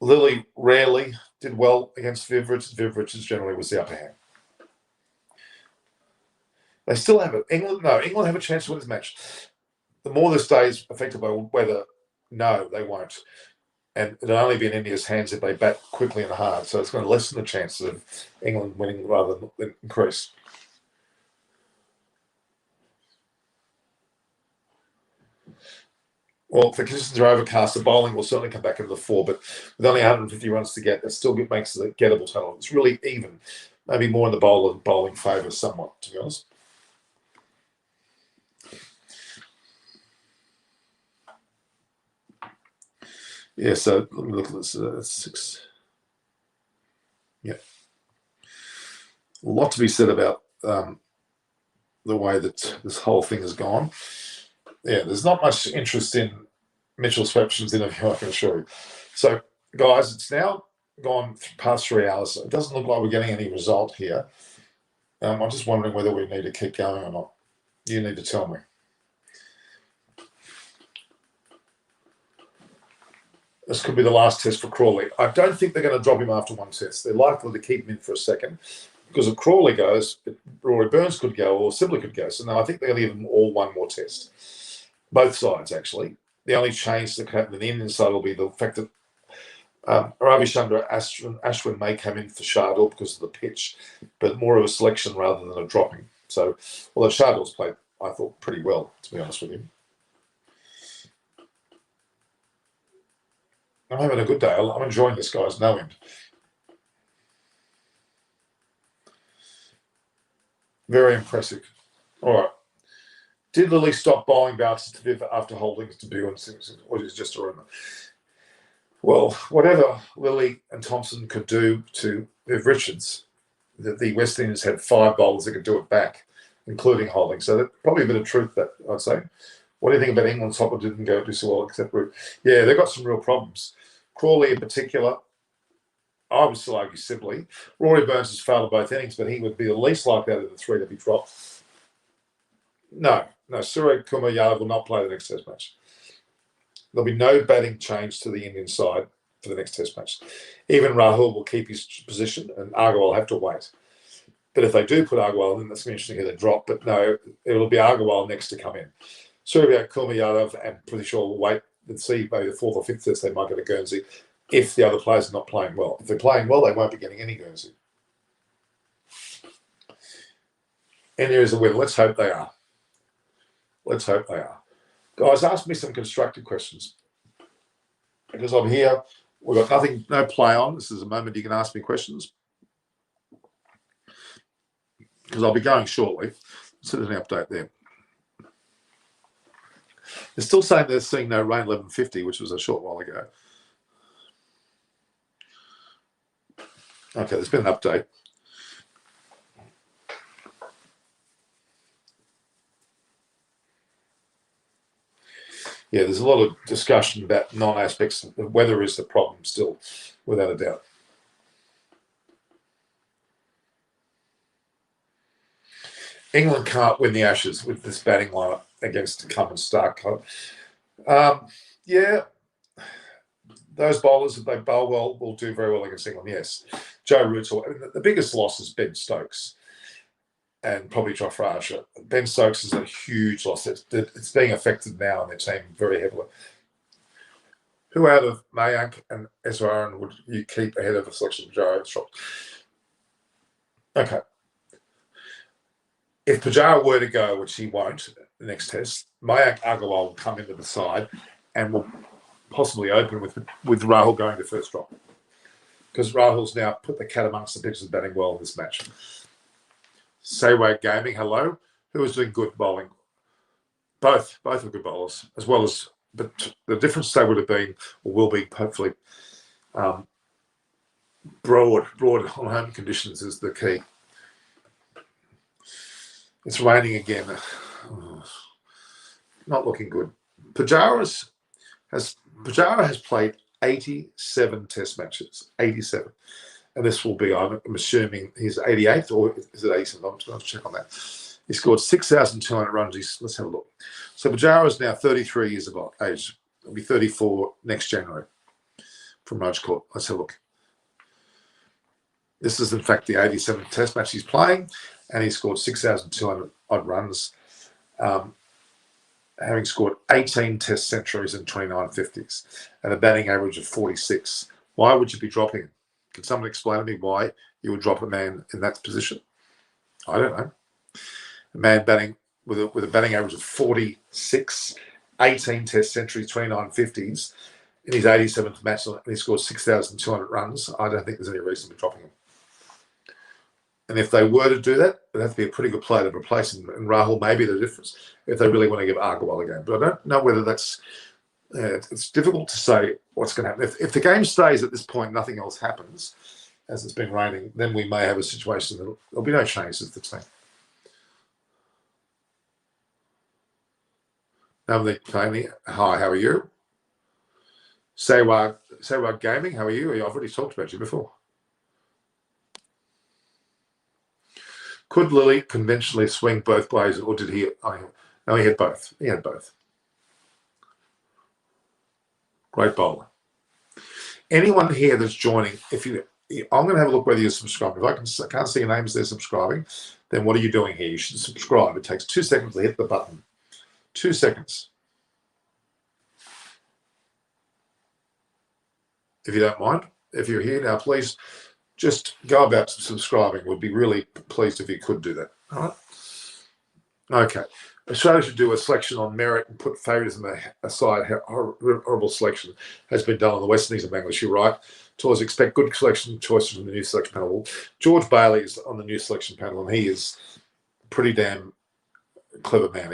Lily rarely did well against Viv Richards. Viv Richards generally was the upper hand. They still have it. England have a chance to win this match. The more this day is affected by weather, no, they won't. And it'll only be in India's hands if they bat quickly and hard. So it's going to lessen the chances of England winning rather than increase. Well, if the conditions are overcast, the bowling will certainly come back into the 4, but with only 150 runs to get, that still makes it a gettable total. It's really even. Maybe more in the bowling favour somewhat, to be honest. Yeah, so look at this. 6. Yeah. A lot to be said about the way that this whole thing has gone. Yeah, there's not much interest in Mitchell Swepson's interview, I can assure you. So, guys, it's now gone past 3 hours. So it doesn't look like we're getting any result here. I'm just wondering whether we need to keep going or not. You need to tell me. This could be the last test for Crawley. I don't think they're going to drop him after one test. They're likely to keep him in for a second. Because if Crawley goes, Rory Burns could go or Sibley could go. So now I think they're going to give them all one more test. Both sides, actually. The only change that can happen in the Indian side will be the fact that Ravichandra Ashwin may come in for Shardul because of the pitch, but more of a selection rather than a dropping. So, although Shardul's played, I thought, pretty well, to be honest with you. I'm having a good day. I'm enjoying this, guys. No end. Very impressive. All right. Did Lilly stop bowling bounces to Viv after holding his debut, or is it just a rumour? Well, whatever Lilly and Thompson could do to Viv Richards, the West Indies had 5 bowlers that could do it back, including Holding. So there's probably a bit of truth that I'd say. What do you think about England's hopper didn't go do so well except Root? Yeah, they've got some real problems. Crawley in particular, I would still argue Sibley. Rory Burns has failed at both innings, but he would be the least likely out of the 3 to be dropped. No, Surya Kumar Yadav will not play the next test match. There'll be no batting change to the Indian side for the next test match. Even Rahul will keep his position and Agarwal will have to wait. But if they do put Agarwal in, that's interesting here they drop. But no, it'll be Agarwal next to come in. Surya Kumar Yadav, and pretty sure we'll wait and see maybe the 4th or 5th test they might get a Guernsey if the other players are not playing well. If they're playing well, they won't be getting any Guernsey. India is a win. Let's hope they are. Let's hope they are. Guys, ask me some constructive questions. Because I'm here, we've got nothing, no play on. This is a moment you can ask me questions. Because I'll be going shortly. So there's an update there. They're still saying they're seeing no rain 11:50, which was a short while ago. Okay, there's been an update. Yeah, there's a lot of discussion about non-aspects. The weather is the problem still, without a doubt. England can't win the Ashes with this batting lineup against Cummins, Stark. Yeah, those bowlers, if they bowl well, will do very well against England, yes. Joe Root, the biggest loss is Ben Stokes and probably Josh Archer. Ben Stokes is a huge loss. It's being affected now in their team very heavily. Who out of Mayank and Eswaran would you keep ahead of a selection of Joe? Okay. If Pujara were to go, which he won't, the next test, Mayank Agarwal will come into the side and will possibly open with Rahul going to first drop. Because Rahul's now put the cat amongst the pitches batting well in this match. Sayway Gaming, hello. Who is doing good bowling? Both are good bowlers, as well as, but the difference they would have been, or will be, hopefully, broad on home conditions is the key. It's raining again. Not looking good. Pujara has played 87 test matches. 87. And this will be, I'm assuming, his 88th, or is it 87? I'm going to check on that. He scored 6,200 runs. Let's have a look. So Pujara is now 33 years of age. He'll be 34 next January from Rajkot. Let's have a look. This is, in fact, the 87th test match he's playing, and he scored 6,200 odd runs, having scored 18 test centuries and 29 50s, and a batting average of 46. Why would you be dropping him? Can someone explain to me why you would drop a man in that position? I don't know. A man batting with a batting average of 46, 18 test centuries, 29 50s, in his 87th match, and he scores 6,200 runs. I don't think there's any reason to be dropping him. And if they were to do that, it'd have to be a pretty good player to replace him. And Rahul may be the difference if they really want to give Agarwal a game. But I don't know whether that's It's difficult to say what's going to happen. If the game stays at this point, nothing else happens, as it's been raining, then we may have a situation that there'll be no changes to the team. Nobody, hi, how are you? Sewa Gaming, how are you? I've already talked about you before. Could Lily conventionally swing both ways, or did he? No, he had both. He had both. Great bowler. Anyone here that's joining, I'm going to have a look whether you're subscribing. If I can't see your names there subscribing, then what are you doing here? You should subscribe. It takes 2 seconds to hit the button. 2 seconds. If you don't mind, if you're here now, please just go about subscribing. We'd be really pleased if you could do that. All right. Okay. Australia should do a selection on merit and put favouritism aside. Horrible selection has been done on the West Indies and Bangladesh. You're right. Tours expect good selection choices from the new selection panel. George Bailey is on the new selection panel, and he is a pretty damn clever man.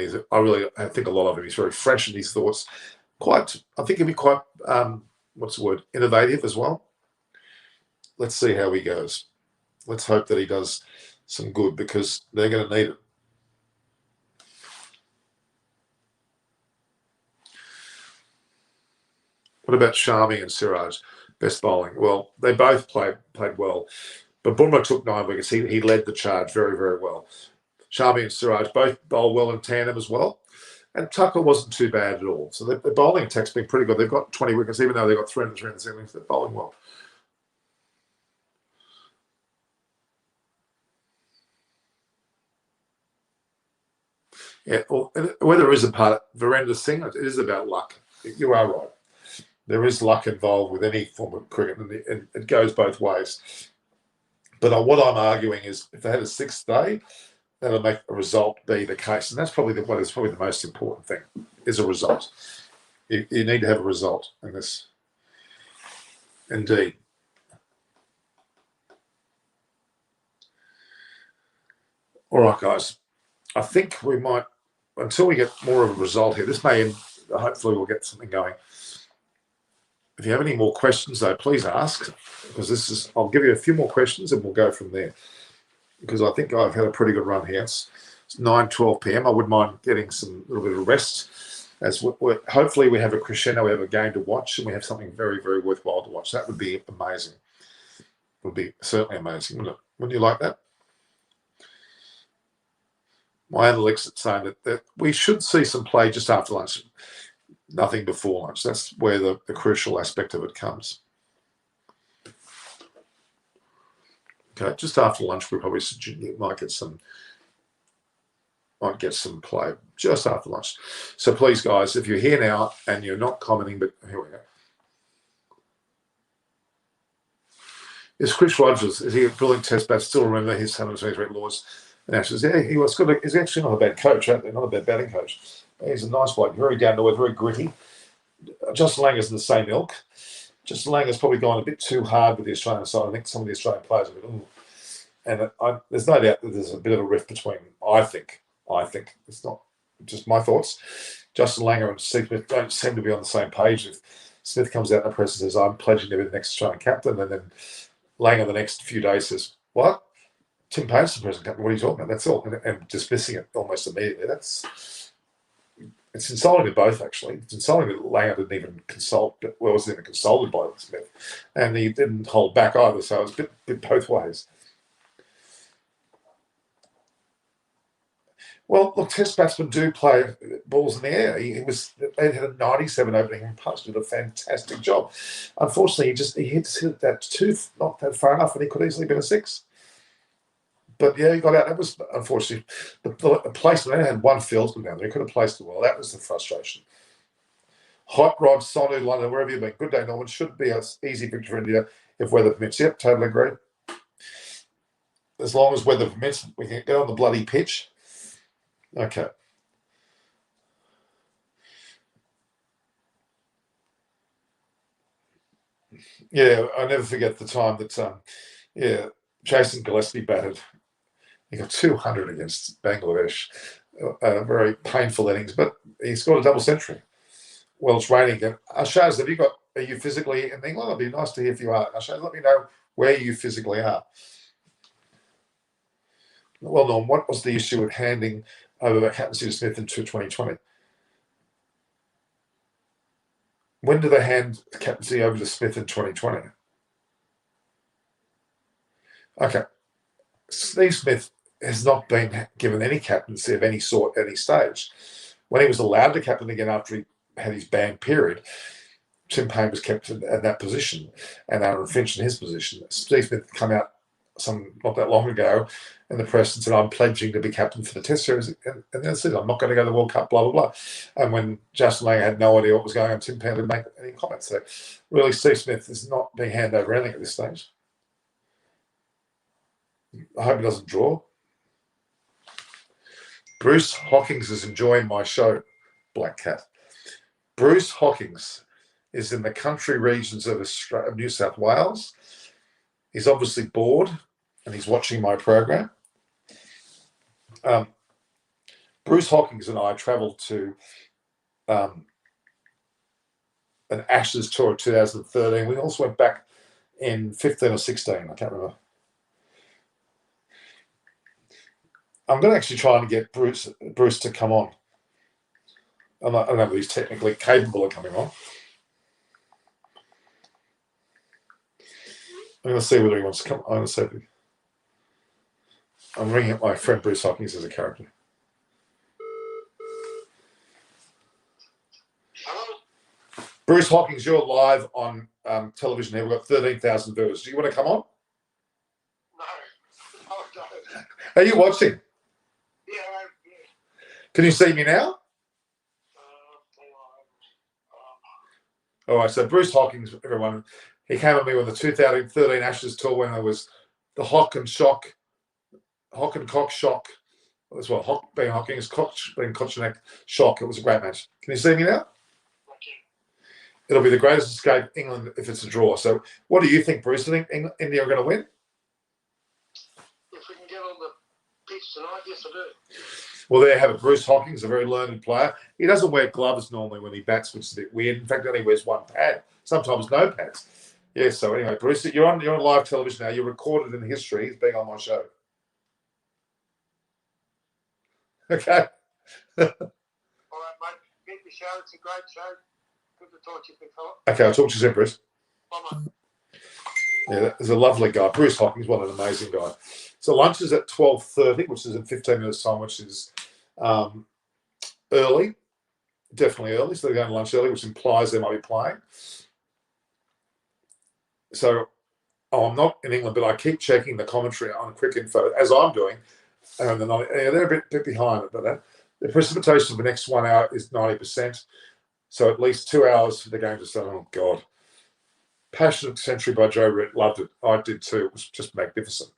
I think a lot of him. He's very fresh in his thoughts. I think he'll be quite, innovative as well. Let's see how he goes. Let's hope that he does some good, because they're going to need it. What about Shami and Siraj? Best bowling. Well, they both played well. But Bumrah took 9 wickets. He led the charge very, very well. Shami and Siraj both bowled well in tandem as well. And Tucker wasn't too bad at all. So the bowling attack's been pretty good. They've got 20 wickets, even though they've got 303 in the innings. They're bowling well. Yeah, well, whether it is a part of Virendra Singh, it is about luck. You are right. There is luck involved with any form of cricket, and it goes both ways. But what I'm arguing is, if they had a 6th day, that'll make a result be the case, and that's probably the most important thing, is a result. You need to have a result in this. Indeed. All right, guys. I think we might, until we get more of a result here, this may end, hopefully we'll get something going. If you have any more questions, though, please ask, because I'll give you a few more questions and we'll go from there. Because I think I've had a pretty good run here. It's 9:12 p.m. I wouldn't mind getting some little bit of rest. Hopefully we have a crescendo, we have a game to watch, and we have something very, very worthwhile to watch. That would be amazing. It would be certainly amazing, wouldn't it? Wouldn't you like that? My analytics are saying that we should see some play just after lunch. Nothing before lunch. That's where the crucial aspect of it comes. Okay, just after lunch, we probably might get some play just after lunch. So please, guys, if you're here now and you're not commenting, but here we go. Is Chris Rogers, is he a brilliant test bat? Still remember his 123 Lords and Ashes? Yeah, he was good. He's actually not a bad coach, not a bad batting coach. He's a nice bloke, very down to earth, very gritty. Justin Langer's in the same ilk. Justin Langer's probably gone a bit too hard with the Australian side. I think some of the Australian players are a bit, and there's no doubt that there's a bit of a rift between, I think, it's not just my thoughts. Justin Langer and Steve Smith don't seem to be on the same page. If Smith comes out in the press and says, I'm pledging to be the next Australian captain, and then Langer the next few days says, what? Tim Paine's the present captain. What are you talking about? That's all. And dismissing it almost immediately. It's insulting to both, actually. It's insulting that Langer didn't even wasn't even consulted by Smith. And he didn't hold back either, so it was a bit both ways. Well, look, Test batsmen do play balls in the air. They had a 97 opening and Punch did a fantastic job. Unfortunately, he hit that not that far enough, and he could easily been a 6. But yeah, he got out. That was unfortunately the placement. They had one fieldsman down there. He could have placed it well. That was the frustration. Hot Rod, Sonu, London, wherever you've been. Good day, Norman. Should be an easy victory for India if weather permits. Yep, totally agree. As long as weather permits, we can get on the bloody pitch. Okay. Yeah, I never forget the time that Jason Gillespie batted. He got 200 against Bangladesh. Very painful innings, but he scored a double century. Well, it's raining again. Shaz, are you physically in England? It'd be nice to hear if you are. Shaz, let me know where you physically are. Well, Norm, what was the issue with handing over the captaincy to Smith in 2020? When did they hand the captaincy over to Smith in 2020? Okay. Steve Smith has not been given any captaincy of any sort at any stage. When he was allowed to captain again after he had his ban period, Tim Payne was kept in that position and Aaron Finch in his position. Steve Smith came out not that long ago in the press and said, I'm pledging to be captain for the Test series. And that's it. I'm not going to go to the World Cup, blah, blah, blah. And when Justin Langer had no idea what was going on, Tim Payne didn't make any comments. So really, Steve Smith is not being handed over anything at this stage. I hope he doesn't draw. Bruce Hawkins is enjoying my show, Black Cat. Bruce Hawkins is in the country regions of New South Wales. He's obviously bored and he's watching my program. Bruce Hawkins and I travelled to an Ashes tour of 2013. We also went back in 15 or 16, I can't remember. I'm going to actually try and get Bruce to come on. I don't know if he's technically capable of coming on. I'm going to see whether he wants to come. I'm ringing up my friend Bruce Hawkins as a character. Hello? Bruce Hawkins, you're live on television here. We've got 13,000 viewers. Do you want to come on? No. Oh, no. Are you watching? Yeah, Can you see me now? All right, so Bruce Hawkins, everyone, he came at me with the 2013 Ashes tour when there was the Hock and Cock shock. As well, Hock being Hawkins, Cock being Kochenek shock. It was a great match. Can you see me now? It'll be the greatest escape England if it's a draw. So what do you think, Bruce? Do you think India are going to win? If we can get on the pitch tonight, yes, I do. Well, there you have it. Bruce Hawkins, a very learned player. He doesn't wear gloves normally when he bats, which is a bit weird. In fact, he only wears one pad, sometimes no pads. Yeah, so anyway, Bruce, you're on live television now. You're recorded in history as being on my show. Okay. All right, mate. Get the show. It's a great show. Good to talk to you, big fella. Okay, I'll talk to you soon, Bruce. Bye, mate. Yeah, there's a lovely guy. Bruce Hawkins, what an amazing guy. So lunch is at 12:30, which is in 15 minutes' time, which is early, definitely early. So they're going to lunch early, which implies they might be playing. So, I'm not in England, but I keep checking the commentary on Quick Info, as I'm doing. And they're a bit behind it, but the precipitation for the next 1 hour is 90%. So at least 2 hours for the game to start. Oh, God. Passionate Century by Joe Root. Loved it. I did too. It was just magnificent.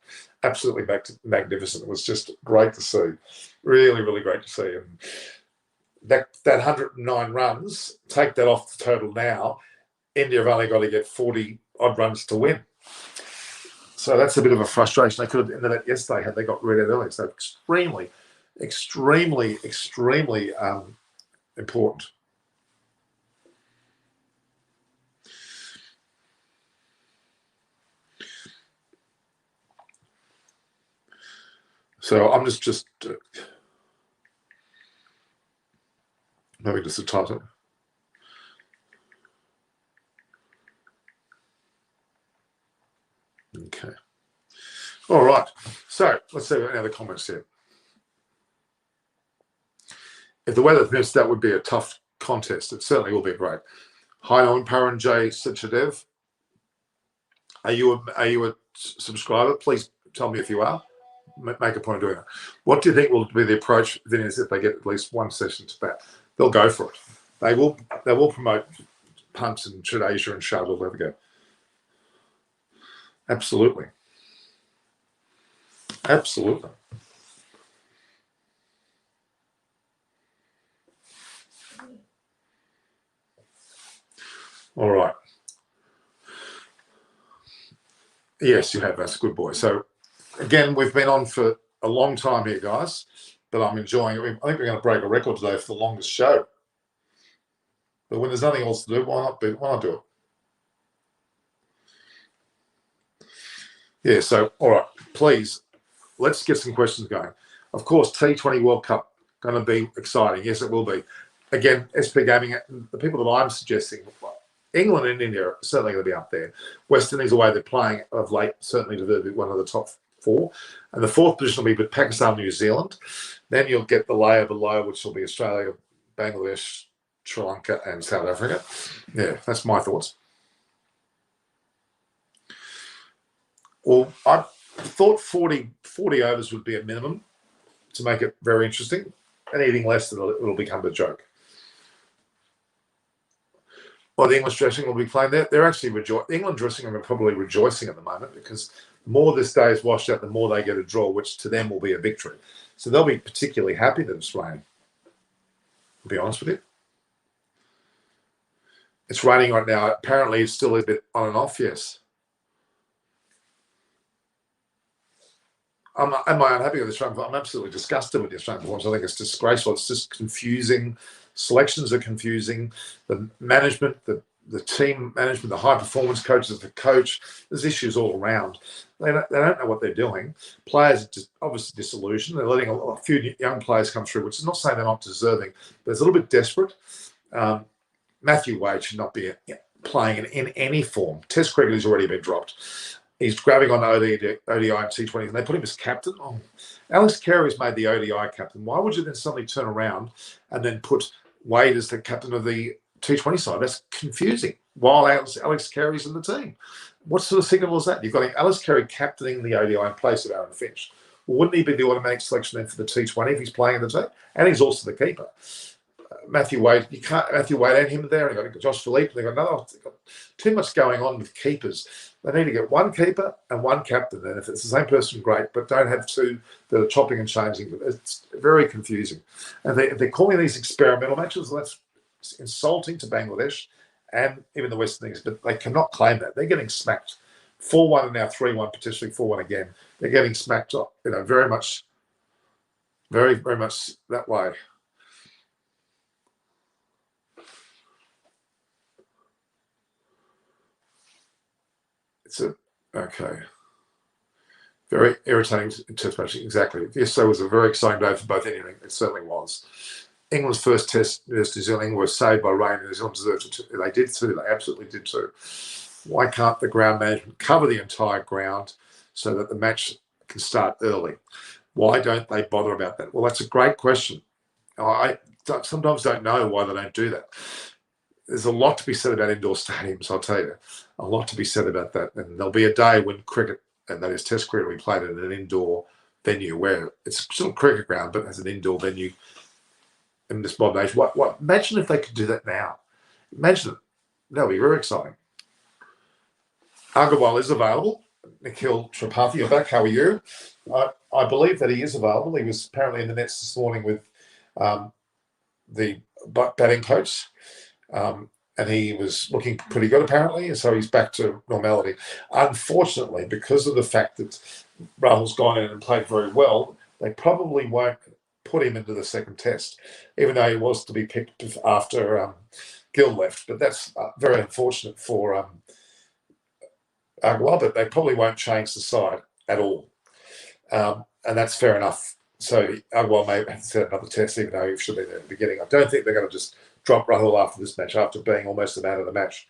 Absolutely magnificent. It was just great to see. Really, really great to see. And that 109 runs, take that off the total now, India have only got to get 40 odd runs to win. So that's a bit of a frustration. They could have ended that yesterday had they got rid of it early. So extremely, extremely, extremely important. So I'm just maybe just a title. Okay. All right. So let's see any other comments here. If the weather permits, that would be a tough contest. It certainly will be great. Hi, I'm Paran J. Sachadev. Are you a subscriber? Please tell me if you are. Make a point of doing that. What do you think will be the approach then is if they get at least one session to bat? They'll go for it. They will promote punts and Asia and Shah will never go. Absolutely. Absolutely. All right. Yes, you have. That's a good boy. So, again, we've been on for a long time here, guys, but I'm enjoying it. I think we're going to break a record today for the longest show. But when there's nothing else to do, why not do it? Yeah, so, all right, please, let's get some questions going. Of course, T20 World Cup going to be exciting. Yes, it will be. Again, SP Gaming, the people that I'm suggesting, England and India are certainly going to be up there. West Indies, the way they're playing of late, certainly to be one of the top 4. And the 4th position will be with Pakistan, New Zealand. Then you'll get the layer below, which will be Australia, Bangladesh, Sri Lanka, and South Africa. Yeah, that's my thoughts. Well, I thought 40 overs would be a minimum to make it very interesting. Anything less than it'll become a joke. Well, the English dressing will be playing. They're actually rejoicing. England dressing room are probably rejoicing at the moment because the more this day is washed out, the more they get a draw, which to them will be a victory. So they'll be particularly happy that it's raining. To be honest with you. It's raining right now. Apparently, it's still a bit on and off, yes. Am I unhappy with the Australian performance? I'm absolutely disgusted with the Australian performance. I think it's disgraceful. It's just confusing. Selections are confusing. The management, the team management, the high performance coaches, the coach, there's issues all around. They don't know what they're doing. Players are just obviously disillusioned. They're letting a few young players come through, which is not saying they're not deserving, but it's a little bit desperate. Matthew Wade should not be playing in any form. Test cricket has already been dropped. He's grabbing on ODI and T20s, and they put him as captain. Oh, Alex Carey's made the ODI captain. Why would you then suddenly turn around and then put Wade as the captain of the T20 side? That's confusing. While Alex Carey's in the team. What sort of signal is that? You've got Alex Carey captaining the ODI in place of Aaron Finch. Well, wouldn't he be the automatic selection then for the T20 if he's playing in the team? And he's also the keeper. Matthew Wade, you can't. Matthew Wade and him there. They've got Josh Philippe. They've got too much going on with keepers. They need to get one keeper and one captain. And if it's the same person, great. But don't have two that are chopping and changing. It's very confusing. And if they're calling these experimental matches, that's insulting to Bangladesh and even the West Indies. But they cannot claim that. They're getting smacked. 4-1 and now 3-1, potentially 4-1 again. They're getting smacked up. Very much that way. Okay. Very irritating test match. Exactly. Yesterday was a very exciting day for both England. It certainly was. England's first test against New Zealand was saved by rain. New Zealand deserved it. They did too. They absolutely did too. Why can't the ground management cover the entire ground so that the match can start early? Why don't they bother about that? Well, that's a great question. I sometimes don't know why they don't do that. There's a lot to be said about indoor stadiums, I'll tell you. A lot to be said about that. And there'll be a day when cricket, and that is Test cricket, will be played in an indoor venue where it's still a cricket ground, but has an indoor venue in this modern age. What? Imagine if they could do that now. Imagine it. That would be very exciting. Agarwal is available. Nikhil Tripathi, you're back. How are you? I believe that he is available. He was apparently in the nets this morning with the batting coach. And he was looking pretty good, apparently, and so he's back to normality. Unfortunately, because of the fact that Rahul's gone in and played very well, they probably won't put him into the second test, even though he was to be picked after Gill left. But that's very unfortunate for Agarwal, but they probably won't change the side at all. And that's fair enough. So Agarwal may have to set another test, even though he should be there at the beginning. I don't think they're going to just drop Rahul after this match, after being almost the man of the match.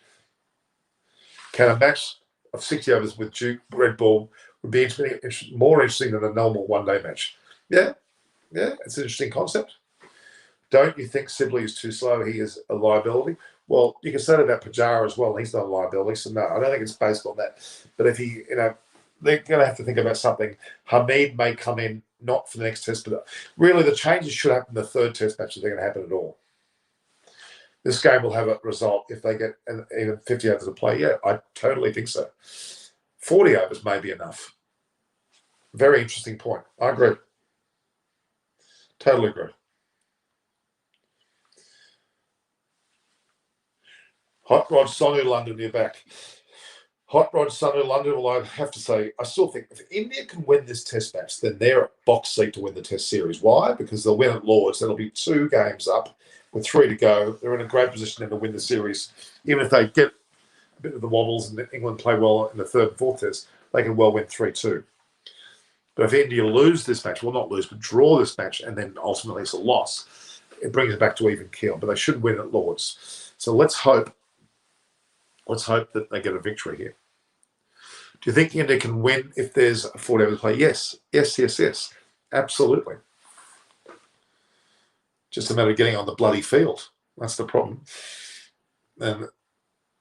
Can a match of 60 overs with Duke red ball would be more interesting than a normal one-day match? Yeah, it's an interesting concept. Don't you think Sibley is too slow? He is a liability. Well, you can say that about Pujara as well. He's not a liability, so no, I don't think it's based on that. But if he, they're going to have to think about something. Hamid may come in, not for the next test, but really the changes should happen in the third test match if they're going to happen at all. This game will have a result if they get even 50 overs to play. Yeah, I totally think so. 40 overs may be enough. Very interesting point. I agree. Totally agree. Hot Rod Sonu London, you're back. Hot Rod Sonu London, well, I have to say, I still think if India can win this test match, then they're a box seat to win the test series. Why? Because they'll win at Lords. That'll be 2 games up. with 3 to go. They're in a great position then to win the series. Even if they get a bit of the wobbles and England play well in the third and fourth test, they can well win 3-2. But if India lose this match, well, not lose, but draw this match, and then ultimately it's a loss, it brings it back to even keel. But they should win at Lord's. So let's hope that they get a victory here. Do you think India can win if there's a 4 to play? Yes. Absolutely. Just a matter of getting on the bloody field. That's the problem. And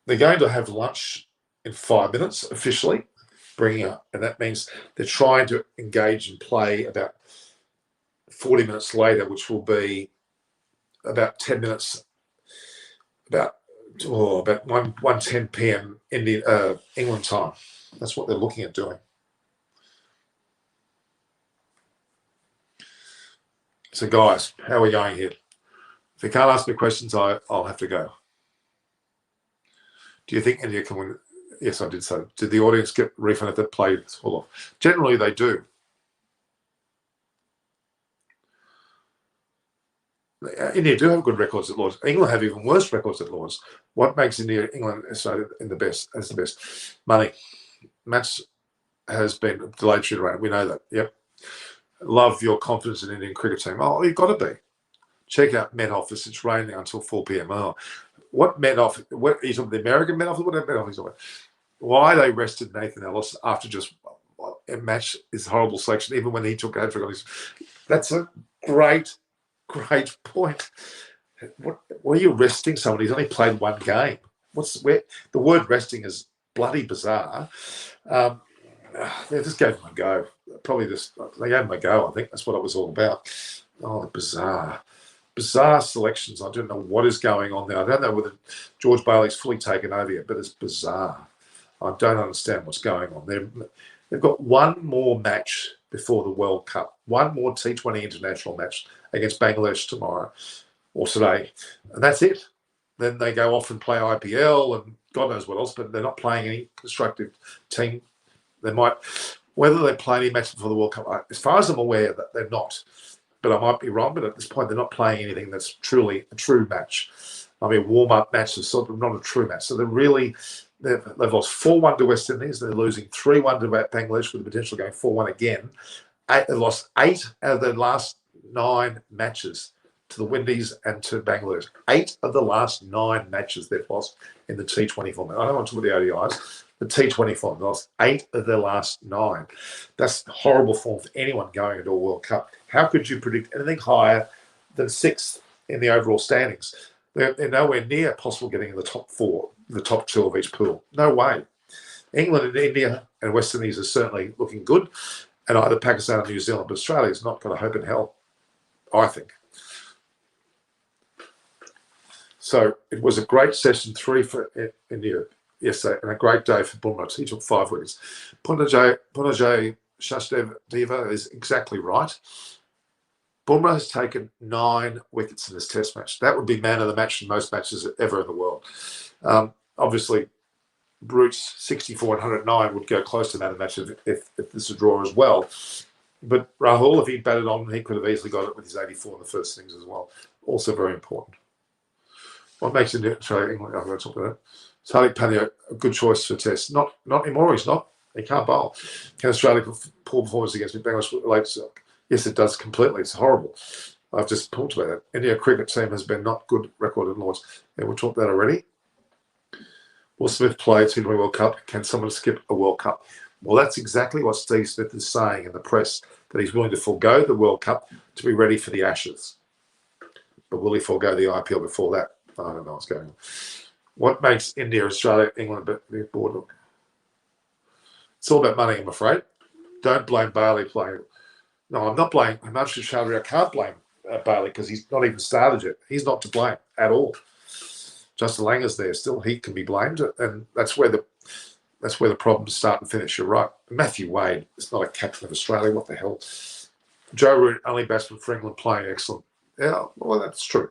they're going to have lunch in 5 minutes officially, and that means they're trying to engage and play about 40 minutes later, which will be about 10 minutes, about 1:10 p.m. England time. That's what they're looking at doing. So, guys, how are we going here? If you can't ask me questions, I'll have to go. Do you think India can win? Yes, I did so. Did the audience get refund if they played full off? Generally, they do. India do have good records at Lords. England have even worse records at Lords. What makes England in the best as the best? Money. Match has been delayed shoot around. We know that. Yep. Love your confidence in Indian cricket team. Oh, you've got to be. Check out Met Office. It's raining until 4 p.m. Oh, what Met Office? What are you talking about? The American Met Office? What Met Office? Why they rested Nathan Ellis after just a match is horrible selection, even when he took hat-trick on his. That's a great point. What are you resting someone? He's only played one game. The word resting is bloody bizarre. They just gave him a go. They gave him a go. I think that's what it was all about. Oh, bizarre selections. I don't know what is going on there. I don't know whether George Bailey's fully taken over yet, but it's bizarre. I don't understand what's going on. They've got one more match before the World Cup, one more T20 international match against Bangladesh tomorrow or today, and that's it. Then they go off and play IPL and God knows what else, but they're not playing any constructive team. They might, whether they play any match before the World Cup, as far as I'm aware, that they're not. But I might be wrong, but at this point, they're not playing anything that's truly a true match. I mean, warm-up matches, sort of not a true match. So they've lost 4-1 to West Indies. They're losing 3-1 to Bangladesh with the potential of going 4-1 again. They lost 8 out of their last 9 matches to the Windies and to Bangladesh. 8 of the last 9 matches they've lost in the T20 format. I don't want to talk about the ODIs. The T20 format, they lost 8 of their last 9. That's horrible form for anyone going into a World Cup. How could you predict anything higher than 6th in the overall standings? They're nowhere near possible getting in the top 4, the top 2 of each pool. No way. England and India and West Indies are certainly looking good, and either Pakistan or New Zealand, but Australia's not got a hope in hell, I think. So it was a great session 3 for India yesterday, and a great day for Bumrah. He took 5 wickets. Punajay Shashdeva is exactly right. Bumrah has taken 9 wickets in this test match. That would be man of the match in most matches ever in the world. Obviously, Brute's 64 and 109 would go close to man of the match if this is a draw as well. But Rahul, if he batted on, he could have easily got it with his 84 in the first innings as well. Also very important. What makes Australia England? I'm going to talk about that. Hardik Pandya, a good choice for test. Not anymore. He's not. He can't bowl. Can Australia poor performance against Bangladesh relate? Yes, it does completely. It's horrible. I've just talked about that. India cricket team has been not good record in Lords. Yeah, we talked about that already. Will Smith play T20 World Cup? Can someone skip a World Cup? Well, that's exactly what Steve Smith is saying in the press, that he's willing to forego the World Cup to be ready for the Ashes. But will he forego the IPL before that? I don't know what's going on. What makes India, Australia, England a bit bored? It's all about money, I'm afraid. Don't blame Bailey playing. No, I'm not blaming Himanshu Chaudhary. I can't blame Bailey because he's not even started yet. He's not to blame at all. Justin Langer's there still. He can be blamed, and that's where the problems start and finish. You're right. Matthew Wade is not a captain of Australia. What the hell? Joe Root, only batsman for England, playing excellent. Yeah, well, that's true.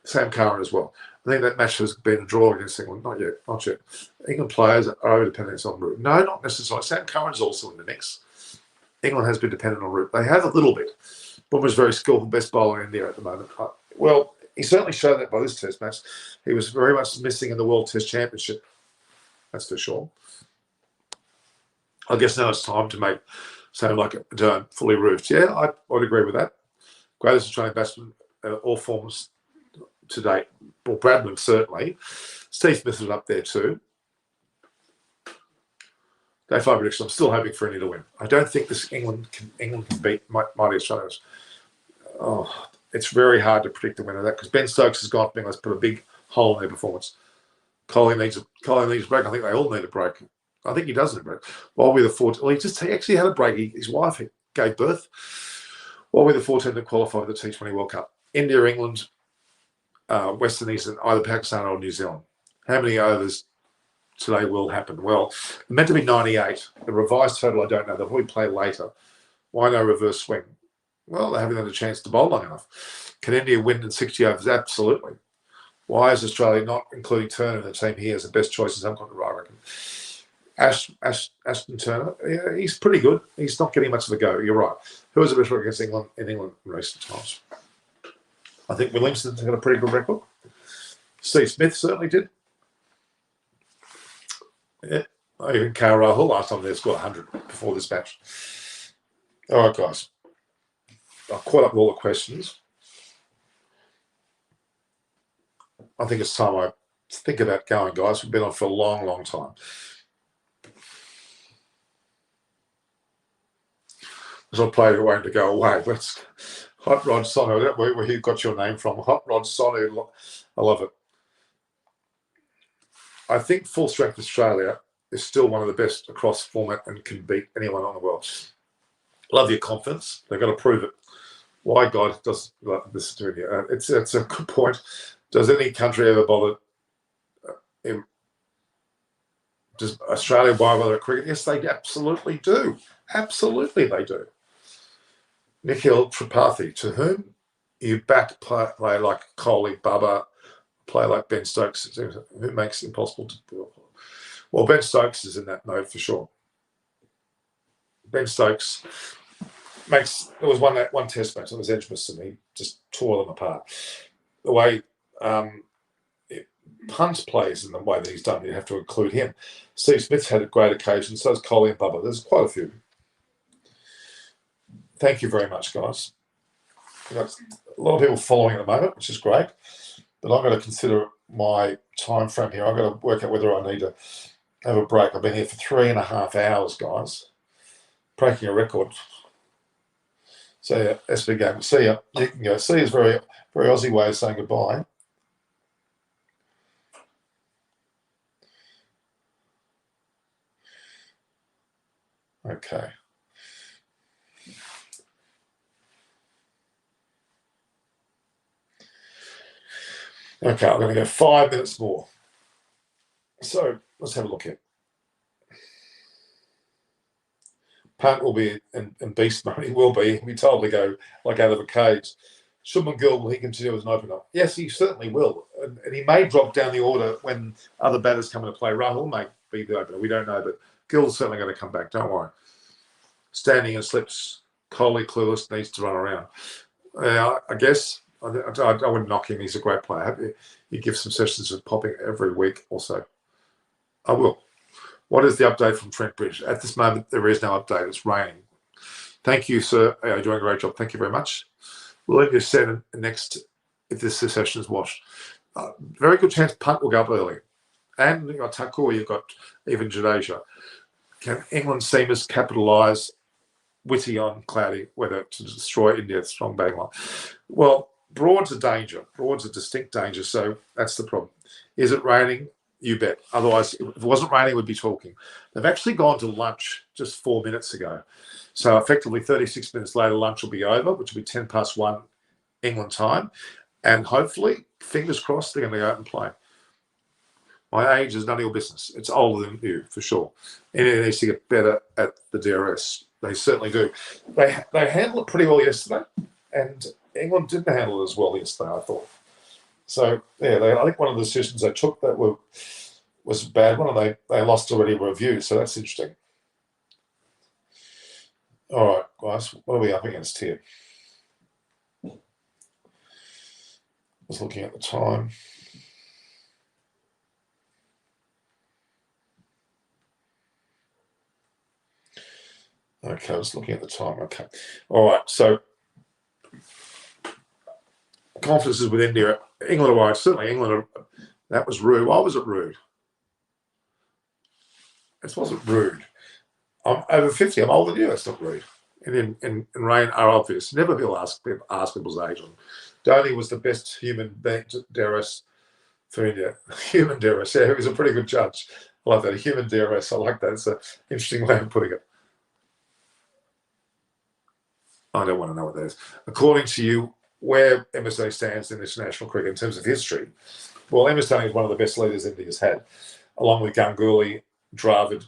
Sam Curran as well. I think that match has been a draw against England. Not yet. England players are over-dependent on Root. No, not necessarily. Sam Curran's also in the mix. England has been dependent on Root. They have a little bit. Bumrah's very skillful, best bowler in India at the moment. Well, he certainly showed that by this Test match. He was very much missing in the World Test Championship. That's for sure. I guess now it's time to make something like a fully roofed. Yeah, I would agree with that. Greatest Australian batsman, all forms to date. Well, Bradman certainly. Steve Smith is up there too. Day 5 prediction. I'm still hoping for India to win. I don't think this England can beat mighty Australians. Oh, it's very hard to predict the winner of that because Ben Stokes has gone. Let's put a big hole in their performance. Colin needs a break. I think they all need a break. I think he does need a break. While we're the 14, well, he actually had a break. His wife gave birth. While we're the 14 to qualify for the T20 World Cup. India, England, West Indies, and either Pakistan or New Zealand. How many overs today will happen? Well, it's meant to be 98. The revised total, I don't know. They'll probably play later. Why no reverse swing? Well, they haven't had a chance to bowl long enough. Can India win in 60 overs? Absolutely. Why is Australia not including Turner in the team here as the best choice in some country? I reckon. Ashton Turner, yeah, he's pretty good. He's not getting much of a go. You're right. Who has a better record against England in recent times? I think Williamson's got a pretty good record. Steve Smith certainly did. Yeah. Even K.R. Rahul last time they scored 100 before this match. All right, guys. I've caught up with all the questions. I think it's time I think about going, guys. We've been on for a long, long time. There's a player waiting to go away. Let's Hot Rod Sonu. Where you got your name from? Hot Rod Sonu. I love it. I think Full Strength Australia is still one of the best across format and can beat anyone on the world. Love your confidence. They've got to prove it. Why God does this to you? It's a good point. Does any country ever bother? Does Australia bother at cricket? Yes, they absolutely do. Absolutely, they do. Nikhil Tripathi, to whom you back play like Kohli, Bubba, play like Ben Stokes, who makes it impossible to do. Well, Ben Stokes is in that mode for sure. Ben Stokes there was one test match on his Edgbaston, he just tore them apart. The way Punt plays in the way that he's done, you have to include him. Steve Smith's had a great occasion, so has Kohli and Bubba. There's quite a few. Thank you very much, guys. We've got a lot of people following at the moment, which is great. But I've got to consider my time frame here. I've got to work out whether I need to have a break. I've been here for 3.5 hours, guys. Breaking a record. So, yeah, SB game. See ya. You can go. See is very, very Aussie way of saying goodbye. Okay. Okay, I'm going to go 5 minutes more. So let's have a look here. Punt will be in beast mode. He will be. He'll be told to go like out of a cage. Shubman Gill, will he continue as an opener? Yes, he certainly will. And he may drop down the order when other batters come into play. Rahul may be the opener. We don't know, but Gill's certainly going to come back. Don't worry. Standing and slips. Kohli, clueless, needs to run around. I guess I wouldn't knock him. He's a great player. He gives some sessions of popping every week also. I will. What is the update from Trent Bridge? At this moment, there is no update. It's raining. Thank you, sir. You're doing a great job. Thank you very much. We'll leave you set next if this session is washed. Very good chance Punt will go up early. And you've got Thakur, you've got even Jadeja. Can England seamers capitalise witty on cloudy weather to destroy India's strong batting line? Well, Broad's a danger. Broad's a distinct danger, so that's the problem. Is it raining? You bet. Otherwise, if it wasn't raining, we'd be talking. They've actually gone to lunch just 4 minutes ago. So effectively 36 minutes later, lunch will be over, which will be 1:10 England time. And hopefully, fingers crossed, they're going to go out and play. My age is none of your business. It's older than you, for sure. India needs to get better at the DRS. They certainly do. They handled it pretty well yesterday, and England didn't handle it as well yesterday, I thought. So, yeah, I think one of the decisions they took that was a bad one, and they lost already a review, so that's interesting. All right, guys, what are we up against here? was looking at the time. Okay, I was looking at the time. Okay. All right. So confidence is with India. England, well, certainly England, that was rude. Why was it rude? It wasn't rude. I'm over 50. I'm older than you. That's not rude. And rain are obvious. Never will ask people's age. Dhoni was the best human being, DRS for India. Human DRS. Yeah, he was a pretty good judge. I like that. A human DRS. I like that. It's an interesting way of putting it. I don't want to know what that is. According to you, where MSD stands in international cricket in terms of history, well, MSD is one of the best leaders India's had, along with Ganguly, Dravid,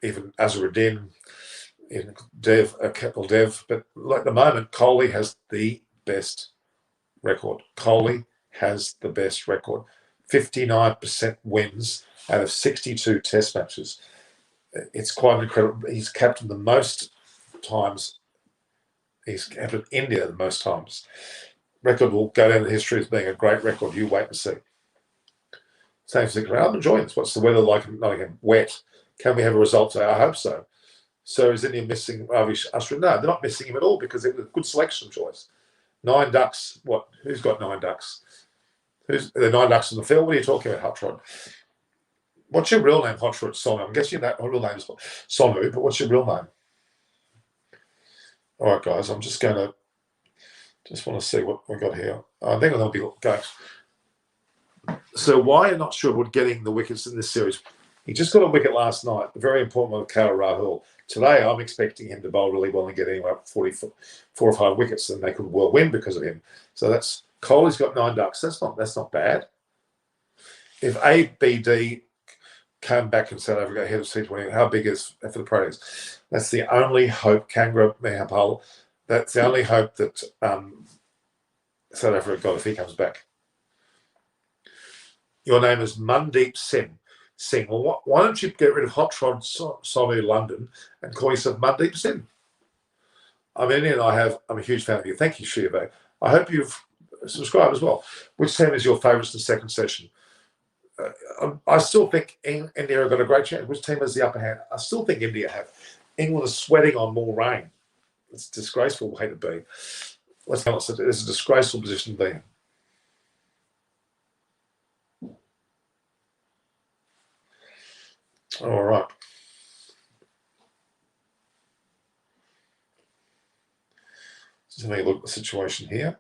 even Azharuddin, in Dev, Kapil Dev. But at the moment, Kohli has the best record. Kohli has the best record. 59% wins out of 62 test matches. It's quite incredible. He's captained the most times. He's captained India the most times. Record will go down in history as being a great record. You wait and see. Same thing. I'm enjoying this. What's the weather like in Nottingham? Wet. Can we have a result today? I hope so. So is India missing Ravi Ashwin? No, they're not missing him at all because it was a good selection choice. 9 ducks. What? Who's got 9 ducks? There are 9 ducks in the field? What are you talking about, Hot Rod? What's your real name, Hot Rod? Sonu. I'm guessing that real name is Sonu, but what's your real name? All right, guys. I'm just want to see what we got here. I think I'll be going. So why I'm not sure about getting the wickets in this series. He just got a wicket last night, a very important one with KL Rahul. Today, I'm expecting him to bowl really well and get anywhere up 4 or 5 wickets, and they could well win because of him. So that's Kohli's got 9 ducks. That's not bad. If ABD came back in South Africa ahead of T20, how big is for the Proteas? That's the only hope. Kangaroo Mahapal. That's the only hope that South Africa got if he comes back. Your name is Mandeep Singh. Well, why don't you get rid of Hot Rod Sonu London and call yourself Mandeep Singh? I'm Indian. I'm a huge fan of you. Thank you, Shiva. I hope you've subscribed as well. Which team is your favourite in the second session? I still think India have got a great chance. Which team has the upper hand? I still think India have. England is sweating on more rain. It's a disgraceful way to be. Let's be honest, it's a disgraceful position to be in. All right. Just having a look at the situation here.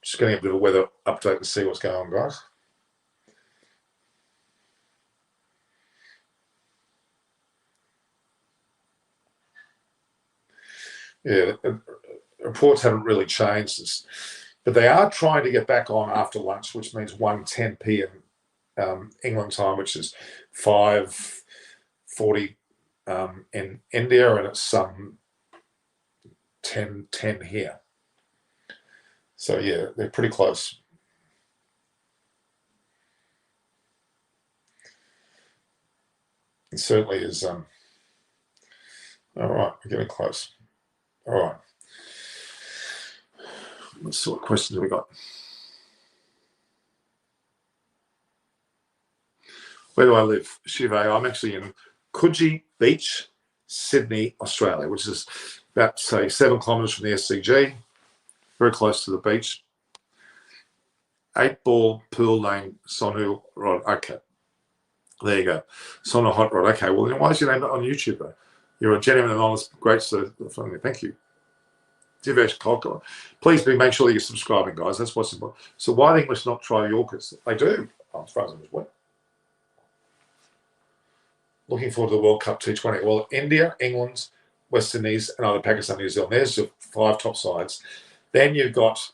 Just getting a bit of a weather update to see what's going on, guys. Yeah, reports haven't really changed, but they are trying to get back on after lunch, which means 1:10 p.m. England time, which is 5:40 in India, and it's 10:10 here. So yeah, they're pretty close. It certainly is. All right, we're getting close. All right. Let's see what questions we got. Where do I live? Shiva. I'm actually in Coogee Beach, Sydney, Australia, which is about, say, 7 kilometres from the SCG, very close to the beach. 8-ball pool lane, Sonu Rod. Okay. There you go. Sonu Hot Rod. Okay. Well, then why is your name not on YouTube, though? You're a genuine and honest, great sir. Thank you. Divesh Kolkar. Please make sure that you're subscribing, guys. That's what's important. So why the English not try Yorkers? They do, as far as I'm aware. Looking forward to the World Cup T20. Well, India, England, West Indies, and either Pakistan, New Zealand. There's your 5 top sides. Then you've got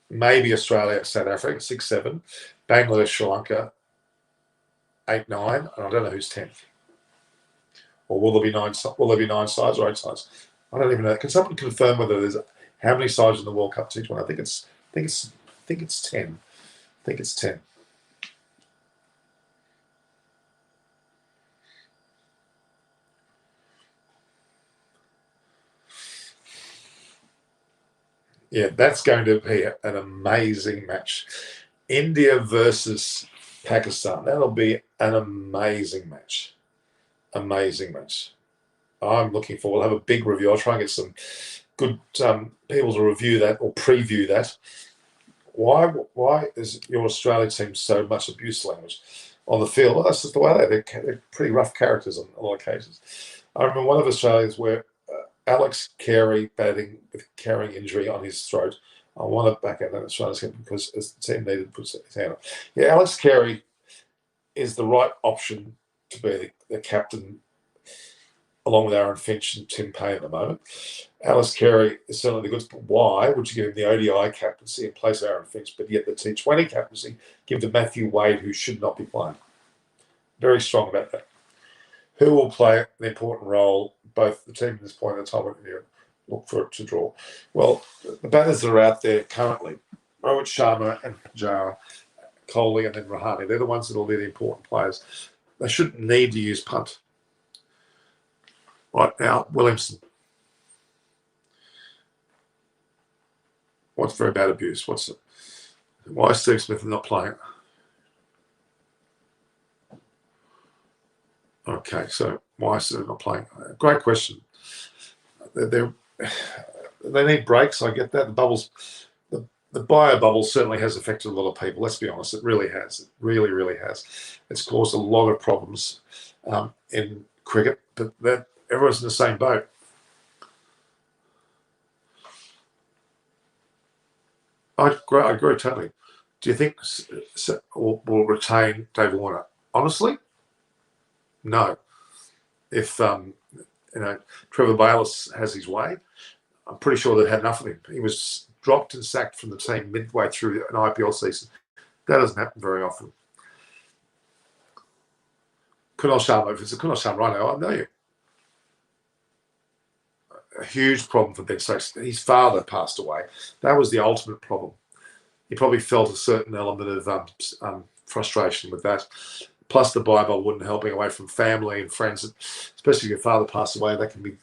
maybe Australia, South Africa, 6, 7. Bangladesh, Sri Lanka, 8, 9. And I don't know who's 10th. Or will there be 9? Will there be 9 sides or 8 sides? I don't even know. Can someone confirm whether there's how many sides in the World Cup T20? I think it's 10. I think it's 10. Yeah, that's going to be an amazing match. India versus Pakistan. That'll be an amazing match. Amazing match. I'm looking forward. I'll have a big review. I'll try and get some good people to review that or preview that. Why is your Australia team so much abuse language on the field? Well, that's just the way they're pretty rough characters on a lot of cases. I remember one of Australia's where Alex Carey batting with carrying injury on his throat. I want to back out that Australia's team because the team needed to put his hand up. Yeah, Alex Carey is the right option to be the captain along with Aaron Finch and Tim Payne at the moment. Alice Carey is certainly the goods, but why would you give him the ODI captaincy in place of Aaron Finch, but yet the T20 captaincy give to Matthew Wade, who should not be playing? Very strong about that. Who will play an important role, both the team at this point in time and look for it to draw? Well, the batters that are out there currently, Rohit Sharma and Pujara, Kohli and then Rahane, they're the ones that will be the important players. They shouldn't need to use punt. Right now, Williamson. What's very bad abuse? What's it? Why is Steve Smith not playing? Okay, so why is Steve not playing? Great question. They need breaks. I get that. The bubbles, the bio bubble certainly has affected a lot of people. Let's be honest, it really has. It really, really has. It's caused a lot of problems in cricket, but that everyone's in the same boat. I agree totally. Do you think we'll retain Dave Warner? Honestly, no. If Trevor Bayliss has his way, I'm pretty sure they've had enough of him. He was dropped and sacked from the team midway through an IPL season. That doesn't happen very often. Kunal Sharma, if it's a Kunal Sharma right now, I know you. A huge problem for Ben Stokes. His father passed away. That was the ultimate problem. He probably felt a certain element of frustration with that. Plus, the Bible wouldn't help him away from family and friends, especially if your father passed away. That can be.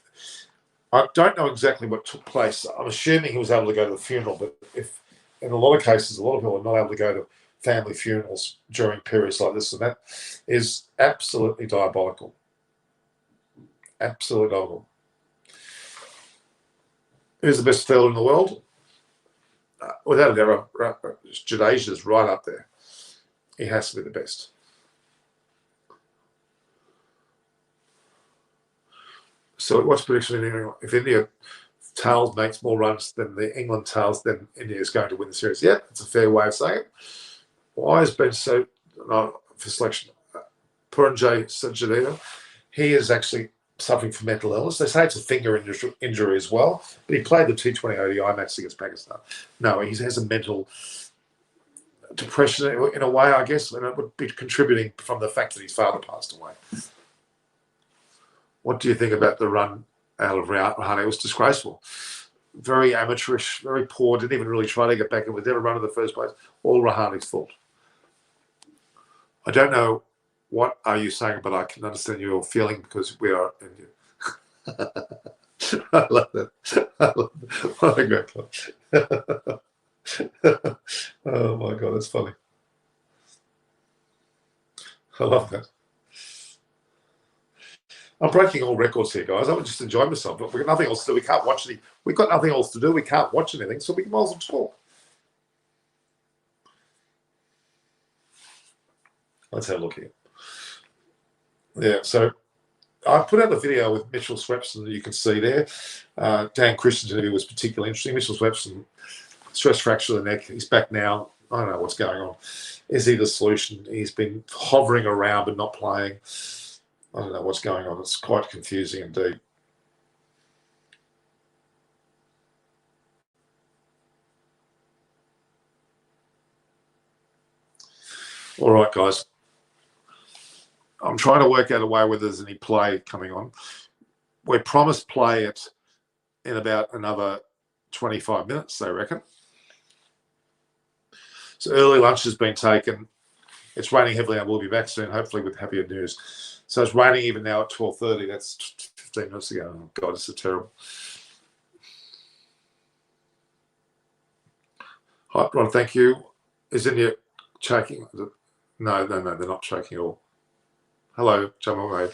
I don't know exactly what took place. I'm assuming he was able to go to the funeral, but if in a lot of cases, a lot of people are not able to go to family funerals during periods like this, and that is absolutely diabolical. Absolutely diabolical. Who's the best fielder in the world? Without a doubt, Jadeja's right up there. He has to be the best. So what's prediction in England? If India tails makes more runs than the England tails, then India is going to win the series. Yeah, it's a fair way of saying it. Why has been so for selection? Puranjay Jadeja, he is actually suffering from mental illness. They say it's a finger injury as well, but he played the T20 ODI match against Pakistan. No, he has a mental depression in a way, I guess, and it would be contributing from the fact that his father passed away. What do you think about the run out of Rahane? It was disgraceful. Very amateurish, very poor, didn't even really try to get back in with never run in the first place. All Rahane's fault. I don't know what are you saying, but I can understand your feeling because we are India. I love that. What a great club. Oh my God, that's funny. I love that. I'm breaking all records here, guys. I'm just enjoying myself, but we've got nothing else to do. We can't watch any. We've got nothing else to do. We can't watch anything, so we can might as well talk. Let's have a look here. Yeah, so I put out a video with Mitchell Swepson that you can see there. Dan Christian's interview was particularly interesting. Mitchell Swepson, stress fracture of the neck. He's back now. I don't know what's going on. Is he the solution? He's been hovering around but not playing. I don't know what's going on. It's quite confusing indeed. All right, guys. I'm trying to work out a way whether there's any play coming on. We're promised play it in about another 25 minutes, they reckon. So early lunch has been taken. It's raining heavily and we'll be back soon, hopefully with happier news. So it's raining even now at 12:30. That's 15 minutes ago. Oh, God, this is terrible. Hot Rod, thank you. Is India choking? No, they're not choking at all. Hello, Jamal Wade.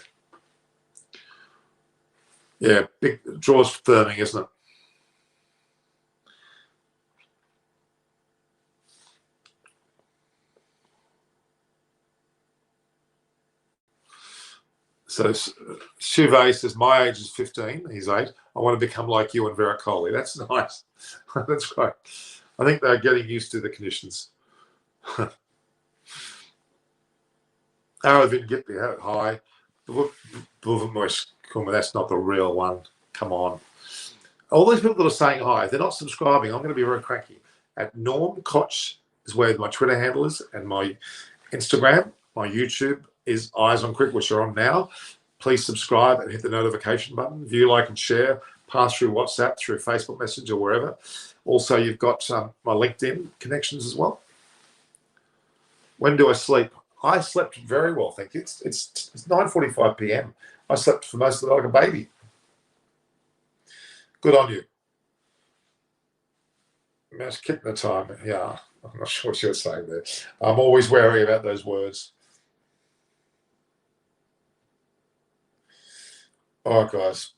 Yeah, big draws firming, isn't it? So Shiva says, my age is 15. He's 8. I want to become like you and Virat Kohli. That's nice. That's great. I think they're getting used to the conditions. Aravind Gippi, hi. That's not the real one. Come on. All these people that are saying hi, if they're not subscribing, I'm going to be very cranky. At Norm Koch is where my Twitter handle is, and my Instagram, my YouTube is Eyes on Cricket, which are on now. Please subscribe and hit the notification button. View, like, and share. Pass through WhatsApp, through Facebook Messenger, wherever. Also, you've got my LinkedIn connections as well. When do I sleep? I slept very well, thank you. It's 9:45 p.m. I slept for most of the night like a baby. Good on you. Mouse kick the time. Yeah, I'm not sure what you're saying there. I'm always wary about those words. All right, guys.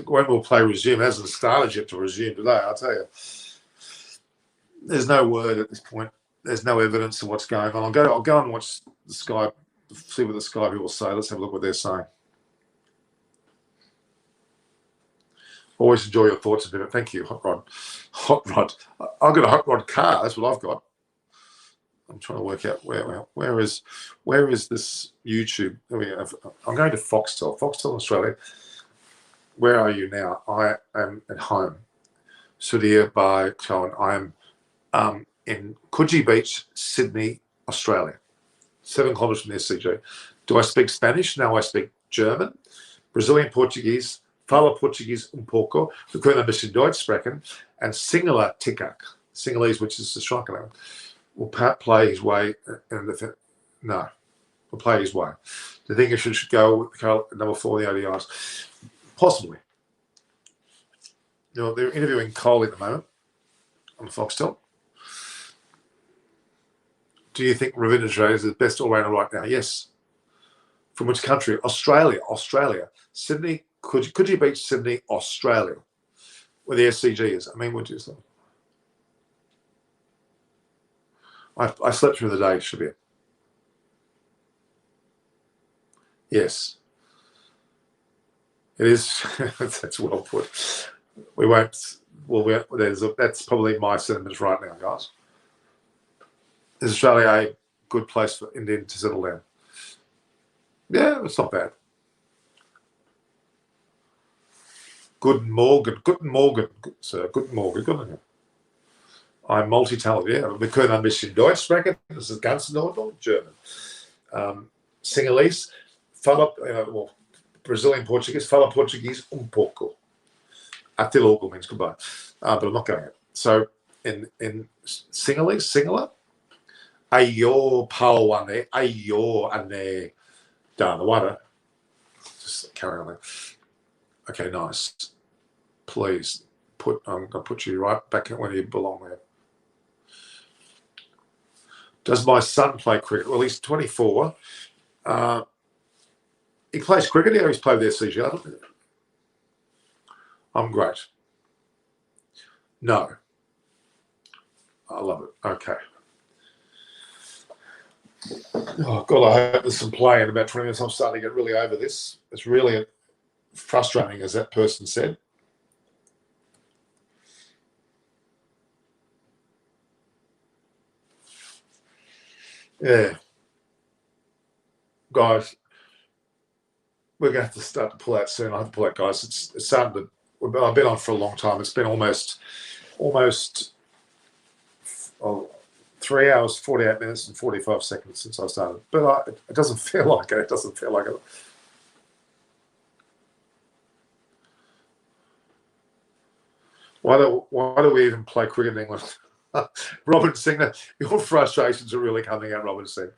When will play resume? It hasn't started yet to resume today, I'll tell you. There's no word at this point. There's no evidence of what's going on. I'll go and watch the Sky, see what the Sky people say. Let's have a look what they're saying. Always enjoy your thoughts a bit. Thank you, Hot Rod. Hot Rod. I've got a Hot Rod car. That's what I've got. I'm trying to work out where is this YouTube? I'm going to Foxtel. Foxtel Australia. Where are you now? I am at home. Sudhir by Cohen. I am in Coogee Beach, Sydney, Australia. 7 kilometres from the SCG. Do I speak Spanish? No, I speak German, Brazilian Portuguese, Fala Portuguese um pouco, wir können ein bisschen Deutsch sprechen, and Sinhala Tikak, Sinhalese, which is the Sri Lankan language, will play his way. No, will play his way. Do you think it should go with number 4 in the ODIs? Possibly. You know, they're interviewing Kohli at the moment on Foxtel. Do you think Ravindra Jadeja is the best all-rounder right now? Yes. From which country? Australia. Sydney. Could you beat Sydney, Australia, where the SCG is? I mean, would you say? I slept through the day, Shabir. Yes. It is. That's well put. We won't. Well, that's probably my sentiments right now, guys. Is Australia a good place for Indian to settle down? Yeah, it's not bad. Guten Morgen, sir. Guten Morgen, good on you. I'm multi-talented. Yeah, wir können ein bisschen Deutsch sprechen. Das ist ganz in Ordnung. German, Sinhalese, Brazilian Portuguese, fala Portuguese pouco. Até logo means goodbye, but I'm not going it. So in Sinhalese, Sinhala, ayo pauane, ayo ane danawada. Just carry on there. Okay, nice. Please I'm gonna put you right back where you belong there. Does my son play cricket? Well, he's 24. He plays cricket. He's played with the SCG. I'm great. No. I love it. Okay. Oh, God, I hope there's some play in about 20 minutes. I'm starting to get really over this. It's really frustrating, as that person said. Yeah. Guys, we're going to have to start to pull out soon. I have to pull out, guys. It's starting to. I've been on for a long time. It's been almost 3 hours, 48 minutes, and 45 seconds since I started. But it doesn't feel like it. It doesn't feel like it. Why do we even play cricket in England? Robin Singh, your frustrations are really coming out, Robin Singh.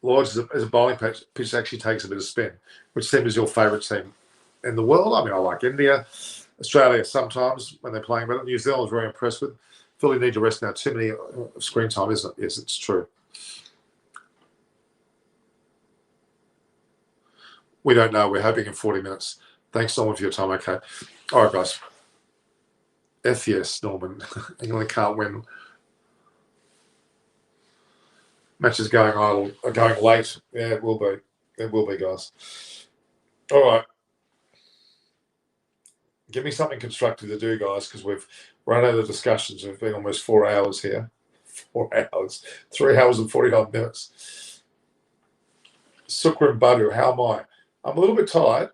Lords as a bowling pitch actually takes a bit of spin. Which team is your favourite team? in the world. I mean, I like India, Australia sometimes when they're playing better. New Zealand is very impressed with. Philly need to rest now. Too many screen time, isn't it? Yes, it's true. We don't know. We're hoping in 40 minutes. Thanks, Norman, for your time. Okay. All right, guys. F yes, Norman. England can't win. Matches going late. Yeah, it will be. It will be, guys. All right. Give me something constructive to do, guys, because we've run out of discussions. We've been almost 4 hours here. 4 hours. 3 hours and 49 minutes. Sukran Badu, how am I? I'm a little bit tired.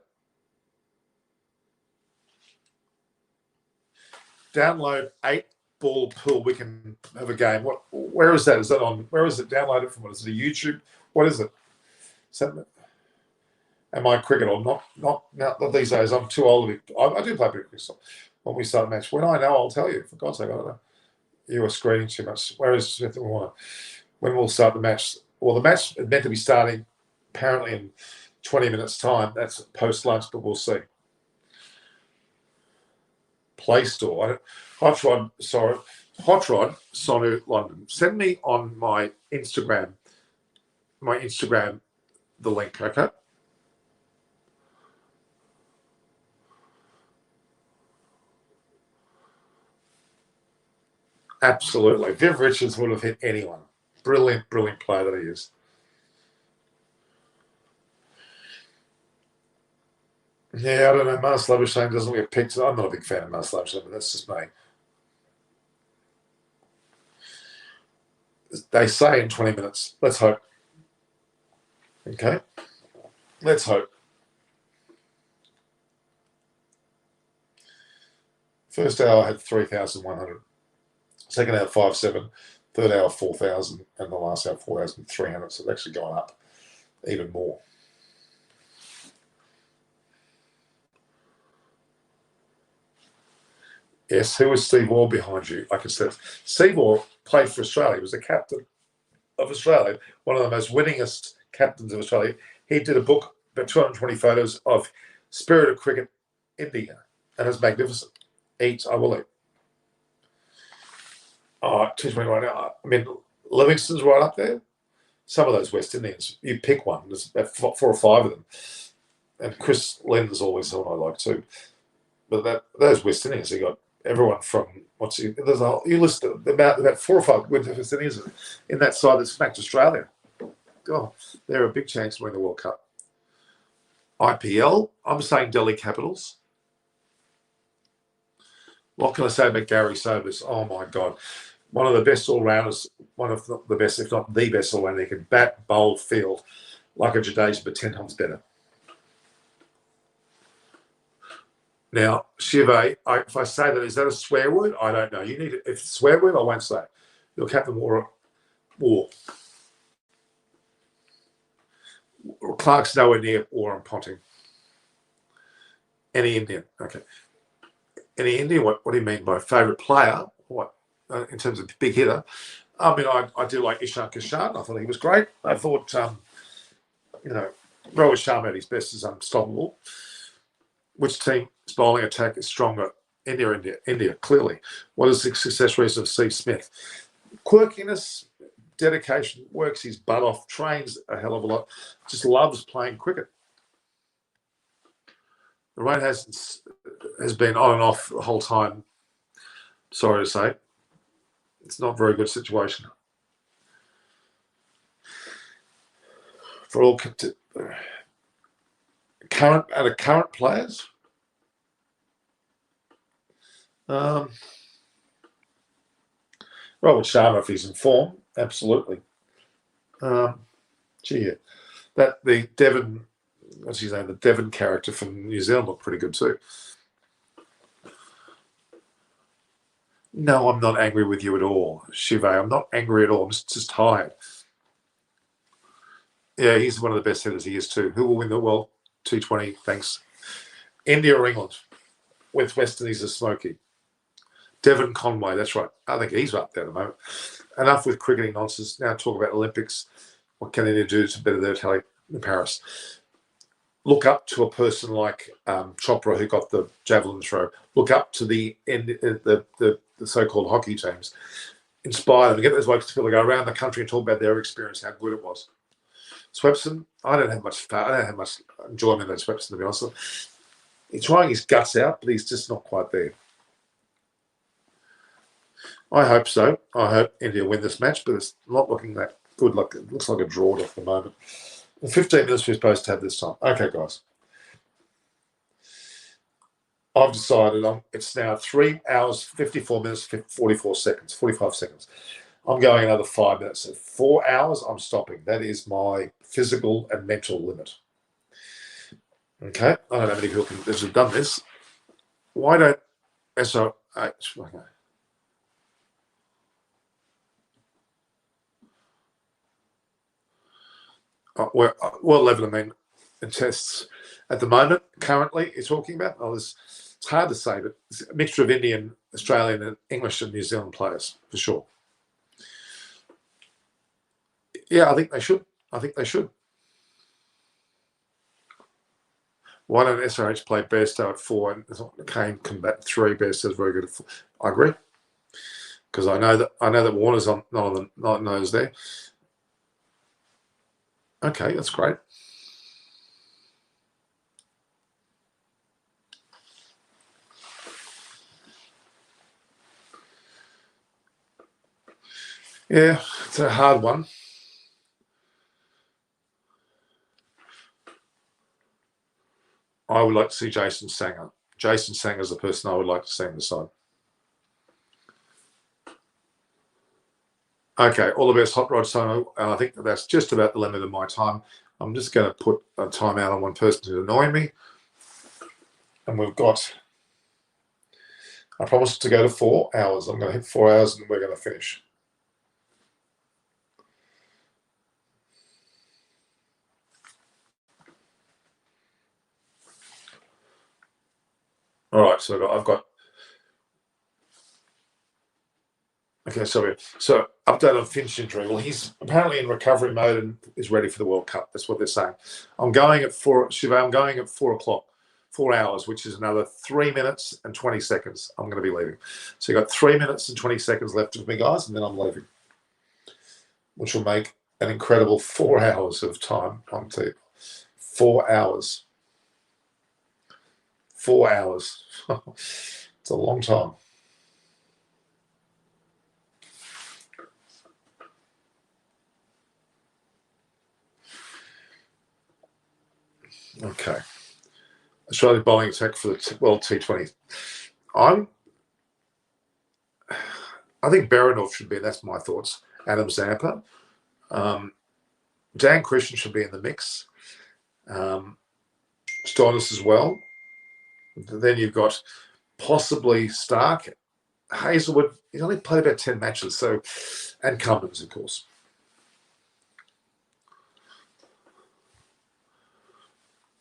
Download 8-ball pool. We can have a game. Where is that? Is that on? Where is it? Download it from? What is it? A YouTube? What is it? Is that, am I cricket or not these days? I'm too old to be. I do play a bit of cricket when we start a match. When I know, I'll tell you. For God's sake, I don't know. You are screening too much. Where is Smith and Warner? When we'll start the match? Well, the match is meant to be starting apparently in 20 minutes' time. That's post lunch, but we'll see. Play Store. Hot Rod, Sonu London. Send me on my Instagram the link, okay? Absolutely. Viv Richards would have hit anyone. Brilliant, brilliant player that he is. Yeah, I don't know. Mars Labuschagne doesn't get picked. I'm not a big fan of Mars Labuschagne, but that's just me. They say in 20 minutes. Let's hope. Okay? Let's hope. First hour had 3,100. Second hour, 5,700. Third hour, 4,000. And the last hour, 4,300. So it's actually gone up even more. Yes, who was Steve Waugh behind you? Like I said, Steve Waugh played for Australia. He was the captain of Australia, one of the most winningest captains of Australia. He did a book, about 220 photos of Spirit of Cricket India, and it's magnificent. Eat, I will eat. Oh, 220 right now. I mean, Livingston's right up there. Some of those West Indians, you pick one. There's about 4 or 5 of them. And Chris Lynn's always someone I like too. But those West Indians, you got everyone from you list about 4 or 5 West Indians in that side that smacked Australia. God, they're a big chance to win the World Cup. IPL, I'm saying Delhi Capitals. What can I say about Gary Sobers? Oh my God. One of the best all-rounders, one of the best, if not the best all-rounder. He can bat, bowl, field like a Jadeja, but 10 times better. Now, Shive, if I say that, is that a swear word? I don't know. You need it. If it's a swear word, I won't say it. Your captain war. Clark's nowhere near War and Ponting. Any Indian? Okay. Any Indian? What do you mean by favourite player? What in terms of big hitter? I mean, I do like Ishan Kishan. I thought he was great. I thought, Rohit Sharma at his best is unstoppable. Which team's bowling attack is stronger? India, clearly. What is the success reason of Steve Smith? Quirkiness, dedication, works his butt off, trains a hell of a lot, just loves playing cricket. The rain has been on and off the whole time. Sorry to say. It's not a very good situation. For all current players, Robert Sharma, if he's in form, absolutely. The Devon, what's his name? The Devon character from New Zealand looked pretty good too. No, I'm not angry with you at all, Shive. I'm not angry at all. I'm just tired. Yeah, he's one of the best hitters. He is too. Who will win the World 220? Thanks. India or England? With West Indies as smoky. Devon Conway, that's right. I think he's up there at the moment. Enough with cricketing nonsense. Now talk about Olympics. What can India do to better their tally in Paris? look up to a person like Chopra, who got the javelin throw. Look up to the so-called hockey teams. Inspire them. Get those blokes to go around the country and talk about their experience, how good it was. Swepson, I don't have much enjoyment in Swepson, to be honest. He's trying his guts out, but he's just not quite there. I hope so. I hope India win this match, but it's not looking that good. Like, it looks like a draw at the moment. 15 minutes we're supposed to have this time. Okay, guys. I've decided it's now 3 hours, 54 minutes, 45 seconds. I'm going another 5 minutes. At 4 hours, I'm stopping. That is my physical and mental limit. Okay? I don't know how many people have done this. Why don't SRH... Okay. What level, I mean, in tests at the moment, currently, you're talking about? It's hard to say, but it's a mixture of Indian, Australian, and English and New Zealand players, for sure. Yeah, I think they should. Why don't SRH play Bairstow at 4 and Kane combat 3? Bairstow's very good at 4. I agree, because I know that Warner's not on the nose there. Okay, that's great. Yeah, it's a hard one. I would like to see Jason Sanger. Jason Sanger is the person I would like to see on the side. Okay, all the best, Hot Rod Sono. I think that's just about the limit of my time. I'm just going to put a timeout on one person to annoy me. And we've got, I promised to go to 4 hours. I'm going to hit 4 hours and we're going to finish. All right, so I've got okay, sorry. So update on Finch injury. Well, he's apparently in recovery mode and is ready for the World Cup. That's what they're saying. I'm going at 4 o'clock, 4 hours, which is another 3 minutes and 20 seconds. I'm going to be leaving. So you've got 3 minutes and 20 seconds left with me, guys, and then I'm leaving, which will make an incredible 4 hours of time on TV. 4 hours. 4 hours. It's a long time. Okay. Australia bowling attack for the World T20. I think Behrendorff should be, that's my thoughts. Adam Zampa. Dan Christian should be in the mix. Stoinis as well. Then you've got possibly Stark. Hazelwood, he's only played about 10 matches, so, and Cummins, of course.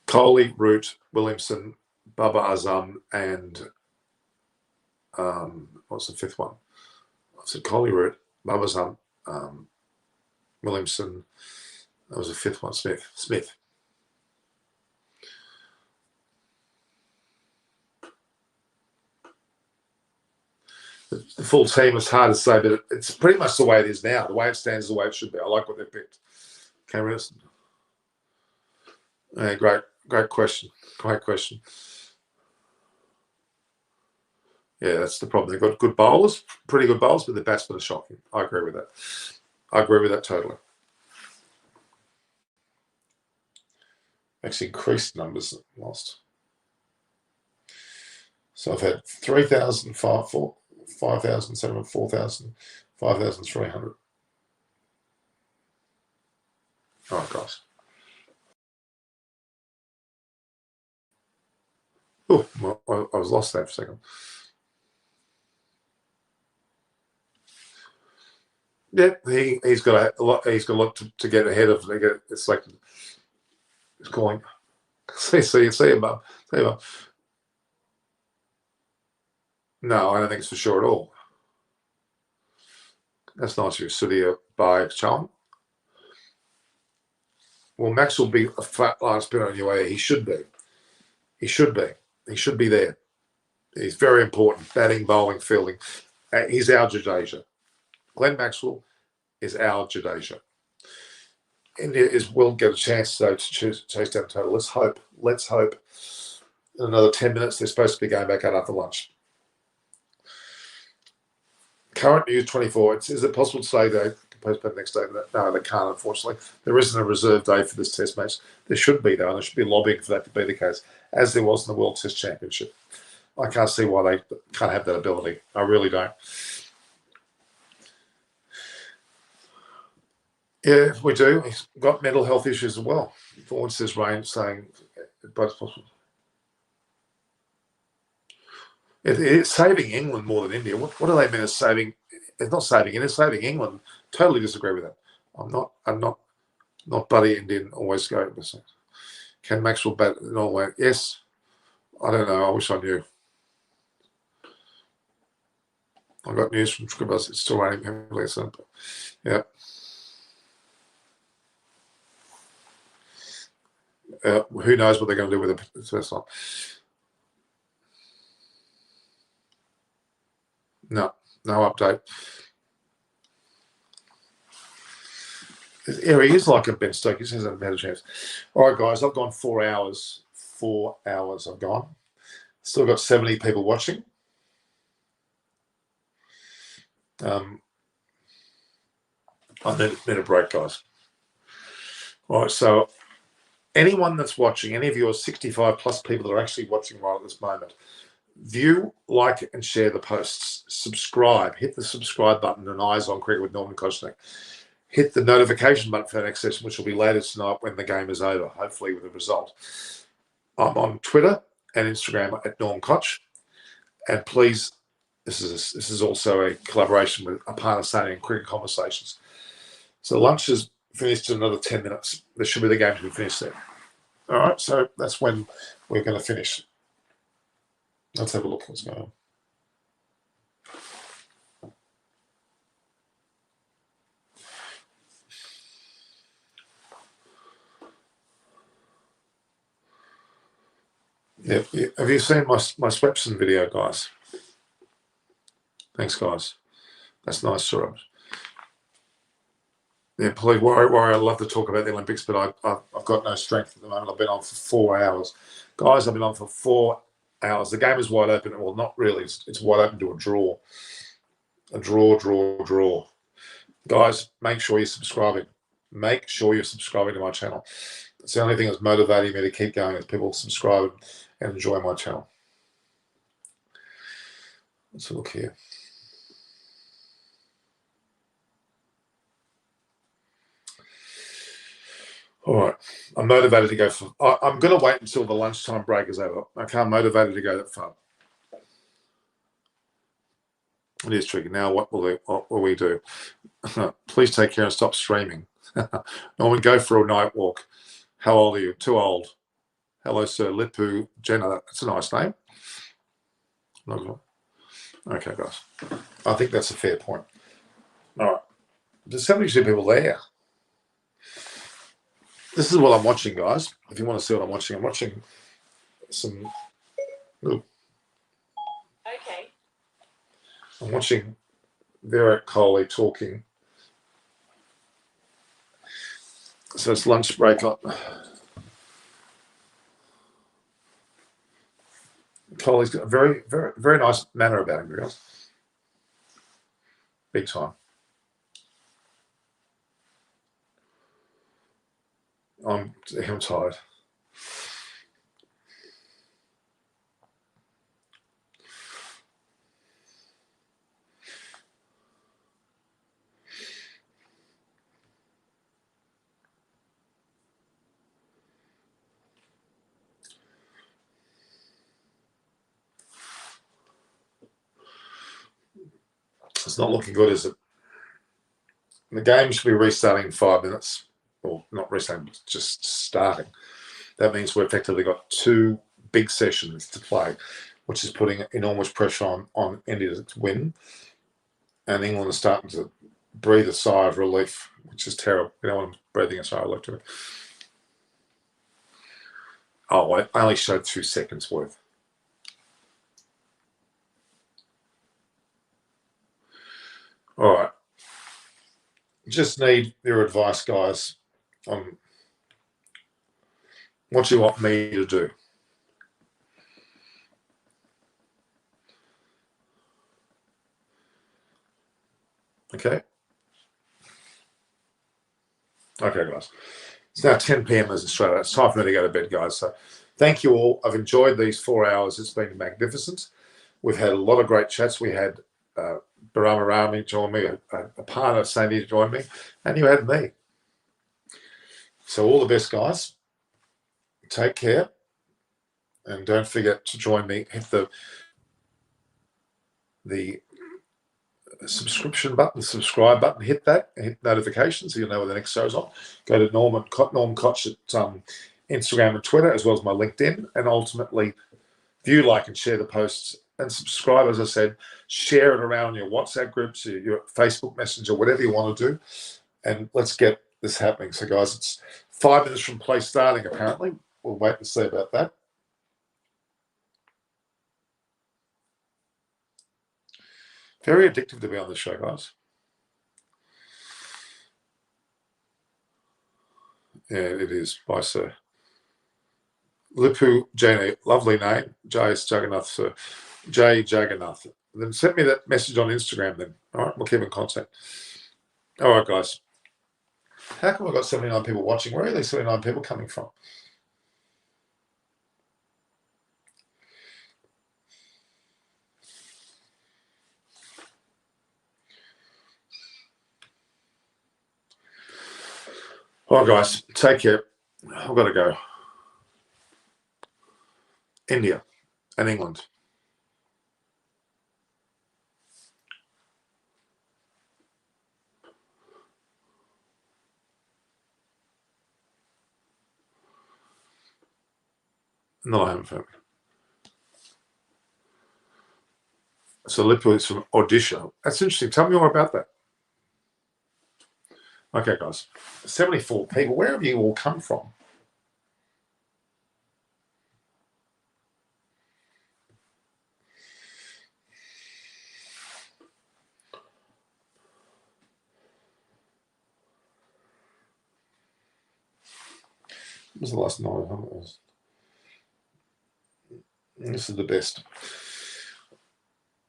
Kohli, Root, Williamson, Baba Azam, and what's the fifth one? I said Kohli, Root, Baba Azam, Williamson. That was the fifth one. Smith. The full team is hard to say, but it's pretty much the way it is now. The way it stands is the way it should be. I like what they've picked. Cameron. Great question. Great question. Yeah, that's the problem. They've got good bowlers, pretty good bowlers, but the batsmen are shocking. I agree with that. I agree with that totally. Actually increased numbers lost. So I've had 3,000, 5,700, 4,000, 5,300. All right, guys. Oh, I was lost there for a second. Yeah, he's got a lot. He's got a lot to get ahead of. They get selected. He's calling. See him, Mum. See him, Mum. No, I don't think it's for sure at all. That's nice of you, Sudhir by Chalm. Will Maxwell be a flat line spinner on your way? He should be. He should be. He should be there. He's very important. Batting, bowling, fielding. He's our Jadeja. Glenn Maxwell is our Jadeja. India will get a chance though to chase down total. Let's hope. In another 10 minutes, they're supposed to be going back out after lunch. Current news 24. Is it possible to say they can postpone next day? No, they can't, unfortunately. There isn't a reserve day for this test match. There should be, though, and there should be lobbying for that to be the case, as there was in the World Test Championship. I can't see why they can't have that ability. I really don't. Yeah, we do. He's got mental health issues as well. Vaughan says Rain saying both possible. It's saving England more than India. What do they mean as saving? It's not saving India, it's saving England. Totally disagree with that. I'm not bloody Indian. Always go. Can Maxwell bat in all way? Yes. I don't know. I wish I knew. I got news from Scribbers. It's still raining heavily. So, yeah. Who knows what they're going to do with the first one? No update. Yeah, he is like a Ben Stokes. He hasn't had a chance. All right, guys, I've gone 4 hours. 4 hours I've gone. Still got 70 people watching. I need a break, guys. All right, so anyone that's watching, any of your 65 plus people that are actually watching right at this moment, view, like, and share the posts. Subscribe. Hit the subscribe button and Eyes on Cricket with Norman Koshnick. Hit the notification button for the next session, which will be later tonight when the game is over, hopefully with a result. I'm on Twitter and Instagram at Norm Koch. And please, this is also a collaboration with a partner Sunday and Cricket Conversations. So lunch is finished in another 10 minutes. There should be the game to be finished there. All right, so that's when we're going to finish. Let's have a look what's going on. Yeah. Have you seen my Swepson video, guys? Thanks, guys. That's nice, Suraj. Yeah, please worry. I'd love to talk about the Olympics, but I've got no strength at the moment. I've been on for 4 hours. Guys, I've been on for 4 hours. The game is wide open. Well, not really. It's wide open to a draw. A draw. Guys, make sure you're subscribing. Make sure you're subscribing to my channel. It's the only thing that's motivating me to keep going is people subscribe and enjoy my channel. Let's look here. All right. I'm motivated to go for... I'm going to wait until the lunchtime break is over. I can't motivated to go that far. It is tricky. Now, what will we do? Please take care and stop streaming. Norman, go for a night walk. How old are you? Too old. Hello, sir. Lipu Jenna. That's a nice name. Okay, guys. I think that's a fair point. All right. There's 72 people there. This is what I'm watching, guys. If you want to see what I'm watching some... Ooh. Okay. I'm watching Virat Kohli talking. So it's lunch break up. Kohli's got a very, very, very nice manner about him, guys. Big time. I'm tired. It's not looking good, is it? The game should be restarting in 5 minutes. Well, not restarting, but just starting. That means we've effectively got 2 big sessions to play, which is putting enormous pressure on India to win. And England is starting to breathe a sigh of relief, which is terrible. You know what I'm breathing a sigh of relief to. Oh, I only showed 2 seconds worth. All right. Just need your advice, guys, on what you want me to do. Okay? Okay, guys. It's now 10 p.m. as Australia. It's time for me to go to bed, guys. So thank you all. I've enjoyed these 4 hours. It's been magnificent. We've had a lot of great chats. We had Barama Rami join me, a partner, Sandy join me, and you had me. So all the best, guys. Take care. And don't forget to join me. Hit the subscription button, subscribe button, hit that, hit notifications so you'll know when the next show's on. Go to Norm Koch at Instagram and Twitter, as well as my LinkedIn, and ultimately view, like, and share the posts, and subscribe. As I said, share it around your WhatsApp groups, your Facebook Messenger, whatever you want to do, and let's get this happening. So, guys, it's 5 minutes from play starting, apparently. We'll wait and see about that. Very addictive to be on the show, guys. Yeah, it is. Bye, sir. Lipu Jane, lovely name. J.S. Jagannath, sir. J. Jagannath. Then send me that message on Instagram then. All right, we'll keep in contact. All right, guys. How come I've got 79 people watching? Where are these 79 people coming from? All right, guys. Take care. I've got to go. India and England. No, I haven't found it. So Lipu is from Odisha. That's interesting. Tell me more about that. Okay, guys. 74 people. Where have you all come from? What was the last night? This is the best.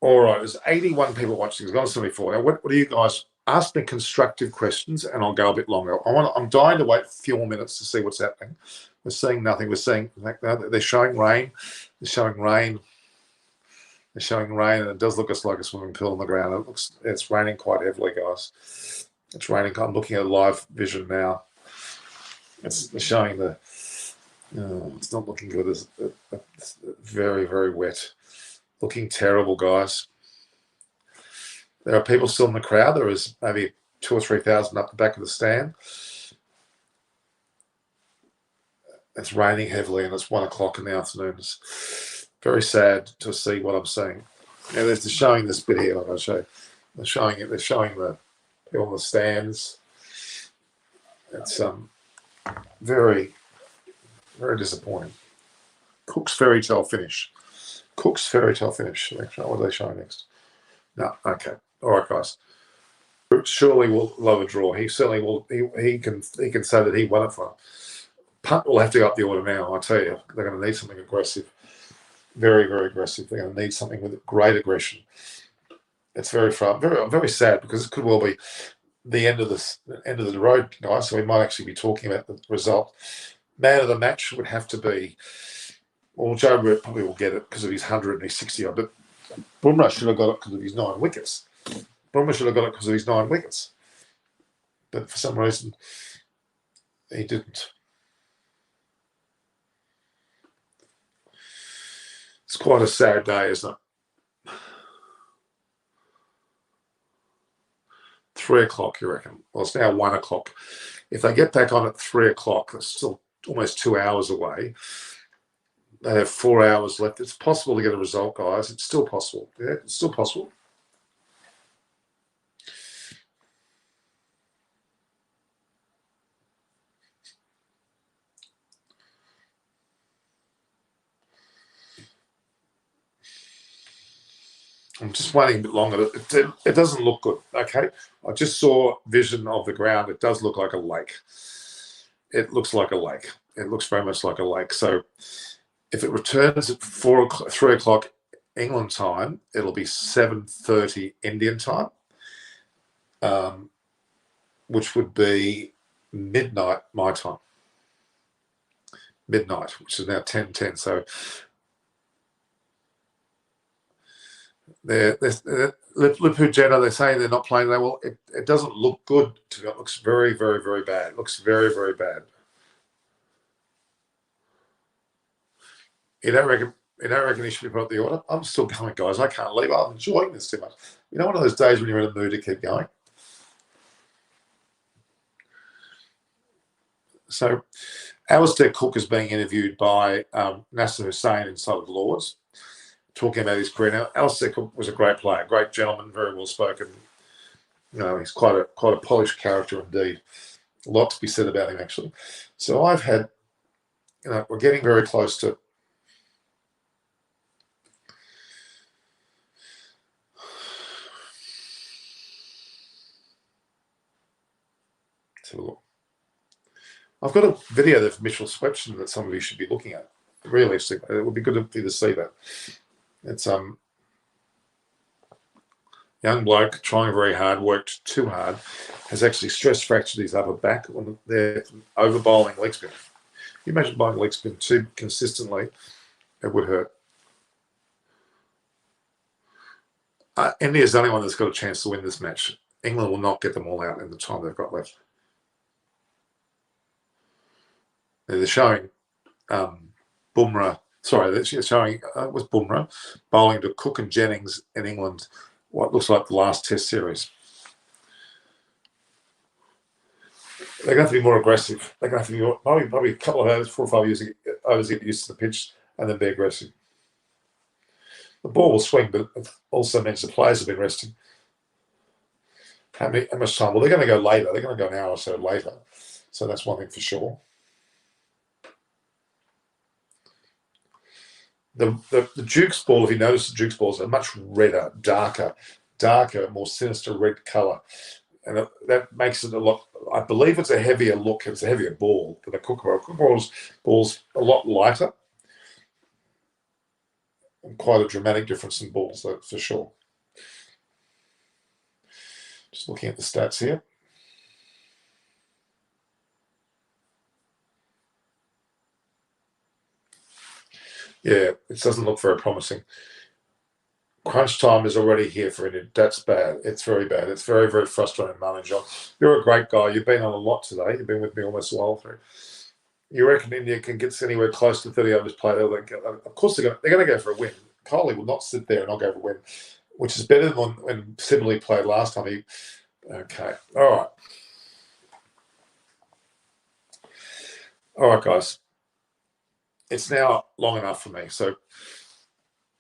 All right, there's 81 people watching. There's gone 74. Now, what do you guys ask me constructive questions, and I'll go a bit longer. I'm dying to wait a few more minutes to see what's happening. We're seeing nothing. We're seeing they're showing rain. They're showing rain. They're showing rain, and it does look like a swimming pool on the ground. It's raining quite heavily, guys. It's raining. I'm looking at live vision now. It's showing the. It's not looking good. It's very, very wet. Looking terrible, guys. There are people still in the crowd. There is maybe 2,000 or 3,000 up the back of the stand. It's raining heavily, and it's 1 o'clock in the afternoon. It's very sad to see what I'm seeing. Now, they're showing this bit here, like I show. They're showing it. They're showing the people in the stands. It's very, very disappointing. Cook's fairy tale finish. Cook's fairy tale finish. What are they showing next? No, okay. All right, guys. Surely will love a draw. He certainly will. He can say that he won it for him. Punt will have to go up the order now. I tell you, they're going to need something aggressive, very, very aggressive. They're going to need something with great aggression. It's very very sad, because it could well be the end of the road, guys. So we might actually be talking about the result. Man of the match would have to be. Well, Joe Root probably will get it because of his 100 and his 60 odd, but Bumrah should have got it because of his 9 wickets. Bumrah should have got it because of his 9 wickets. But for some reason, he didn't. It's quite a sad day, isn't it? 3 o'clock, you reckon? Well, it's now 1 o'clock. If they get back on at 3 o'clock, that's still almost 2 hours away. They have 4 hours left. It's possible to get a result, guys. It's still possible. Yeah, it's still possible. I'm just waiting a bit longer. It doesn't look good. Okay, I just saw vision of the ground. It does look like a lake. It looks like a lake. It looks very much like a lake. So if it returns at 3 o'clock England time, it'll be 7:30 Indian time, which would be midnight my time. Midnight, which is now 10:10. So Liverpool Jenna, they're saying they're not playing that well. It doesn't look good. It looks very, very, very bad. It looks very, very bad. You don't reckon he should be put up the order? I'm still going, guys. I can't leave. I'm enjoying this too much. You know, one of those days when you're in a mood to keep going. So, Alistair Cook is being interviewed by Nasser Hussain inside of Lords, talking about his career. Now, Alistair Cook was a great player, great gentleman, very well spoken. You know, he's quite a polished character indeed. A lot to be said about him, actually. So I've had, you know, we're getting very close to. Let's have a look. I've got a video of Mitchell Swepson that some of you should be looking at. Realistically, it would be good for you to see that. It's young bloke trying very hard, worked too hard, has actually stress fractured his upper back on there over bowling leg spin. Can you imagine bowling leg spin too consistently? It would hurt. India's the only one that's got a chance to win this match. England will not get them all out in the time they've got left. They're showing Bumrah. Sorry, they're showing was Bumrah bowling to Cook and Jennings in England. What looks like the last Test series. They're going to be more aggressive. They're going to have to be probably a couple of overs, 4 or 5 years overs to get used to the pitch and then be aggressive. The ball will swing, but it also means the players have been resting. How much time? Well, they're going to go later. They're going to go an hour or so later. So that's one thing for sure. The Duke's ball, if you notice, the Duke's balls are much redder, darker, more sinister red colour. And that makes it a lot, I believe it's a heavier look, it's a heavier ball than a Kookaburra. Ball's a lot lighter. And quite a dramatic difference in balls, though, for sure. Just looking at the stats here. Yeah, it doesn't look very promising. Crunch time is already here for India. That's bad. It's very bad. It's very, very frustrating, Marlon John. You're a great guy. You've been on a lot today. You've been with me almost all through. You reckon India can get anywhere close to 30 overs played? Of course, they're going to go for a win. Kohli will not sit there and not go for a win, which is better than when Sibley played last time. Okay. All right, guys. It's now long enough for me. So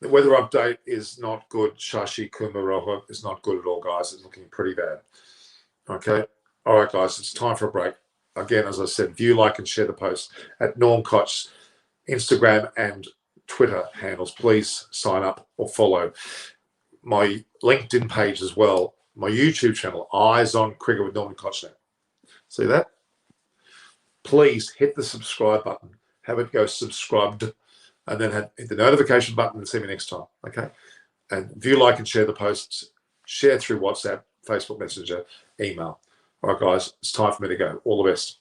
the weather update is not good. Shashi Kumaroha is not good at all, guys. It's looking pretty bad. Okay. All right, guys. It's time for a break. Again, as I said, view, like, and share the post at Norm Koch's Instagram and Twitter handles. Please sign up or follow my LinkedIn page as well. My YouTube channel, Eyes on Cricket with Norman Koch now. See that? Please hit the subscribe button. Have it go subscribed, and then hit the notification button and see me next time. Okay? And view, like, and share the posts. Share through WhatsApp, Facebook Messenger, email. All right, guys, it's time for me to go. All the best.